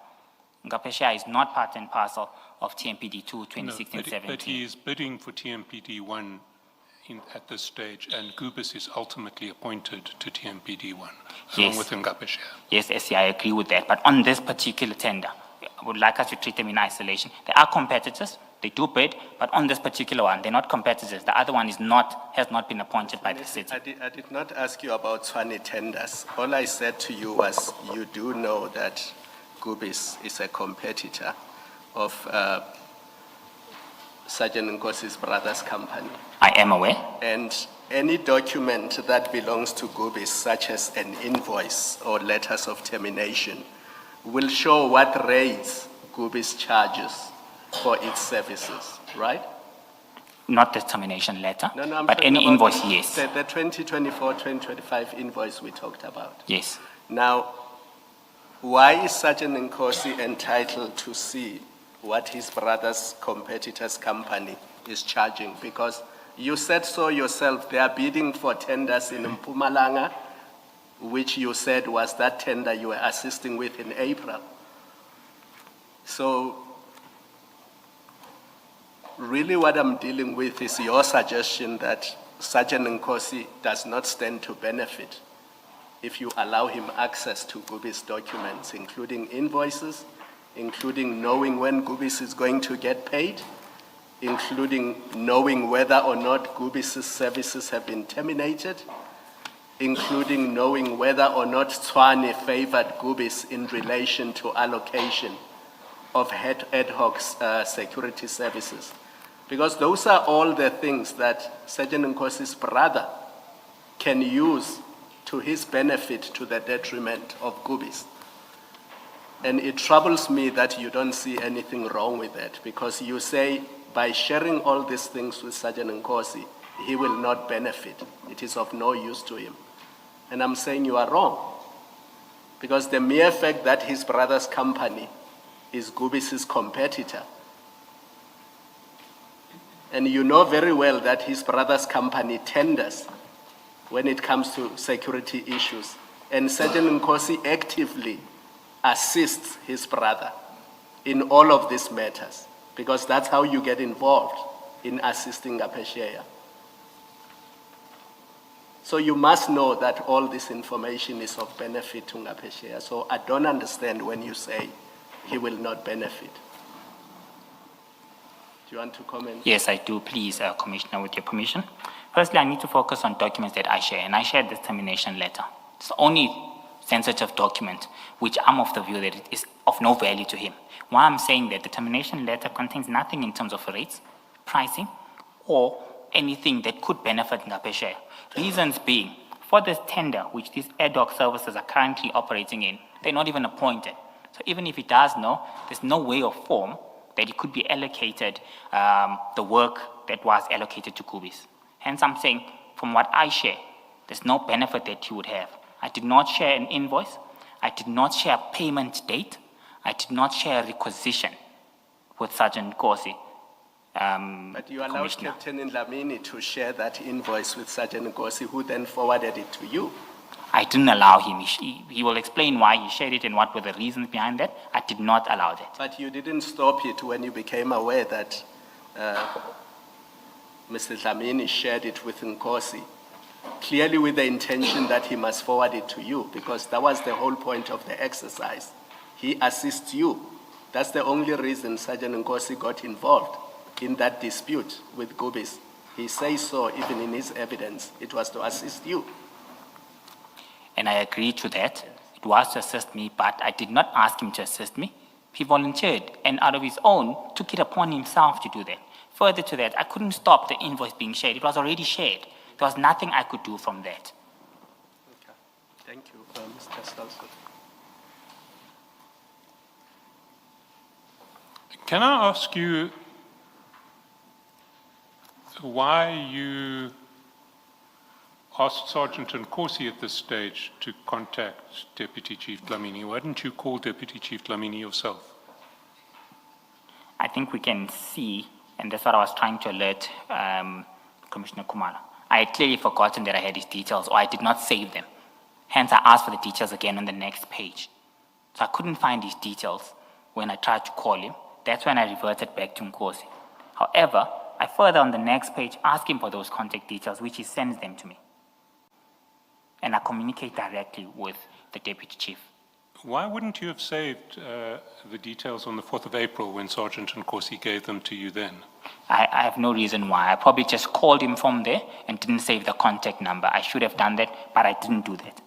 Ngapesha is not part and parcel of TMPD2, 2016, 17. But he is bidding for TMPD1 at this stage, and Gubis is ultimately appointed to TMPD1, along Yes. with Ngapesha. Yes, SC, I agree with that. But on this particular tender, I would like us to treat them in isolation. They are competitors, they do bid, but on this particular one, they're not competitors. The other one has not been appointed by the city. I did not ask you about Tshwane tenders. All I said to you was you do know that Gubis is a competitor of Sergeant Nkosi's brother's company. I am aware. And any document that belongs to Gubis, such as an invoice or letters of termination, will show what rates Gubis charges for its services, right? Not the termination letter, No, I'm but talking any about invoice, yes. The 2024-2025 invoice we talked about. Yes. Now, why is Sergeant Nkosi entitled to see what his brother's competitor's company is charging? Because you said so yourself, they are bidding for tenders in Mpumalanga, which you said was that tender you were assisting with in April. So, really what I'm dealing with is your suggestion that Sergeant Nkosi does not stand to benefit if you allow him access to Gubis documents, including invoices, including knowing when Gubis is going to get paid, including knowing whether or not Gubis' services have been terminated, including knowing whether or not Tshwane favored Gubis in relation to allocation of ad hoc security services. Because those are all the things that Sergeant Nkosi's brother can use to his benefit to the detriment of Gubis. And it troubles me that you don't see anything wrong with that, because you say by sharing all these things with Sergeant Nkosi, he will not benefit. It is of no use to him. And I'm saying you are wrong, because the mere fact that his brother's company is Gubis' competitor, and you know very well that his brother's company tenders when it comes to security issues, and Sergeant Nkosi actively assists his brother in all of these matters, because that's how you get involved in assisting Ngapesheya. So you must know that all this information is of benefit to Ngapesheya. So I don't understand when you say he will not benefit. Do you want to comment? Yes, I do, please, Commissioner, with your permission. Firstly, I need to focus on documents that I share, and I shared this termination letter. It's the only sensitive document which I'm of the view that it is of no value to him. Why I'm saying that the termination letter contains nothing in terms of rates, pricing, or anything that could benefit Ngapesheya. Reasons being, for this tender, which these ad hoc services are currently operating in, they're not even appointed. So even if he does know, there's no way or form that he could be allocated the work that was allocated to Gubis. Hence, I'm saying, from what I share, there's no benefit that he would have. I did not share an invoice. I did not share a payment date. I did not share a requisition with Sergeant Nkosi. But you allowed Captain Ndlamini to share that invoice with Sergeant Nkosi, who then forwarded it to you. I didn't allow him. He will explain why he shared it and what were the reasons behind that. I did not allow that. But you didn't stop it when you became aware that Mr. Dlamini shared it with Nkosi, clearly with the intention that he must forward it to you, because that was the whole point of the exercise. He assists you. That's the only reason Sergeant Nkosi got involved in that dispute with Gubis. He says so even in his evidence. It was to assist you. And I agree to that. It was to assist me, but I did not ask him to assist me. He volunteered and out of his own took it upon himself to do that. Further to that, I couldn't stop the invoice being shared. It was already shared. There was nothing I could do from that. Okay. Thank you, Mr. Salso. Can I ask you why you asked Sergeant Nkosi at this stage to contact Deputy Chief Dlamini? Why didn't you call Deputy Chief Dlamini yourself? I think we can see, and that's what I was trying to alert Commissioner Kumalo. I had clearly forgotten that I had his details, or I did not save them. Hence, I asked for the details again on the next page. So I couldn't find his details when I tried to call him. That's when I reverted back to Nkosi. However, I further on the next page ask him for those contact details, which he sends them to me. And I communicate directly with the Deputy Chief. Why wouldn't you have saved the details on the 4th of April when Sergeant Nkosi gave them to you then? I have no reason why. I probably just called him from there and didn't save the contact number. I should have done that, but I didn't do that.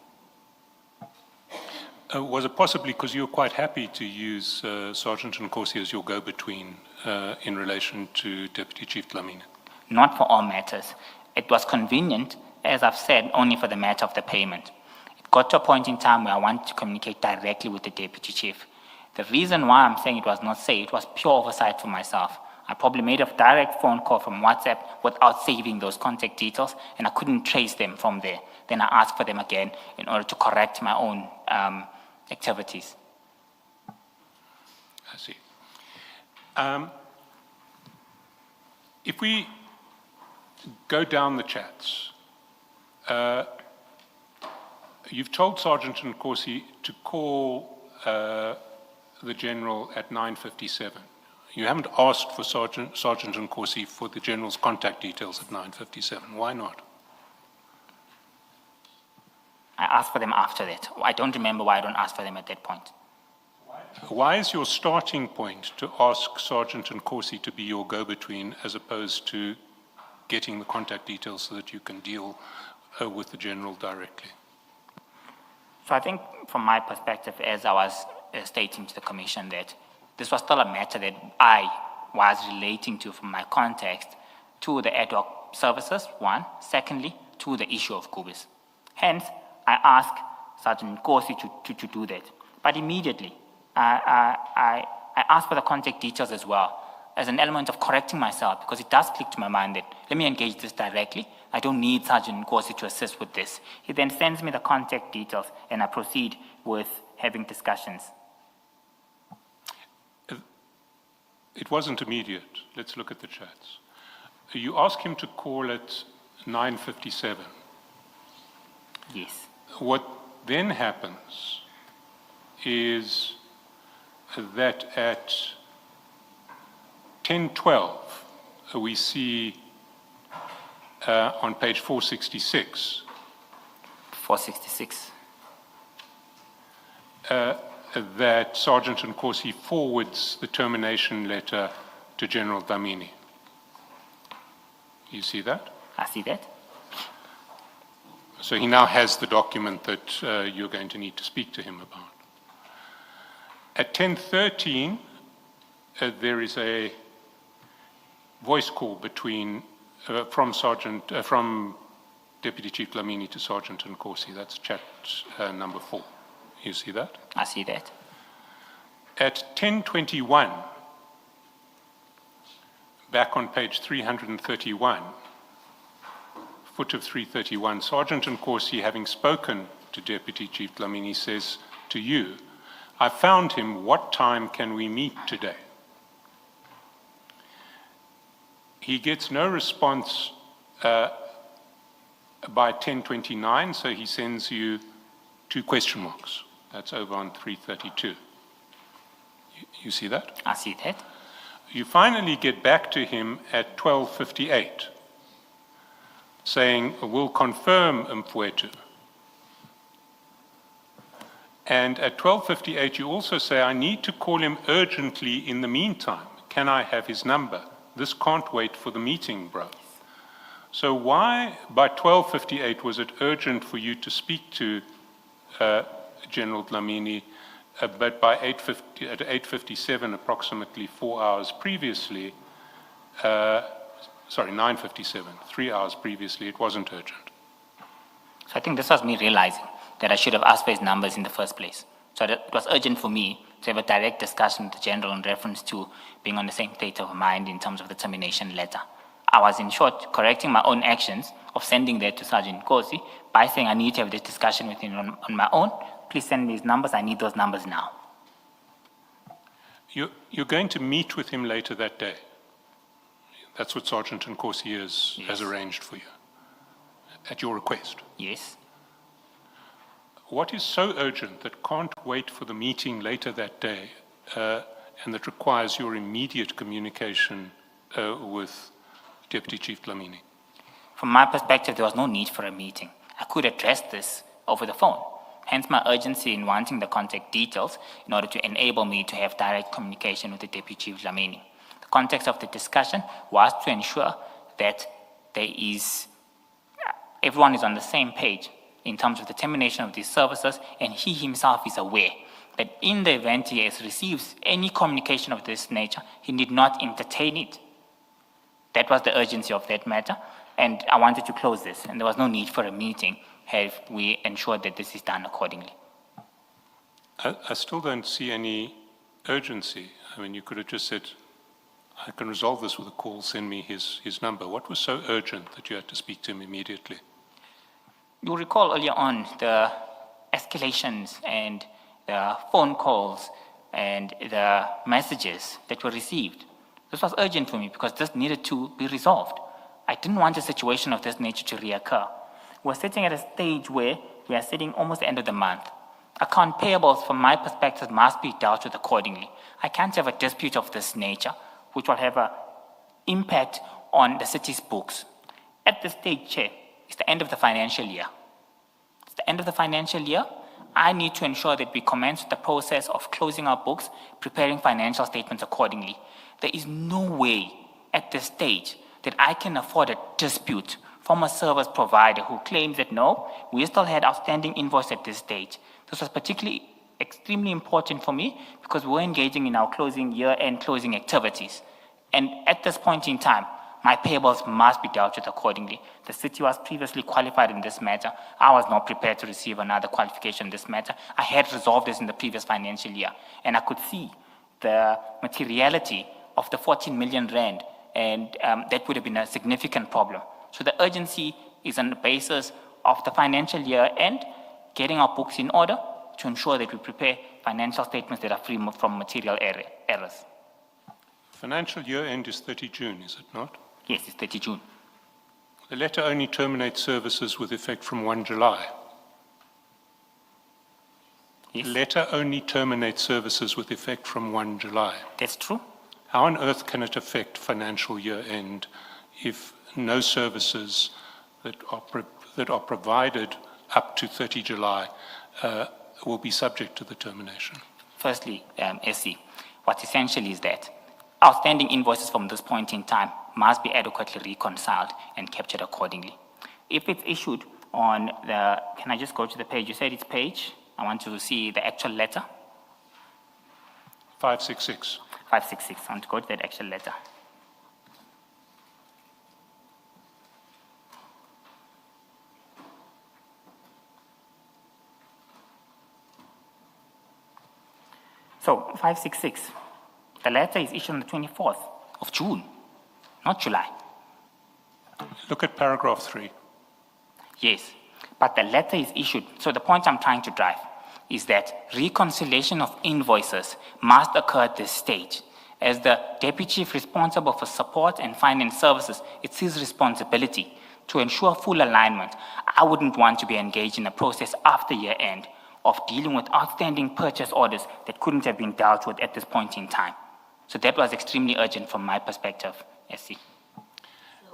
Was it possibly because you were quite happy to use Sergeant Nkosi as your go-between in relation to Deputy Chief Dlamini? Not for all matters. It was convenient, as I've said, only for the matter of the payment. It got to a point in time where I wanted to communicate directly with the Deputy Chief. The reason why I'm saying it was not saved was pure oversight for myself. I probably made a direct phone call from WhatsApp without saving those contact details, and I couldn't trace them from there. Then I asked for them again in order to correct my own activities. I see. If we go down the chats, you've told Sergeant Nkosi to call the General at 9:57. You haven't asked for Sergeant Nkosi for the General's contact details at 9:57. Why not? I asked for them after that. I don't remember why I don't ask for them at that point. Why is your starting point to ask Sergeant Nkosi to be your go-between as opposed to getting the contact details so that you can deal with the General directly? So I think from my perspective, as I was stating to the Commission, that this was still a matter that I was relating to from my context to the ad hoc services, one. Secondly, to the issue of Kubis. Hence, I asked Sergeant Nkosi to do that. But immediately, I asked for the contact details as well, as an element of correcting myself, because it does click to my mind that, let me engage this directly. I don't need Sergeant Nkosi to assist with this. He then sends me the contact details, and I proceed with having discussions. It wasn't immediate. Let's look at the chats. You ask him to call at 9:57. Yes. What then happens is that at 10:12, we see on page 466, 466. that Sergeant Nkosi forwards the termination letter to General Dlamini. You see that? I see that. So he now has the document that you're going to need to speak to him about. At 10:13, there is a voice call from Deputy Chief Dlamini to Sergeant Nkosi. That's chat number 4. You see that? I see that. At 10:21, back on page 331, foot of 331, Sergeant Nkosi, having spoken to Deputy Chief Dlamini, says to you, I found him, what time can we meet today? He gets no response by 10:29, so he sends you 2 question marks. That's over on 332. You see that? I see that. You finally get back to him at 12:58, saying, we'll confirm Mfowethu. And at 12:58, you also say, I need to call him urgently in the meantime. Can I have his number? This can't wait for the meeting, bro. So why, by 12:58, was it urgent for you to speak to General Dlamini, but by 8:57, approximately 4 hours previously, 9:57, 3 hours previously, it wasn't urgent? So I think this was me realizing that I should have asked for his numbers in the first place. So that it was urgent for me to have a direct discussion with the General in reference to being on the same state of mind in terms of the termination letter. I was, in short, correcting my own actions of sending that to Sergeant Nkosi by saying I need to have this discussion with him on my own. Please send me his numbers. I need those numbers now. You're going to meet with him later that day. That's what Sergeant Nkosi has arranged for you, at your request. Yes. What is so urgent that can't wait for the meeting later that day and that requires your immediate communication with Deputy Chief Dlamini? From my perspective, there was no need for a meeting. I could address this over the phone. Hence my urgency in wanting the contact details in order to enable me to have direct communication with the Deputy Chief Dlamini. The context of the discussion was to ensure that everyone is on the same page in terms of the termination of these services, and he himself is aware that in the event he receives any communication of this nature, he need not entertain it. That was the urgency of that matter, and I wanted to close this, and there was no need for a meeting have we ensured that this is done accordingly. I still don't see any urgency. I mean, you could have just said, I can resolve this with a call, send me his number. What was so urgent that you had to speak to him immediately? You'll recall earlier on the escalations and the phone calls and the messages that were received. This was urgent for me because this needed to be resolved. I didn't want a situation of this nature to reoccur. We're sitting at a stage where we are sitting almost the end of the month. Account payables, from my perspective, must be dealt with accordingly. I can't have a dispute of this nature, which will have an impact on the city's books. At this stage, Chair, it's the end of the financial year. It's the end of the financial year. I need to ensure that we commence the process of closing our books, preparing financial statements accordingly. There is no way at this stage that I can afford a dispute from a service provider who claims that no, we still had outstanding invoice at this stage. This was particularly extremely important for me because we're engaging in our year-end closing activities. And at this point in time, my payables must be dealt with accordingly. The city was previously qualified in this matter. I was not prepared to receive another qualification in this matter. I had resolved this in the previous financial year, and I could see the materiality of the 14 million rand, and that would have been a significant problem. So the urgency is on the basis of the financial year end, getting our books in order to ensure that we prepare financial statements that are free from material errors. Financial year end is 30 June, is it not? Yes, it's 30 June. The letter only terminates services with effect from 1 July. Yes, The letter only terminates services with effect from 1 July. that's true. How on earth can it affect financial year end if no services that are provided up to 30 July will be subject to the termination? Firstly, SC, what essentially is that outstanding invoices from this point in time must be adequately reconciled and captured accordingly. If it's issued on the, can I just go to the page? You said it's page. I want to see the actual letter. 566. 566. I want to go to that actual letter. So 566. The letter is issued on the 24th of June, not July. Look at paragraph 3. Yes, but the letter is issued. So the point I'm trying to drive is that reconciliation of invoices must occur at this stage. As the deputy chief responsible for support and finance services, it's his responsibility to ensure full alignment. I wouldn't want to be engaged in a process after year end of dealing with outstanding purchase orders that couldn't have been dealt with at this point in time. So that was extremely urgent from my perspective, SC.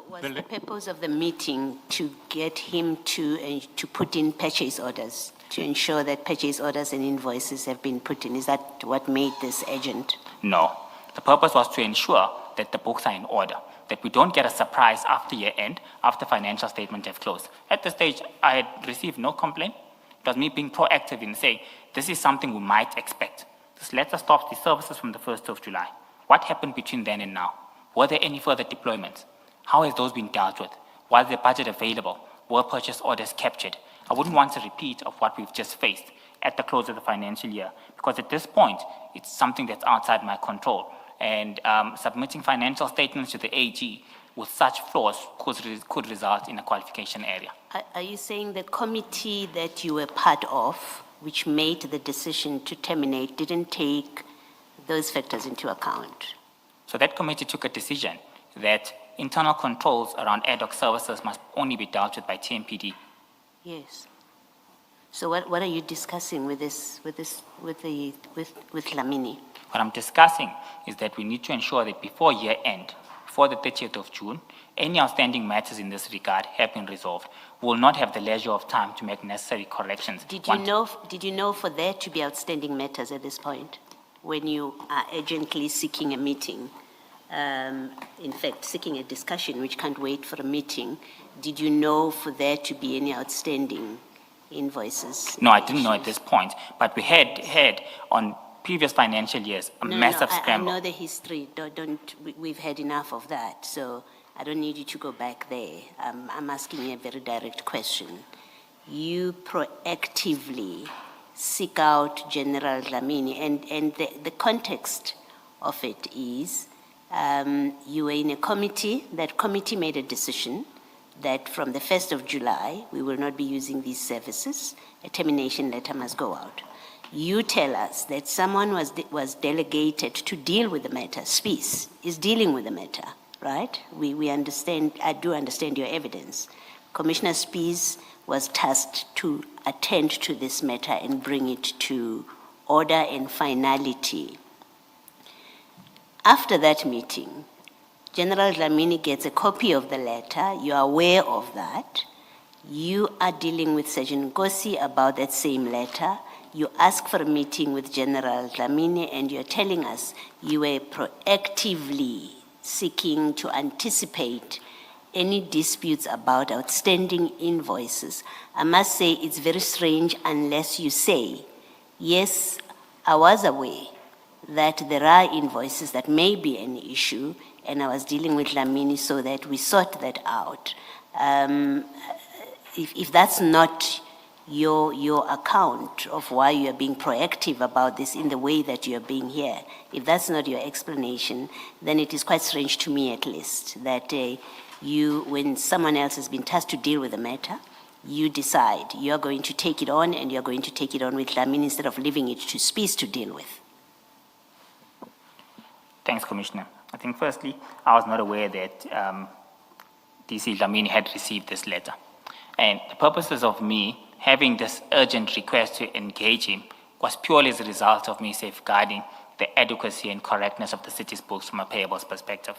Was the purpose of the meeting to get him to put in purchase orders, to ensure that purchase orders and invoices have been put in? Is that what made this urgent? No. The purpose was to ensure that the books are in order, that we don't get a surprise after year end, after financial statements have closed. At this stage, I had received no complaint. It was me being proactive in saying, this is something we might expect. This letter stops the services from the 1st of July. What happened between then and now? Were there any further deployments? How has those been dealt with? Was the budget available? Were purchase orders captured? I wouldn't want a repeat of what we've just faced at the close of the financial year, because at this point, it's something that's outside my control. And submitting financial statements to the AG with such flaws could result in a qualification area. Are you saying the committee that you were part of, which made the decision to terminate, didn't take those factors into account? So that committee took a decision that internal controls around ad hoc services must only be dealt with by TMPD. Yes. So what are you discussing with Lamini? What I'm discussing is that we need to ensure that before year end, before the 30th of June, any outstanding matters in this regard have been resolved. We will not have the leisure of time to make necessary corrections. Did you know for there to be outstanding matters at this point, when you are urgently seeking a meeting, in fact, seeking a discussion which can't wait for a meeting, did you know for there to be any outstanding invoices? No, I didn't know at this point, but we had on previous financial years a massive scramble. I know the history. We've had enough of that, so I don't need you to go back there. I'm asking you a very direct question. You proactively seek out General Dlamini, and the context of it is you were in a committee. That committee made a decision that from the 1st of July, we will not be using these services. A termination letter must go out. You tell us that someone was delegated to deal with the matter. Spies is dealing with the matter, right? We understand, I do understand your evidence. Commissioner Spies was tasked to attend to this matter and bring it to order and finality. After that meeting, General Dlamini gets a copy of the letter. You are aware of that. You are dealing with Sergeant Nkosi about that same letter. You ask for a meeting with General Dlamini, and you're telling us you were proactively seeking to anticipate any disputes about outstanding invoices. I must say it's very strange unless you say yes, I was aware that there are invoices that may be an issue, and I was dealing with Lamini so that we sort that out. If that's not your account of why you are being proactive about this in the way that you are being here, if that's not your explanation, then it is quite strange to me at least that you, when someone else has been tasked to deal with the matter, you decide you're going to take it on, and you're going to take it on with Lamini instead of leaving it to Spies to deal with. Thanks, Commissioner. I think firstly, I was not aware that DC Lamini had received this letter. And the purposes of me having this urgent request to engage him was purely as a result of me safeguarding the adequacy and correctness of the city's books from a payables perspective.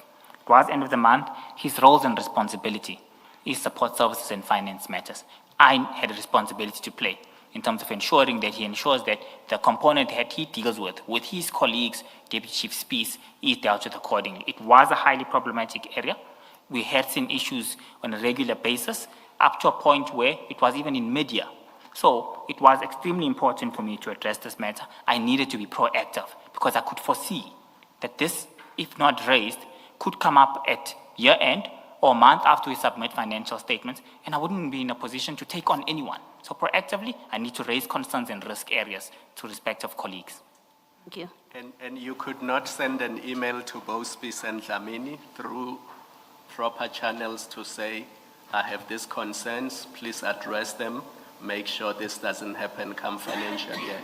Towards the end of the month, his roles and responsibility is support services and finance matters. I had a responsibility to play in terms of ensuring that he ensures that the component that he deals with his colleagues, Deputy Chief Spies, is dealt with accordingly. It was a highly problematic area. We had seen issues on a regular basis, up to a point where it was even in mid-year. So it was extremely important for me to address this matter. I needed to be proactive because I could foresee that this, if not raised, could come up at year-end or a month after we submit financial statements, and I wouldn't be in a position to take on anyone. So proactively, I need to raise concerns and risk areas to respective colleagues. Thank you. And you could not send an email to both Spies and Lamini through proper channels to say, I have these concerns, please address them, make sure this doesn't happen come financial year.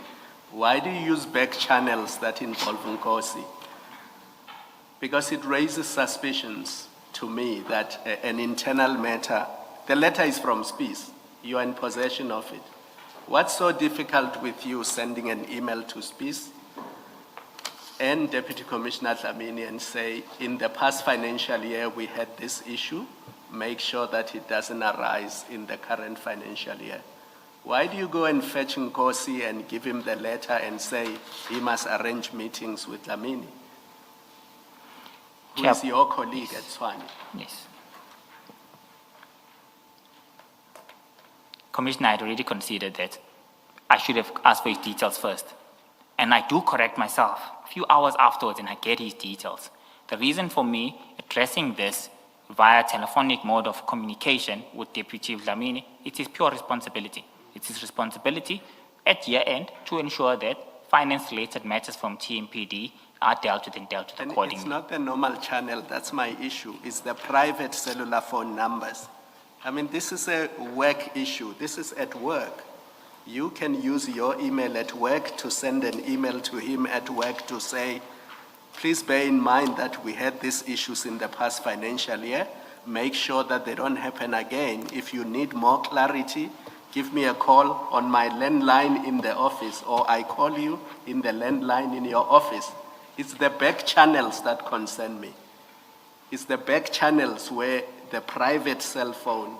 Why do you use back channels that involve Nkosi? Because it raises suspicions to me that an internal matter, the letter is from Spies, you are in possession of it. What's so difficult with you sending an email to Spies and Deputy Commissioner Lamini and say, in the past financial year we had this issue, make sure that it doesn't arise in the current financial year? Why do you go and fetch Nkosi and give him the letter and say he must arrange meetings with Lamini, who is your colleague at Tshwane? Yes. Commissioner, I had already considered that I should have asked for his details first. And I do correct myself a few hours afterwards and I get his details. The reason for me addressing this via telephonic mode of communication with Deputy Chief Lamini, it is pure responsibility. It's his responsibility at year end to ensure that finance-related matters from TMPD are dealt with and dealt with And accordingly. it's not the normal channel, that's my issue. It's the private cellular phone numbers. I mean, this is a work issue. This is at work. You can use your email at work to send an email to him at work to say, please bear in mind that we had these issues in the past financial year. Make sure that they don't happen again. If you need more clarity, give me a call on my landline in the office, or I call you in the landline in your office. It's the back channels that concern me. It's the back channels where the private cell phone,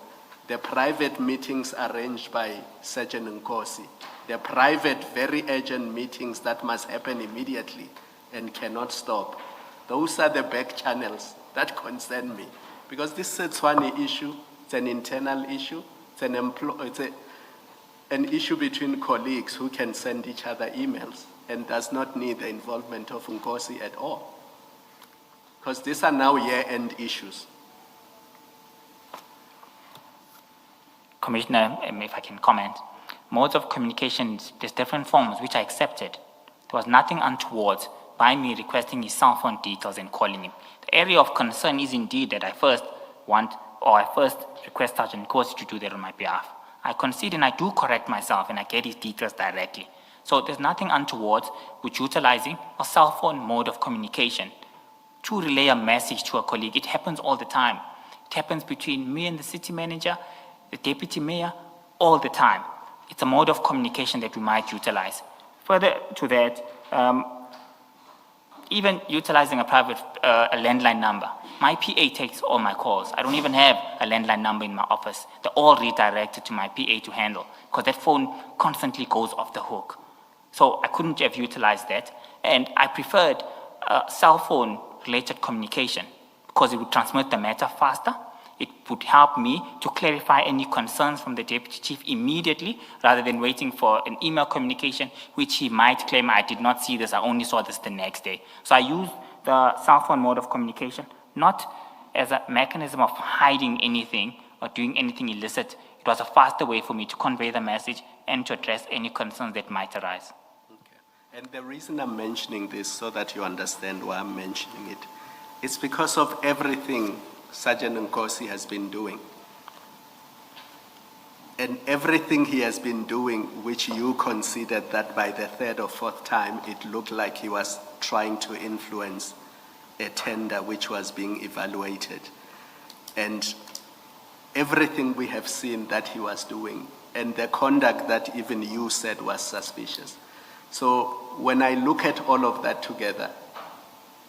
the private meetings arranged by Sergeant Nkosi, the private, very urgent meetings that must happen immediately and cannot stop. Those are the back channels that concern me. Because this is a Tshwane issue, it's an internal issue, it's an issue between colleagues who can send each other emails and does not need the involvement of Nkosi at all. Because these are now year-end issues. Commissioner, if I can comment, modes of communication, there's different forms which I accepted. There was nothing untoward by me requesting his cell phone details and calling him. The area of concern is indeed that I first request Sergeant Nkosi to do that on my behalf. I concede and I do correct myself and I get his details directly. So there's nothing untoward with utilizing a cell phone mode of communication to relay a message to a colleague. It happens all the time. It happens between me and the city manager, the deputy mayor, all the time. It's a mode of communication that we might utilize. Further to that, even utilizing a private a landline number. My PA takes all my calls. I don't even have a landline number in my office. They're all redirected to my PA to handle because that phone constantly goes off the hook. So I couldn't have utilized that. And I preferred cell phone related communication because it would transmit the matter faster It would help me to clarify any concerns from the deputy chief immediately, rather than waiting for an email communication, which he might claim, I did not see this, I only saw this the next day. So I use the cell phone mode of communication, not as a mechanism of hiding anything or doing anything illicit. It was a faster way for me to convey the message and to address any concerns that might arise. And the reason I'm mentioning this, so that you understand why I'm mentioning it, it's because of everything Sergeant Nkosi has been doing. And everything he has been doing, which you considered that by the third or fourth time, it looked like he was trying to influence a tender which was being evaluated. And everything we have seen that he was doing, and the conduct that even you said was suspicious. So when I look at all of that together,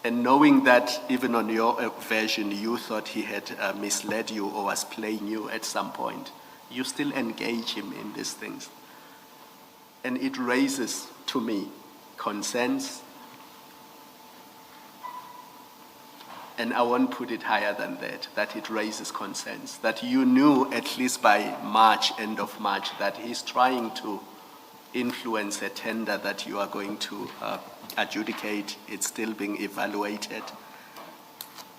and knowing that even on your version you thought he had misled you or was playing you at some point, you still engage him in these things. And it raises, to me, concerns. And I won't put it higher than that it raises concerns. That you knew at least by March, end of March, that he's trying to influence a tender that you are going to adjudicate. It's still being evaluated.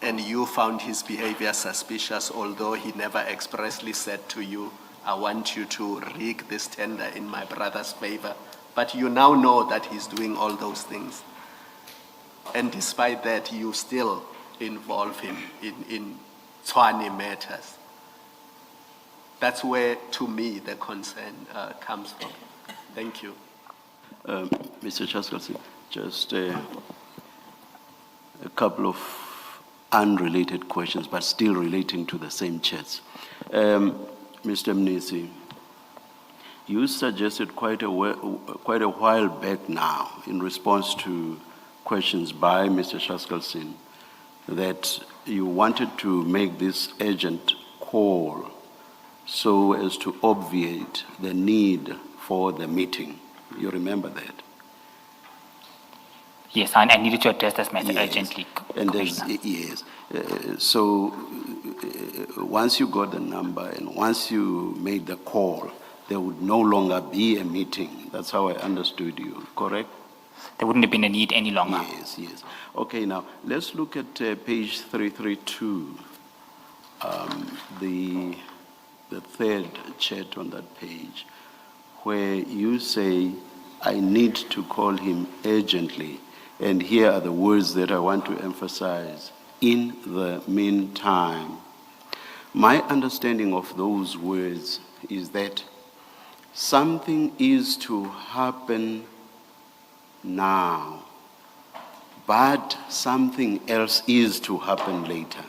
And you found his behavior suspicious, although he never expressly said to you, I want you to rig this tender in my brother's favor. But you now know that he's doing all those things. And despite that, you still involve him in Tshwane matters. That's where, to me, the concern comes from. Thank you. Mr. Chaskalson, just a couple of unrelated questions, but still relating to the same chats. Mr. Mnisi, you suggested quite a while back now, in response to questions by Mr. Chaskalson, that you wanted to make this urgent call so as to obviate the need for the meeting. You remember that? Yes, I needed to address this matter Yes. urgently, And Commissioner. yes. So once you got the number and once you made the call, there would no longer be a meeting. That's how I understood you, correct? There wouldn't have been a need any longer. Yes. Okay, now let's look at page 332, the third chat on that page, where you say, I need to call him urgently. And here are the words that I want to emphasize. In the meantime. My understanding of those words is that something is to happen now, but something else is to happen later.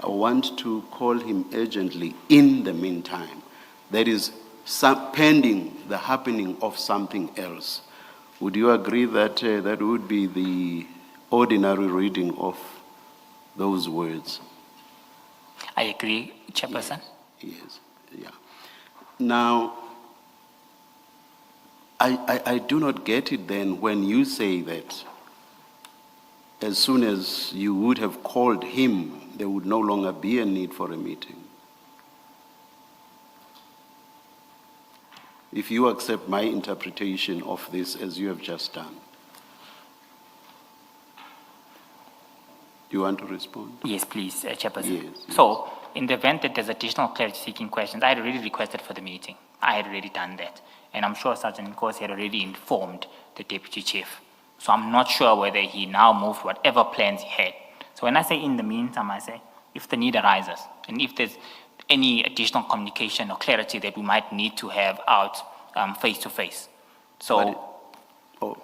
I want to call him urgently in the meantime. That is, pending the happening of something else. Would you agree that that would be the ordinary reading of those words? I agree, Chairperson. Yes. Yeah. Now, I do not get it then when you say that as soon as you would have called him, there would no longer be a need for a meeting. If you accept my interpretation of this as you have just done. Do you want to respond? Yes, please, Chairperson. Yes. So, in the event that there's additional clarity-seeking questions, I had already requested for the meeting. I had already done that. And I'm sure Sergeant Nkosi had already informed the Deputy Chief. So I'm not sure whether he now moved whatever plans he had. So when I say in the meantime, I say if the need arises, and if there's any additional communication or clarity that we might need to have out face-to-face. So,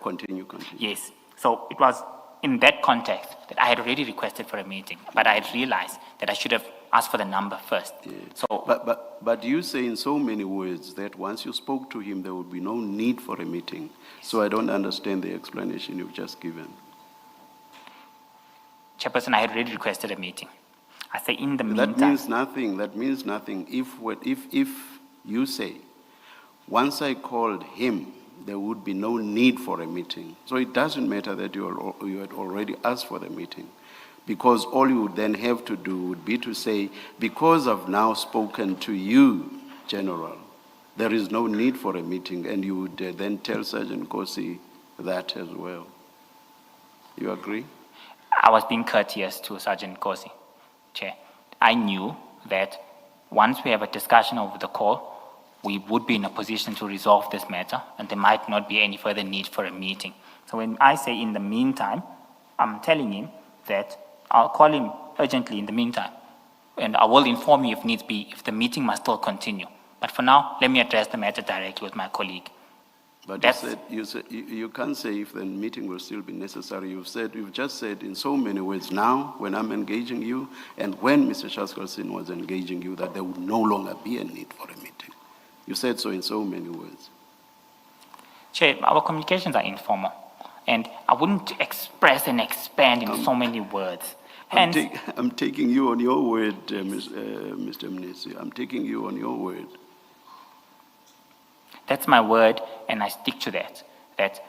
Continue. yes, so it was in that context that I had already requested for a meeting, but I had realized that I should have asked for the number first. Yeah. So, But you say in so many words that once you spoke to him, there would be no need for a meeting. So I don't understand the explanation you've just given. Chairperson, I had already requested a meeting. I say in the meantime. That means nothing. If you say, once I called him, there would be no need for a meeting. So it doesn't matter that you had already asked for the meeting. Because all you would then have to do would be to say, because I've now spoken to you, General, there is no need for a meeting, and you would then tell Sergeant Kosi that as well. You agree? I was being courteous to Sergeant Kosi, Chair. I knew that once we have a discussion over the call, we would be in a position to resolve this matter, and there might not be any further need for a meeting. So when I say in the meantime, I'm telling him that I'll call him urgently in the meantime, and I will inform you if needs be, if the meeting must still continue. But for now, let me address the matter directly with my colleague. But That's- you can't say if the meeting will still be necessary. You've just said in so many words now, when I'm engaging you, and when Mr. Shaskalsin was engaging you, that there would no longer be a need for a meeting. You said so in so many words. Chair, our communications are informal, and I wouldn't express and expand in so many words. Hence, I'm taking you on your word, Mr. Mnisi. I'm taking you on your word. that's my word, and I stick to that, that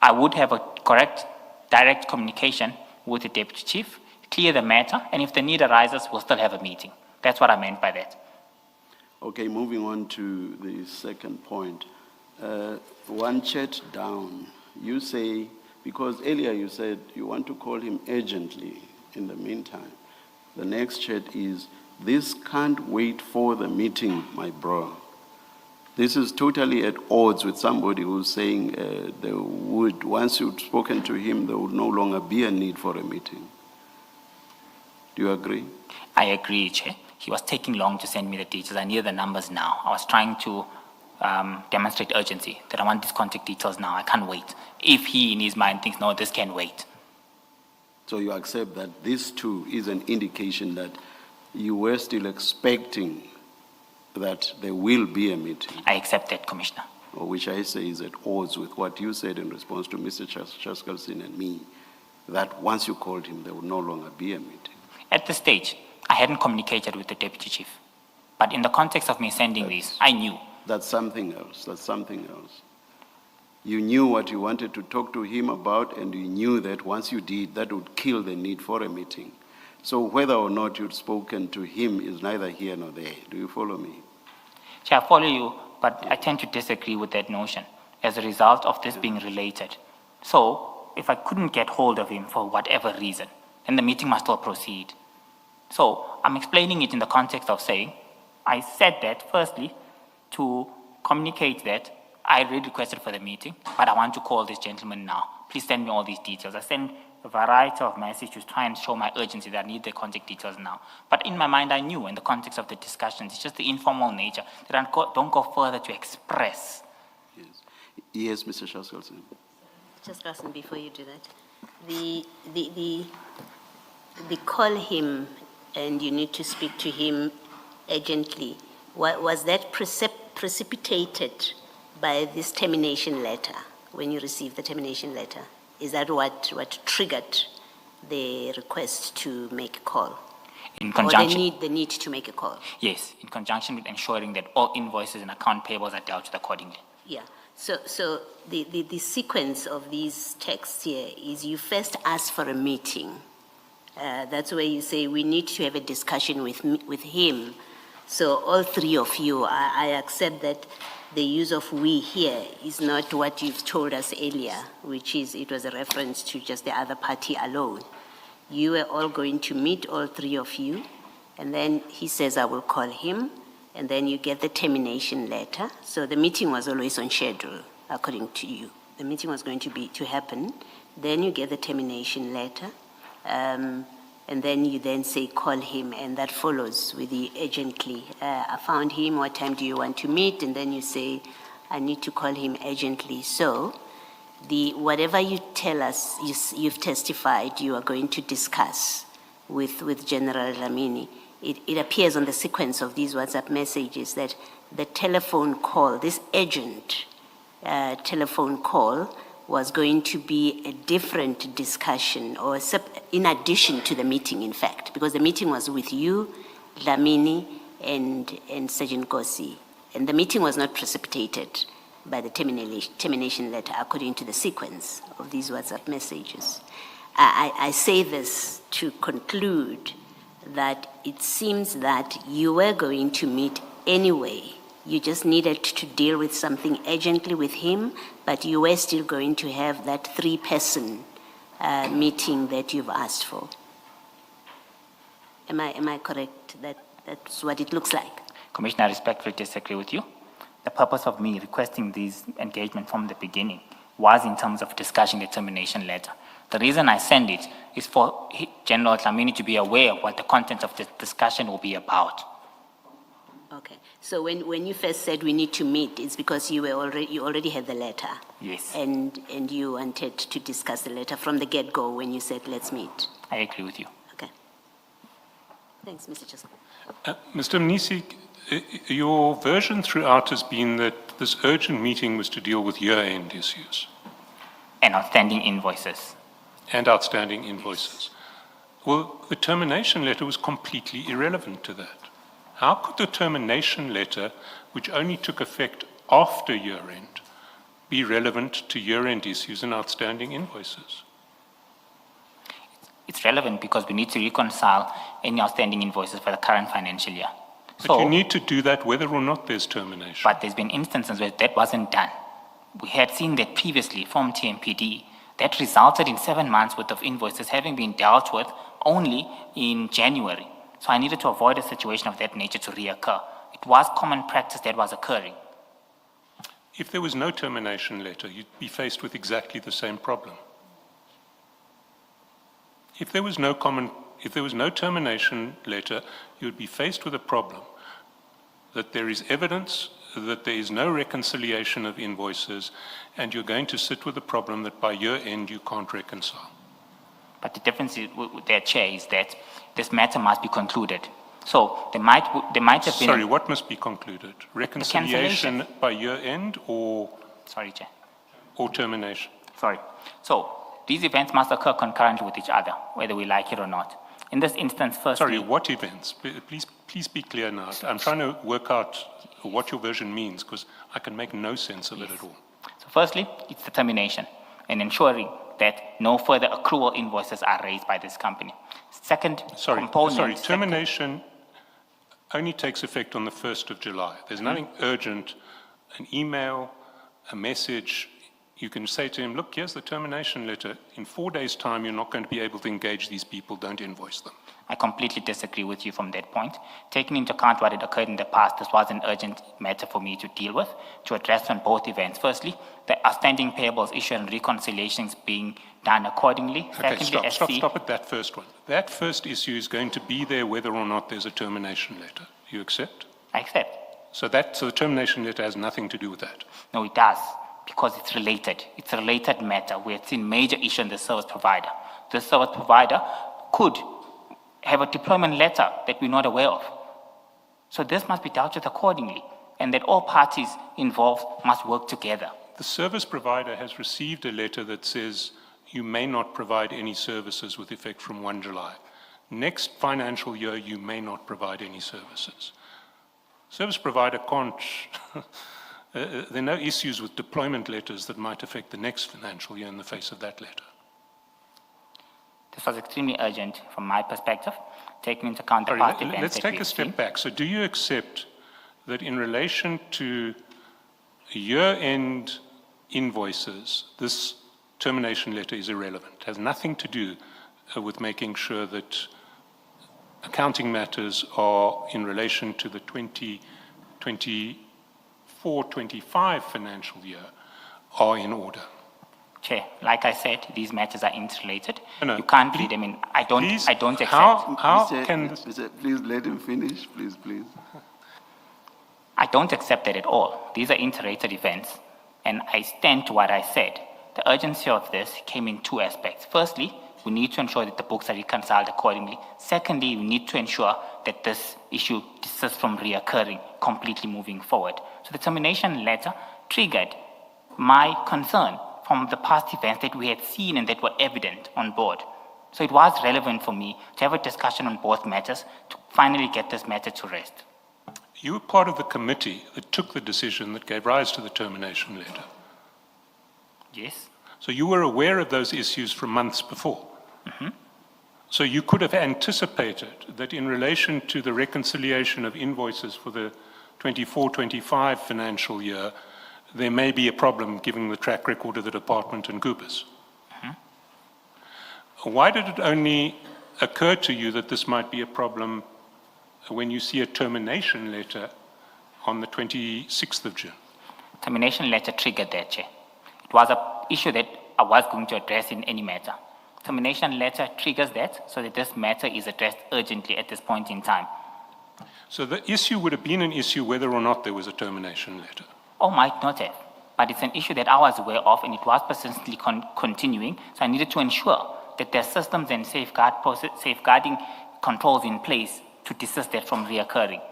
I would have a correct, direct communication with the Deputy Chief, clear the matter, and if the need arises, we'll still have a meeting. That's what I meant by that. Okay, moving on to the second point. One chat down, you say, because earlier you said you want to call him urgently in the meantime. The next chat is, this can't wait for the meeting, my bro. This is totally at odds with somebody who's saying there would, once you've spoken to him, there would no longer be a need for a meeting. Do you agree? I agree, Chair. He was taking long to send me the details. I need the numbers now. I was trying to demonstrate urgency, that I want these contact details now. I can't wait. If he, in his mind, thinks, no, this can wait. So you accept that this too is an indication that you were still expecting that there will be a meeting, I accept that, Commissioner. or which I say is at odds with what you said in response to Mr. Shaskalsin and me, that once you called him, there would no longer be a meeting. At this stage, I hadn't communicated with the Deputy Chief. But in the context of me sending these, I knew. That's something else. That's something else. You knew what you wanted to talk to him about, and you knew that once you did, that would kill the need for a meeting. So whether or not you'd spoken to him is neither here nor there. Do you follow me? Chair, I follow you, but I tend to disagree with that notion as a result of this being related. So, if I couldn't get hold of him for whatever reason, then the meeting must still proceed. So, I'm explaining it in the context of saying, I said that firstly to communicate that I already requested for the meeting, but I want to call this gentleman now. Please send me all these details. I send a variety of messages to try and show my urgency that I need the contact details now. But in my mind, I knew in the context of the discussions, it's just the informal nature that I don't go further to express. Yes. Yes, Mr. Shaskalsin. Just listen before you do that. The call him and you need to speak to him urgently. Was that precipitated by this termination letter, when you received the termination letter? Is that what triggered the request to make a call? In conjunction, Or the need to make a call? yes, in conjunction with ensuring that all invoices and account payables are dealt with accordingly. Yeah. So the sequence of these texts here is you first ask for a meeting. That's where you say we need to have a discussion with him. So all three of you, I accept that the use of we here is not what you've told us earlier, which is it was a reference to just the other party alone. You were all going to meet, all three of you, and then he says, I will call him, and then you get the termination letter. So the meeting was always on schedule, according to you. The meeting was going to happen. Then you get the termination letter, and then you then say, call him, and that follows with the urgently. I found him, what time do you want to meet? And then you say, I need to call him urgently. So whatever you tell us, you've testified you are going to discuss with General Lamini, it appears on the sequence of these WhatsApp messages that the telephone call, this urgent telephone call, was going to be a different discussion, or in addition to the meeting, in fact, because the meeting was with you, Lamini, and Sergeant Kosi. And the meeting was not precipitated by the termination letter, according to the sequence of these WhatsApp messages. I say this to conclude that it seems that you were going to meet anyway. You just needed to deal with something urgently with him, but you were still going to have that 3-person meeting that you've asked for. Am I correct? That's what it looks like. Commissioner, I respectfully disagree with you. The purpose of me requesting this engagement from the beginning was in terms of discussing the termination letter. The reason I send it is for General Dlamini to be aware of what the content of the discussion will be about. Okay. So when you first said we need to meet, it's because you already had the letter. Yes. And you wanted to discuss the letter from the get-go when you said let's meet. I agree with you. Okay. Thanks, Mr. Chair. Mr. Mnisi, your version throughout has been that this urgent meeting was to deal with year-end issues And outstanding invoices. and outstanding invoices. Well, the termination letter was completely irrelevant to that. How could the termination letter, which only took effect after year-end, be relevant to year-end issues and outstanding invoices? It's relevant because we need to reconcile any outstanding invoices for the current financial year. But you need to do that whether or not there's termination. But there's been instances where that wasn't done. We had seen that previously from TMPD. That resulted in 7 months worth of invoices having been dealt with only in January. So I needed to avoid a situation of that nature to reoccur. It was common practice that was occurring. If there was no termination letter, you'd be faced with exactly the same problem. If there was no termination letter, you'd be faced with a problem that there is evidence that there is no reconciliation of invoices, and you're going to sit with the problem that by year end you can't reconcile. But the difference with their chair is that this matter must be concluded. So there might have been... Sorry, what must be concluded? Reconciliation by year end or... Sorry, Chair. Or termination? Sorry. So these events must occur concurrently with each other, whether we like it or not. In this instance, firstly... Sorry, what events? Please be clear now. I'm trying to work out what your version means, because I can make no sense of it at all. So firstly, it's the termination and ensuring that no further accrual invoices are raised by this company. Second component... Sorry, termination only takes effect on the 1st of July. There's nothing urgent, an email, a message. You can say to him, look, here's the termination letter. In 4 days' time, you're not going to be able to engage these people. Don't invoice them. I completely disagree with you from that point. Taking into account what had occurred in the past, this was an urgent matter for me to deal with, to address on both events. Firstly, the outstanding payables issue and reconciliations being done accordingly. Okay, Secondly, stop at that first one. That first issue is going to be there whether or not there's a termination letter. You accept? I accept. So the termination letter has nothing to do with that? No, it does, because it's related. It's a related matter. We have seen major issue in the service provider. The service provider could have a deployment letter that we're not aware of. So this must be dealt with accordingly, and that all parties involved must work together. The service provider has received a letter that says you may not provide any services with effect from 1 July. Next financial year, you may not provide any services. Service provider can't, there are no issues with deployment letters that might affect the next financial year in the face of that letter. This was extremely urgent from my perspective, taking into account the past events. Let's take a step back. So do you accept that in relation to year-end invoices, this termination letter is irrelevant? It has nothing to do with making sure that accounting matters are in relation to the 2024-25 financial year are in order? Chair, like I said, these matters are interrelated. No, you can't read them in. I don't accept. Please let him finish, please. I don't accept that at all. These are interrelated events, and I stand to what I said. The urgency of this came in 2 aspects. Firstly, we need to ensure that the books are reconciled accordingly. Secondly, we need to ensure that this issue desists from reoccurring, completely moving forward. So the termination letter triggered my concern from the past events that we had seen and that were evident on board. So it was relevant for me to have a discussion on both matters to finally get this matter to rest. You were part of the committee that took the decision that gave rise to the termination letter. Yes. So you were aware of those issues from months before. So you could have anticipated that in relation to the reconciliation of invoices for the 24-25 financial year, there may be a problem given the track record of the department and Goobers. Why did it only occur to you that this might be a problem when you see a termination letter on the 26th of June? Termination letter triggered that, Chair. It was an issue that I was going to address in any matter. Termination letter triggers that, so that this matter is addressed urgently at this point in time. So the issue would have been an issue whether or not there was a termination letter. Or might not have, but it's an issue that I was aware of and it was persistently continuing, so I needed to ensure that there are systems and safeguarding controls in place to desist that from reoccurring.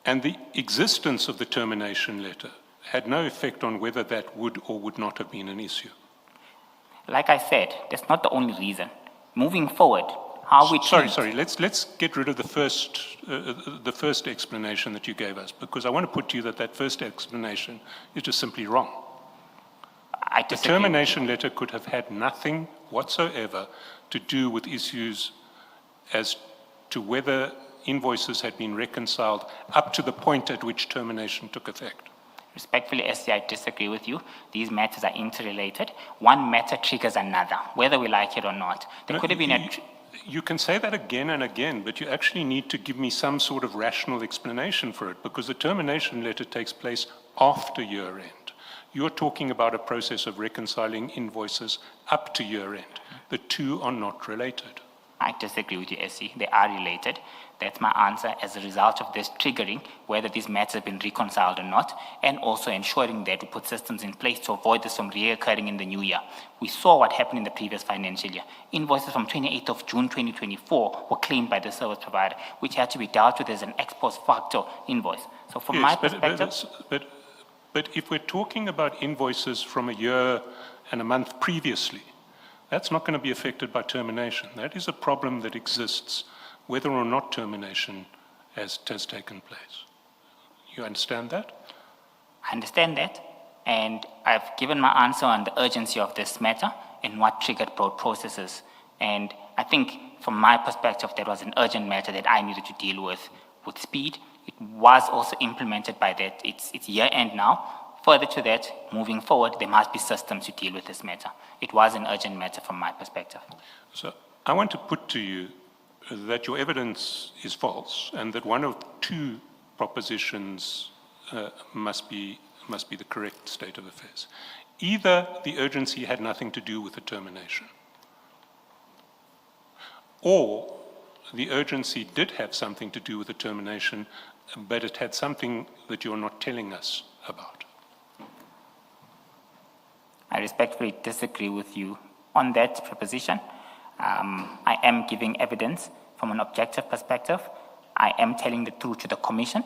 And the existence of the termination letter had no effect on whether that would or would not have been an issue. Like I said, that's not the only reason. Moving forward, how we Sorry, let's get rid of the first explanation that you gave us, because I want to put to you that first explanation is just simply wrong. I The disagree. termination letter could have had nothing whatsoever to do with issues as to whether invoices had been reconciled up to the point at which termination took effect. Respectfully, SC, I disagree with you. These matters are interrelated. One matter triggers another, whether we like it or not. There No, could have been a... You can say that again and again, but you actually need to give me some sort of rational explanation for it, because the termination letter takes place after year end. You're talking about a process of reconciling invoices up to year end. The two are not related. I disagree with you, SC. They are related. That's my answer as a result of this triggering, whether these matters have been reconciled or not, and also ensuring that we put systems in place to avoid this from reoccurring in the new year. We saw what happened in the previous financial year. Invoices from 28th of June 2024 were claimed by the service provider, which had to be dealt with as an ex post facto invoice. So from my perspective... But if we're talking about invoices from a year and a month previously, that's not going to be affected by termination. That is a problem that exists whether or not termination has taken place. You understand that? I understand that, and I've given my answer on the urgency of this matter and what triggered processes. And I think from my perspective, that was an urgent matter that I needed to deal with speed. It was also implemented by that. It's year end now. Further to that, moving forward, there must be systems to deal with this matter. It was an urgent matter from my perspective. So I want to put to you that your evidence is false and that one of two propositions must be the correct state of affairs. Either the urgency had nothing to do with the termination, or the urgency did have something to do with the termination, but it had something that you're not telling us about. I respectfully disagree with you on that proposition. I am giving evidence from an objective perspective. I am telling the truth to the Commission.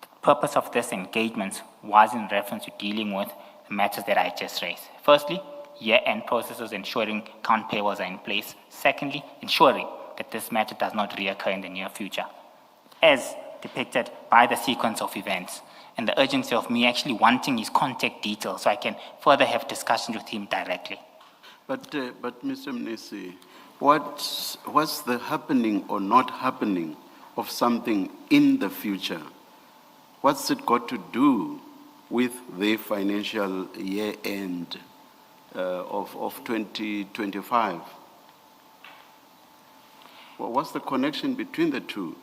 The purpose of this engagement was in reference to dealing with the matters that I just raised. Firstly, year-end processes ensuring account payables are in place. Secondly, ensuring that this matter does not reoccur in the near future, as depicted by the sequence of events and the urgency of me actually wanting his contact details so I can further have discussions with him directly. But Mr. Mnisi, what's the happening or not happening of something in the future? What's it got to do with the financial year end of 2025? Well, what's the connection between the two?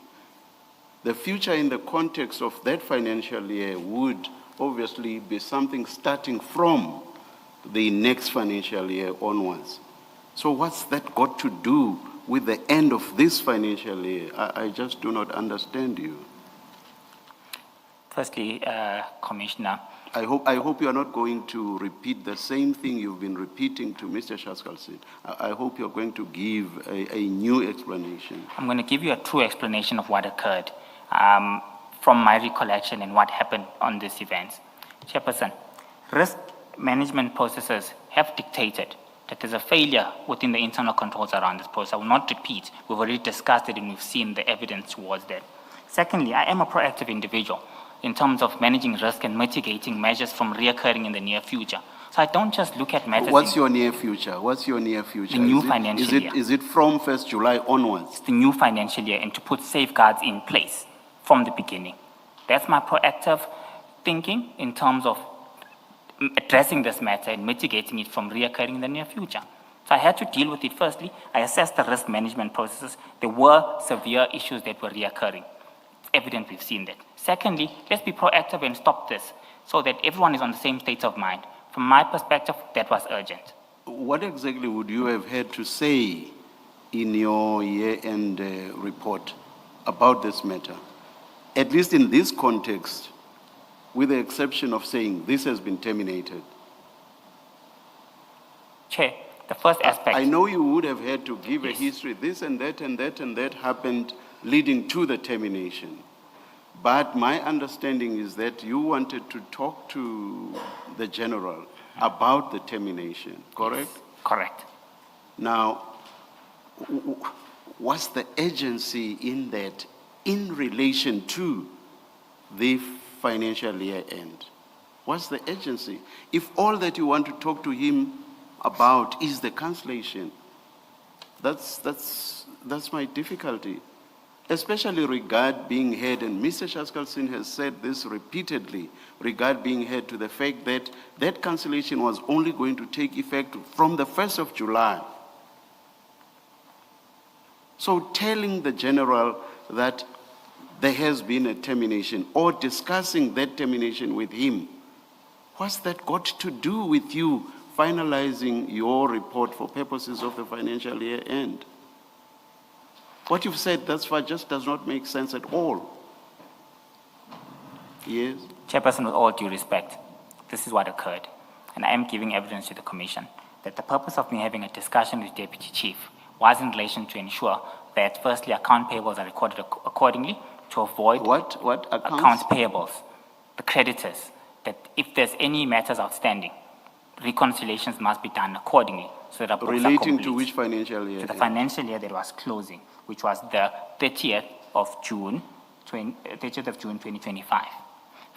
The future in the context of that financial year would obviously be something starting from the next financial year onwards. So what's that got to do with the end of this financial year? I just do not understand you. Firstly, Commissioner, I hope you are not going to repeat the same thing you've been repeating to Mr. Shaskalsin. I hope you're going to give a new explanation. I'm going to give you a true explanation of what occurred from my recollection and what happened on this event. Chairperson, risk management processes have dictated that there's a failure within the internal controls around this process. I will not repeat. We've already discussed it and we've seen the evidence towards that. Secondly, I am a proactive individual in terms of managing risk and mitigating measures from reoccurring in the near future. So So I don't just look at matters. What's your near future? What's your near future? The new Is it- financial year. Is it from 1st July onwards? The new financial year and to put safeguards in place from the beginning. That's my proactive thinking in terms of addressing this matter and mitigating it from reoccurring in the near future. So I had to deal with it firstly. I assessed the risk management processes. There were severe issues that were reoccurring. It's evident we've seen that. Secondly, let's be proactive and stop this so that everyone is on the same state of mind. From my perspective, that was urgent. What exactly would you have had to say in your year-end report about this matter? At least in this context, with the exception of saying this has been terminated. Chair, the first aspect. I know you would have had to give a Yes. history, this and that and that and that happened leading to the termination. But my understanding is that you wanted to talk to the general about the termination, correct? Correct. Now, what's the agency in that in relation to the financial year end? What's the agency? If all that you want to talk to him about is the cancellation, that's my difficulty. Especially regard being heard, and Mr. Shaskalson has said this repeatedly, regard being heard to the fact that that cancellation was only going to take effect from the 1st of July. So telling the general that there has been a termination or discussing that termination with him, what's that got to do with you finalizing your report for purposes of the financial year end? What you've said thus far just does not make sense at all. Yes? Chairperson, with all due respect, this is what occurred, and I am giving evidence to the Commission that the purpose of me having a discussion with Deputy Chief was in relation to ensure that, firstly, account payables are recorded accordingly to avoid What accounts payables, the creditors, that if there's any matters outstanding, reconciliations must be done accordingly so that our books are relating complete. to which financial year? To the financial year that was closing, which was the 30th of June 2025.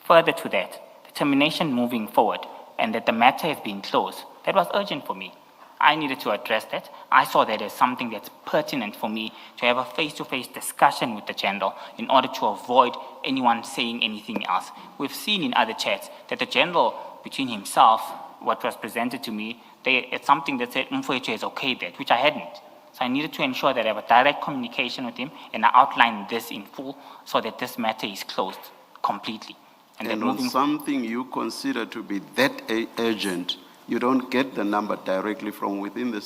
Further to that, the termination moving forward and that the matter has been closed, that was urgent for me. I needed to address that. I saw that as something that's pertinent for me to have a face-to-face discussion with the general in order to avoid anyone saying anything else. We've seen in other chats that the general, between himself, what was presented to me, it's something that said Mfowethu has okayed that, which I hadn't. So I needed to ensure that I have a direct communication with him and I outline this in full so that this matter is closed completely. And then on something you consider to be that urgent, you don't get the number directly from within the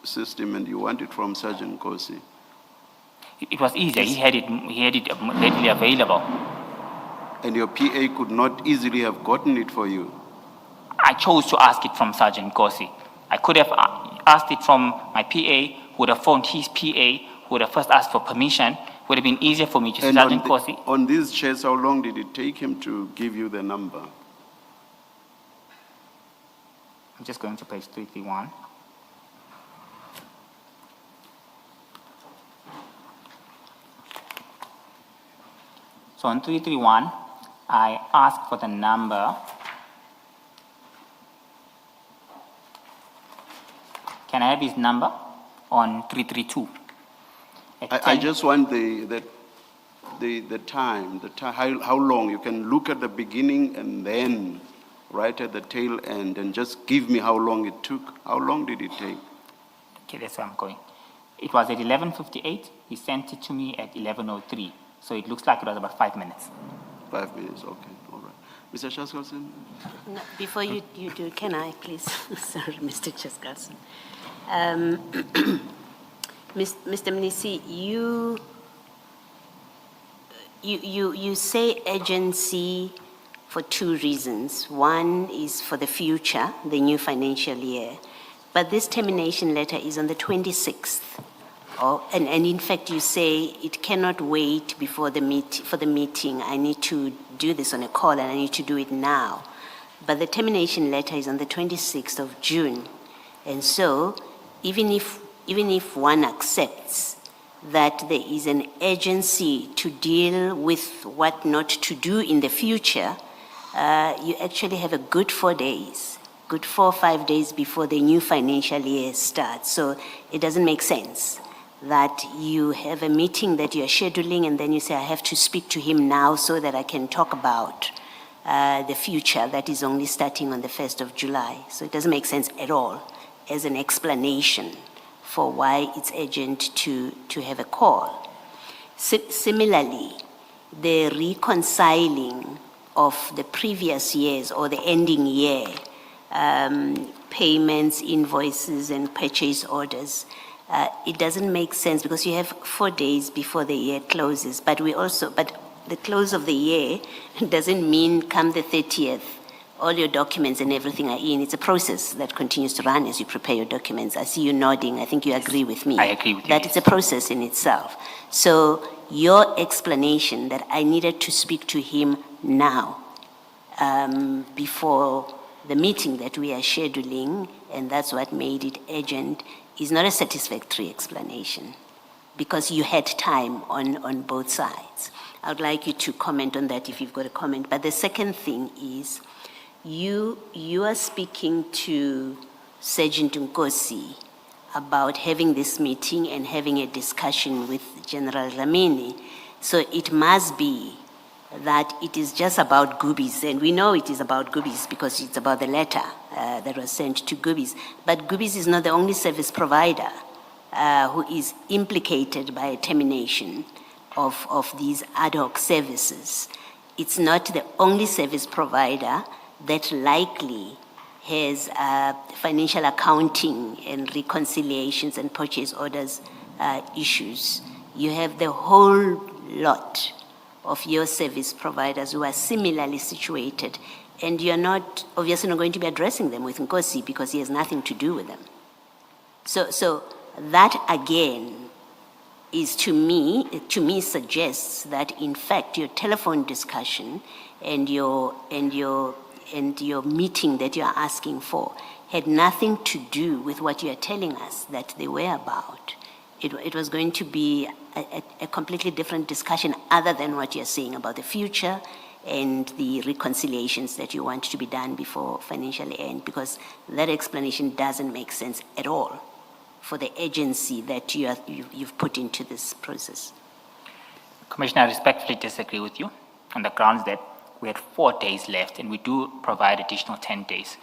system and you want it from Sergeant Kosi. It was easier. He had it readily available. And your PA could not easily have gotten it for you. I chose to ask it from Sergeant Kosi. I could have asked it from my PA, who would have phoned his PA, who would have first asked for permission. Would have been easier for me to Sergeant Kosi. On these chats, how long did it take him to give you the number? I'm just going to page 331. So on 331, I asked for the number. Can I have his number on 332? I just want the time, how long. You can look at the beginning and then right at the tail end and just give me how long it took. How long did it take? Okay, that's where I'm going. It was at 11:58. He sent it to me at 11:03. So it looks like it was about 5 minutes. 5 minutes, okay, all right. Mr. Shaskalson? No, before you do, can I please? Sorry, Mr. Chaskalson. Mr. Mnisi, you say urgency for two reasons. One is for the future, the new financial year, but this termination letter is on the 26th. And in fact, you say it cannot wait before for the meeting. I need to do this on a call and I need to do it now. But the termination letter is on the 26th of June. And so, even if one accepts that there is an urgency to deal with what not to do in the future, you actually have a good 4 days, good 4 or 5 days before the new financial year starts. So it doesn't make sense that you have a meeting that you're scheduling and then you say, I have to speak to him now so that I can talk about the future that is only starting on the 1st of July. So it doesn't make sense at all as an explanation for why it's urgent to have a call. Similarly, the reconciling of the previous years or the ending year payments, invoices, and purchase orders, it doesn't make sense because you have 4 days before the year closes, but the close of the year doesn't mean come the 30th, all your documents and everything are in. It's a process that continues to run as you prepare your documents. I see you nodding. I think you agree with me. I agree with you. That it's a process in itself. So your explanation that I needed to speak to him now, before the meeting that we are scheduling, and that's what made it urgent, is not a satisfactory explanation because you had time on both sides. I would like you to comment on that if you've got a comment. But the second thing is, you are speaking to Sergeant Nkosi about having this meeting and having a discussion with General Ramini. So it must be that it is just about Goobies, and we know it is about Goobies because it's about the letter that was sent to Goobies. But Goobies is not the only service provider who is implicated by a termination of these ad hoc services. It's not the only service provider that likely has financial accounting and reconciliations and purchase orders issues. You have the whole lot of your service providers who are similarly situated, and you're not obviously not going to be addressing them with Nkosi because he has nothing to do with them. So that again is to me suggests that in fact your telephone discussion and your meeting that you are asking for had nothing to do with what you are telling us that they were about. It was going to be a completely different discussion other than what you're saying about the future and the reconciliations that you want to be done before financial end, because that explanation doesn't make sense at all for the agency that you've put into this process. Commissioner, I respectfully disagree with you on the grounds that we had 4 days left and we do provide additional 10 days.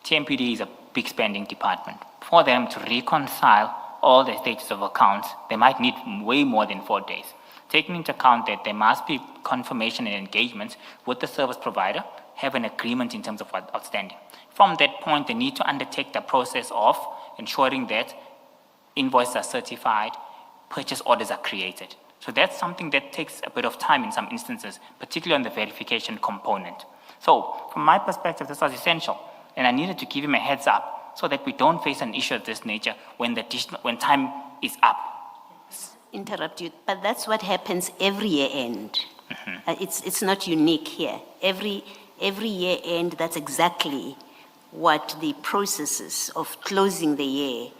TMPD is a big spending department. For them to reconcile all the status of accounts, they might need way more than 4 days. Taking into account that there must be confirmation and engagements with the service provider, have an agreement in terms of what's outstanding. From that point, they need to undertake the process of ensuring that invoices are certified, purchase orders are created. So that's something that takes a bit of time in some instances, particularly on the verification component. So from my perspective, this was essential, and I needed to give him a heads up so that we don't face an issue of this nature when time is up. Interrupt you, but that's what happens every year end. It's not unique here. Every year end, that's exactly what the processes of closing the year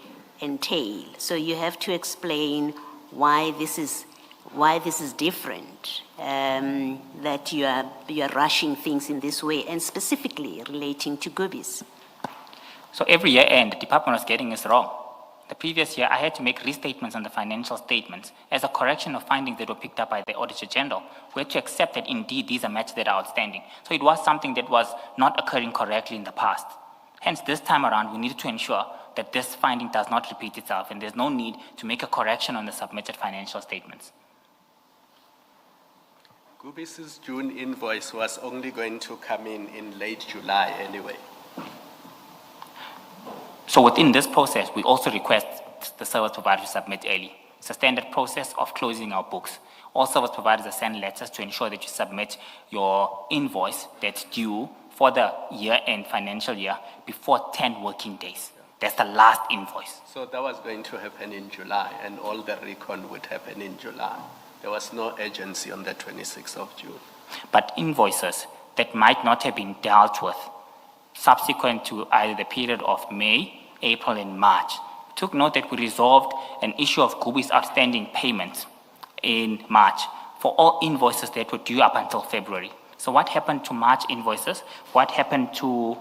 entail. So you have to explain why this is different, that you are rushing things in this way, and specifically relating to Goobies. So every year end, the department was getting us wrong. The previous year, I had to make restatements on the financial statements as a correction of findings that were picked up by the Auditor General. We had to accept that indeed these are matters that are outstanding. So it was something that was not occurring correctly in the past. Hence, this time around, we needed to ensure that this finding does not repeat itself and there's no need to make a correction on the submitted financial statements. Goobies' June invoice was only going to come in late July anyway. So within this process, we also request the service provider to submit early. It's a standard process of closing our books. All service providers send letters to ensure that you submit your invoice that's due for the year-end financial year before 10 working days. That's the last invoice. So that was going to happen in July, and all the recon would happen in July. There was no urgency on the 26th of June. But invoices that might not have been dealt with subsequent to either the period of May, April, and March. Took note that we resolved an issue of Goobies' outstanding payments in March for all invoices that were due up until February. So what happened to March invoices? What happened to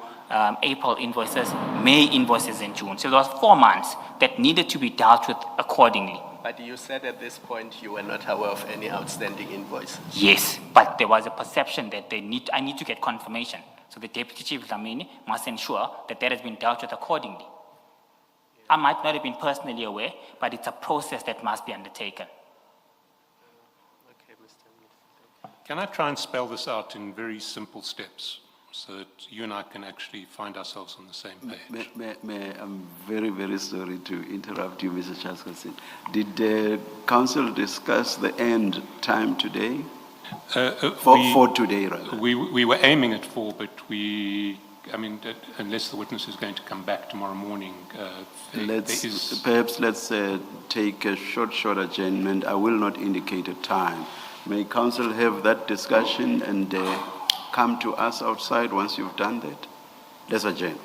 April invoices, May invoices in June. So there was 4 months that needed to be dealt with accordingly. But you said at this point you were not aware of any outstanding invoices. Yes, but there was a perception that I need to get confirmation. So the Deputy Chief Dlamini must ensure that that has been dealt with accordingly. I might not have been personally aware, but it's a process that must be undertaken. Okay, Mr. Can I try and spell this out in very simple steps so that you and I can actually find ourselves on the same page? I'm very, very sorry to interrupt you, Mr. Chaskalson. Did the council discuss the end time today? For today, rather. We were aiming at 4, but unless the witness is going to come back tomorrow morning, Perhaps let's take a short adjournment. I will not indicate a time. May council have that discussion and come to us outside once you've done that? Let's adjourn.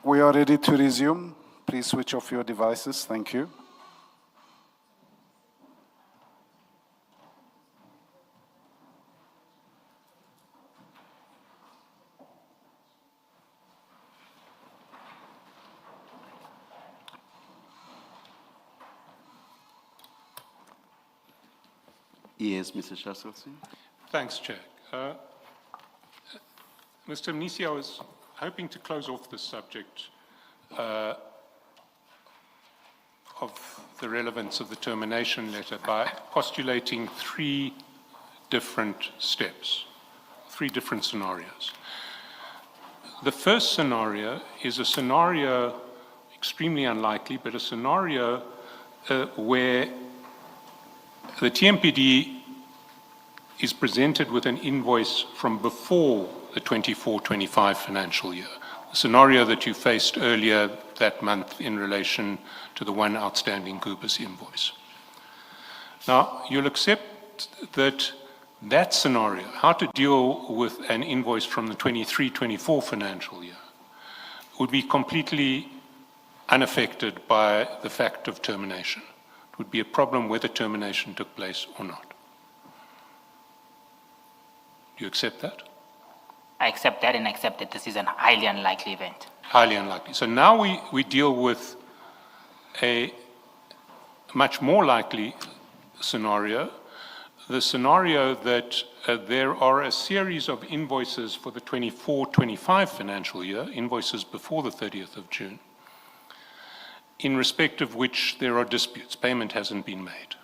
We are ready to resume. Please switch off your devices. Thank you. Yes, Mr. Shaskelson. Thanks, Chair. Mr. Mnisi, I was hoping to close off this subject of the relevance of the termination letter by postulating three different steps, three different scenarios. The first scenario is a scenario extremely unlikely, but a scenario where the TMPD is presented with an invoice from before the 24-25 financial year. The scenario that you faced earlier that month in relation to the one outstanding Goobers invoice. Now, you'll accept that that scenario, how to deal with an invoice from the 23-24 financial year, would be completely unaffected by the fact of termination. It would be a problem whether termination took place or not. Do you accept that? I accept that and accept that this is a highly unlikely event. Highly unlikely. So now we deal with a much more likely scenario, the scenario that there are a series of invoices for the 24-25 financial year, invoices before the 30th of June, in respect of which there are disputes. Payment hasn't been made.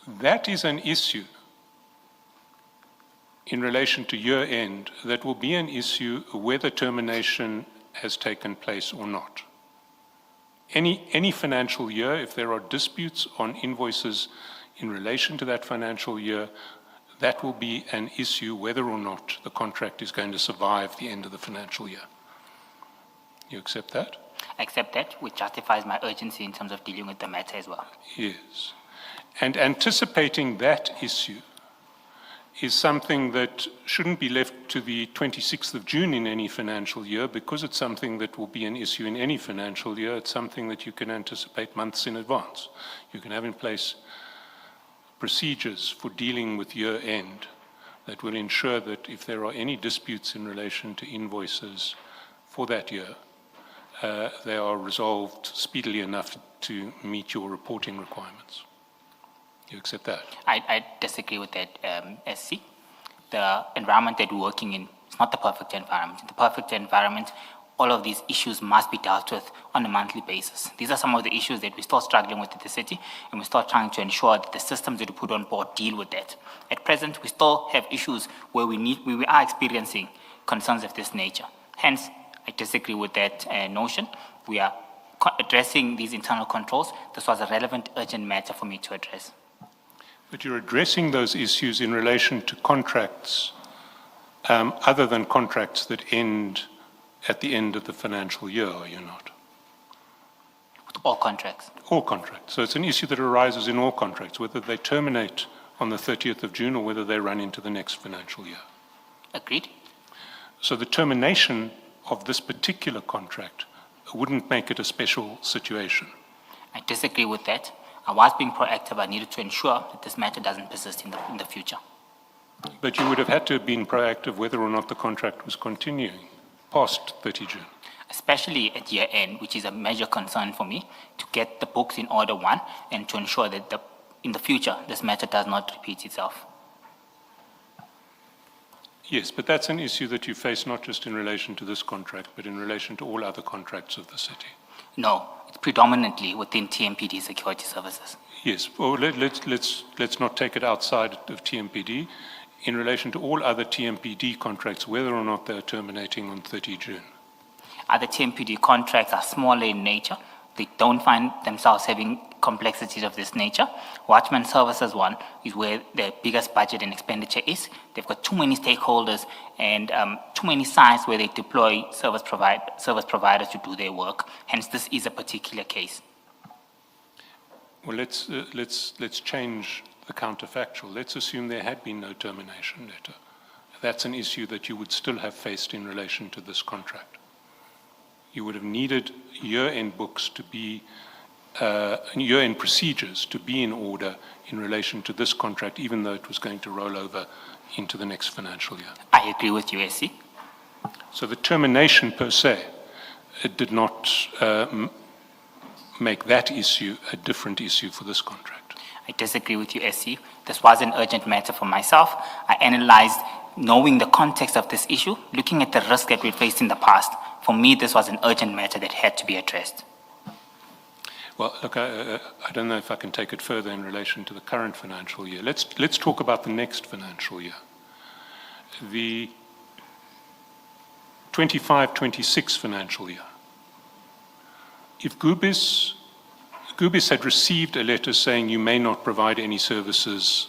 That is an issue in relation to year end that will be an issue whether termination has taken place or not. Any financial year, if there are disputes on invoices in relation to that financial year, that will be an issue whether or not the contract is going to survive the end of the financial year. You accept that? I accept that, which justifies my urgency in terms of dealing with the matter as well. Yes. And anticipating that issue is something that shouldn't be left to the 26th of June in any financial year, because it's something that will be an issue in any financial year. It's something that you can anticipate months in advance. You can have in place procedures for dealing with year end that will ensure that if there are any disputes in relation to invoices for that year, they are resolved speedily enough to meet your reporting requirements. You accept that? I disagree with that, SC. The environment that we're working in is not the perfect environment. In the perfect environment, all of these issues must be dealt with on a monthly basis. These are some of the issues that we're still struggling with in the city, and we're still trying to ensure that the systems that we put on board deal with that. At present, we still have issues where we are experiencing concerns of this nature. Hence, I disagree with that notion. We are addressing these internal controls. This was a relevant, urgent matter for me to address. But you're addressing those issues in relation to contracts other than contracts that end at the end of the financial year, are you not? With all contracts. All contracts. So it's an issue that arises in all contracts, whether they terminate on the 30th of June or whether they run into the next financial year. Agreed. So the termination of this particular contract wouldn't make it a special situation. I disagree with that. I was being proactive. I needed to ensure that this matter doesn't persist in the future. But you would have had to have been proactive whether or not the contract was continuing past 30 June. Especially at year end, which is a major concern for me, to get the books in order, one, and to ensure that in the future, this matter does not repeat itself. Yes, but that's an issue that you face not just in relation to this contract, but in relation to all other contracts of the city. No, it's predominantly within TMPD security services. Yes, well, let's not take it outside of TMPD. In relation to all other TMPD contracts, whether or not they're terminating on 30 June. Other TMPD contracts are smaller in nature. They don't find themselves having complexities of this nature. Watchman Services one is where the biggest budget and expenditure is. They've got too many stakeholders and too many sites where they deploy service providers to do their work. Hence, this is a particular case. Well, let's change the counterfactual. Let's assume there had been no termination letter. That's an issue that you would still have faced in relation to this contract. you would have needed year-end books to be, year-end procedures to be in order in relation to this contract, even though it was going to roll over into the next financial year. I agree with you, SC. So the termination per se, it did not make that issue a different issue for this contract. I disagree with you, SC. This was an urgent matter for myself. I analyzed, knowing the context of this issue, looking at the risk that we faced in the past. For me, this was an urgent matter that had to be addressed. Well, look, I don't know if I can take it further in relation to the current financial year. Let's talk about the next financial year. The 25-26 financial year. If Gubis had received a letter saying you may not provide any services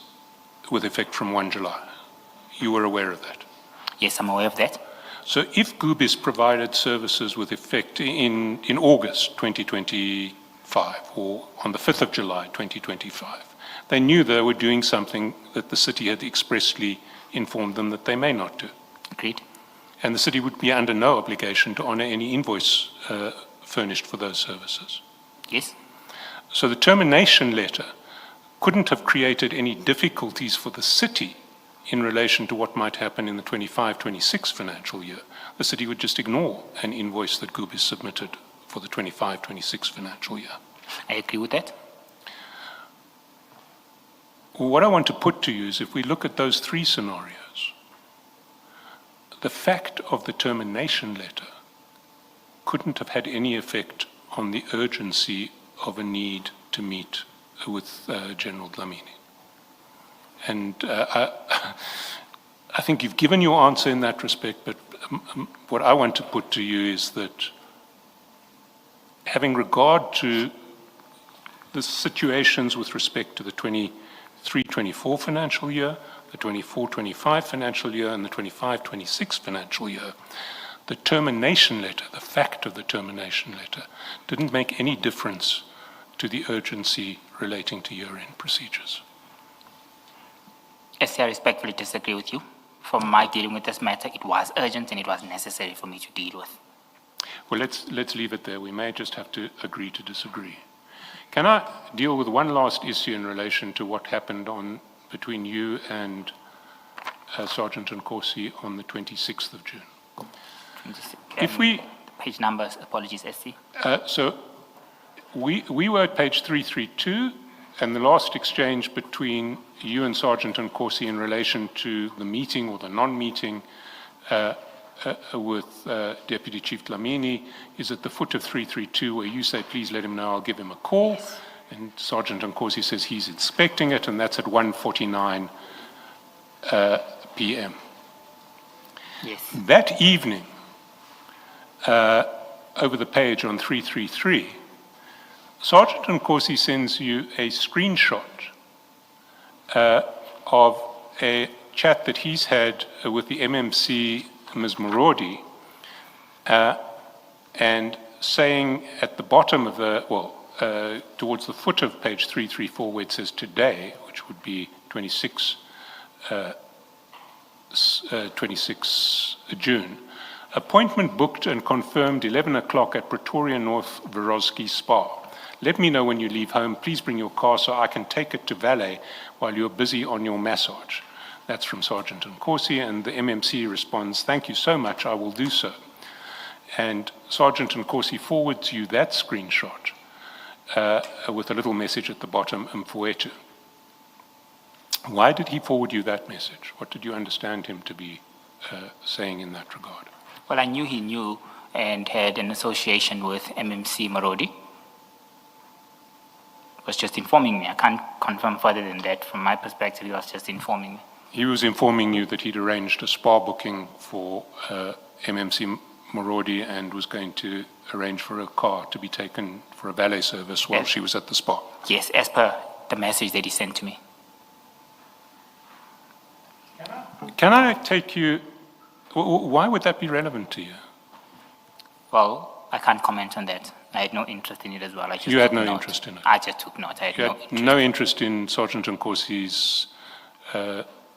with effect from 1 July, you were aware of that? Yes, I'm aware of that. So if Gubis provided services with effect in August 2025 or on the 5th of July 2025, they knew they were doing something that the city had expressly informed them that they may not do. Agreed. And the city would be under no obligation to honor any invoice furnished for those services. Yes. So the termination letter couldn't have created any difficulties for the city in relation to what might happen in the 25-26 financial year. The city would just ignore an invoice that Gubis submitted for the 25-26 financial year. I agree with that. What I want to put to you is if we look at those three scenarios, the fact of the termination letter couldn't have had any effect on the urgency of a need to meet with General Dlamini. And I think you've given your answer in that respect, but what I want to put to you is that having regard to the situations with respect to the 23-24 financial year, the 24-25 financial year, and the 25-26 financial year, the termination letter, the fact of the termination letter, didn't make any difference to the urgency relating to year-end procedures. SC, I respectfully disagree with you. From my dealing with this matter, it was urgent and it was necessary for me to deal with. Well, let's leave it there. We may just have to agree to disagree. Can I deal with one last issue in relation to what happened between you and Sergeant Nkosi on the 26th of June? If we... Page numbers, apologies, SC. So we were at page 332, and the last exchange between you and Sergeant Nkosi in relation to the meeting or the non-meeting with Deputy Chief Dlamini is at the foot of 332, where you say, please let him know, I'll give him a call. And Sergeant Nkosi says he's inspecting it, and that's at 1:49 p.m. Yes. That evening, over the page on 333, Sergeant Nkosi sends you a screenshot of a chat that he's had with the MMC, Ms. Morodi, and saying at the bottom of towards the foot of page 334, where it says today, which would be 26 June, appointment booked and confirmed 11 o'clock at Pretoria North Verosky Spa. Let me know when you leave home. Please bring your car so I can take it to valet while you're busy on your massage. That's from Sergeant Nkosi, and the MMC responds, thank you so much, I will do so. And Sergeant Nkosi forwards you that screenshot with a little message at the bottom, Mfowethu. Why did he forward you that message? What did you understand him to be saying in that regard? Well, I knew he knew and had an association with MMC Morodi. Was just informing me. I can't confirm further than that. From my perspective, he was just informing me. He was informing you that he'd arranged a spa booking for MMC Morodi and was going to arrange for a car to be taken for a valet service while she was at the spa. Yes, as per the message that he sent to me. Can I take you, why would that be relevant to you? Well, I can't comment on that. I had no interest in it as well. You had no interest in it? I just took note. I had You no had interest. no interest in Sergeant Nkosi's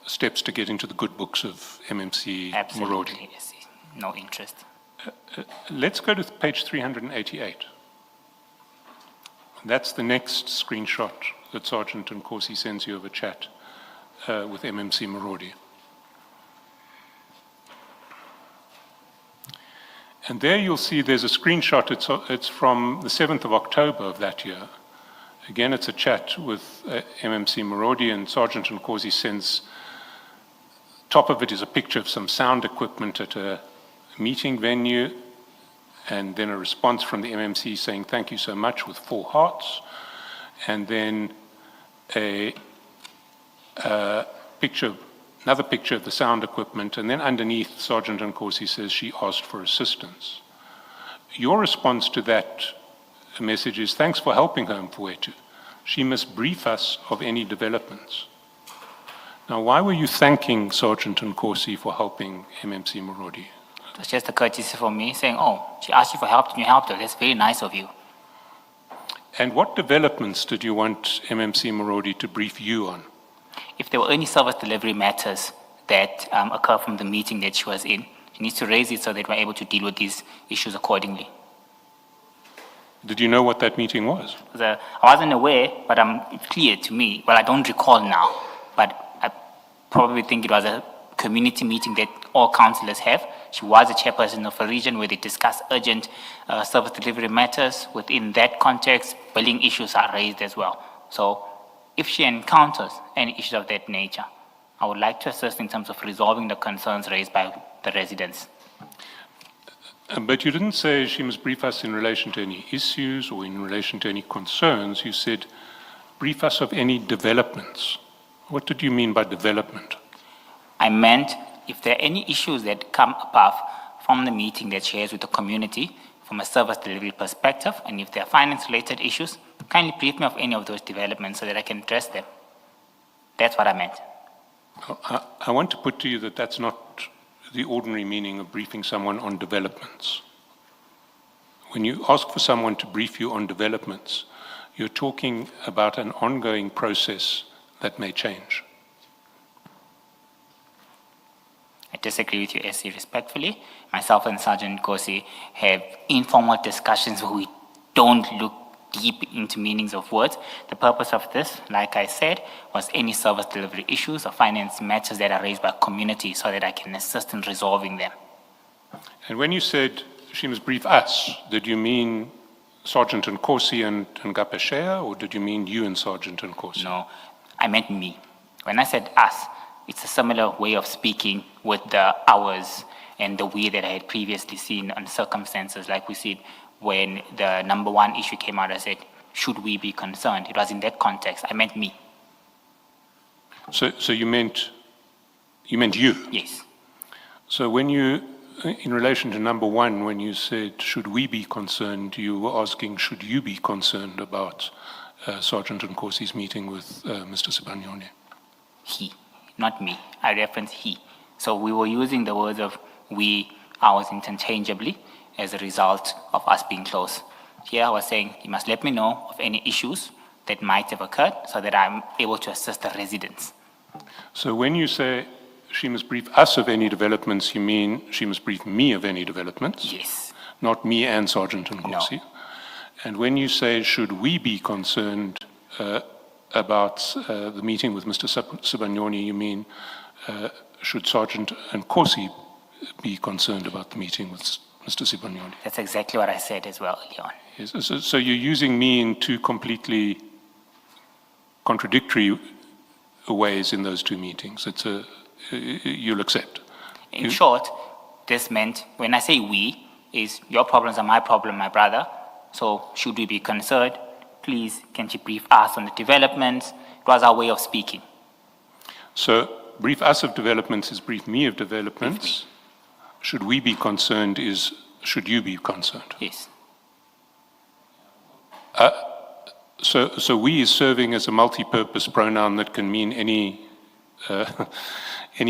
steps to get into the good books of MMC Morodi? Absolutely, yes. No interest. Let's go to page 388. That's the next screenshot that Sergeant Nkosi sends you of a chat with MMC Marodi. And there you'll see there's a screenshot, it's from the 7th of October of that year. Again, it's a chat with MMC Marodi, and Sergeant Nkosi sends, top of it is a picture of some sound equipment at a meeting venue, and then a response from the MMC saying thank you so much with 4 hearts, and then another picture of the sound equipment, and then underneath Sergeant Nkosi says she asked for assistance. Your response to that message is thanks for helping her, Mfowethu. She must brief us of any developments. Now, why were you thanking Sergeant Nkosi for helping MMC Marodi? It was just a courtesy for me saying, oh, she asked you for help and you helped her. That's very nice of you. And what developments did you want MMC Marodi to brief you on? If there were any service delivery matters that occur from the meeting that she was in, she needs to raise it so that we're able to deal with these issues accordingly. Did you know what that meeting was? I wasn't aware, but it's clear to me. Well, I don't recall now, but I probably think it was a community meeting that all councillors have. She was a chairperson of a region where they discuss urgent service delivery matters. Within that context, billing issues are raised as well. So if she encounters any issues of that nature, I would like to assist in terms of resolving the concerns raised by the residents. But you didn't say she must brief us in relation to any issues or in relation to any concerns. You said brief us of any developments. What did you mean by development? I meant if there are any issues that come above from the meeting that she has with the community from a service delivery perspective, and if there are finance-related issues, kindly brief me of any of those developments so that I can address them. That's what I meant. I want to put to you that that's not the ordinary meaning of briefing someone on developments. When you ask for someone to brief you on developments, you're talking about an ongoing process that may change. I disagree with you, SC, respectfully. Myself and Sergeant Nkosi have informal discussions where we don't look deep into meanings of words. The purpose of this, like I said, was any service delivery issues or finance matters that are raised by community so that I can assist in resolving them. And when you said she must brief us, did you mean Sergeant Nkosi and Ngapeshea, or did you mean you and Sergeant Nkosi? No, I meant me. When I said us, it's a similar way of speaking with the hours and the way that I had previously seen on circumstances, like we said, when the number 1 issue came out, I said, should we be concerned? It was in that context. I meant me. So you meant you? Yes. So when you, in relation to number 1, when you said, should we be concerned, you were asking, should you be concerned about Sergeant Nkosi's meeting with Mr. Sibanyoni? He, not me. I referenced he. So we were using the words of we, ours interchangeably as a result of us being close. Here I was saying, you must let me know of any issues that might have occurred so that I'm able to assist the residents. So when you say she must brief us of any developments, you mean she must brief me of any developments? Yes. Not me and Sergeant Nkosi? No. And when you say, should we be concerned about the meeting with Mr. Sibanyoni, you mean should Sergeant Nkosi be concerned about the meeting with Mr. Sibanyoni? That's exactly what I said as well, Leon. Yes, so you're using me in 2 completely contradictory ways in those 2 meetings. You'll accept. In short, this meant, when I say we, is your problems are my problem, my brother. So should we be concerned? Please, can you brief us on the developments? It was our way of speaking. So brief us of developments is brief me of developments. Should we be concerned is should you be concerned? Yes. So we is serving as a multi-purpose pronoun that can mean any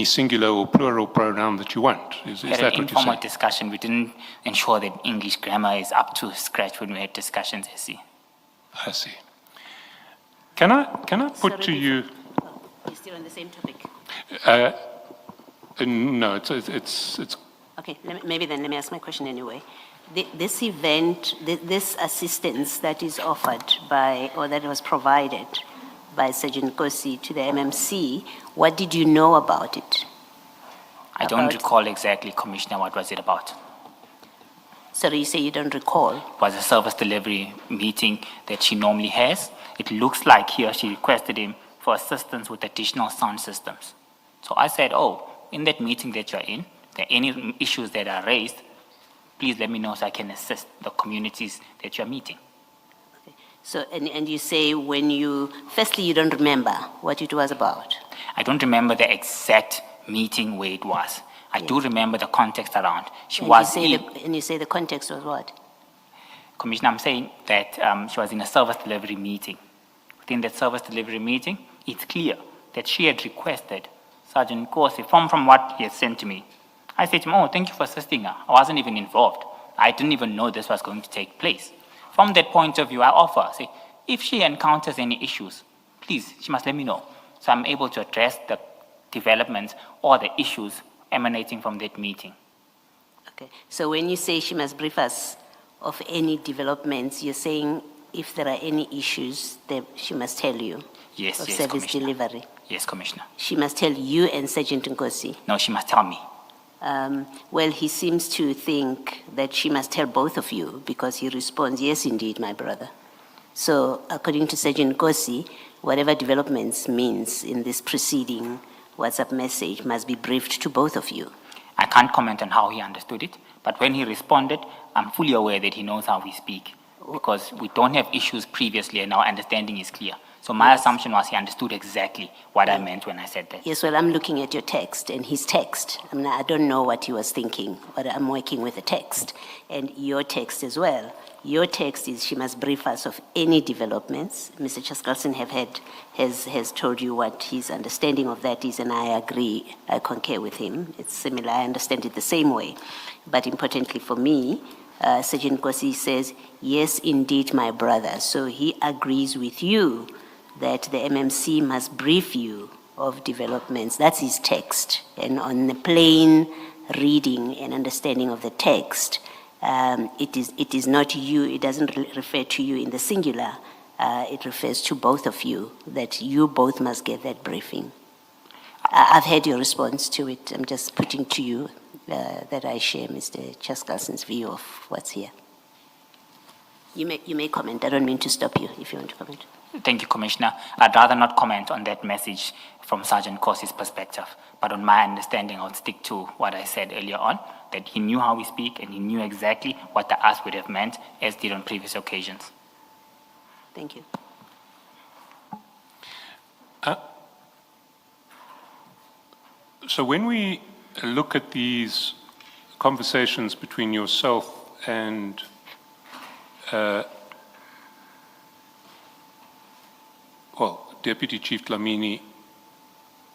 singular or plural pronoun that you want. Is We had that an what you're informal saying? discussion. We didn't ensure that English grammar is up to scratch when we had discussions, SC. I see. Can I put to you? You're still on the same topic. No, it's Okay, maybe then let me ask my question anyway. This event, this assistance that is offered by, or that was provided by Sergeant Kosi to the MMC, what did you know about it? I don't recall exactly, Commissioner, what was it about. Sorry, you say you don't recall? It was a service delivery meeting that she normally has. It looks like he or she requested him for assistance with additional sound systems. So I said, oh, in that meeting that you're in, if there are any issues that are raised, please let me know so I can assist the communities that you're meeting. So, and you say when you, firstly, you don't remember what it was about? I don't remember the exact meeting where it was. I do remember the context around. And you say the context was what? Commissioner, I'm saying that she was in a service delivery meeting. Within that service delivery meeting, it's clear that she had requested Sergeant Kosi from what he had sent to me. I said to him, oh, thank you for assisting her. I wasn't even involved. I didn't even know this was going to take place. From that point of view, I offer, say, if she encounters any issues, please, she must let me know. So I'm able to address the developments or the issues emanating from that meeting. Okay, so when you say she must brief us of any developments, you're saying if there are any issues, she must tell you? Yes, of yes, service Commissioner. delivery? Yes, Commissioner. She must tell you and Sergeant Nkosi? No, she must tell me. Well, he seems to think that she must tell both of you because he responds, yes, indeed, my brother. So according to Sergeant Nkosi, whatever developments means in this preceding WhatsApp message must be briefed to both of you. I can't comment on how he understood it, but when he responded, I'm fully aware that he knows how we speak because we don't have issues previously and our understanding is clear. So my assumption was he understood exactly what I meant when I said that. Yes, well, I'm looking at your text and his text. I mean, I don't know what he was thinking, but I'm working with the text and your text as well. Your text is she must brief us of any developments. Mr. Chaskalson has told you what his understanding of that is, and I agree, I concur with him. It's similar, I understand it the same way. But importantly for me, Sergeant Kosi says, yes, indeed, my brother. So he agrees with you that the MMC must brief you of developments. That's his text. And on the plain reading and understanding of the text, it is not you, it doesn't refer to you in the singular, it refers to both of you, that you both must get that briefing. I've heard your response to it. I'm just putting to you that I share Mr. Chaskalson's view of what's here. You may comment. I don't mean to stop you if you want to comment. Thank you, Commissioner. I'd rather not comment on that message from Sergeant Kosi's perspective, but on my understanding, I'll stick to what I said earlier on, that he knew how we speak and he knew exactly what the ask would have meant, as did on previous occasions. Thank you. So when we look at these conversations between yourself and Deputy Chief Dlamini,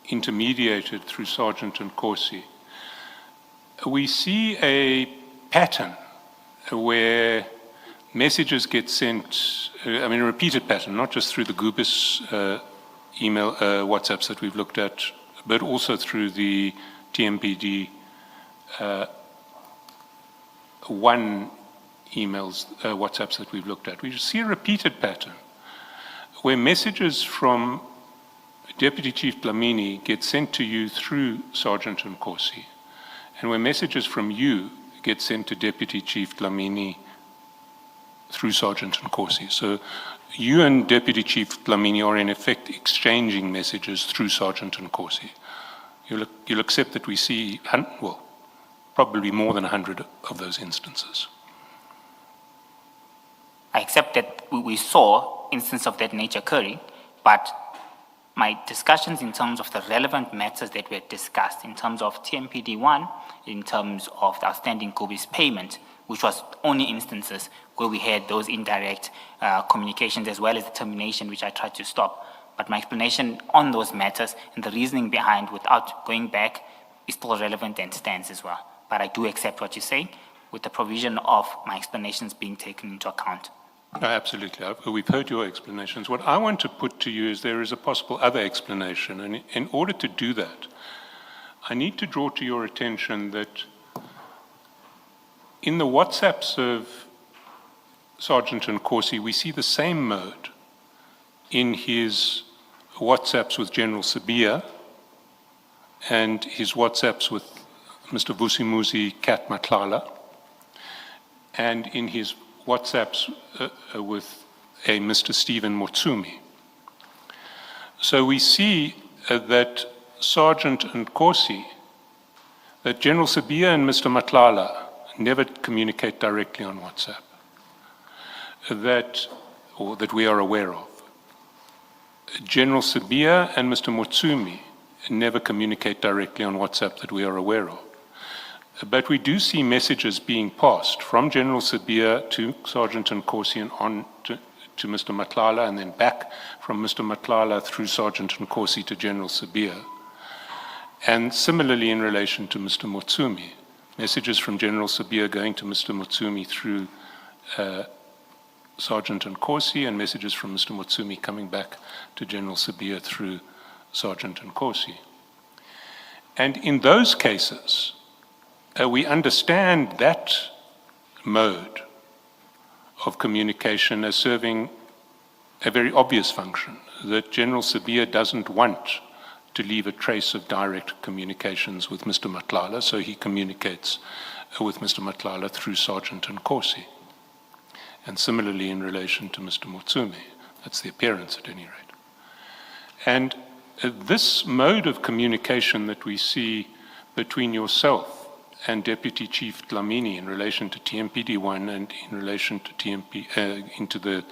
intermediated through Sergeant Nkosi, we see a pattern where messages get sent, a repeated pattern, not just through the Gubis email, WhatsApps that we've looked at, but also through the TMPD one emails, WhatsApps that we've looked at. We see a repeated pattern where messages from Deputy Chief Dlamini get sent to you through Sergeant Nkosi, and where messages from you get sent to Deputy Chief Dlamini through Sergeant Nkosi. So you and Deputy Chief Dlamini are in effect exchanging messages through Sergeant Nkosi. You'll accept that we see, probably more than 100 of those instances. I accept that we saw instances of that nature occurring, but my discussions in terms of the relevant matters that were discussed, in terms of TMPD1, in terms of the outstanding Gubis payment, which was only instances where we had those indirect communications as well as the termination, which I tried to stop. But my explanation on those matters and the reasoning behind without going back is still relevant and stands as well. But I do accept what you're saying with the provision of my explanations being taken into account. No, absolutely. We've heard your explanations. What I want to put to you is there is a possible other explanation. And in order to do that, I need to draw to your attention that In the WhatsApps of Sergeant Nkosi, we see the same mode in his WhatsApps with General Sabia and his WhatsApps with Mr. Vusimuzi Kat Matlala, and in his WhatsApps with a Mr. Stephen Motsumi. So we see that Sergeant Nkosi, that General Sabia and Mr. Matlala never communicate directly on WhatsApp, that we are aware of. General Sabia and Mr. Motsumi never communicate directly on WhatsApp that we are aware of. But we do see messages being passed from General Sabia to Sergeant Nkosi and on to Mr. Matlala, and then back from Mr. Matlala through Sergeant Nkosi to General Sabia. And similarly in relation to Mr. Motsumi, messages from General Sabia going to Mr. Motsumi through Sergeant Nkosi, and messages from Mr. Motsumi coming back to General Sabia through Sergeant Nkosi. And in those cases, we understand that mode of communication as serving a very obvious function, that General Sabia doesn't want to leave a trace of direct communications with Mr. Matlala, so he communicates with Mr. Matlala through Sergeant Nkosi. And similarly in relation to Mr. Motsumi. That's the appearance at any rate. And this mode of communication that we see between yourself and Deputy Chief Dlamini in relation to TMPD1 and in relation to into the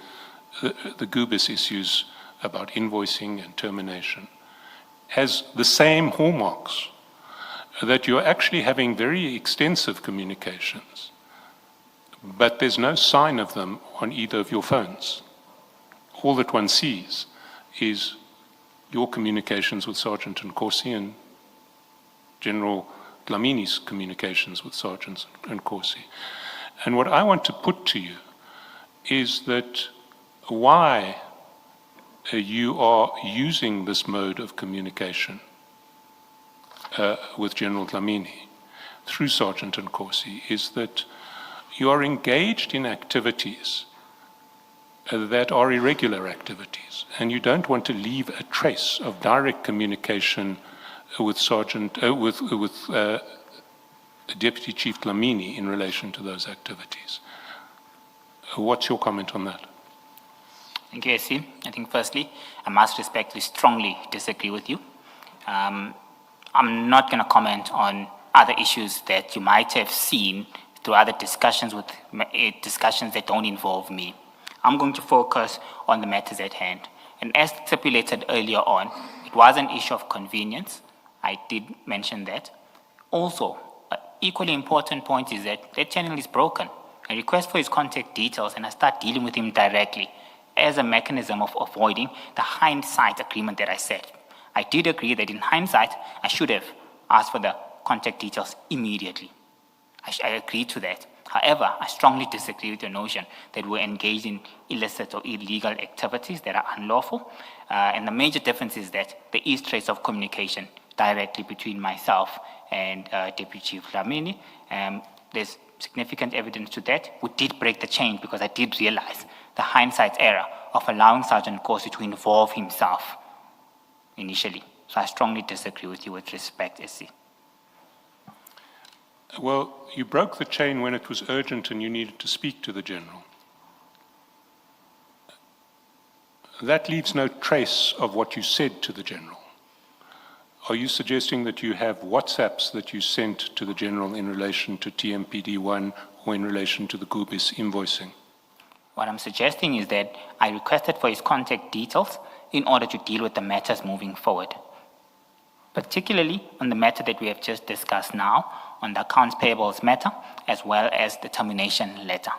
Gubis issues about invoicing and termination has the same hallmarks, that you're actually having very extensive communications, but there's no sign of them on either of your phones. All that one sees is your communications with Sergeant Nkosi and General Dlamini's communications with Sergeant Nkosi. And what I want to put to you is that why you are using this mode of communication with General Dlamini through Sergeant Nkosi is that you are engaged in activities that are irregular activities, and you don't want to leave a trace of direct communication with Deputy Chief Dlamini in relation to those activities. What's your comment on that? Thank you, SC. I think firstly, I must respectfully strongly disagree with you. I'm not going to comment on other issues that you might have seen through other discussions that don't involve me. I'm going to focus on the matters at hand. And as stipulated earlier on, it was an issue of convenience. I did mention that. Also, an equally important point is that that channel is broken. I request for his contact details and I start dealing with him directly as a mechanism of avoiding the hindsight agreement that I set. I did agree that in hindsight, I should have asked for the contact details immediately. I agreed to that. However, I strongly disagree with the notion that we're engaged in illicit or illegal activities that are unlawful. And the major difference is that there is trace of communication directly between myself and Deputy Chief Dlamini. There's significant evidence to that. We did break the chain because I did realize the hindsight error of allowing Sergeant Nkosi to involve himself initially. So I strongly disagree with you with respect, SC. Well, you broke the chain when it was urgent and you needed to speak to the General. That leaves no trace of what you said to the General. Are you suggesting that you have WhatsApps that you sent to the General in relation to TMPD1 or in relation to the Gubis invoicing? What I'm suggesting is that I requested for his contact details in order to deal with the matters moving forward, particularly on the matter that we have just discussed now, on the accounts payables matter, as well as the termination letter.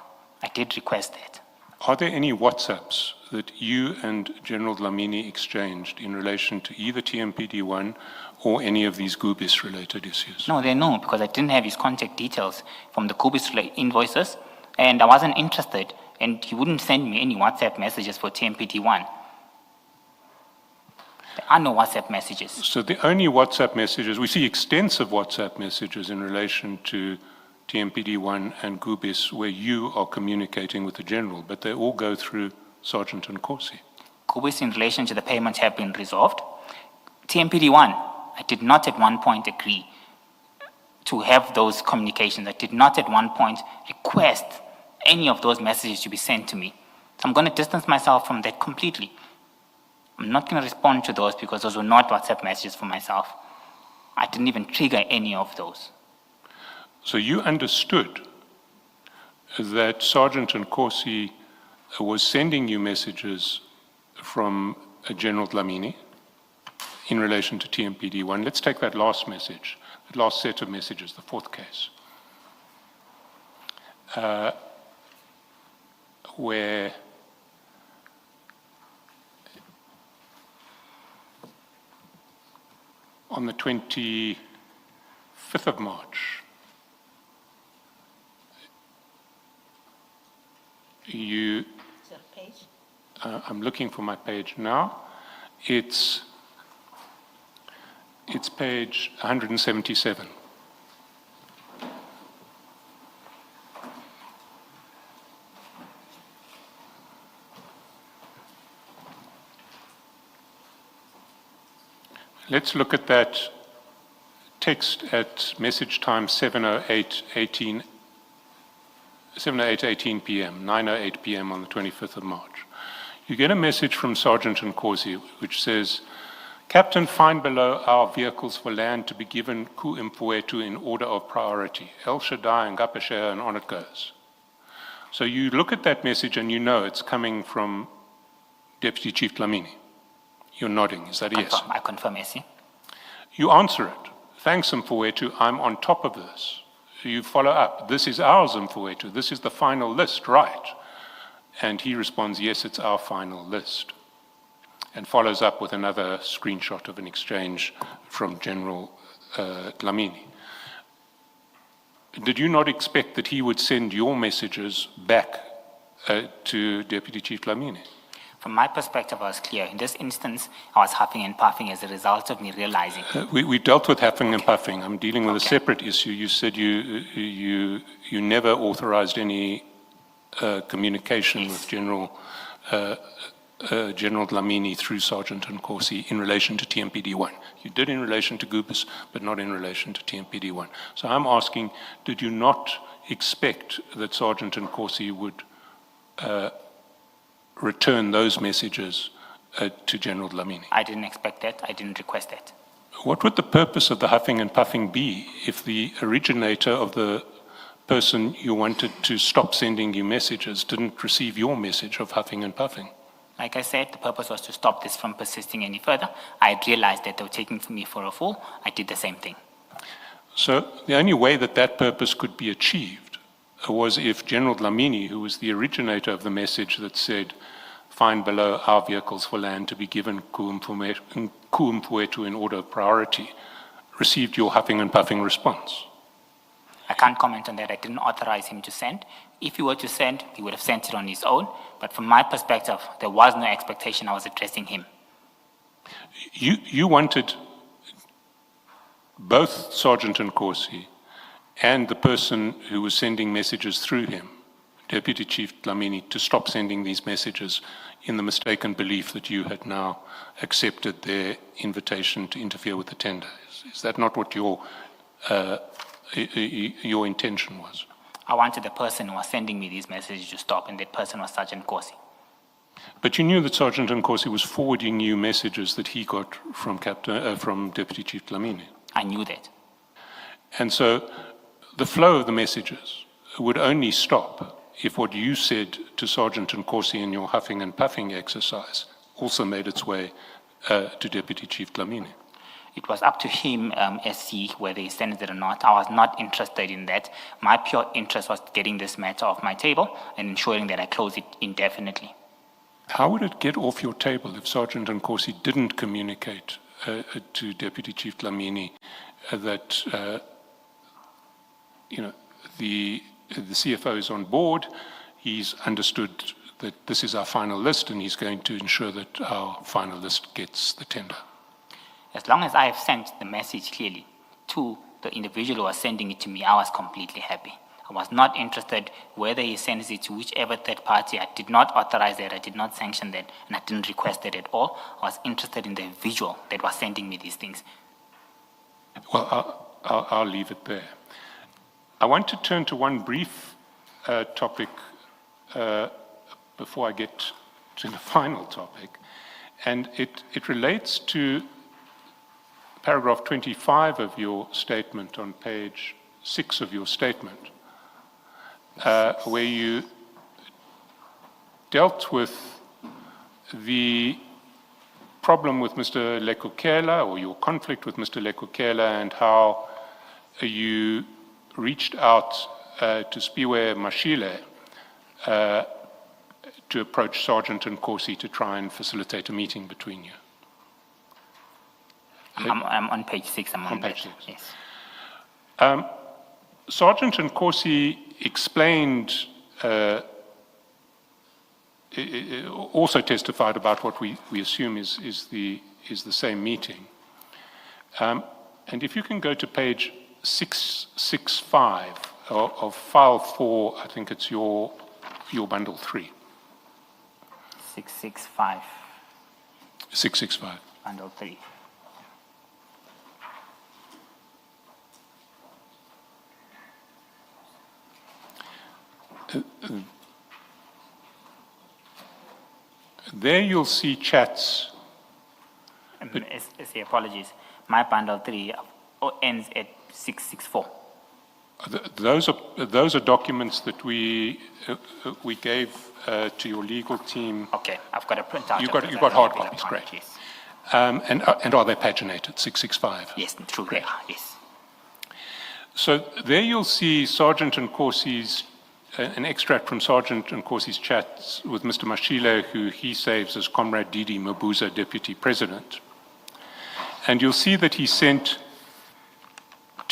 I did request that. Are there any WhatsApps that you and General Dlamini exchanged in relation to either TMPD1 or any of these Gubis-related issues? No, there are no, because I didn't have his contact details from the Gubis invoices, and I wasn't interested, and he wouldn't send me any WhatsApp messages for TMPD1. There are no WhatsApp messages. So the only WhatsApp messages, we see extensive WhatsApp messages in relation to TMPD1 and Gubis where you are communicating with the general, but they all go through Sergeant Nkosi. Gubis in relation to the payment have been resolved. TMPD1, I did not at one point agree to have those communications. I did not at one point request any of those messages to be sent to me. So I'm going to distance myself from that completely. I'm not going to respond to those because those were not WhatsApp messages for myself. I didn't even trigger any of those. So you understood that Sergeant Nkosi was sending you messages from General Dlamini in relation to TMPD1. Let's take that last message, that last set of messages, the fourth case, where on the 25th of March, you, I'm looking for my page now. It's page 177. Let's look at that text at message time 7:08:18 p.m., 9:08 p.m. on the 25th of March. You get a message from Sergeant Nkosi which says, Captain, find below our vehicles for land to be given Ku Mfowethu in order of priority. El Shaddai and Ngapesheya, and on it goes. So you look at that message and you know it's coming from Deputy Chief Dlamini. You're nodding, is that a yes? I confirm, yes. You answer it. Thanks, Mfowethu, I'm on top of this. You follow up. This is ours, Mfowethu. This is the final list, right? And he responds, yes, it's our final list. And follows up with another screenshot of an exchange from General Dlamini. Did you not expect that he would send your messages back to Deputy Chief Dlamini? From my perspective, I was clear. In this instance, I was huffing and puffing as a result of me realizing. We dealt with huffing and puffing. I'm dealing with a separate issue. You said you never authorized any communication with General Dlamini through Sergeant Nkosi in relation to TMPD1. You did in relation to Gubis, but not in relation to TMPD1. So I'm asking, did you not expect that Sergeant Nkosi would return those messages to General Dlamini? I didn't expect that. I didn't request that. What would the purpose of the huffing and puffing be if the originator of the person you wanted to stop sending you messages didn't receive your message of huffing and puffing? Like I said, the purpose was to stop this from persisting any further. I had realized that they were taking me for a fool. I did the same thing. So the only way that that purpose could be achieved was if General Dlamini, who was the originator of the message that said, find below our vehicles for land to be given Ku Mfowethu in order of priority, received your huffing and puffing response. I can't comment on that. I didn't authorize him to send. If he were to send, he would have sent it on his own. But from my perspective, there was no expectation I was addressing him. You wanted both Sergeant Nkosi and the person who was sending messages through him, Deputy Chief Dlamini, to stop sending these messages in the mistaken belief that you had now accepted their invitation to interfere with the tender. Is that not what your intention was? I wanted the person who was sending me these messages to stop, and that person was Sergeant Nkosi. But you knew that Sergeant Nkosi was forwarding you messages that he got from Deputy Chief Dlamini. I knew that. And so the flow of the messages would only stop if what you said to Sergeant Nkosi in your huffing and puffing exercise also made its way to Deputy Chief Dlamini. It was up to him, SC, whether he sent it or not. I was not interested in that. My pure interest was getting this matter off my table and ensuring that I close it indefinitely. How would it get off your table if Sergeant Nkosi didn't communicate to Deputy Chief Dlamini that the CFO is on board, he's understood that this is our final list, and he's going to ensure that our final list gets the tender? As long as I have sent the message clearly to the individual who was sending it to me, I was completely happy. I was not interested whether he sends it to whichever third party. I did not authorize that, I did not sanction that, and I didn't request it at all. I was interested in the individual that was sending me these things. Well, I'll leave it there. I want to turn to one brief topic before I get to the final topic, and it relates to paragraph 25 of your statement on page 6 of your statement, where you dealt with the problem with Mr. Lekukela, or your conflict with Mr. Lekukela, and how you reached out to Spiwe Mashile to approach Sergeant Nkosi to try and facilitate a meeting between you. I'm on page 6. I'm on page that. 6. Yes. Sergeant Nkosi explained, also testified about what we assume is the same meeting. And if you can go to page 665 of file 4, I think it's your bundle 3. 665, 665. bundle 3. There you'll see chats. Apologies. My bundle 3 ends at 664. Those are documents that we gave to your legal team. Okay, I've got a printout. You've got hard copies, great. Yes. And are they paginated, 665? Yes, true, they are, yes. So there you'll see Sergeant Nkosi's, an extract from Sergeant Nkosi's chats with Mr. Mashile, who he saves as Comrade Didi Mabuza, Deputy President. And you'll see that he sent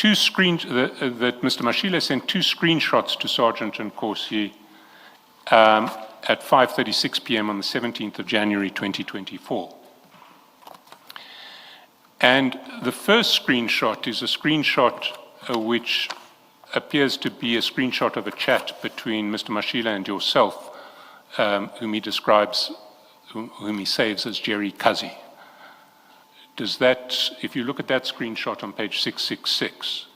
that Mr. Mashile sent 2 screenshots to Sergeant Nkosi at 5:36 p.m. on the 17th of January 2024. And the first screenshot is a screenshot which appears to be a screenshot of a chat between Mr. Mashile and yourself, whom he describes, whom he saves as Jerry Kazi. Does that, if you look at that screenshot on page 666,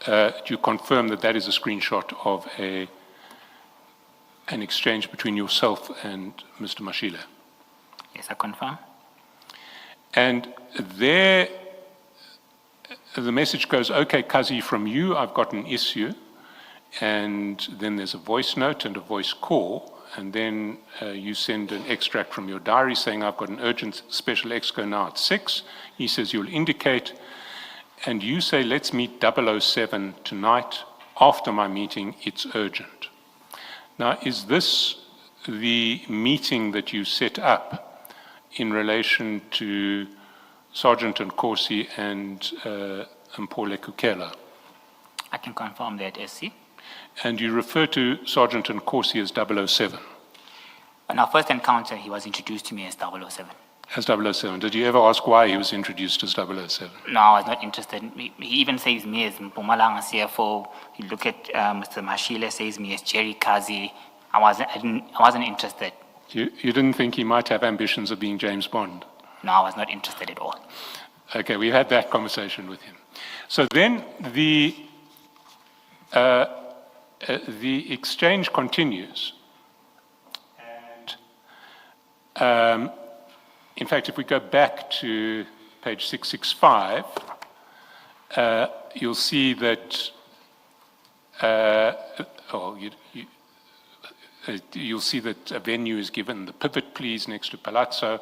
do you confirm that that is a screenshot of an exchange between yourself and Mr. Mashile? Yes, I confirm. And there, the message goes, okay, Kazi, from you, I've got an issue. And then there's a voice note and a voice call. And then you send an extract from your diary saying, I've got an urgent special exco now at 6. He says, you'll indicate. And you say, let's meet 007 tonight. After my meeting, it's urgent. Now, is this the meeting that you set up in relation to Sergeant Nkosi and Mpho Lekukela? I can confirm that, SC. And you refer to Sergeant Nkosi as 007? On our first encounter, he was introduced to me as 007. As 007. Did you ever ask why he was introduced as 007? No, I was not interested. He even says me as Mpumalanga CFO. You look at Mr. Mashile says me as Jerry Kazi. I wasn't interested. You didn't think he might have ambitions of being James Bond? No, I was not interested at all. Okay, we had that conversation with him. So then the exchange continues. And in fact, if we go back to page 665, you'll see that you'll see that a venue is given, the pivot please next to Palazzo,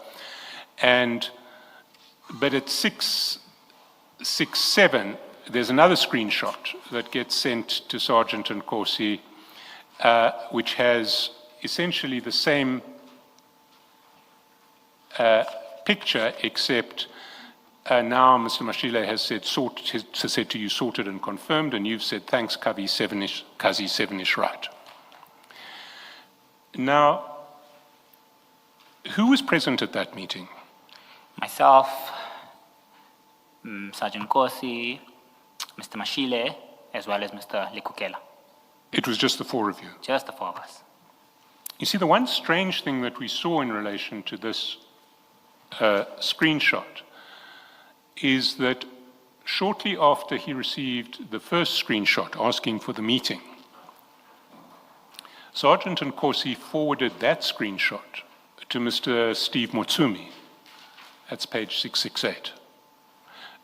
but at 667 there's another screenshot that gets sent to Sergeant Nkosi, which has essentially the same picture, except now Mr. Mashile has said to you, sorted and confirmed, and you've said, thanks, Kazi 7-ish right. Now, who was present at that meeting? Myself, Sergeant Kosi, Mr. Mashile, as well as Mr. Lekukela. It was just the four of you. Just the four of us. You see, the one strange thing that we saw in relation to this screenshot is that shortly after he received the first screenshot asking for the meeting, Sergeant Nkosi forwarded that screenshot to Mr. Steve Motsumi. That's page 668.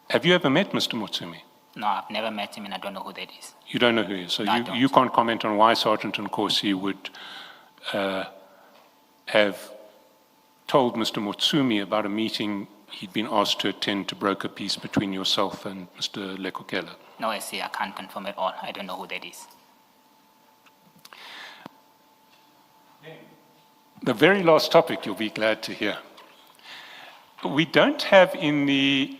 Have you ever met Mr. Motsumi? No, I've never met him and I don't know who that is. You don't know who he is, so No, I don't. you can't comment on why Sergeant Nkosi would have told Mr. Motsumi about a meeting he'd been asked to attend to broker peace between yourself and Mr. Lekukela. No, I see, I can't confirm at all. I don't know who that is. The very last topic you'll be glad to hear. We don't have in the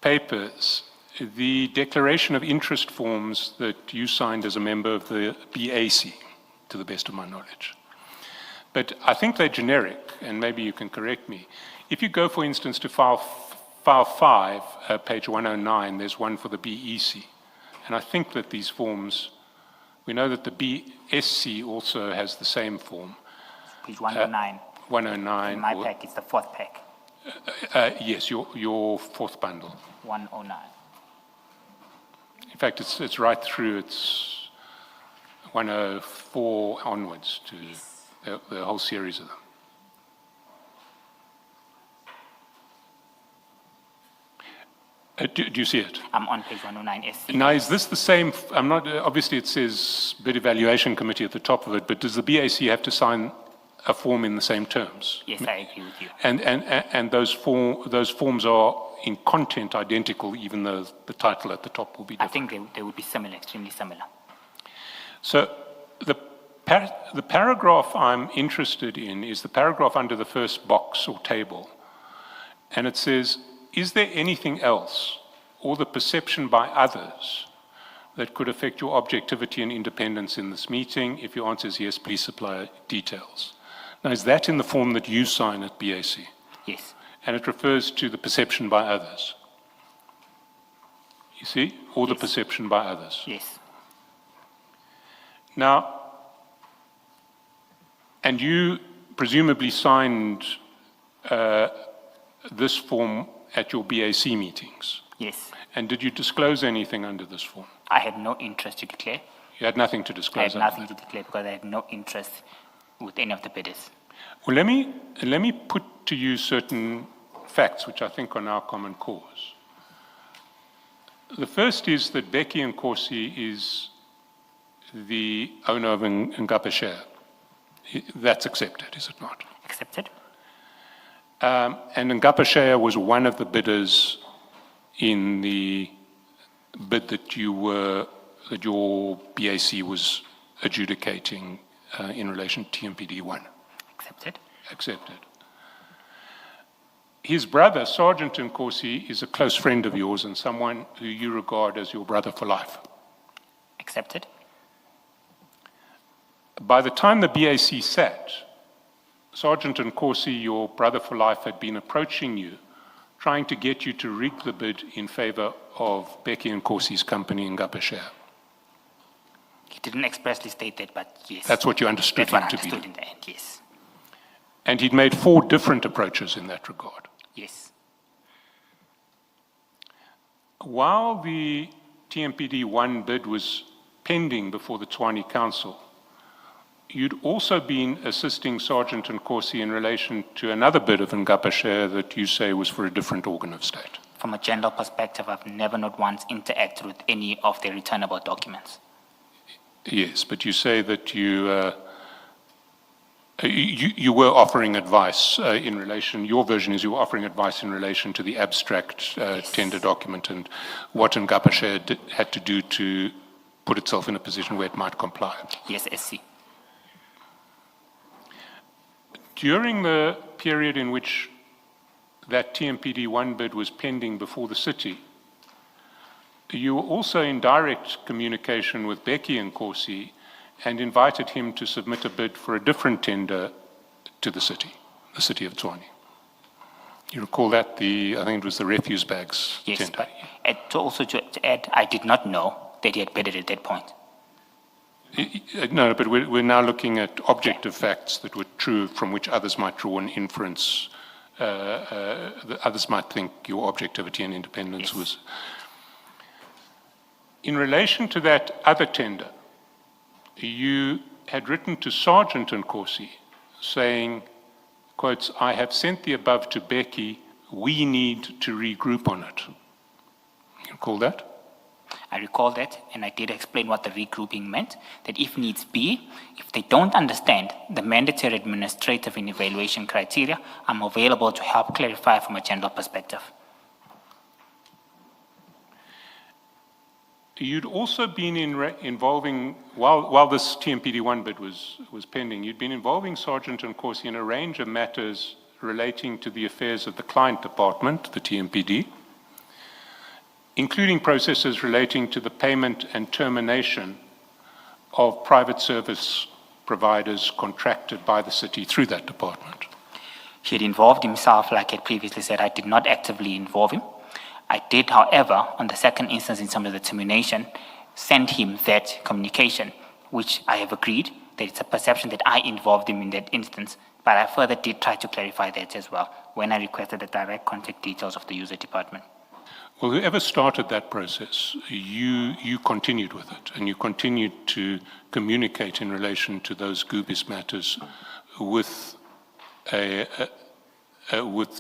papers the declaration of interest forms that you signed as a member of the BAC, to the best of my knowledge. But I think they're generic, and maybe you can correct me. If you go, for instance, to file 5, page 109, there's one for the BEC. And I think that these forms, we know that the BSC also has the same form. Page 109. 109. In my pack, it's the fourth pack. Yes, your fourth bundle. 109. In fact, it's right through, it's 104 onwards to the whole series of them. Do you see it? I'm on page 109 SC. Now, is this the same, I'm not, obviously it says bid evaluation committee at the top of it, but does the BAC have to sign a form in the same terms? Yes, I agree with you. And those forms are in content identical, even though the title at the top will be I different? think they would be similar, extremely similar. So the paragraph I'm interested in is the paragraph under the first box or table. And it says, is there anything else or the perception by others that could affect your objectivity and independence in this meeting? If your answer is yes, please supply details. Now, is that in the form that you sign at BAC? Yes. And it refers to the perception by others. You see? Or the perception by others. Yes. Now, and you presumably signed this form at your BAC meetings. Yes. And did you disclose anything under this form? I had no interest to declare. You had nothing to I disclose had under nothing that. to declare because I had no interest with any of the bidders. Well, let me put to you certain facts which I think are now common cause. The first is that Becky Nkosi is the owner of Ngapa share. That's accepted, is it not? Accepted? And Ngapa share was one of the bidders in the bid that your BAC was adjudicating in relation to TMPD 1. Accepted? Accepted. His brother, Sergeant Nkosi, is a close friend of yours and someone who you regard as your brother for life. Accepted? By the time the BAC sat, Sergeant Nkosi, your brother for life, had been approaching you, trying to get you to rig the bid in favor of Becky Nkosi's company, Ngapa share. He didn't expressly state that, but yes. That's what you understood That's what I him to be understood doing. in the end, yes. And he'd made 4 different approaches in that regard. Yes. While the TMPD 1 bid was pending before the Tshwane Council, you'd also been assisting Sergeant Nkosi in relation to another bid of Ngapa share that you say was for a different organ of state. From a gender perspective, I've never not once interacted with any of the returnable documents. Yes, but you say that you were offering advice in relation, your version is you were offering advice in relation to the abstract tender document and what Ngapa share had to do to put itself in a position where it might comply. Yes, SC. During the period in which that TMPD 1 bid was pending before the city, you were also in direct communication with Becky Nkosi and invited him to submit a bid for a different tender to the city. the city of Tshwane. You recall that, I think it was the refuse bags Yes, tender. but also to add, I did not know that he had bid it at that point. No, but we're now looking at objective facts that were true from which others might draw an inference. Others might think your objectivity and independence Yes. was. In relation to that other tender, you had written to Sergeant Nkosi saying, quotes, "I have sent the above to Becky. We need to regroup on it." You recall that? I recall that, and I did explain what the regrouping meant, that if needs be, if they don't understand the mandatory administrative and evaluation criteria, I'm available to help clarify from a general perspective. You'd also been involving, while this TMPD1 bid was pending, you'd been involving Sergeant Nkosi in a range of matters relating to the affairs of the client department, the TMPD, including processes relating to the payment and termination of private service providers contracted by the city through that department. He had involved himself, like I previously said, I did not actively involve him. I did, however, on the second instance in terms of the termination, send him that communication, which I have agreed that it's a perception that I involved him in that instance, but I further did try to clarify that as well when I requested the direct contact details of the user department. Well, whoever started that process, you continued with it, and you continued to communicate in relation to those Gubis matters with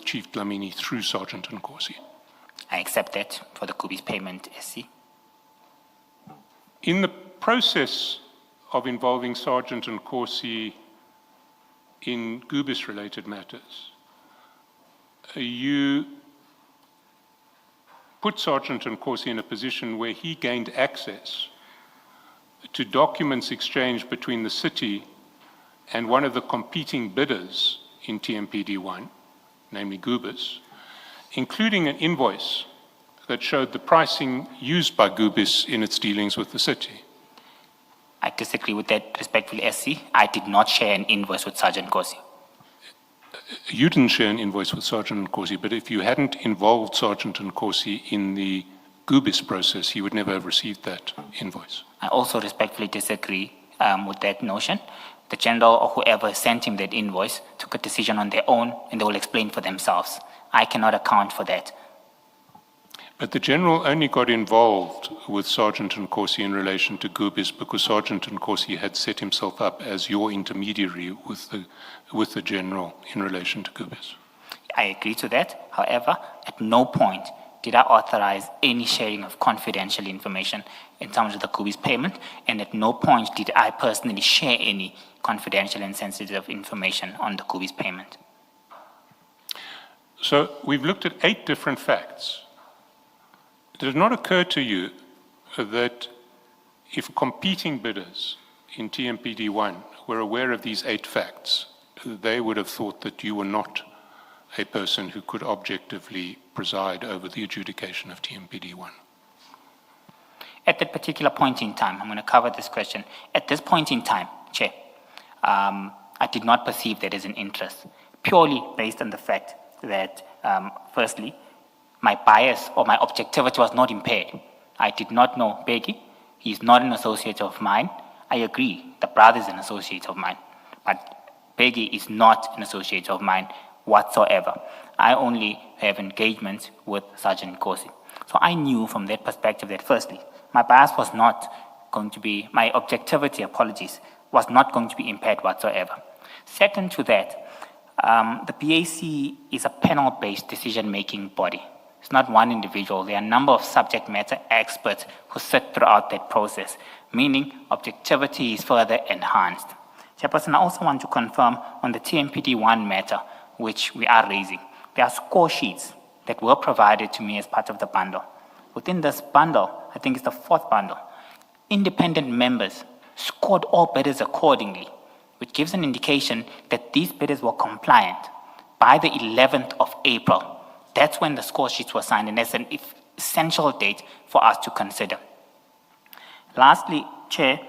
Chief Dlamini through Sergeant Nkosi. I accept that for the Kubi's payment, SC. In the process of involving Sergeant Nkosi in Gubis-related matters, you put Sergeant Nkosi in a position where he gained access to documents exchanged between the city and one of the competing bidders in TMPD1, namely Gubis, including an invoice that showed the pricing used by Gubis in its dealings with the city. I disagree with that respectfully, SC. I did not share an invoice with Sergeant Nkosi. You didn't share an invoice with Sergeant Nkosi, but if you hadn't involved Sergeant Nkosi in the Gubis process, he would never have received that invoice. I also respectfully disagree with that notion. The general or whoever sent him that invoice took a decision on their own, and they will explain for themselves. I cannot account for that. But the general only got involved with Sergeant Nkosi in relation to Gubis because Sergeant Nkosi had set himself up as your intermediary with the general in relation to Gubis. I agree to that. However, at no point did I authorize any sharing of confidential information in terms of the Kubi's payment, and at no point did I personally share any confidential and sensitive information on the Kubi's payment. So we've looked at 8 different facts. Did it not occur to you that if competing bidders in TMPD1 were aware of these 8 facts, they would have thought that you were not a person who could objectively preside over the adjudication of TMPD1? At that particular point in time, I'm going to cover this question. At this point in time, Chair, I did not perceive that as an interest, purely based on the fact that, firstly, my bias or my objectivity was not impaired. I did not know Begi. He is not an associate of mine. I agree, the brother is an associate of mine, but Begi is not an associate of mine whatsoever. I only have engagement with Sergeant Nkosi. So I knew from that perspective that, firstly, my bias was not going to be, my objectivity, apologies, was not going to be impaired whatsoever. Second to that, the BAC is a panel-based decision-making body. It's not one individual. There are a number of subject matter experts who sit throughout that process, meaning objectivity is further enhanced. Chairperson, I also want to confirm on the TMPD1 matter, which we are raising. There are score sheets that were provided to me as part of the bundle. Within this bundle, I think it's the 4th bundle, independent members scored all bidders accordingly, which gives an indication that these bidders were compliant by the 11th of April. That's when the score sheets were signed, and that's an essential date for us to consider. Lastly, Chair,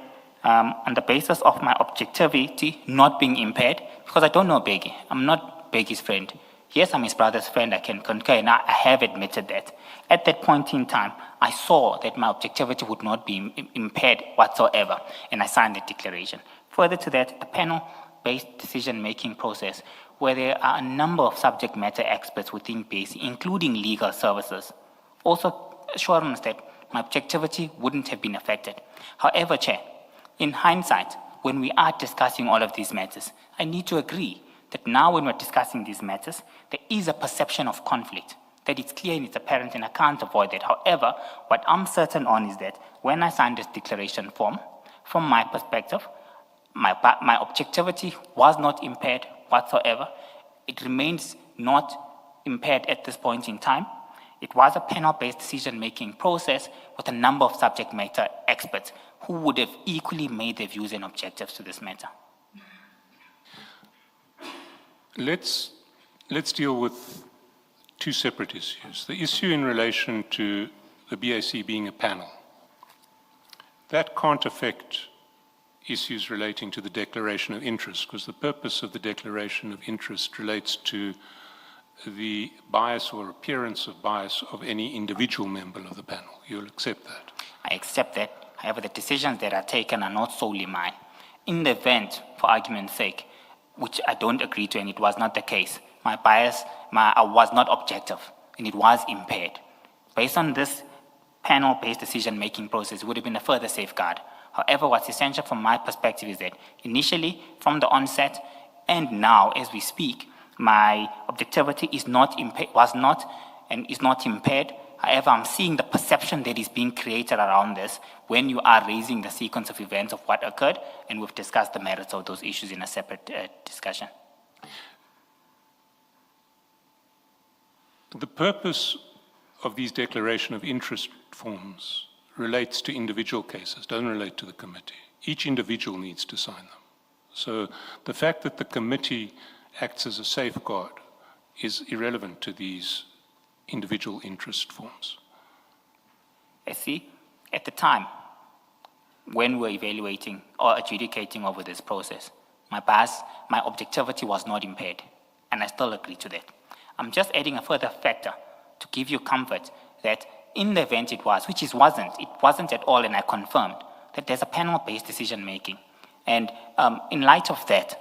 on the basis of my objectivity not being impaired, because I don't know Begi, I'm not Beggie's friend. Yes, I'm his brother's friend, I can concur, and I have admitted that. At that point in time, I saw that my objectivity would not be impaired whatsoever, and I signed the declaration. Further to that, the panel-based decision-making process, where there are a number of subject matter experts within BAC, including legal services, also assurance that my objectivity wouldn't have been affected. However, Chair, in hindsight, when we are discussing all of these matters, I need to agree that now when we're discussing these matters, there is a perception of conflict, that it's clear and it's apparent, and I can't avoid it. However, what I'm certain on is that when I signed this declaration form, from my perspective, my objectivity was not impaired whatsoever. It remains not impaired at this point in time. It was a panel-based decision-making process with a number of subject matter experts who would have equally made their views and objectives to this matter. Let's deal with two separate issues. The issue in relation to the BAC being a panel. That can't affect issues relating to the declaration of interest, because the purpose of the declaration of interest relates to the bias or appearance of bias of any individual member of the panel. You'll accept that? I accept that. However, the decisions that are taken are not solely mine. In the event, for argument's sake, which I don't agree to, and it was not the case, my bias, I was not objective, and it was impaired. Based on this panel-based decision-making process, it would have been a further safeguard. However, what's essential from my perspective is that initially, from the onset, and now as we speak, my objectivity is not was not and is not impaired. However, I'm seeing the perception that is being created around this when you are raising the sequence of events of what occurred, and we've discussed the merits of those issues in a separate discussion. The purpose of these declaration of interest forms relates to individual cases, doesn't relate to the committee. Each individual needs to sign them. So the fact that the committee acts as a safeguard is irrelevant to these individual interest forms. I see, at the time, when we're evaluating or adjudicating over this process, my bias, my objectivity was not impaired, and I still agree to that. I'm just adding a further factor to give you comfort that in the event it was, which it wasn't at all, and I confirmed that there's a panel-based decision-making. And in light of that,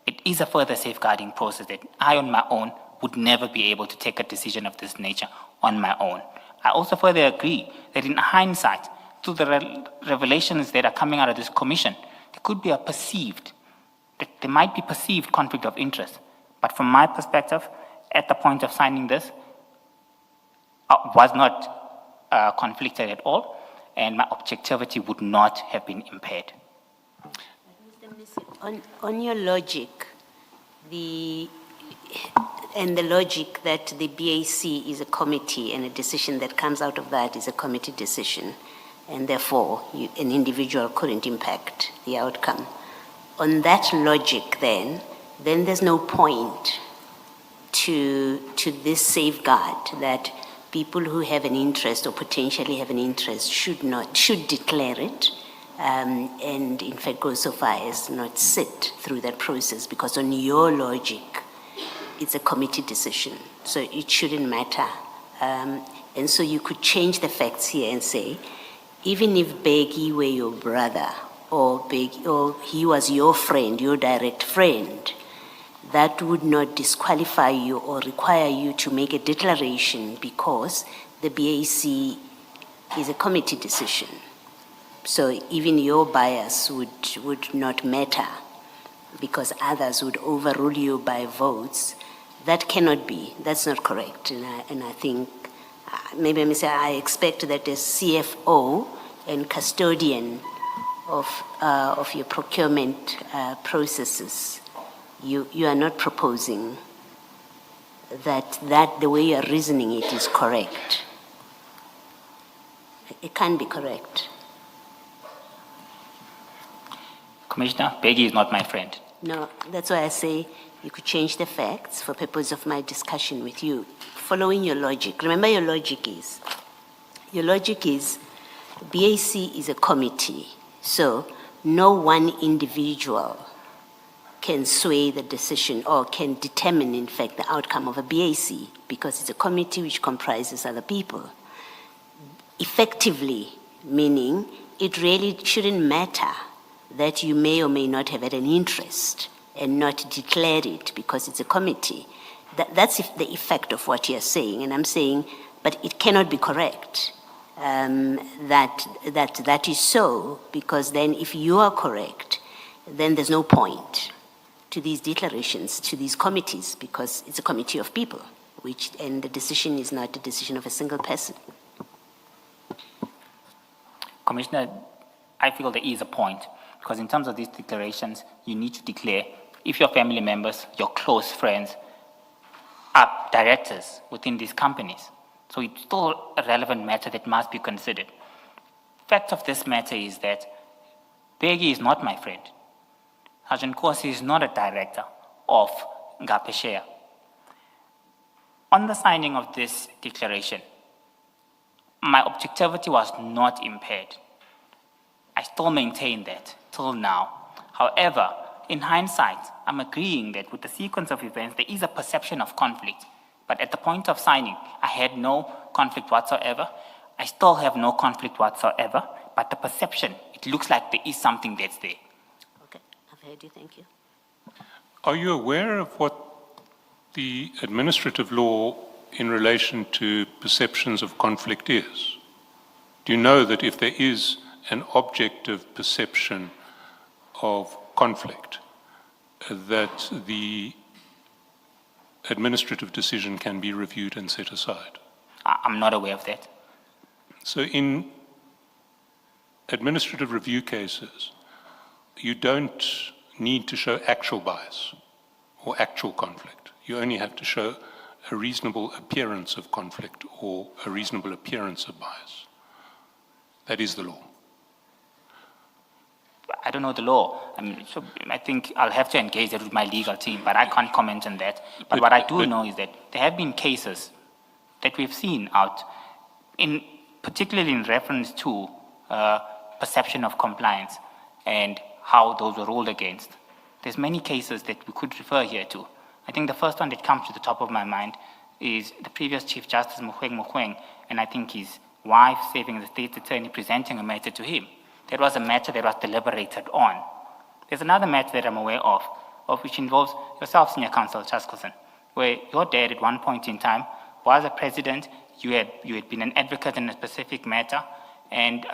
it is a further safeguarding process that I on my own would never be able to take a decision of this nature on my own. I also further agree that in hindsight, to the revelations that are coming out of this commission, there could be there might be perceived conflict of interest. But from my perspective, at the point of signing this, I was not conflicted at all, and my objectivity would not have been impaired. On your logic, the logic that the BAC is a committee and a decision that comes out of that is a committee decision, and therefore an individual couldn't impact the outcome. On that logic, then there's no point to this safeguard that people who have an interest or potentially have an interest should declare it, and in fact go so far as not sit through that process, because on your logic, it's a committee decision, so it shouldn't matter. And so you could change the facts here and say, even if Begi were your brother, or he was your friend, your direct friend, that would not disqualify you or require you to make a declaration, because the BAC is a committee decision. So even your bias would not matter, because others would overrule you by votes. That cannot be. That's not correct. And I think, maybe I may say, I expect that as CFO and custodian of your procurement processes, you are not proposing that the way you are reasoning it is correct. It can't be correct. Commissioner, Begi is not my friend. No, that's why I say you could change the facts for purpose of my discussion with you, following your logic. Remember, your logic is BAC is a committee, so no one individual can sway the decision or can determine, in fact, the outcome of a BAC, because it's a committee which comprises other people. Effectively, meaning it really shouldn't matter that you may or may not have had an interest and not declare it because it's a committee. That's the effect of what you're saying. And I'm saying, but it cannot be correct that is so, because then if you are correct, then there's no point to these declarations, to these committees, because it's a committee of people, and the decision is not the decision of a single person. Commissioner, I feel there is a point, because in terms of these declarations, you need to declare if your family members, your close friends, are directors within these companies. So it's still a relevant matter that must be considered. Fact of this matter is that Begi is not my friend. Hajan Kosi is not a director of Ngapeshea. On the signing of this declaration, my objectivity was not impaired. I still maintain that till now. However, in hindsight, I'm agreeing that with the sequence of events, there is a perception of conflict. But at the point of signing, I had no conflict whatsoever. I still have no conflict whatsoever. But the perception, it looks like there is something that's there. Okay, I've heard you, thank you. Are you aware of what the administrative law in relation to perceptions of conflict is? Do you know that if there is an objective perception of conflict, that the administrative decision can be reviewed and set aside? I'm not aware of that. So in administrative review cases, you don't need to show actual bias or actual conflict. You only have to show a reasonable appearance of conflict or a reasonable appearance of bias. That is the law. I don't know the law. So I think I'll have to engage that with my legal team, but I can't comment on that. But what I do know is that there have been cases that we've seen out, particularly in reference to perception of compliance and how those were ruled against. There's many cases that we could refer here to. I think the first one that comes to the top of my mind is the previous Chief Justice Mogoeng, and I think his wife saving the state's attorney presenting a matter to him. That was a matter that was deliberated on. There's another matter that I'm aware of which involves yourself, Senior Counsel Chaskelson, where your dad at one point in time was a president, you had been an advocate in a specific matter, and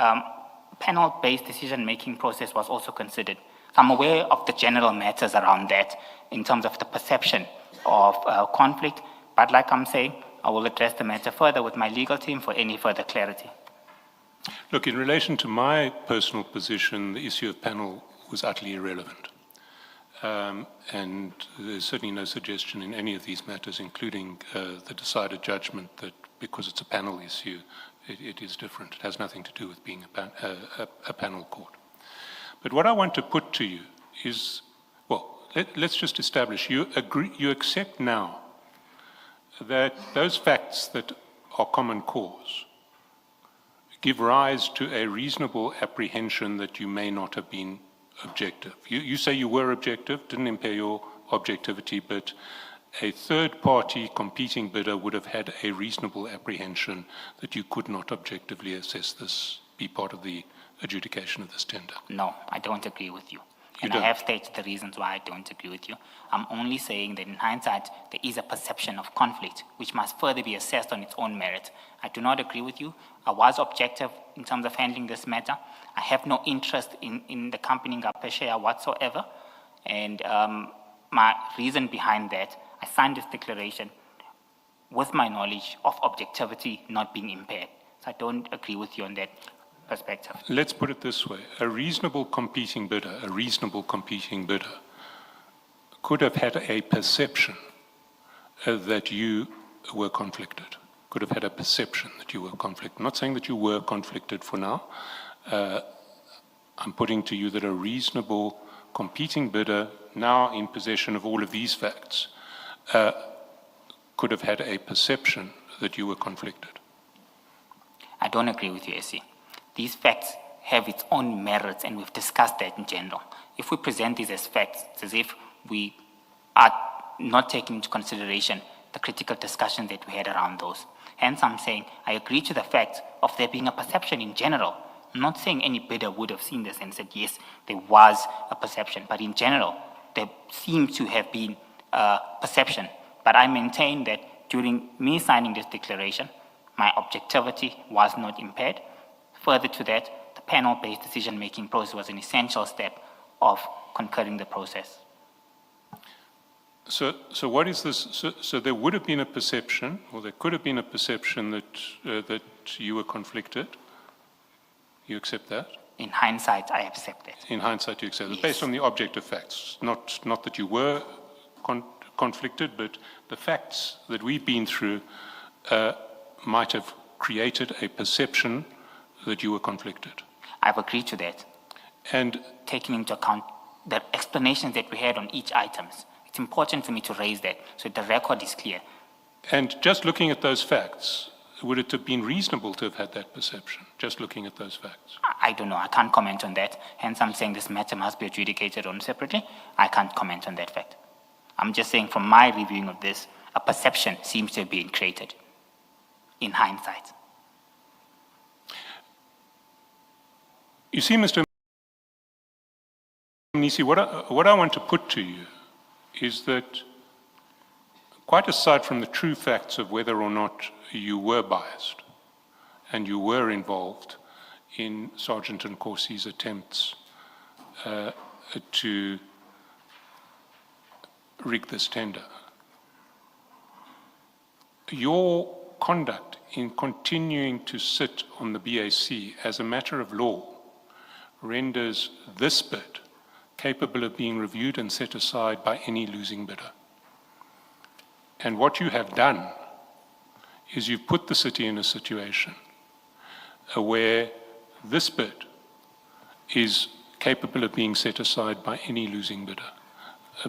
panel-based decision-making process was also considered. So I'm aware of the general matters around that in terms of the perception of conflict, but like I'm saying, I will address the matter further with my legal team for any further clarity. Look, in relation to my personal position, the issue of panel was utterly irrelevant. And there's certainly no suggestion in any of these matters, including the decided judgment that because it's a panel issue, it is different. It has nothing to do with being a panel court. But what I want to put to you is, well, let's just establish, you accept now that those facts that are common cause give rise to a reasonable apprehension that you may not have been objective. You say you were objective, didn't impair your objectivity, but a third-party competing bidder would have had a reasonable apprehension that you could not objectively assess this, be part of the adjudication of this tender. No, I don't agree with you. You And don't? I have stated the reasons why I don't agree with you. I'm only saying that in hindsight, there is a perception of conflict, which must further be assessed on its own merit. I do not agree with you. I was objective in terms of handling this matter. I have no interest in the company Ngapeshea whatsoever. And my reason behind that, I signed this declaration with my knowledge of objectivity not being impaired. So I don't agree with you on that perspective. Let's put it this way. A reasonable competing bidder could have had a perception that you were conflicted, could have had a perception that you were conflicted. I'm not saying that you were conflicted for now. I'm putting to you that a reasonable competing bidder, now in possession of all of these facts, could have had a perception that you were conflicted. I don't agree with you, Essie. These facts have its own merits, and we've discussed that in general. If we present these as facts, it's as if we are not taking into consideration the critical discussion that we had around those. Hence, I'm saying I agree to the fact of there being a perception in general. I'm not saying any bidder would have seen this and said, yes, there was a perception, but in general, there seemed to have been a perception. But I maintain that during me signing this declaration, my objectivity was not impaired. Further to that, the panel-based decision-making process was an essential step of concurring the process. So what is this? So there would have been a perception, or there could have been a perception that you were conflicted. You accept that? In hindsight, I accept it. In hindsight, you accept it, Yes. based on the objective facts, not that you were conflicted, but the facts that we've been through might have created a perception that you were conflicted. I've agreed to that, And taking into account the explanations that we had on each items. It's important for me to raise that so the record is clear. And just looking at those facts, would it have been reasonable to have had that perception, just looking at those facts? I don't know. I can't comment on that. Hence, I'm saying this matter must be adjudicated on separately. I can't comment on that fact. I'm just saying from my reviewing of this, a perception seems to have been created in hindsight. You see, Mr. Nisi, what I want to put to you is that, quite aside from the true facts of whether or not you were biased and you were involved in Sergeant Nkosi's attempts to rig this tender, your conduct in continuing to sit on the BAC as a matter of law renders this bid capable of being reviewed and set aside by any losing bidder. And what you have done is you've put the city in a situation where this bid is capable of being set aside by any losing bidder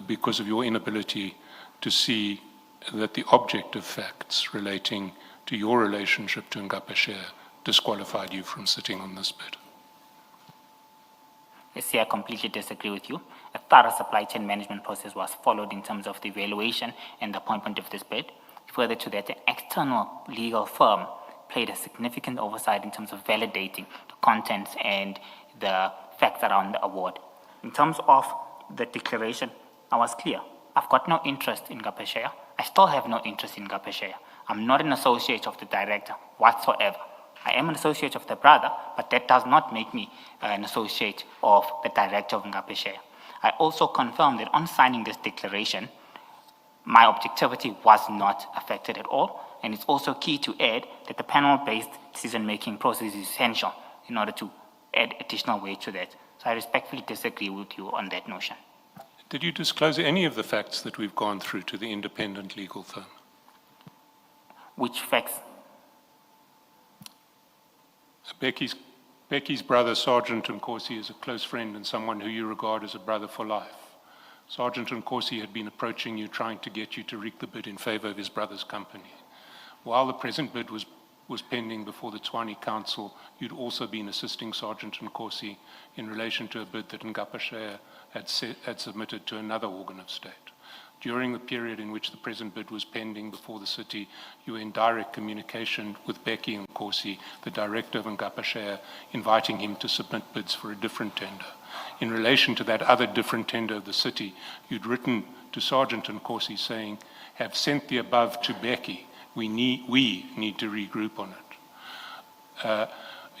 because of your inability to see that the objective facts relating to your relationship to Ngapa Share disqualified you from sitting on this bid. Yes, I completely disagree with you. A thorough supply chain management process was followed in terms of the evaluation and the appointment of this bid. Further to that, an external legal firm played a significant oversight in terms of validating the contents and the facts around the award. In terms of the declaration, I was clear. I've got no interest in Ngapa Share. I still have no interest in Ngapa Share. I'm not an associate of the director whatsoever. I am an associate of the brother, but that does not make me an associate of the director of Ngapa Share. I also confirmed that on signing this declaration, my objectivity was not affected at all, and it's also key to add that the panel-based decision-making process is essential in order to add additional weight to that. So I respectfully disagree with you on that notion. Did you disclose any of the facts that we've gone through to the independent legal firm? Which facts? Becky's brother, Sergeant Nkosi, is a close friend and someone who you regard as a brother for life. Sergeant Nkosi had been approaching you, trying to get you to rig the bid in favor of his brother's company. While the present bid was pending before the Tshwane Council, you'd also been assisting Sergeant Nkosi in relation to a bid that Ngapa Share had submitted to another organ of state. During the period in which the present bid was pending before the city, you were in direct communication with Becky Nkosi, the director of Ngapa Share, inviting him to submit bids for a different tender. In relation to that other different tender of the city, you'd written to Sergeant Nkosi saying, have sent the above to Becky. We need to regroup on it.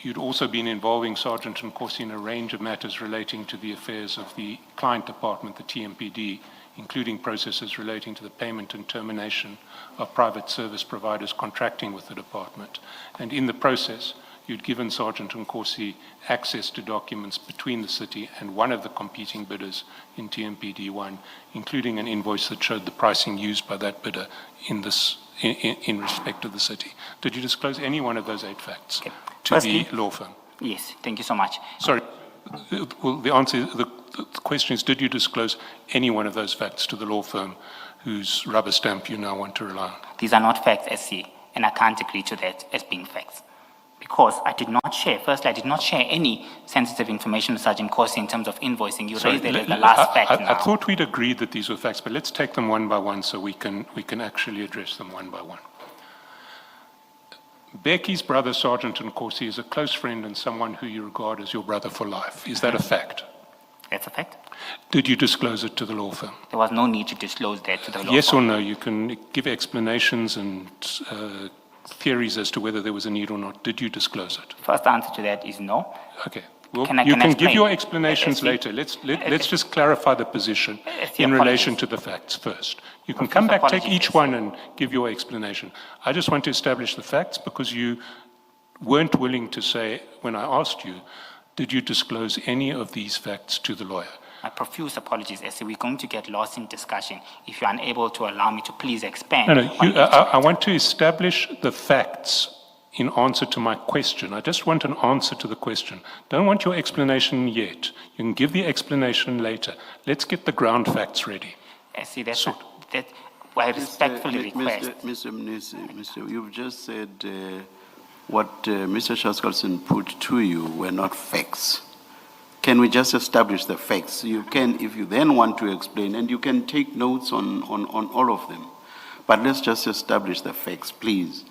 You'd also been involving Sergeant Nkosi in a range of matters relating to the affairs of the client department, the TMPD, including processes relating to the payment and termination of private service providers contracting with the department. And in the process, you'd given Sergeant Nkosi access to documents between the city and one of the competing bidders in TMPD1, including an invoice that showed the pricing used by that bidder in respect of the city. Did you disclose any one of those 8 facts to the law firm? Yes, thank you so much. Sorry, well, the question is, did you disclose any one of those facts to the law firm whose rubber stamp you now want to rely on? These are not facts, SC, and I can't agree to that as being facts. Because I did not share, firstly, I did not share any sensitive information with Sergeant Corsi in terms of invoicing. You raised it as the last fact I now. thought we'd agreed that these were facts, but let's take them one by one so we can actually address them one by one. Becky's brother, Sergeant Nkosi, is a close friend and someone who you regard as your brother for life. Is that a fact? That's a fact. Did you disclose it to the law firm? There was no need to disclose that to the law Yes firm. or no? You can give explanations and theories as to whether there was a need or not. Did you disclose it? First answer to that is no. Okay. Well, Can I- you can I can give explain? your explanations SC. later. Let's just clarify the position SC, in relation apologies. to the facts first. You can Professor, come back, take apologies, each SC. one and give your explanation. I just want to establish the facts because you weren't willing to say, when I asked you, did you disclose any of these facts to the lawyer? My profuse apologies, SC. We're going to get lost in discussion if you're unable to allow me to please expand. No, on each I want to establish the facts in answer to my question. I just want an answer to the question. Don't want your explanation yet. You can give the explanation later. Let's get the ground facts ready. SC, that's So- that I respectfully request. Mr. Mnisi, you've just said what Mr. Shaskalson put to you were not facts. Can we just establish the facts? You can, if you then want to explain, and you can take notes on all of them. But let's just establish the facts, please.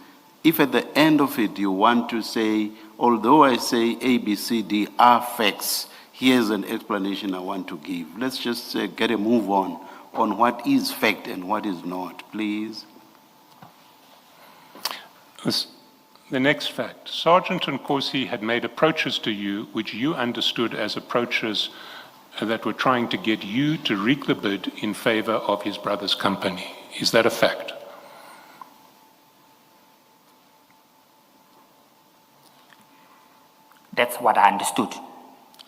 If at the end of it you want to say, although I say A, B, C, D are facts, here's an explanation I want to give. Let's just get a move on what is fact and what is not, please. The next fact, Sergeant Nkosi had made approaches to you, which you understood as approaches that were trying to get you to rig the bid in favor of his brother's company. Is that a fact? That's what I understood.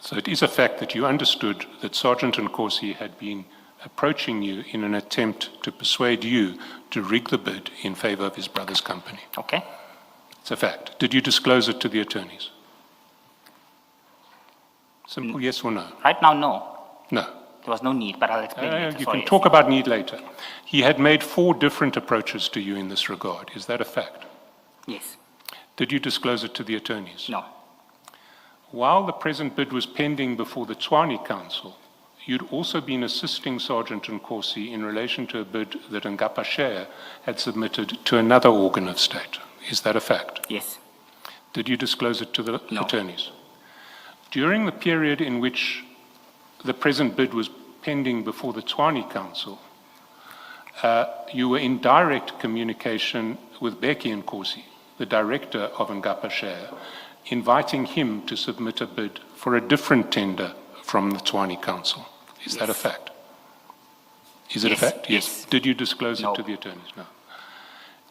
So it is a fact that you understood that Sergeant Nkosi had been approaching you in an attempt to persuade you to rig the bid in favor of his brother's company. Okay? It's a fact. Did you disclose it to the attorneys? Simple yes or no? Right now, no. No. There was no need, but I'll explain later. You Sorry, can talk SC. about need later. He had made 4 different approaches to you in this regard. Is that a fact? Yes. Did you disclose it to the attorneys? No. While the present bid was pending before the Tshwane Council, you'd also been assisting Sergeant Nkosi in relation to a bid that Ngapa Share had submitted to another organ of state. Is that a fact? Yes. Did you disclose it to the No. attorneys? During the period in which the present bid was pending before the Tshwane Council, you were in direct communication with Becky Nkosi, the director of Ngapa Share, inviting him to submit a bid for a different tender from the Tshwane Council. Is that a Yes. fact? Is it Yes, a fact? yes. Did you disclose No. it to the attorneys? No.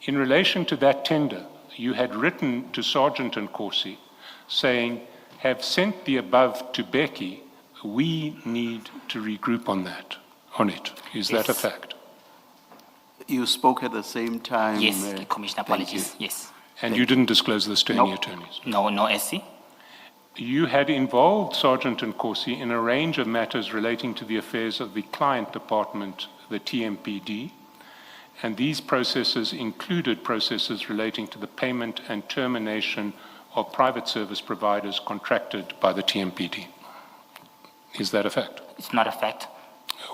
In relation to that tender, you had written to Sergeant Nkosi saying, have sent the above to Becky, we need to regroup on it. Is that a Yes. fact? You spoke at the same time. Yes, Commissioner, thank you. apologies. Yes. And you didn't disclose this to any No. attorneys? No, no, SC. You had involved Sergeant Nkosi in a range of matters relating to the affairs of the client department, the TMPD, and these processes included processes relating to the payment and termination of private service providers contracted by the TMPD. Is that a fact? It's not a fact.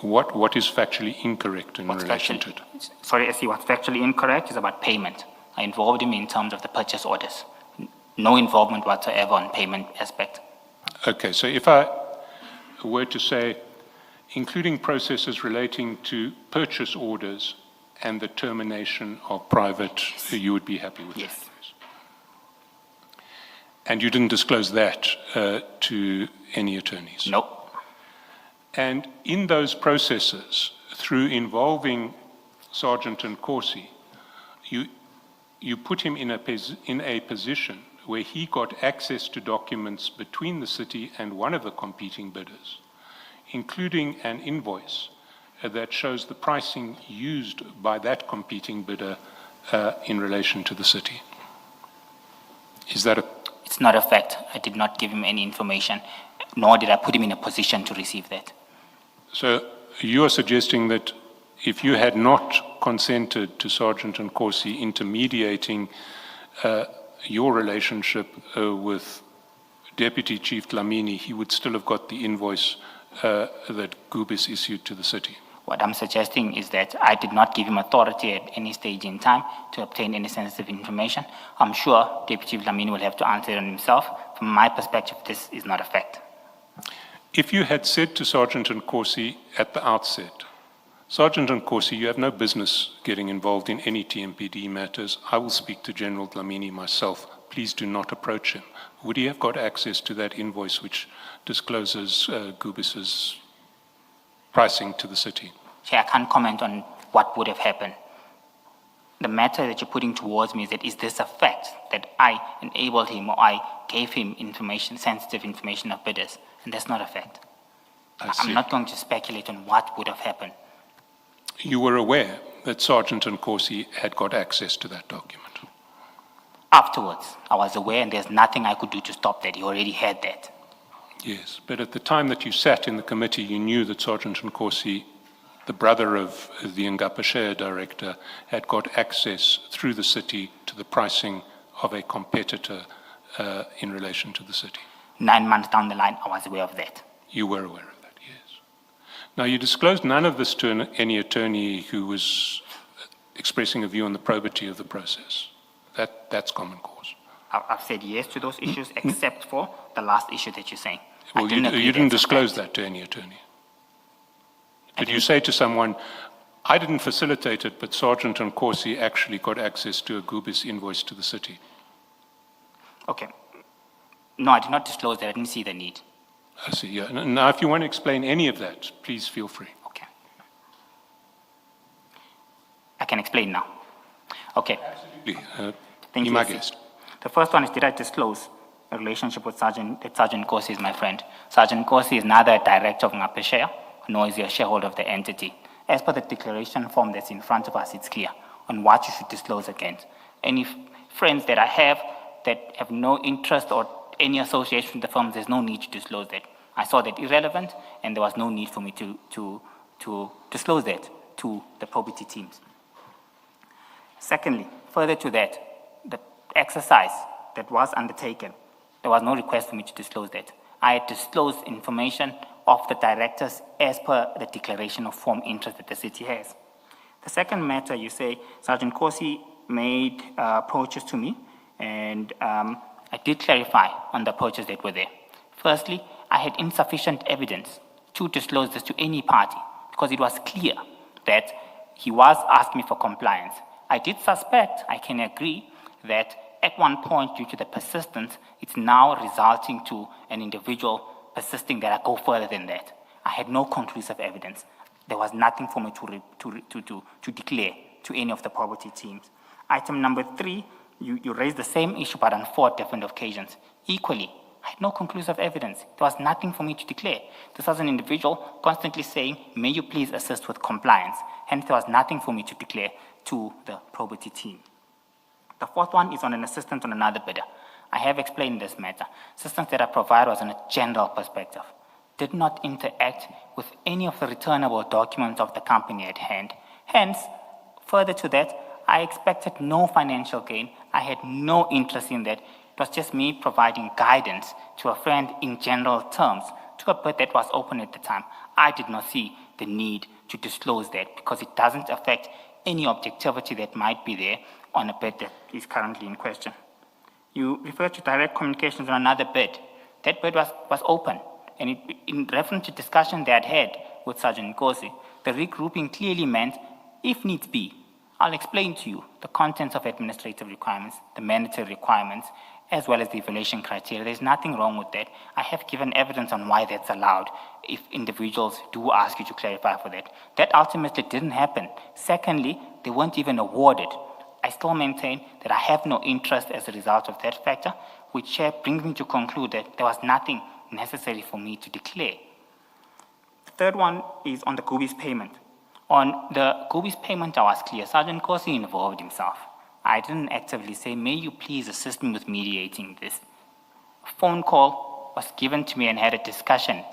What is factually incorrect in What's relation to factually, it? sorry, SC, what's factually incorrect is about payment. I involved him in terms of the purchase orders. No involvement whatsoever on payment aspect. Okay, so if I were to say, including processes relating to purchase orders and the termination of private, you would be happy with Yes. that? And you didn't disclose that to any attorneys? No. And in those processes, through involving Sergeant Nkosi, you put him in a position where he got access to documents between the city and one of the competing bidders, including an invoice that shows the pricing used by that competing bidder in relation to the city. Is that a... It's not a fact. I did not give him any information, nor did I put him in a position to receive that. So you are suggesting that if you had not consented to Sergeant Nkosi intermediating your relationship with Deputy Chief Dlamini, he would still have got the invoice that Gubis issued to the city. What I'm suggesting is that I did not give him authority at any stage in time to obtain any sensitive information. I'm sure Deputy Chief Dlamini will have to answer it on himself. From my perspective, this is not a fact. If you had said to Sergeant Nkosi at the outset, Sergeant Nkosi, you have no business getting involved in any TMPD matters. I will speak to General Dlamini myself. Please do not approach him. Would he have got access to that invoice which discloses Gubis's pricing to the city? Chair, I can't comment on what would have happened. The matter that you're putting towards me is that, is this a fact that I enabled him or I gave him information, sensitive information of bidders? And that's not a fact. I'm not going to speculate on what would have happened. You were aware that Sergeant Nkosi had got access to that document? Afterwards, I was aware, and there's nothing I could do to stop that. He already had that. Yes, but at the time that you sat in the committee, you knew that Sergeant Nkosi, the brother of the Ngapashare director, had got access through the city to the pricing of a competitor in relation to the city. 9 months down the line, I was aware of that. You were aware of that, yes. Now, you disclosed none of this to any attorney who was expressing a view on the probity of the process. That's common cause. I've said yes to those issues, except for the last issue that you're saying. Well, you didn't disclose that to any attorney. Did you say to someone, I didn't facilitate it, but Sergeant Nkosi actually got access to a Gubis invoice to the city? Okay. No, I did not disclose that. I didn't see the need. I see, yeah. Now, if you want to explain any of that, please feel free. Okay. I can explain now. Okay. Absolutely. Thank you. My guest. The first one is, did I disclose a relationship with Sergeant Nkosi is my friend? Sergeant Nkosi is neither a director of Ngapeshare, nor is he a shareholder of the entity. As per the declaration form that's in front of us, it's clear on what you should disclose against. Any friends that I have that have no interest or any association with the firm, there's no need to disclose that. I saw that irrelevant, and there was no need for me to disclose that to the probity teams. Secondly, further to that, the exercise that was undertaken, there was no request for me to disclose that. I had disclosed information of the directors as per the declaration of form interest that the city has. The second matter, you say, Sergeant Nkosi made approaches to me, and I did clarify on the approaches that were there. Firstly, I had insufficient evidence to disclose this to any party, because it was clear that he was asking me for compliance. I did suspect, I can agree, that at one point, due to the persistence, it's now resulting to an individual persisting that I go further than that. I had no conclusive evidence. There was nothing for me to declare to any of the property teams. Item number 3, you raised the same issue but on 4 different occasions. Equally, I had no conclusive evidence. There was nothing for me to declare. This was an individual constantly saying, may you please assist with compliance. Hence, there was nothing for me to declare to the probity team. The fourth one is on an assistance on another bidder. I have explained this matter. Assistance that I provide was on a general perspective. Did not interact with any of the returnable documents of the company at hand. Hence, further to that, I expected no financial gain. I had no interest in that. It was just me providing guidance to a friend in general terms to a bid that was open at the time. I did not see the need to disclose that because it doesn't affect any objectivity that might be there on a bid that is currently in question. You refer to direct communications on another bid. That bid was open, and in reference to discussion they had with Sergeant Nkosi, the regrouping clearly meant, if needs be, I'll explain to you the contents of administrative requirements, the mandatory requirements, as well as the evaluation criteria. There's nothing wrong with that. I have given evidence on why that's allowed if individuals do ask you to clarify for that. That ultimately didn't happen. Secondly, they weren't even awarded. I still maintain that I have no interest as a result of that factor, which brings me to conclude that there was nothing necessary for me to declare. The third one is on the Gubis payment. On the Gubis payment, I was clear. Sergeant Nkosi involved himself. I didn't actively say, may you please assist me with mediating this. A phone call was given to me and had a discussion.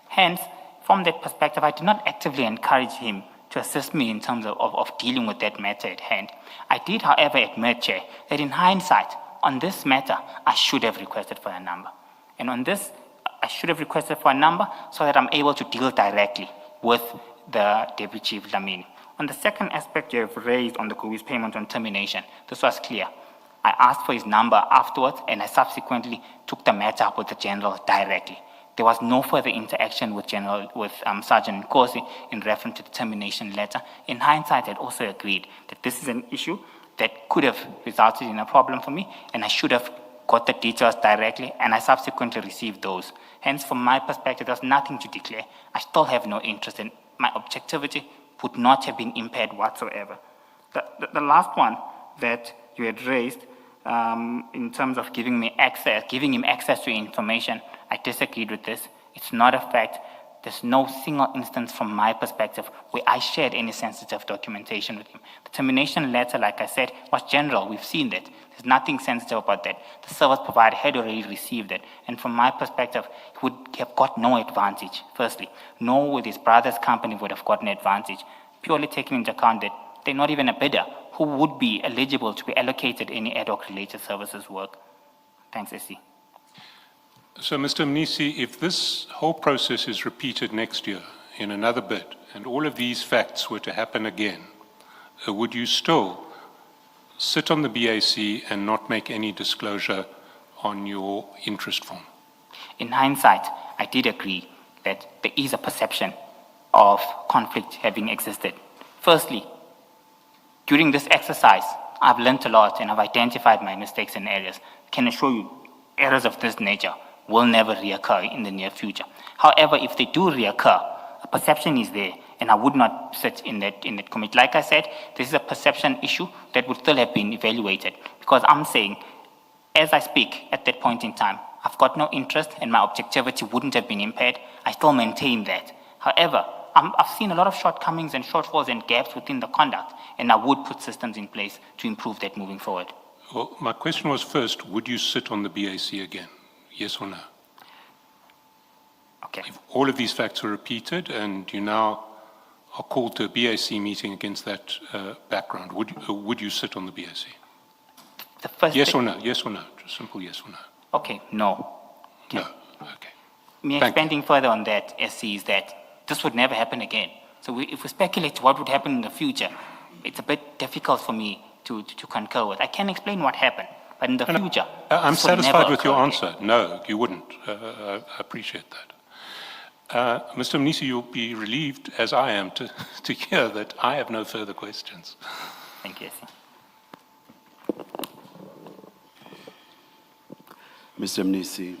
Hence, from that perspective, I did not actively encourage him to assist me in terms of dealing with that matter at hand. I did, however, admit, Chair, that in hindsight, On this matter, I should have requested for a number. And on this, I should have requested for a number so that I'm able to deal directly with the Deputy Chief Dlamini. On the second aspect you have raised on the Kowi's payment on termination, this was clear. I asked for his number afterwards, and I subsequently took the matter up with the General directly. There was no further interaction with Sergeant Nkosi in reference to the termination letter. In hindsight, I'd also agreed that this is an issue that could have resulted in a problem for me, and I should have got the details directly, and I subsequently received those. Hence, from my perspective, there's nothing to declare. I still have no interest in my objectivity would not have been impaired whatsoever. The last one that you had raised in terms of giving him access to information, I disagreed with this. It's not a fact. There's no single instance from my perspective where I shared any sensitive documentation with him. The termination letter, like I said, was general. We've seen that. There's nothing sensitive about that. The service provider had already received it. And from my perspective, he would have got no advantage, firstly. Nor would his brother's company would have gotten advantage, purely taking into account that they're not even a bidder who would be eligible to be allocated any ad hoc related services work. Thanks, SC. So, Mr. Mnisi, if this whole process is repeated next year in another bid, and all of these facts were to happen again, would you still sit on the BAC and not make any disclosure on your interest form? In hindsight, I did agree that there is a perception of conflict having existed. Firstly, during this exercise, I've learned a lot and I've identified my mistakes and errors. I can assure you, errors of this nature will never reoccur in the near future. However, if they do reoccur, a perception is there, and I would not sit in that committee. Like I said, this is a perception issue that would still have been evaluated, because I'm saying, as I speak at that point in time, I've got no interest and my objectivity wouldn't have been impaired. I still maintain that. However, I've seen a lot of shortcomings and shortfalls and gaps within the conduct, and I would put systems in place to improve that moving forward. Well, my question was first, would you sit on the BAC again? Yes or no? Okay. If all of these facts are repeated and you now are called to a BAC meeting against that background, would you sit on the BAC? The first Yes or no? Yes or no? Just simple yes or no. Okay, no. No. Okay. Me Thank expanding further on that, SC, is that this would never happen again. So if we speculate what would happen in the future, it's a bit difficult for me to concur with. I can explain what happened, but in the future, I'm this would never satisfied with your occur answer. No, you wouldn't. I appreciate that. Mr. Mnisi, you'll be relieved, as I am, to hear that I have no further questions. Thank you, SC. Mr. Mnisi,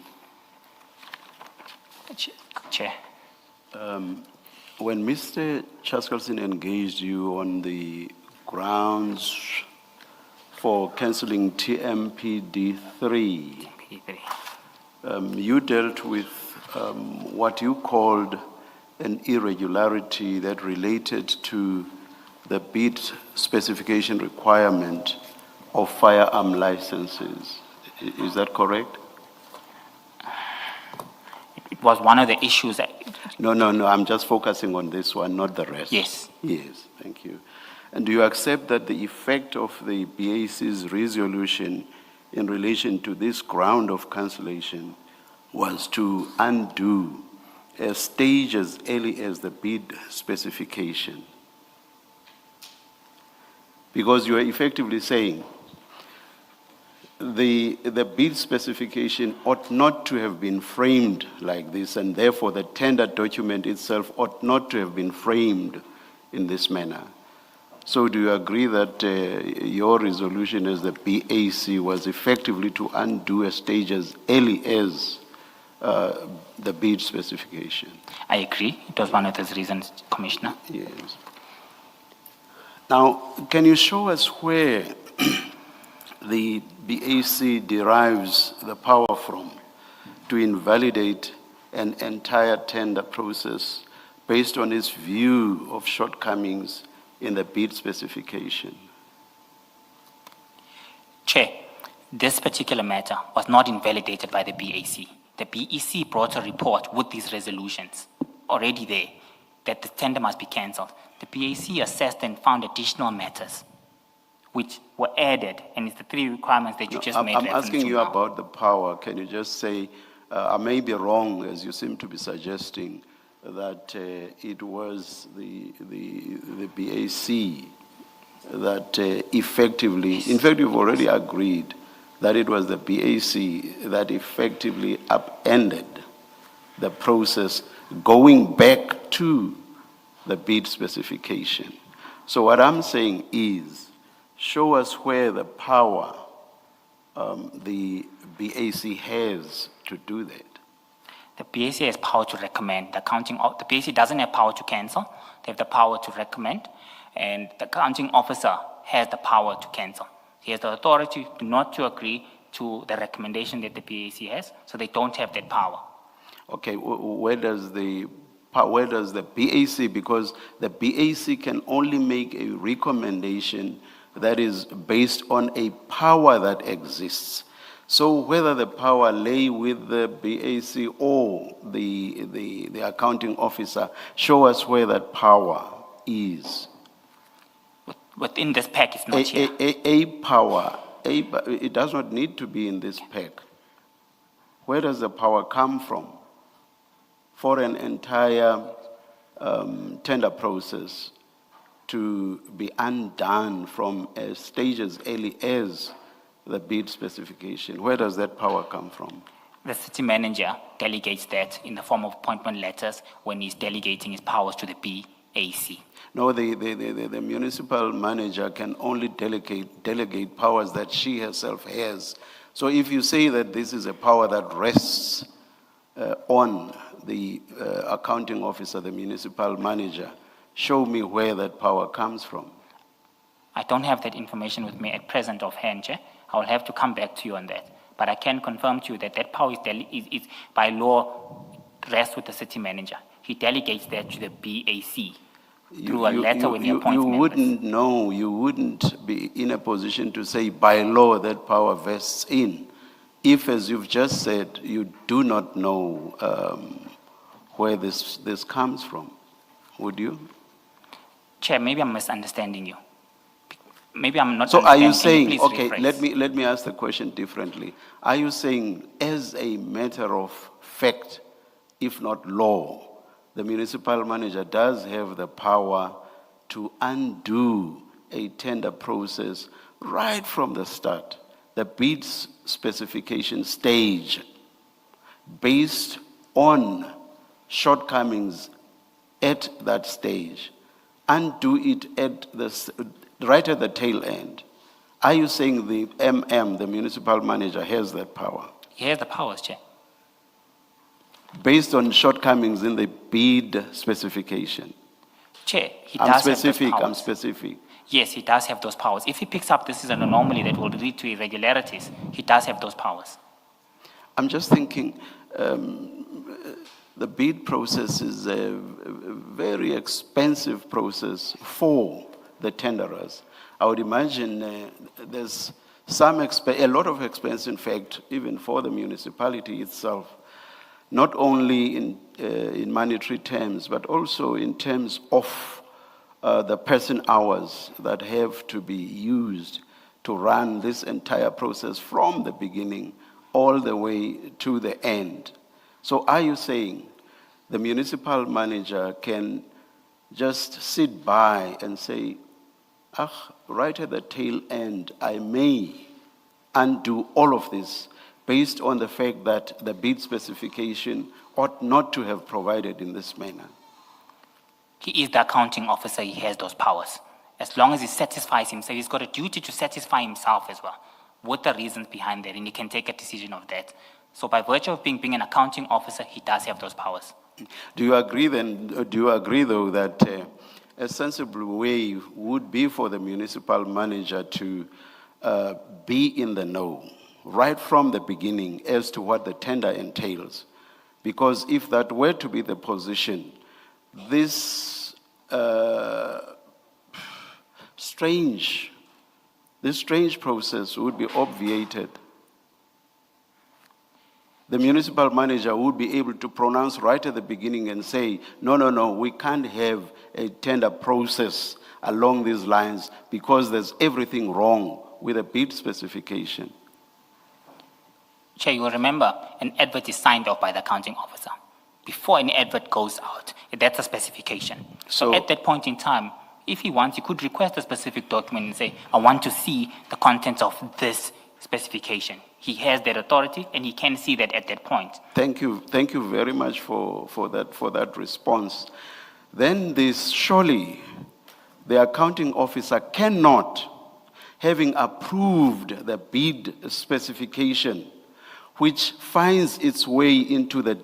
Chair. when Mr. Chaskalson engaged you on the grounds for cancelling TMPD3, you dealt with what you called an irregularity that related to the bid specification requirement of firearm licenses. Is that correct? It was one of the issues that... No, I'm just focusing on this one, not the rest. Yes. Yes, thank you. And do you accept that the effect of the BAC's resolution in relation to this ground of cancellation was to undo a stage as early as the bid specification? Because you are effectively saying the bid specification ought not to have been framed like this, and therefore the tender document itself ought not to have been framed in this manner. So do you agree that your resolution as the BAC was effectively to undo a stage as early as the bid specification? I agree. It was one of those reasons, Commissioner. Yes. Now, can you show us where the BAC derives the power from to invalidate an entire tender process based on its view of shortcomings in the bid specification? Chair, this particular matter was not invalidated by the BAC. The BEC brought a report with these resolutions already there that the tender must be cancelled. The BAC assessed and found additional matters which were added, and it's the 3 requirements that you just made I'm reference asking to. you about the power. Can you just say, I may be wrong, as you seem to be suggesting, that it was the BAC that effectively, in fact, you've already agreed that it was the BAC that effectively upended the process going back to the bid specification. So what I'm saying is, show us where the power the BAC has to do that. The BAC has power to recommend. The BAC doesn't have power to cancel. They have the power to recommend, and the accounting officer has the power to cancel. He has the authority not to agree to the recommendation that the BAC has, so they don't have that power. Okay, where does the BAC, because the BAC can only make a recommendation that is based on a power that exists. So whether the power lay with the BAC or the accounting officer, show us where that power is. Within this pack, it's not here. A power, it does not need to be in this pack. Where does the power come from for an entire tender process to be undone from as stages early as the bid specification? Where does that power come from? The city manager delegates that in the form of appointment letters when he's delegating his powers to the BAC. No, the municipal manager can only delegate powers that she herself has. So if you say that this is a power that rests on the accounting officer, the municipal manager, show me where that power comes from. I don't have that information with me at present offhand, Chair. I will have to come back to you on that. But I can confirm to you that that power is by law rests with the city manager. He delegates that to the BAC through a letter when he appoints You members. wouldn't know, you wouldn't be in a position to say by law that power vests in. If, as you've just said, you do not know where this comes from, would you? Chair, maybe I'm misunderstanding you. Maybe I'm not So are you understanding. Can saying, please okay, rephrase? let me ask the question differently. Are you saying, as a matter of fact, if not law, the municipal manager does have the power to undo a tender process right from the start, the bid specification stage, based on shortcomings at that stage, undo it at right at the tail end? Are you saying the the municipal manager, has that power? He has the powers, Chair. Based on shortcomings in the bid specification? Chair, he I'm does have those specific. powers. Yes, he does have those powers. If he picks up this is an anomaly that will lead to irregularities, he does have those powers. I'm just thinking, the bid process is a very expensive process for the tenderers. I would imagine there's a lot of expense, in fact, even for the municipality itself, not only in monetary terms, but also in terms of the person hours that have to be used to run this entire process from the beginning all the way to the end. So are you saying the municipal manager can just sit by and say, right at the tail end, I may undo all of this based on the fact that the bid specification ought not to have provided in this manner? He is the accounting officer, he has those powers. As long as he satisfies himself, he's got a duty to satisfy himself as well, with the reasons behind that, and he can take a decision of that. So by virtue of being an accounting officer, he does have those powers. Do you agree though that a sensible way would be for the municipal manager to be in the know right from the beginning as to what the tender entails? Because if that were to be the position, this strange process would be obviated. the municipal manager would be able to pronounce right at the beginning and say, no, we can't have a tender process along these lines because there's everything wrong with the bid specification. Chair, you will remember an advert is signed off by the accounting officer. Before any advert goes out, that's a specification. So at that point in time, if he wants, he could request a specific document and say, I want to see the contents of this specification. He has that authority and he can see that at that point. Thank you very much for that response. Then surely the accounting officer cannot, having approved the bid specification, which finds its way into the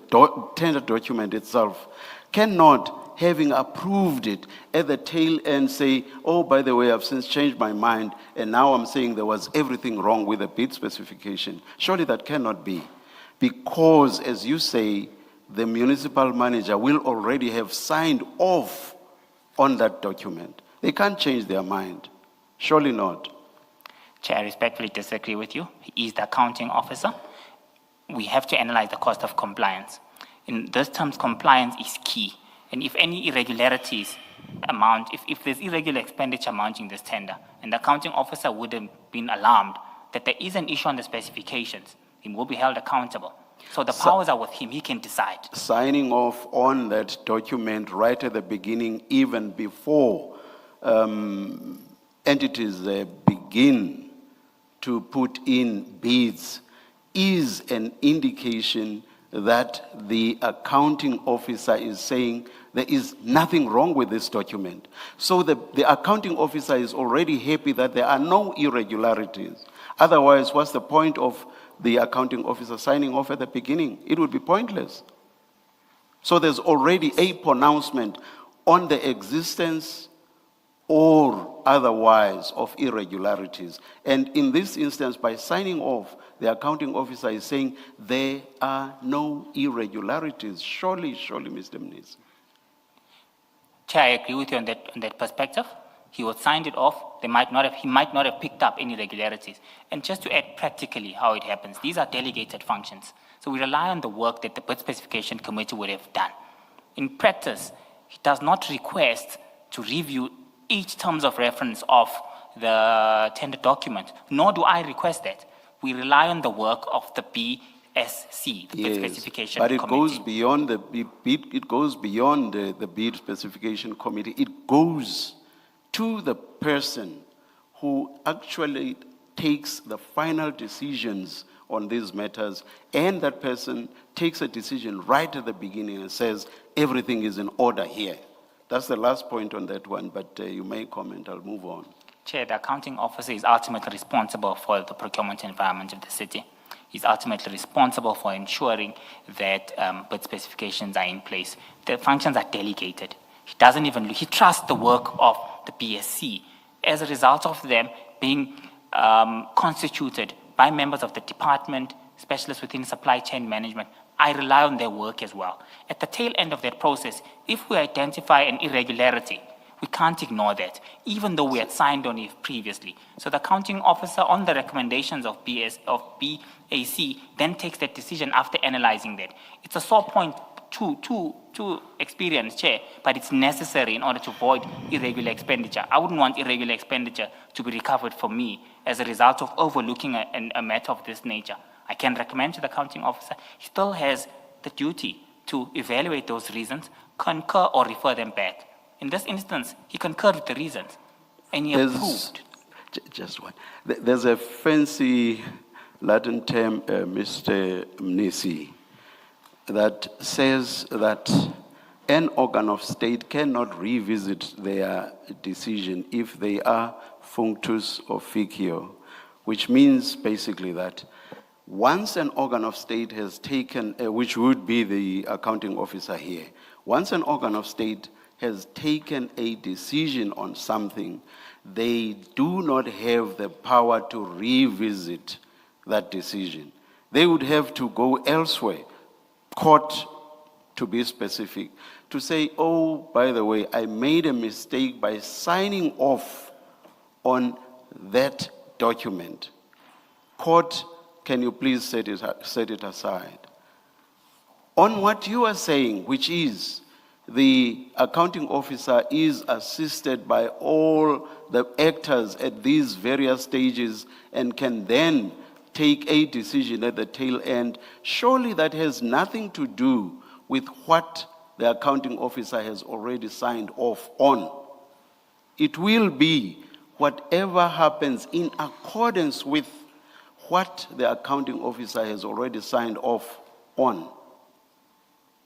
tender document itself, cannot, having approved it at the tail end, say, oh, by the way, I've since changed my mind, and now I'm saying there was everything wrong with the bid specification. Surely that cannot be, because, as you say, the municipal manager will already have signed off on that document. They can't change their mind. Surely not. Chair, I respectfully disagree with you. He is the accounting officer. We have to analyze the cost of compliance. In those terms, compliance is key. And if any irregularities amount, if there's irregular expenditure mounting this tender, and the accounting officer would have been alarmed that there is an issue on the specifications, he will be held accountable. So the powers are with him, he can decide. Signing off on that document right at the beginning, even before entities begin to put in bids, is an indication that the accounting officer is saying there is nothing wrong with this document. So the accounting officer is already happy that there are no irregularities. Otherwise, what's the point of the accounting officer signing off at the beginning? It would be pointless. So there's already a pronouncement on the existence or otherwise of irregularities. And in this instance, by signing off, the accounting officer is saying there are no irregularities. Surely, Mr. Mnisi. Chair, I agree with you on that perspective. He was signed it off. He might not have picked up any irregularities. And just to add practically how it happens, these are delegated functions. So we rely on the work that the bid specification committee would have done. In practice, he does not request to review each terms of reference of the tender document, nor do I request that. We rely on the work of the BSC, the bid specification but it committee. goes beyond the bid. It goes beyond the bid specification committee. It goes to the person who actually takes the final decisions on these matters, and that person takes a decision right at the beginning and says everything is in order here. That's the last point on that one, but you may comment. I'll move on. Chair, the accounting officer is ultimately responsible for the procurement environment of the city. He's ultimately responsible for ensuring that bid specifications are in place. The functions are delegated. He trusts the work of the BSC as a result of them being constituted by members of the department, specialists within supply chain management. I rely on their work as well. At the tail end of that process, if we identify an irregularity, we can't ignore that, even though we had signed on it previously. So the accounting officer, on the recommendations of BAC, then takes that decision after analyzing that. It's a sore point to experience, Chair, but it's necessary in order to avoid irregular expenditure. I wouldn't want irregular expenditure to be recovered for me as a result of overlooking a matter of this nature. I can recommend to the accounting officer, he still has the duty to evaluate those reasons, concur or refer them back. In this instance, he concurred with the reasons, and he approved. Just one. There's a fancy Latin term, Mr. Mnisi, that says that an organ of state cannot revisit their decision if they are functus officio, which means basically that once an organ of state has taken, which would be the accounting officer here, once an organ of state has taken a decision on something, they do not have the power to revisit that decision. They would have to go elsewhere, court to be specific, to say, oh, by the way, I made a mistake by signing off on that document. Court, can you please set it aside? On what you are saying, which is the accounting officer is assisted by all the actors at these various stages and can then take a decision at the tail end, surely that has nothing to do with what the accounting officer has already signed off on. It will be whatever happens in accordance with what the accounting officer has already signed off on.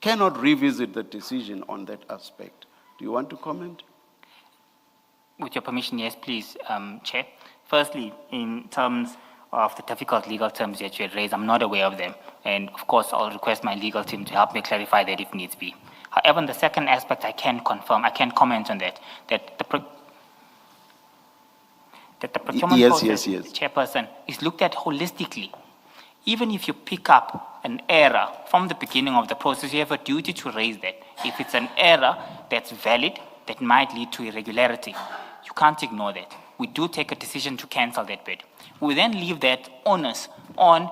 Cannot revisit the decision on that aspect. Do you want to comment? With your permission, yes, please, Chair. Firstly, in terms of the difficult legal terms that you had raised, I'm not aware of them. And of course, I'll request my legal team to help me clarify that if needs be. However, in the second aspect, I can confirm, I can comment on that the procurement Yes, process, yes, yes. Chairperson, is looked at holistically. Even if you pick up an error from the beginning of the process, you have a duty to raise that. If it's an error that's valid, that might lead to irregularity, you can't ignore that. We do take a decision to cancel that bid. We then leave that onus on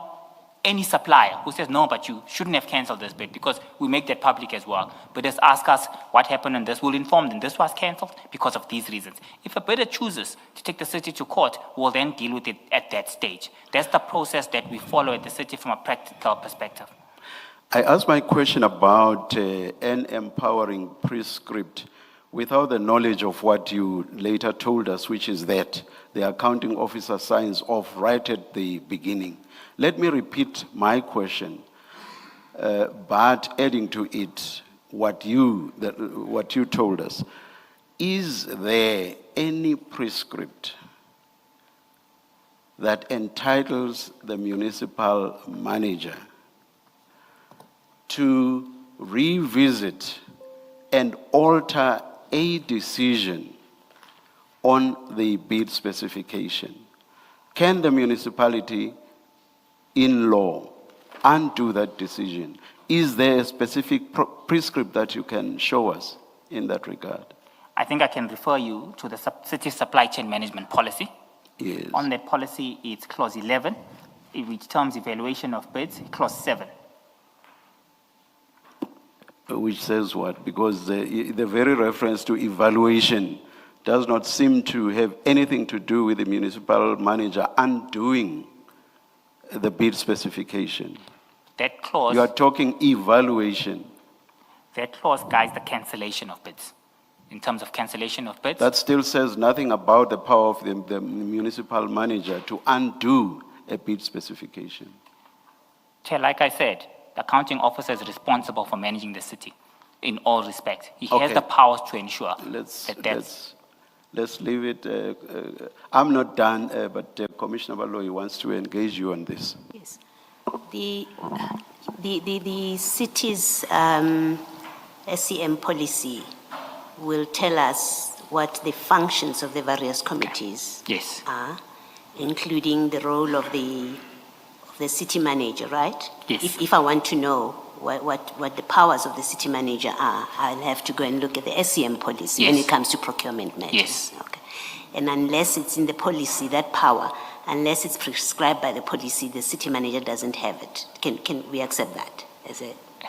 any supplier who says, no, but you shouldn't have canceled this bid, because we make that public as well. Bidders ask us what happened and this, we'll inform them this was canceled because of these reasons. If a bidder chooses to take the city to court, we'll then deal with it at that stage. That's the process that we follow at the city from a practical perspective. I asked my question about an empowering prescript without the knowledge of what you later told us, which is that the accounting officer signs off right at the beginning. Let me repeat my question, but adding to it what you told us. Is there any prescript that entitles the municipal manager to revisit and alter a decision on the bid specification? Can the municipality in law undo that decision? Is there a specific prescript that you can show us in that regard? I think I can refer you to the city supply chain management policy. Yes. On that policy, it's clause 11, which terms evaluation of bids, clause 7. Which says what? Because the very reference to evaluation does not seem to have anything to do with the municipal manager undoing the bid specification. That clause, You are talking evaluation. that clause guides the cancellation of bids. In terms of cancellation of bids, That still says nothing about the power of the municipal manager to undo a bid specification. Chair, like I said, the accounting officer is responsible for managing the city in all respects. He has Okay. the powers to ensure Let's leave it. I'm not done, but Commissioner Baloyi wants to engage you on this. Yes. The city's SEM policy will tell us what the functions of the various committees Yes. are, including the role of the city manager, right? Yes. If I want to know what the powers of the city manager are, I'll have to go and look at the SEM policy when Yes. it comes to procurement matters. Yes. Okay. And unless it's in the policy, that power, unless it's prescribed by the policy, the city manager doesn't have it. Can we accept that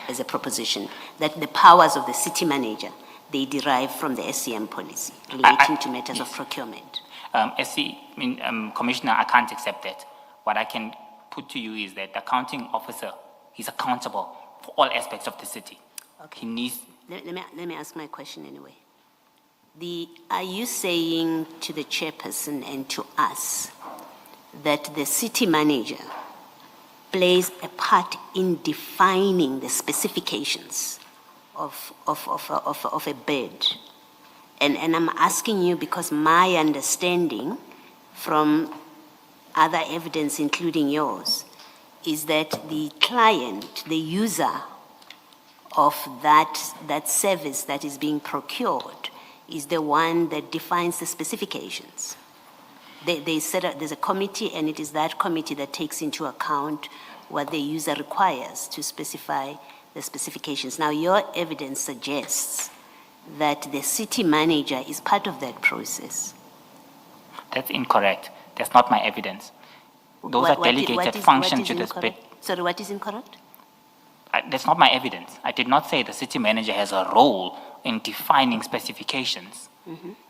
as a proposition? That the powers of the city manager, they derive from the SEM policy relating to matters of procurement. Commissioner, I can't accept that. What I can put to you is that the accounting officer, he's accountable for all aspects of the city. Okay. He needs, Let me ask my question anyway. Are you saying to the chairperson and to us that the city manager plays a part in defining the specifications of a bid? And I'm asking you because my understanding from other evidence, including yours, is that the client, the user of that service that is being procured is the one that defines the specifications. There's a committee, and it is that committee that takes into account what the user requires to specify the specifications. Now, your evidence suggests that the city manager is part of that process. that's incorrect. That's not my evidence. Those are delegated functions to this bid. Sorry, what is incorrect? That's not my evidence. I did not say the city manager has a role in defining specifications.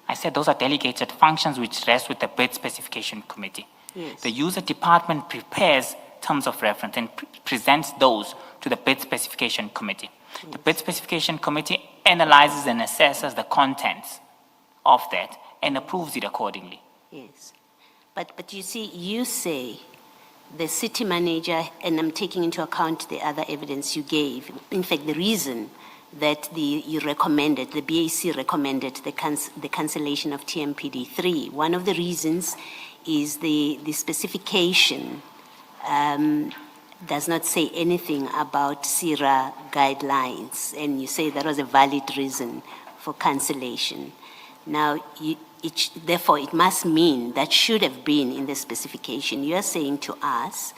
I said those are delegated functions which rest with the bid specification committee. Yes. The user department prepares terms of reference and presents those to the bid specification committee. The bid specification committee analyzes and assesses the contents of that and approves it accordingly. Yes. But you see, you say the city manager, and I'm taking into account the other evidence you gave, in fact, the reason that you recommended, the BAC recommended the cancellation of TMPD 3. One of the reasons is the specification does not say anything about CIRA guidelines, and you say that was a valid reason for cancellation. Now, therefore, it must mean that should have been in the specification. You are saying to us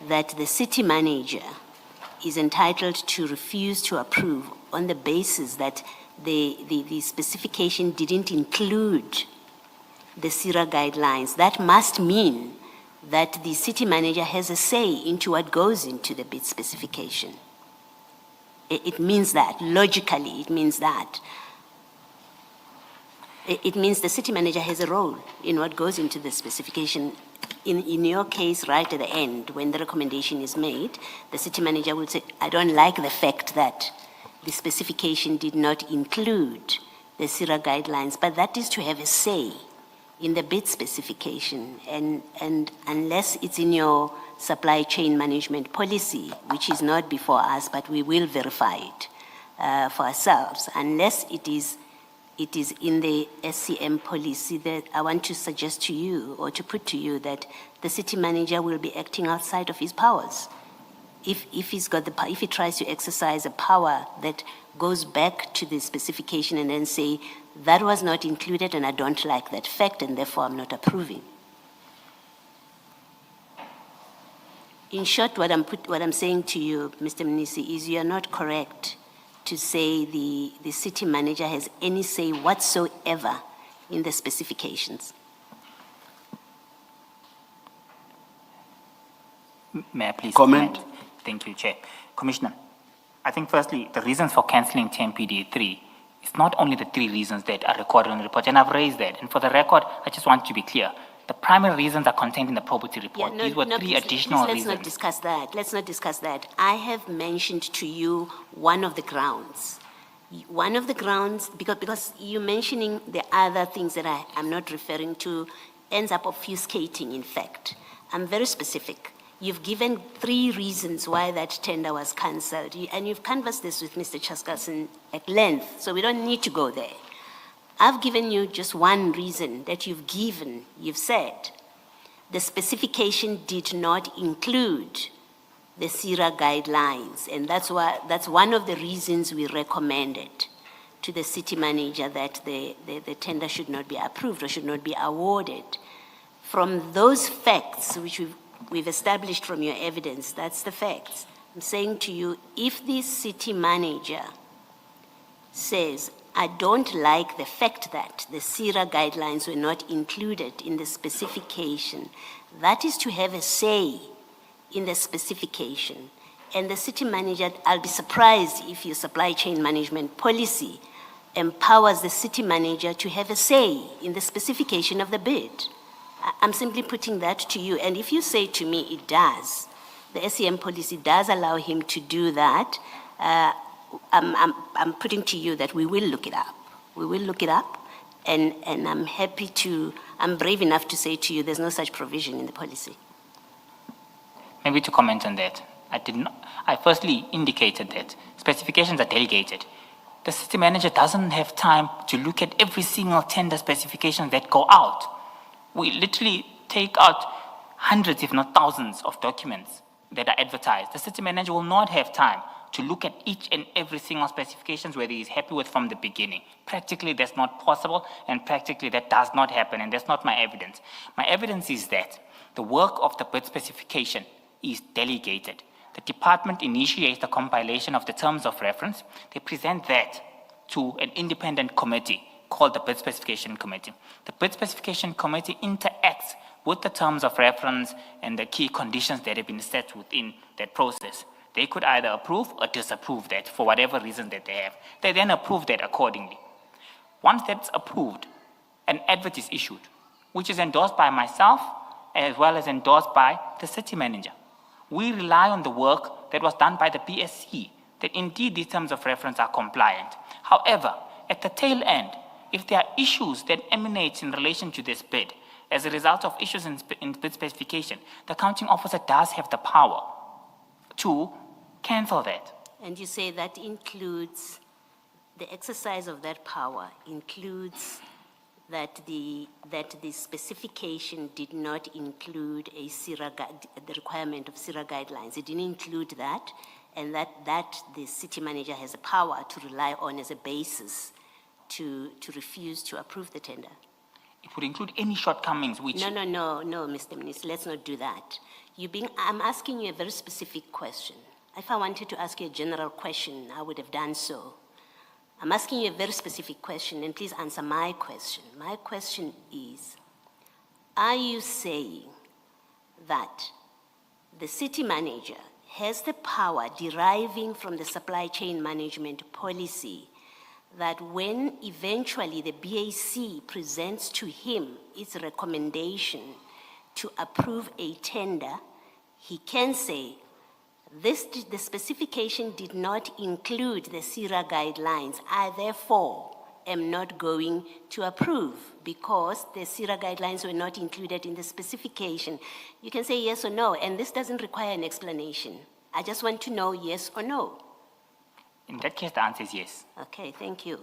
that the city manager is entitled to refuse to approve on the basis that the specification didn't include the CIRA guidelines. That must mean that the city manager has a say into what goes into the bid specification. It means that, logically, it means that. It means the city manager has a role in what goes into the specification. In your case, right at the end, when the recommendation is made, the city manager will say, I don't like the fact that the specification did not include the CIRA guidelines, but that is to have a say in the bid specification. And unless it's in your supply chain management policy, which is not before us, but we will verify it for ourselves, unless it is in the SCM policy, that I want to suggest to you or to put to you that the city manager will be acting outside of his powers. If he tries to exercise a power that goes back to the specification and then say, that was not included and I don't like that fact and therefore I'm not approving. In short, what I'm saying to you, Mr. Mnisi, is you are not correct to say the city manager has any say whatsoever in the specifications. May I please Comment? comment? Thank you, Chair. Commissioner, I think firstly, the reasons for cancelling TMPD 3 is not only the 3 reasons that are recorded in the report, and I've raised that. And for the record, I just want to be clear. The primary reasons are contained in the probity report. These were 3 additional reasons. Let's not discuss that. Let's not discuss that. I have mentioned to you one of the grounds. One of the grounds, because you're mentioning the other things that I'm not referring to, ends up obfuscating, in fact. I'm very specific. You've given 3 reasons why that tender was cancelled, and you've canvassed this with Mr. Chaskalson at length, so we don't need to go there. I've given you just one reason that you've said the specification did not include the CIRA guidelines, and that's one of the reasons we recommended to the city manager that the tender should not be approved or should not be awarded. From those facts, which we've established from your evidence, that's the facts. I'm saying to you, if the city manager says, I don't like the fact that the CIRA guidelines were not included in the specification, that is to have a say in the specification. And the city manager, I'll be surprised if your supply chain management policy empowers the city manager to have a say in the specification of the bid. I'm simply putting that to you. And if you say to me it does, the SCM policy does allow him to do that, I'm putting to you that we will look it up. We will look it up, and I'm brave enough to say to you there's no such provision in the policy. Maybe to comment on that, I firstly indicated that specifications are delegated. The city manager doesn't have time to look at every single tender specification that go out. We literally take out hundreds, if not thousands, of documents that are advertised. The city manager will not have time to look at each and every single specifications whether he's happy with from the beginning. Practically, that's not possible, and practically, that does not happen, and that's not my evidence. My evidence is that the work of the bid specification is delegated. The department initiates the compilation of the terms of reference. They present that to an independent committee called the Bid Specification Committee. The Bid Specification Committee interacts with the terms of reference and the key conditions that have been set within that process. They could either approve or disapprove that for whatever reason that they have. They then approve that accordingly. Once that's approved, an advert is issued, which is endorsed by myself as well as endorsed by the city manager. We rely on the work that was done by the BSC, that indeed these terms of reference are compliant. However, at the tail end, if there are issues that emanate in relation to this bid, as a result of issues in bid specification, the accounting officer does have the power to cancel that. And you say that includes, the exercise of that power includes that the specification did not include a the requirement of CIRA guidelines. It didn't include that, and that the city manager has a power to rely on as a basis to refuse to approve the tender. It would include any shortcomings which... No, Mr. Minister, let's not do that. I'm asking you a very specific question. If I wanted to ask you a general question, I would have done so. I'm asking you a very specific question, and please answer my question. My question is, are you saying that the city manager has the power deriving from the supply chain management policy that when eventually the BAC presents to him its recommendation to approve a tender, he can say, the specification did not include the CIRA guidelines. I therefore am not going to approve because the CIRA guidelines were not included in the specification. You can say yes or no, and this doesn't require an explanation. I just want to know yes or no. In that case, the answer is yes. Okay, thank you.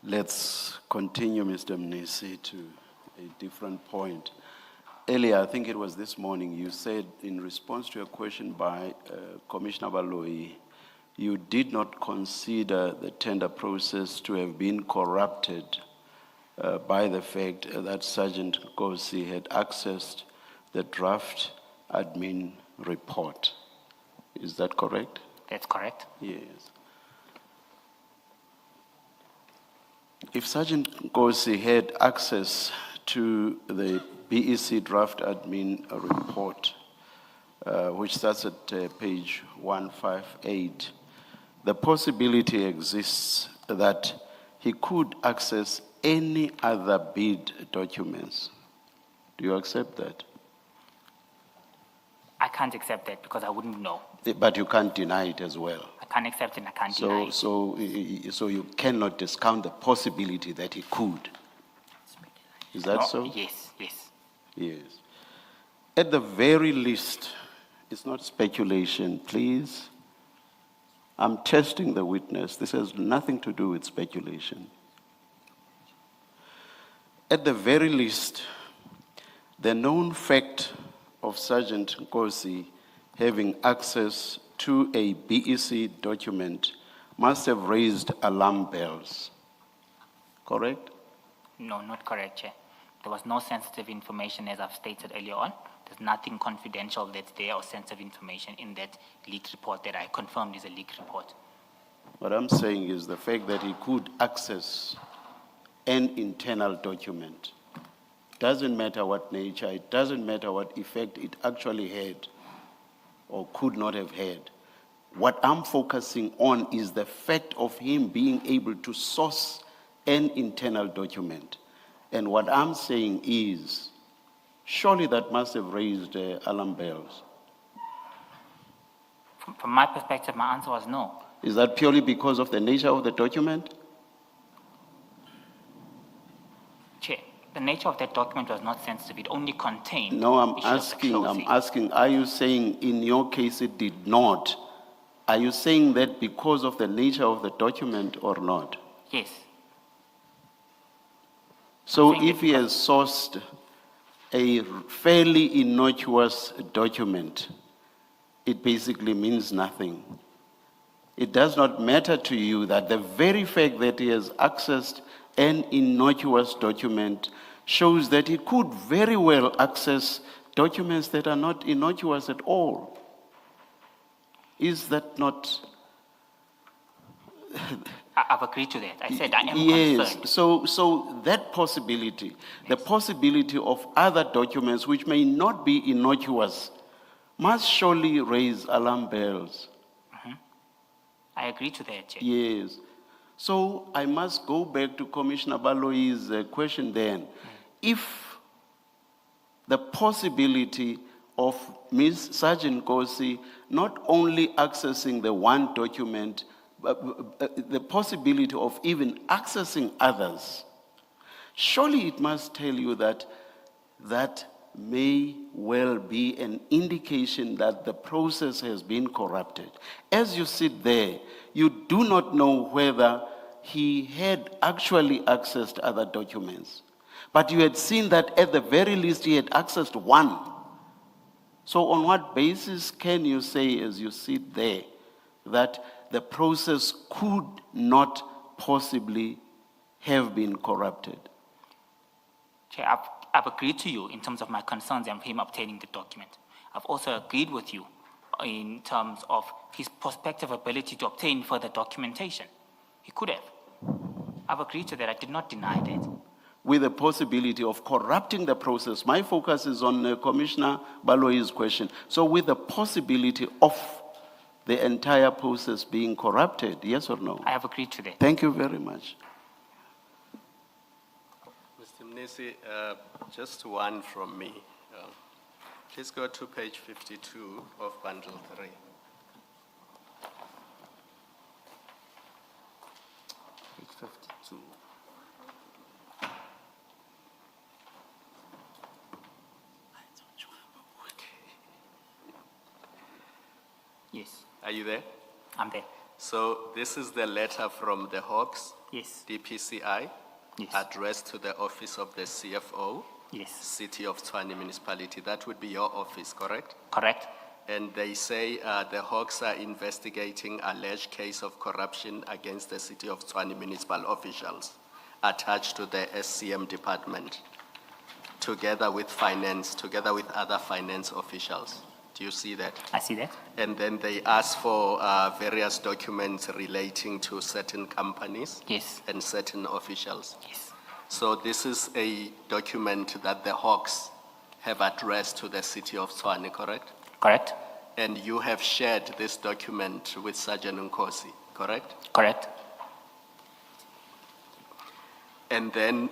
Let's continue, Mr. Mnisi, to a different point. Earlier, I think it was this morning, you said in response to a question by Commissioner Baloyi, you did not consider the tender process to have been corrupted by the fact that Sergeant Nkosi had accessed the draft admin report. Is that correct? That's correct. Yes. If Sergeant Nkosi had access to the BEC draft admin report, which starts at page 158, the possibility exists that he could access any other bid documents. Do you accept that? I can't accept that because I wouldn't know. But you can't deny it as well. I can't accept it and I can't deny it. So you cannot discount the possibility that he could. Is that so? Yes, yes. Yes. At the very least, it's not speculation, please. I'm testing the witness. This has nothing to do with speculation. At the very least, the known fact of Sergeant Nkosi having access to a BEC document must have raised alarm bells. Correct? No, not correct, Chair. There was no sensitive information, as I've stated earlier on. There's nothing confidential that's there or sensitive information in that leaked report that I confirmed is a leaked report. What I'm saying is the fact that he could access an internal document. Doesn't matter what nature, it doesn't matter what effect it actually had or could not have had. What I'm focusing on is the fact of him being able to source an internal document. And what I'm saying is, surely that must have raised alarm bells. From my perspective, my answer was no. Is that purely because of the nature of the document? Chair, the nature of that document was not sensitive. It only contained... No, I'm issues of asking, are you saying in your case it did not? Are you saying that because of the nature of the document or not? Yes. So if he has sourced a fairly innocuous document, it basically means nothing. It does not matter to you that the very fact that he has accessed an innocuous document shows that he could very well access documents that are not innocuous at all. Is that not... I've agreed to that. I said I am yes, concerned. so that possibility, the possibility of other documents which may not be innocuous, must surely raise alarm bells. I agree to that, Chair. Yes. So I must go back to Commissioner Baloyi's question then. If the possibility of Ms. Sergeant Kosi not only accessing the one document, but the possibility of even accessing others, surely it must tell you that that may well be an indication that the process has been corrupted. As you sit there, you do not know whether he had actually accessed other documents, but you had seen that at the very least he had accessed one. So on what basis can you say, as you sit there, that the process could not possibly have been corrupted? Chair, I've agreed to you in terms of my concerns and him obtaining the document. I've also agreed with you in terms of his prospective ability to obtain further documentation. He could have. I've agreed to that. I did not deny that. With the possibility of corrupting the process. My focus is on Commissioner Baloyi's question. So with the possibility of the entire process being corrupted, yes or no? I have agreed to that. Thank you very much. Mr. Mnisi, just one from me. Please go to page 52 of bundle 3. Page 52. Yes, Are you there? I'm there. So this is the letter from the Hawks, Yes, DPCI, yes, addressed to the office of the CFO, yes. City of Tshwane Municipality. That would be your office, correct? Correct? And they say the Hawks are investigating alleged case of corruption against the City of Tshwane municipal officials attached to the SCM department, together with other finance officials. Do you see that? I see that. And then they ask for various documents relating to certain companies Yes, and certain officials. yes, So this is a document that the Hawks have addressed to the City of Tshwane, correct? correct? And you have shared this document with Sergeant Nkosi, correct? Correct? And then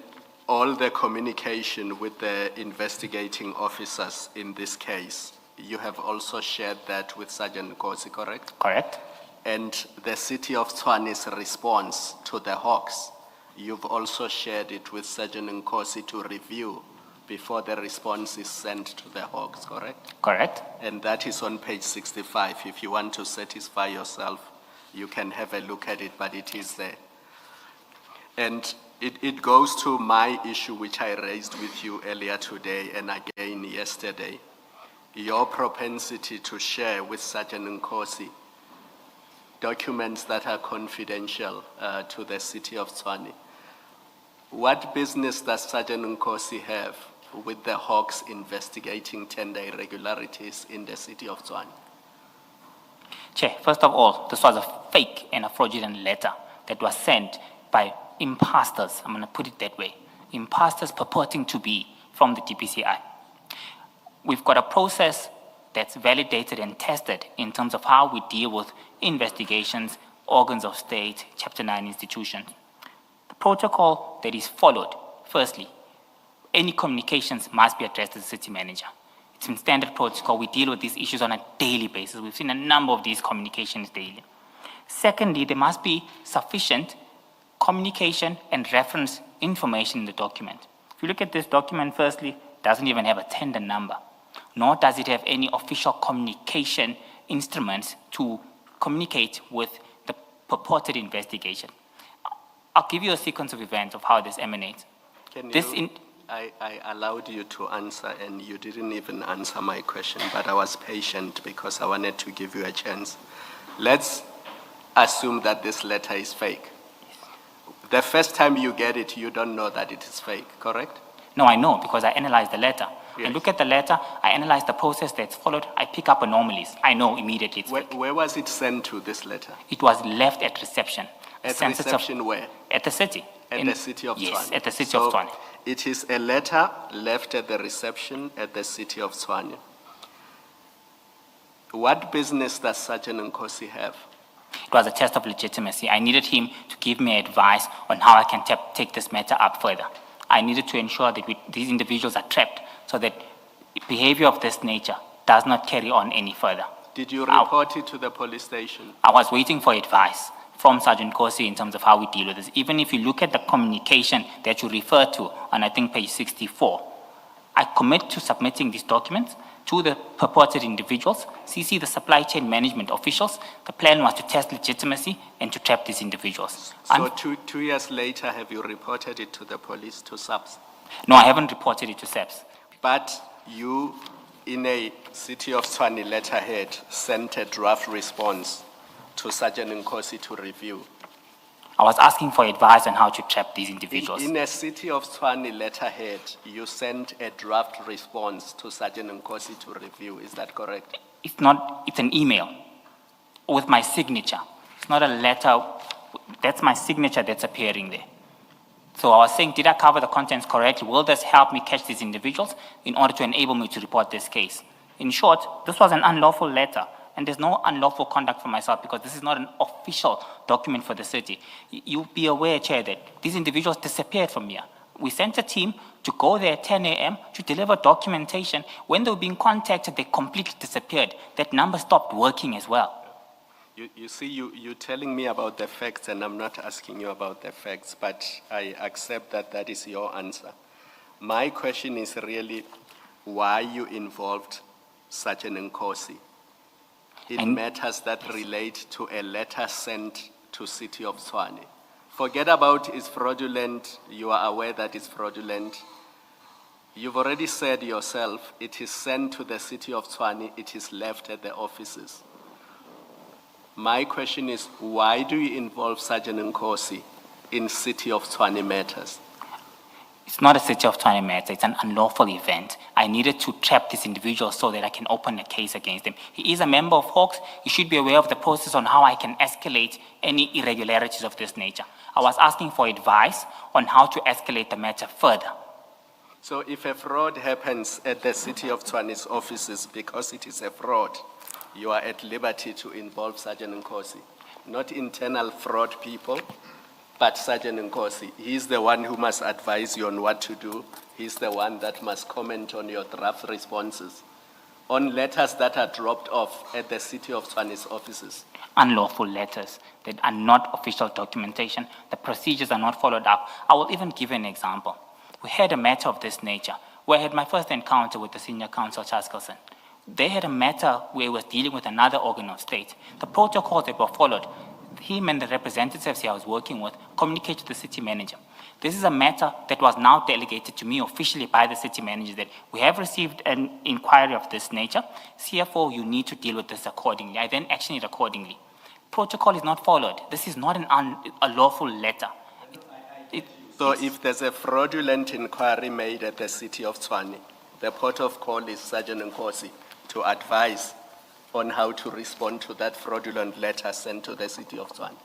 all the communication with the investigating officers in this case, you have also shared that with Sergeant Nkosi, correct? Correct? And the City of Tshwane's response to the Hawks, you've also shared it with Sergeant Nkosi to review before the response is sent to the Hawks, correct? Correct? And that is on page 65. If you want to satisfy yourself, you can have a look at it, but it is there. And it goes to my issue, which I raised with you earlier today and again yesterday. Your propensity to share with Sergeant Nkosi documents that are confidential to the City of Tshwane. What business does Sergeant Nkosi have with the Hawks investigating tender irregularities in the City of Tshwane? Chair, first of all, this was a fake and a fraudulent letter that was sent by imposters, I'm going to put it that way, imposters purporting to be from the DPCI. We've got a process that's validated and tested in terms of how we deal with investigations, organs of state, Chapter 9 institutions. The protocol that is followed, firstly, any communications must be addressed to the city manager. It's in standard protocol. We deal with these issues on a daily basis. We've seen a number of these communications daily. Secondly, there must be sufficient communication and reference information in the document. If you look at this document, firstly, it doesn't even have a tender number, nor does it have any official communication instruments to communicate with the purported investigation. I'll give you a sequence of events of how this emanates. I allowed you to answer and you didn't even answer my question, but I was patient because I wanted to give you a chance. Let's assume that this letter is fake. The first time you get it, you don't know that it is fake, correct? No, I know because I analyzed the letter. Yes. I look at the letter, I analyze the process that's followed, I pick up anomalies. I know immediately it's fake. Where was it sent to, this letter? It was left at reception. At Census reception where? At the city. At the City of Tshwane? Yes, at the City of Tshwane. It is a letter left at the reception at the City of Tshwane. What business does Sergeant Nkosi have? It was a test of legitimacy. I needed him to give me advice on how I can take this matter up further. I needed to ensure that these individuals are trapped so that behavior of this nature does not carry on any further. Did you report it to the police station? I was waiting for advice from Sergeant Kosi in terms of how we deal with this. Even if you look at the communication that you refer to on, I think, page 64, I commit to submitting these documents to the purported individuals, CC the supply chain management officials. The plan was to test legitimacy and to trap these individuals. So two years later, have you reported it to the police, to SAPS? No, I haven't reported it to SAPS. But you, in a City of Tshwane letterhead, sent a draft response to Sergeant Nkosi to review. I was asking for advice on how to trap these individuals. In a City of Tshwane letterhead, you sent a draft response to Sergeant Nkosi to review. Is that correct? It's not, it's an email with my signature. It's not a letter. That's my signature that's appearing there. So I was saying, did I cover the contents correctly? Will this help me catch these individuals in order to enable me to report this case? In short, this was an unlawful letter, and there's no unlawful conduct for myself because this is not an official document for the city. You'll be aware, Chair, that these individuals disappeared from here. We sent a team to go there at 10 a.m. to deliver documentation. When they were being contacted, they completely disappeared. That number stopped working as well. You see, you're telling me about the facts, and I'm not asking you about the facts, but I accept that that is your answer. My question is really why you involved Sergeant Nkosi in matters that relate to a letter sent to City of Tshwane. Forget about it's fraudulent, you are aware that it's fraudulent. You've already said yourself, it is sent to the City of Tshwane, it is left at the offices. My question is, why do you involve Sergeant Nkosi in City of Tshwane matters? It's not a City of Tshwane matter, it's an unlawful event. I needed to trap this individual so that I can open a case against him. He is a member of Hawks. He should be aware of the process on how I can escalate any irregularities of this nature. I was asking for advice on how to escalate the matter further. So if a fraud happens at the City of Tshwane's offices because it is a fraud, you are at liberty to involve Sergeant Nkosi, not internal fraud people, but Sergeant Nkosi. He's the one who must advise you on what to do. He's the one that must comment on your draft responses on letters that are dropped off at the City of Tshwane's offices. Unlawful letters that are not official documentation. The procedures are not followed up. I will even give you an example. We had a matter of this nature where I had my first encounter with the senior counsel, Charles Kelson. They had a matter where he was dealing with another organ of state. The protocols that were followed, him and the representatives he was working with communicated to the city manager. This is a matter that was now delegated to me officially by the city manager that we have received an inquiry of this nature. CFO, you need to deal with this accordingly. I then action it accordingly. Protocol is not followed. This is not a lawful letter. So if there's a fraudulent inquiry made at the City of Tshwane, the port of call is Sergeant Nkosi to advise on how to respond to that fraudulent letter sent to the City of Tshwane.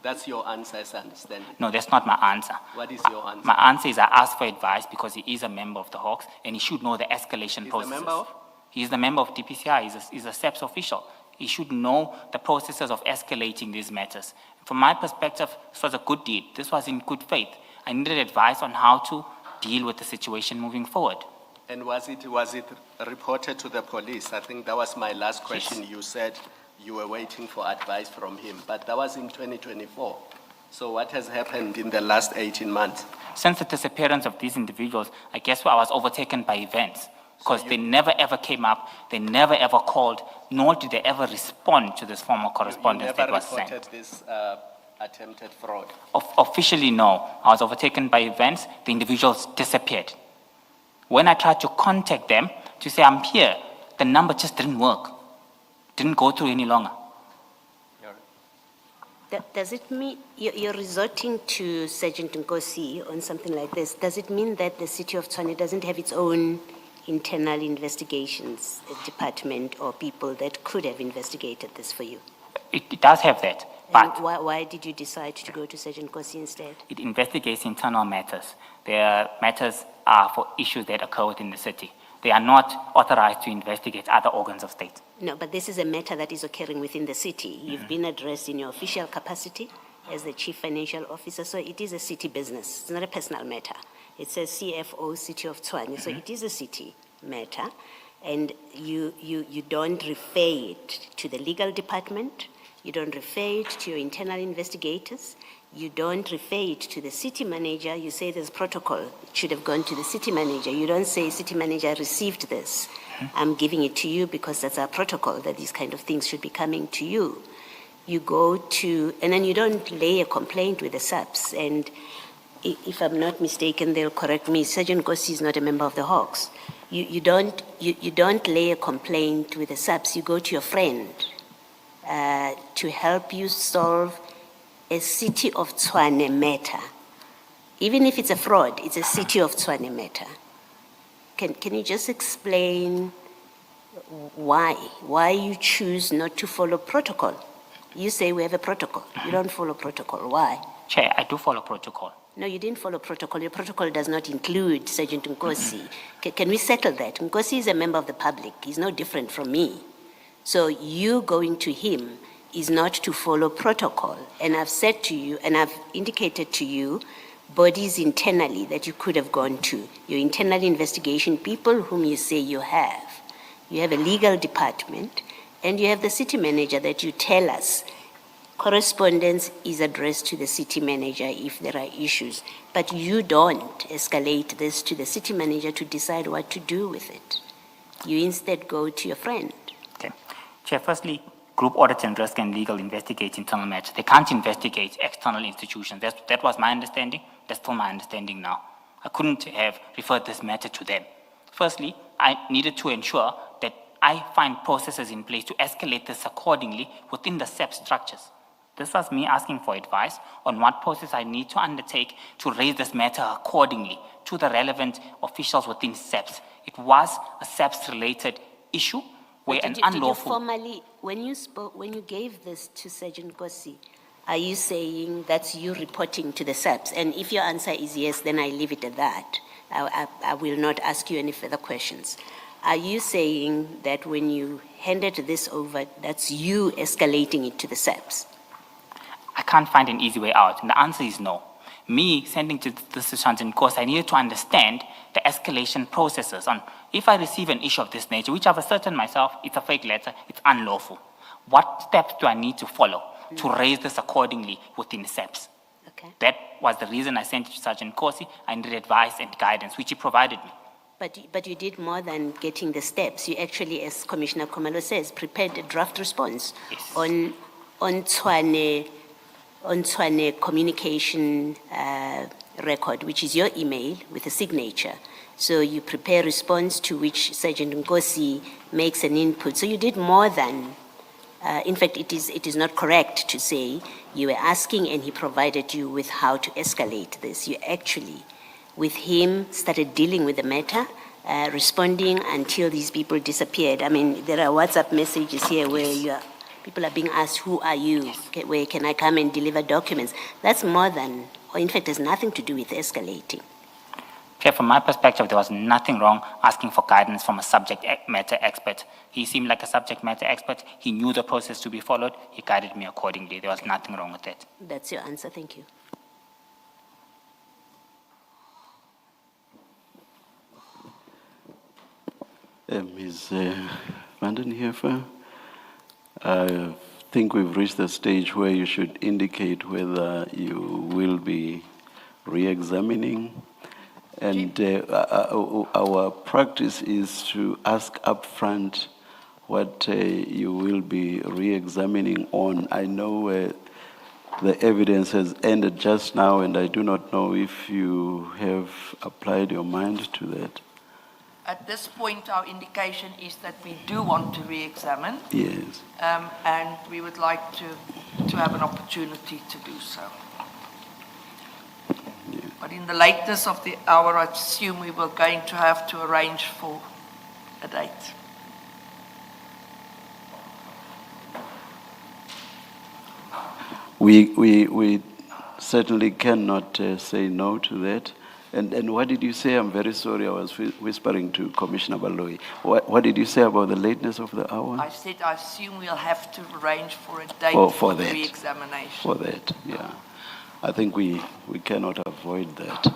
That's your answer, as I understand it. No, that's not my answer. What is your answer? My answer is I asked for advice because he is a member of the Hawks and he should know the escalation processes. He's a member of? He is the member of DPCI. He's a SEPS official. He should know the processes of escalating these matters. From my perspective, this was a good deed. This was in good faith. I needed advice on how to deal with the situation moving forward. And was it reported to the police? I think that was my last question. Yes. You said you were waiting for advice from him, but that was in 2024. So what has happened in the last 18 months? Since the disappearance of these individuals, I guess I was overtaken by events because they never ever came up, they never ever called, nor did they ever respond to this form of correspondence that was sent. You never reported this attempted fraud? Officially, no. I was overtaken by events, the individuals disappeared. When I tried to contact them to say I'm here, the number just didn't work. Didn't go through any longer. Does it mean you're resorting to Sergeant Nkosi on something like this? Does it mean that the City of Tshwane doesn't have its own internal investigations department or people that could have investigated this for you? It does have that. But and why did you decide to go to Sergeant Nkosi instead? It investigates internal matters. Their matters for issues that occur within the city. They are not authorized to investigate other organs of state. No, but this is a matter that is occurring within the city. You've been addressed in your official capacity as the chief financial officer, so it is a city business. It's not a personal matter. It says CFO, City of Tshwane, so it is a city matter. And you don't refer it to the legal department, you don't refer it to your internal investigators, you don't refer it to the city manager. You say there's protocol, it should have gone to the city manager. You don't say, city manager received this, I'm giving it to you because that's our protocol, that these kind of things should be coming to you. You go to, and then you don't lay a complaint with the SAPS. And if I'm not mistaken, they'll correct me, Sergeant Gossi is not a member of the Hawks. You don't lay a complaint with the SAPS, you go to your friend to help you solve a City of Tshwane matter. Even if it's a fraud, it's a City of Tshwane matter. Can you just explain why you choose not to follow protocol? You say we have a protocol. You don't follow protocol. Why? Chair, I do follow protocol. No, you didn't follow protocol. Your protocol does not include Sergeant Nkosi. Can we settle that? Nkosi is a member of the public. He's no different from me. So you going to him is not to follow protocol. And I've said to you, and I've indicated to you, bodies internally that you could have gone to, your internal investigation people whom you say you have. You have a legal department, and you have the city manager that you tell us correspondence is addressed to the city manager if there are issues, but you don't escalate this to the city manager to decide what to do with it. You instead go to your friend. Okay. Chair, firstly, group audit and risk and legal investigate internal matters. They can't investigate external institutions. That was my understanding. That's still my understanding now. I couldn't have referred this matter to them. Firstly, I needed to ensure that I find processes in place to escalate this accordingly within the SEP structures. This was me asking for advice on what process I need to undertake to raise this matter accordingly to the relevant officials within SEPS. It was a SEPS-related issue where an unlawful... Did you formally, when you gave this to Sergeant Nkosi, are you saying that's you reporting to the SEPS? And if your answer is yes, then I leave it at that. I will not ask you any further questions. Are you saying that when you handed this over, that's you escalating it to the SEPS? I can't find an easy way out, and the answer is no. Me sending to this to Sergeant Nkosi, I needed to understand the escalation processes on if I receive an issue of this nature, which I've ascertained myself, it's a fake letter, it's unlawful. What steps do I need to follow to raise this accordingly within SEPS? Okay. That was the reason I sent it to Sergeant Nkosi. I needed advice and guidance, which he provided me. But you did more than getting the steps. You actually, as Commissioner Khumalo says, prepared a draft response on Tshwane communication record, which is your email with a signature. So you prepare a response to which Sergeant Nkosi makes an input. So you did more than, in fact, it is not correct to say you were asking and he provided you with how to escalate this. You actually, with him, started dealing with the matter, responding until these people disappeared. I mean, there are WhatsApp messages here where people are being asked, who are you? Where can I come and deliver documents? That's more than, or in fact, has nothing to do with escalating. Okay, from my perspective, there was nothing wrong asking for guidance from a subject matter expert. He seemed like a subject matter expert. He knew the process to be followed. He guided me accordingly. There was nothing wrong with that. That's your answer. Thank you. Ms. Vandenheefer, I think we've reached the stage where you should indicate whether you will be re-examining. And our practice is to ask upfront what you will be re-examining on. I know the evidence has ended just now, and I do not know if you have applied your mind to that. At this point, our indication is that we do want to re-examine. Yes. And we would like to have an opportunity to do so. Yeah. But in the lateness of the hour, I assume we were going to have to arrange for a date. We certainly cannot say no to that. And what did you say? I'm very sorry, I was whispering to Commissioner Baloyi. What did you say about the lateness of the hour? I said I assume we'll have to arrange for a date For for the that. re-examination. For that, yeah. I think we cannot avoid that.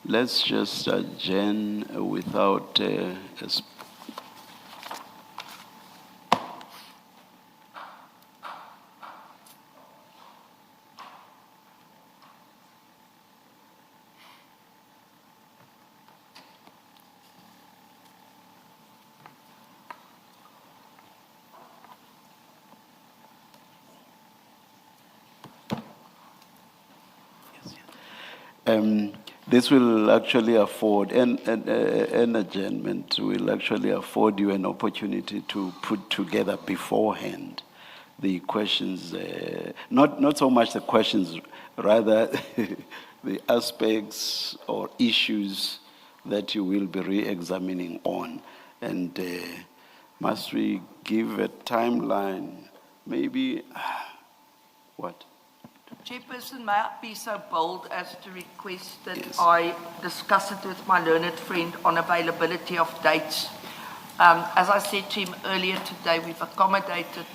Let's just adjourn without this will actually afford, an adjournment will actually afford you an opportunity to put together beforehand the questions, not so much the questions, rather the aspects or issues that you will be re-examining on. And must we give a timeline? Maybe, what? Chairperson, may I be so bold as to request that Yes. I discuss it with my learned friend on availability of dates? As I said to him earlier today, we've accommodated,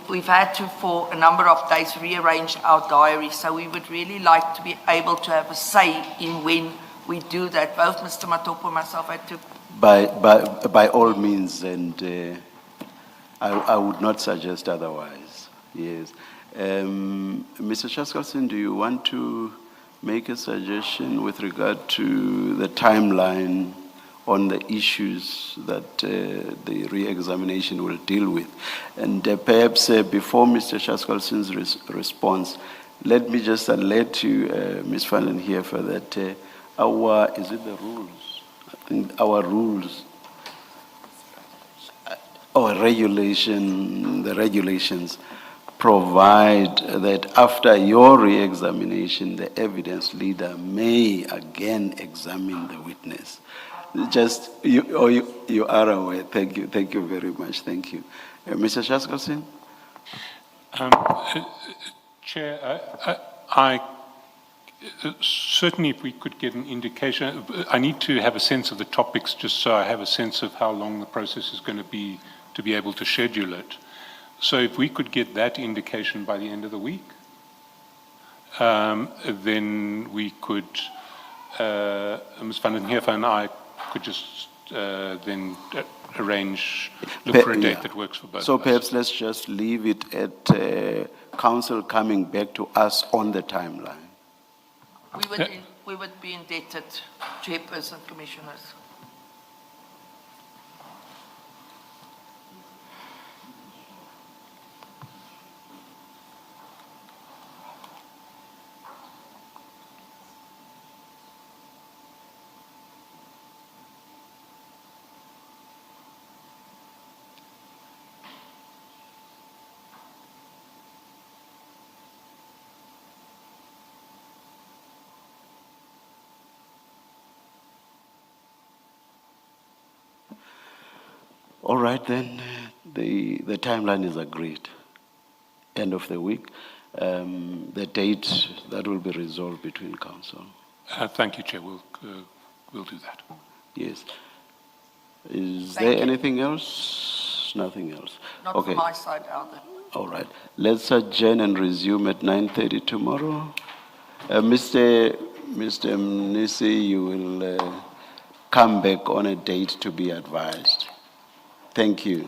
we've had to, for a number of days, rearrange our diary, so we would really like to be able to have a say in when we do that. Both Mr. Matopo and myself had to. By all means, and I would not suggest otherwise. Yes. Mr. Chaskalson, do you want to make a suggestion with regard to the timeline on the issues that the re-examination will deal with? And perhaps before Mr. Chaskalson's response, let me just alert you, Ms. Van den Heever, that is it the rules? I think our rules or the regulations provide that after your re-examination, the evidence leader may again examine the witness. Just, you are aware. Thank you very much, thank you. Mr. Chaskalson? Chair, I certainly if we could get an indication, I need to have a sense of the topics just so I have a sense of how long the process is going to be able to schedule it. So if we could get that indication by the end of the week, then we could, Ms. Van den Heever and I could just then look for a date that works for both So of us. perhaps let's just leave it at council coming back to us on the timeline. We would be indebted, Chairperson, Commissioners. All right, then, the timeline is agreed. End of the week. The date, that will be resolved between council. Thank you, Chair. We'll do that. Yes. Is Thank there you. anything else? Nothing else. Not Okay. from my side either. All right. Let's adjourn and resume at 9:30 tomorrow. Mr. Mnisi, you will come back on a date to be advised. Thank you.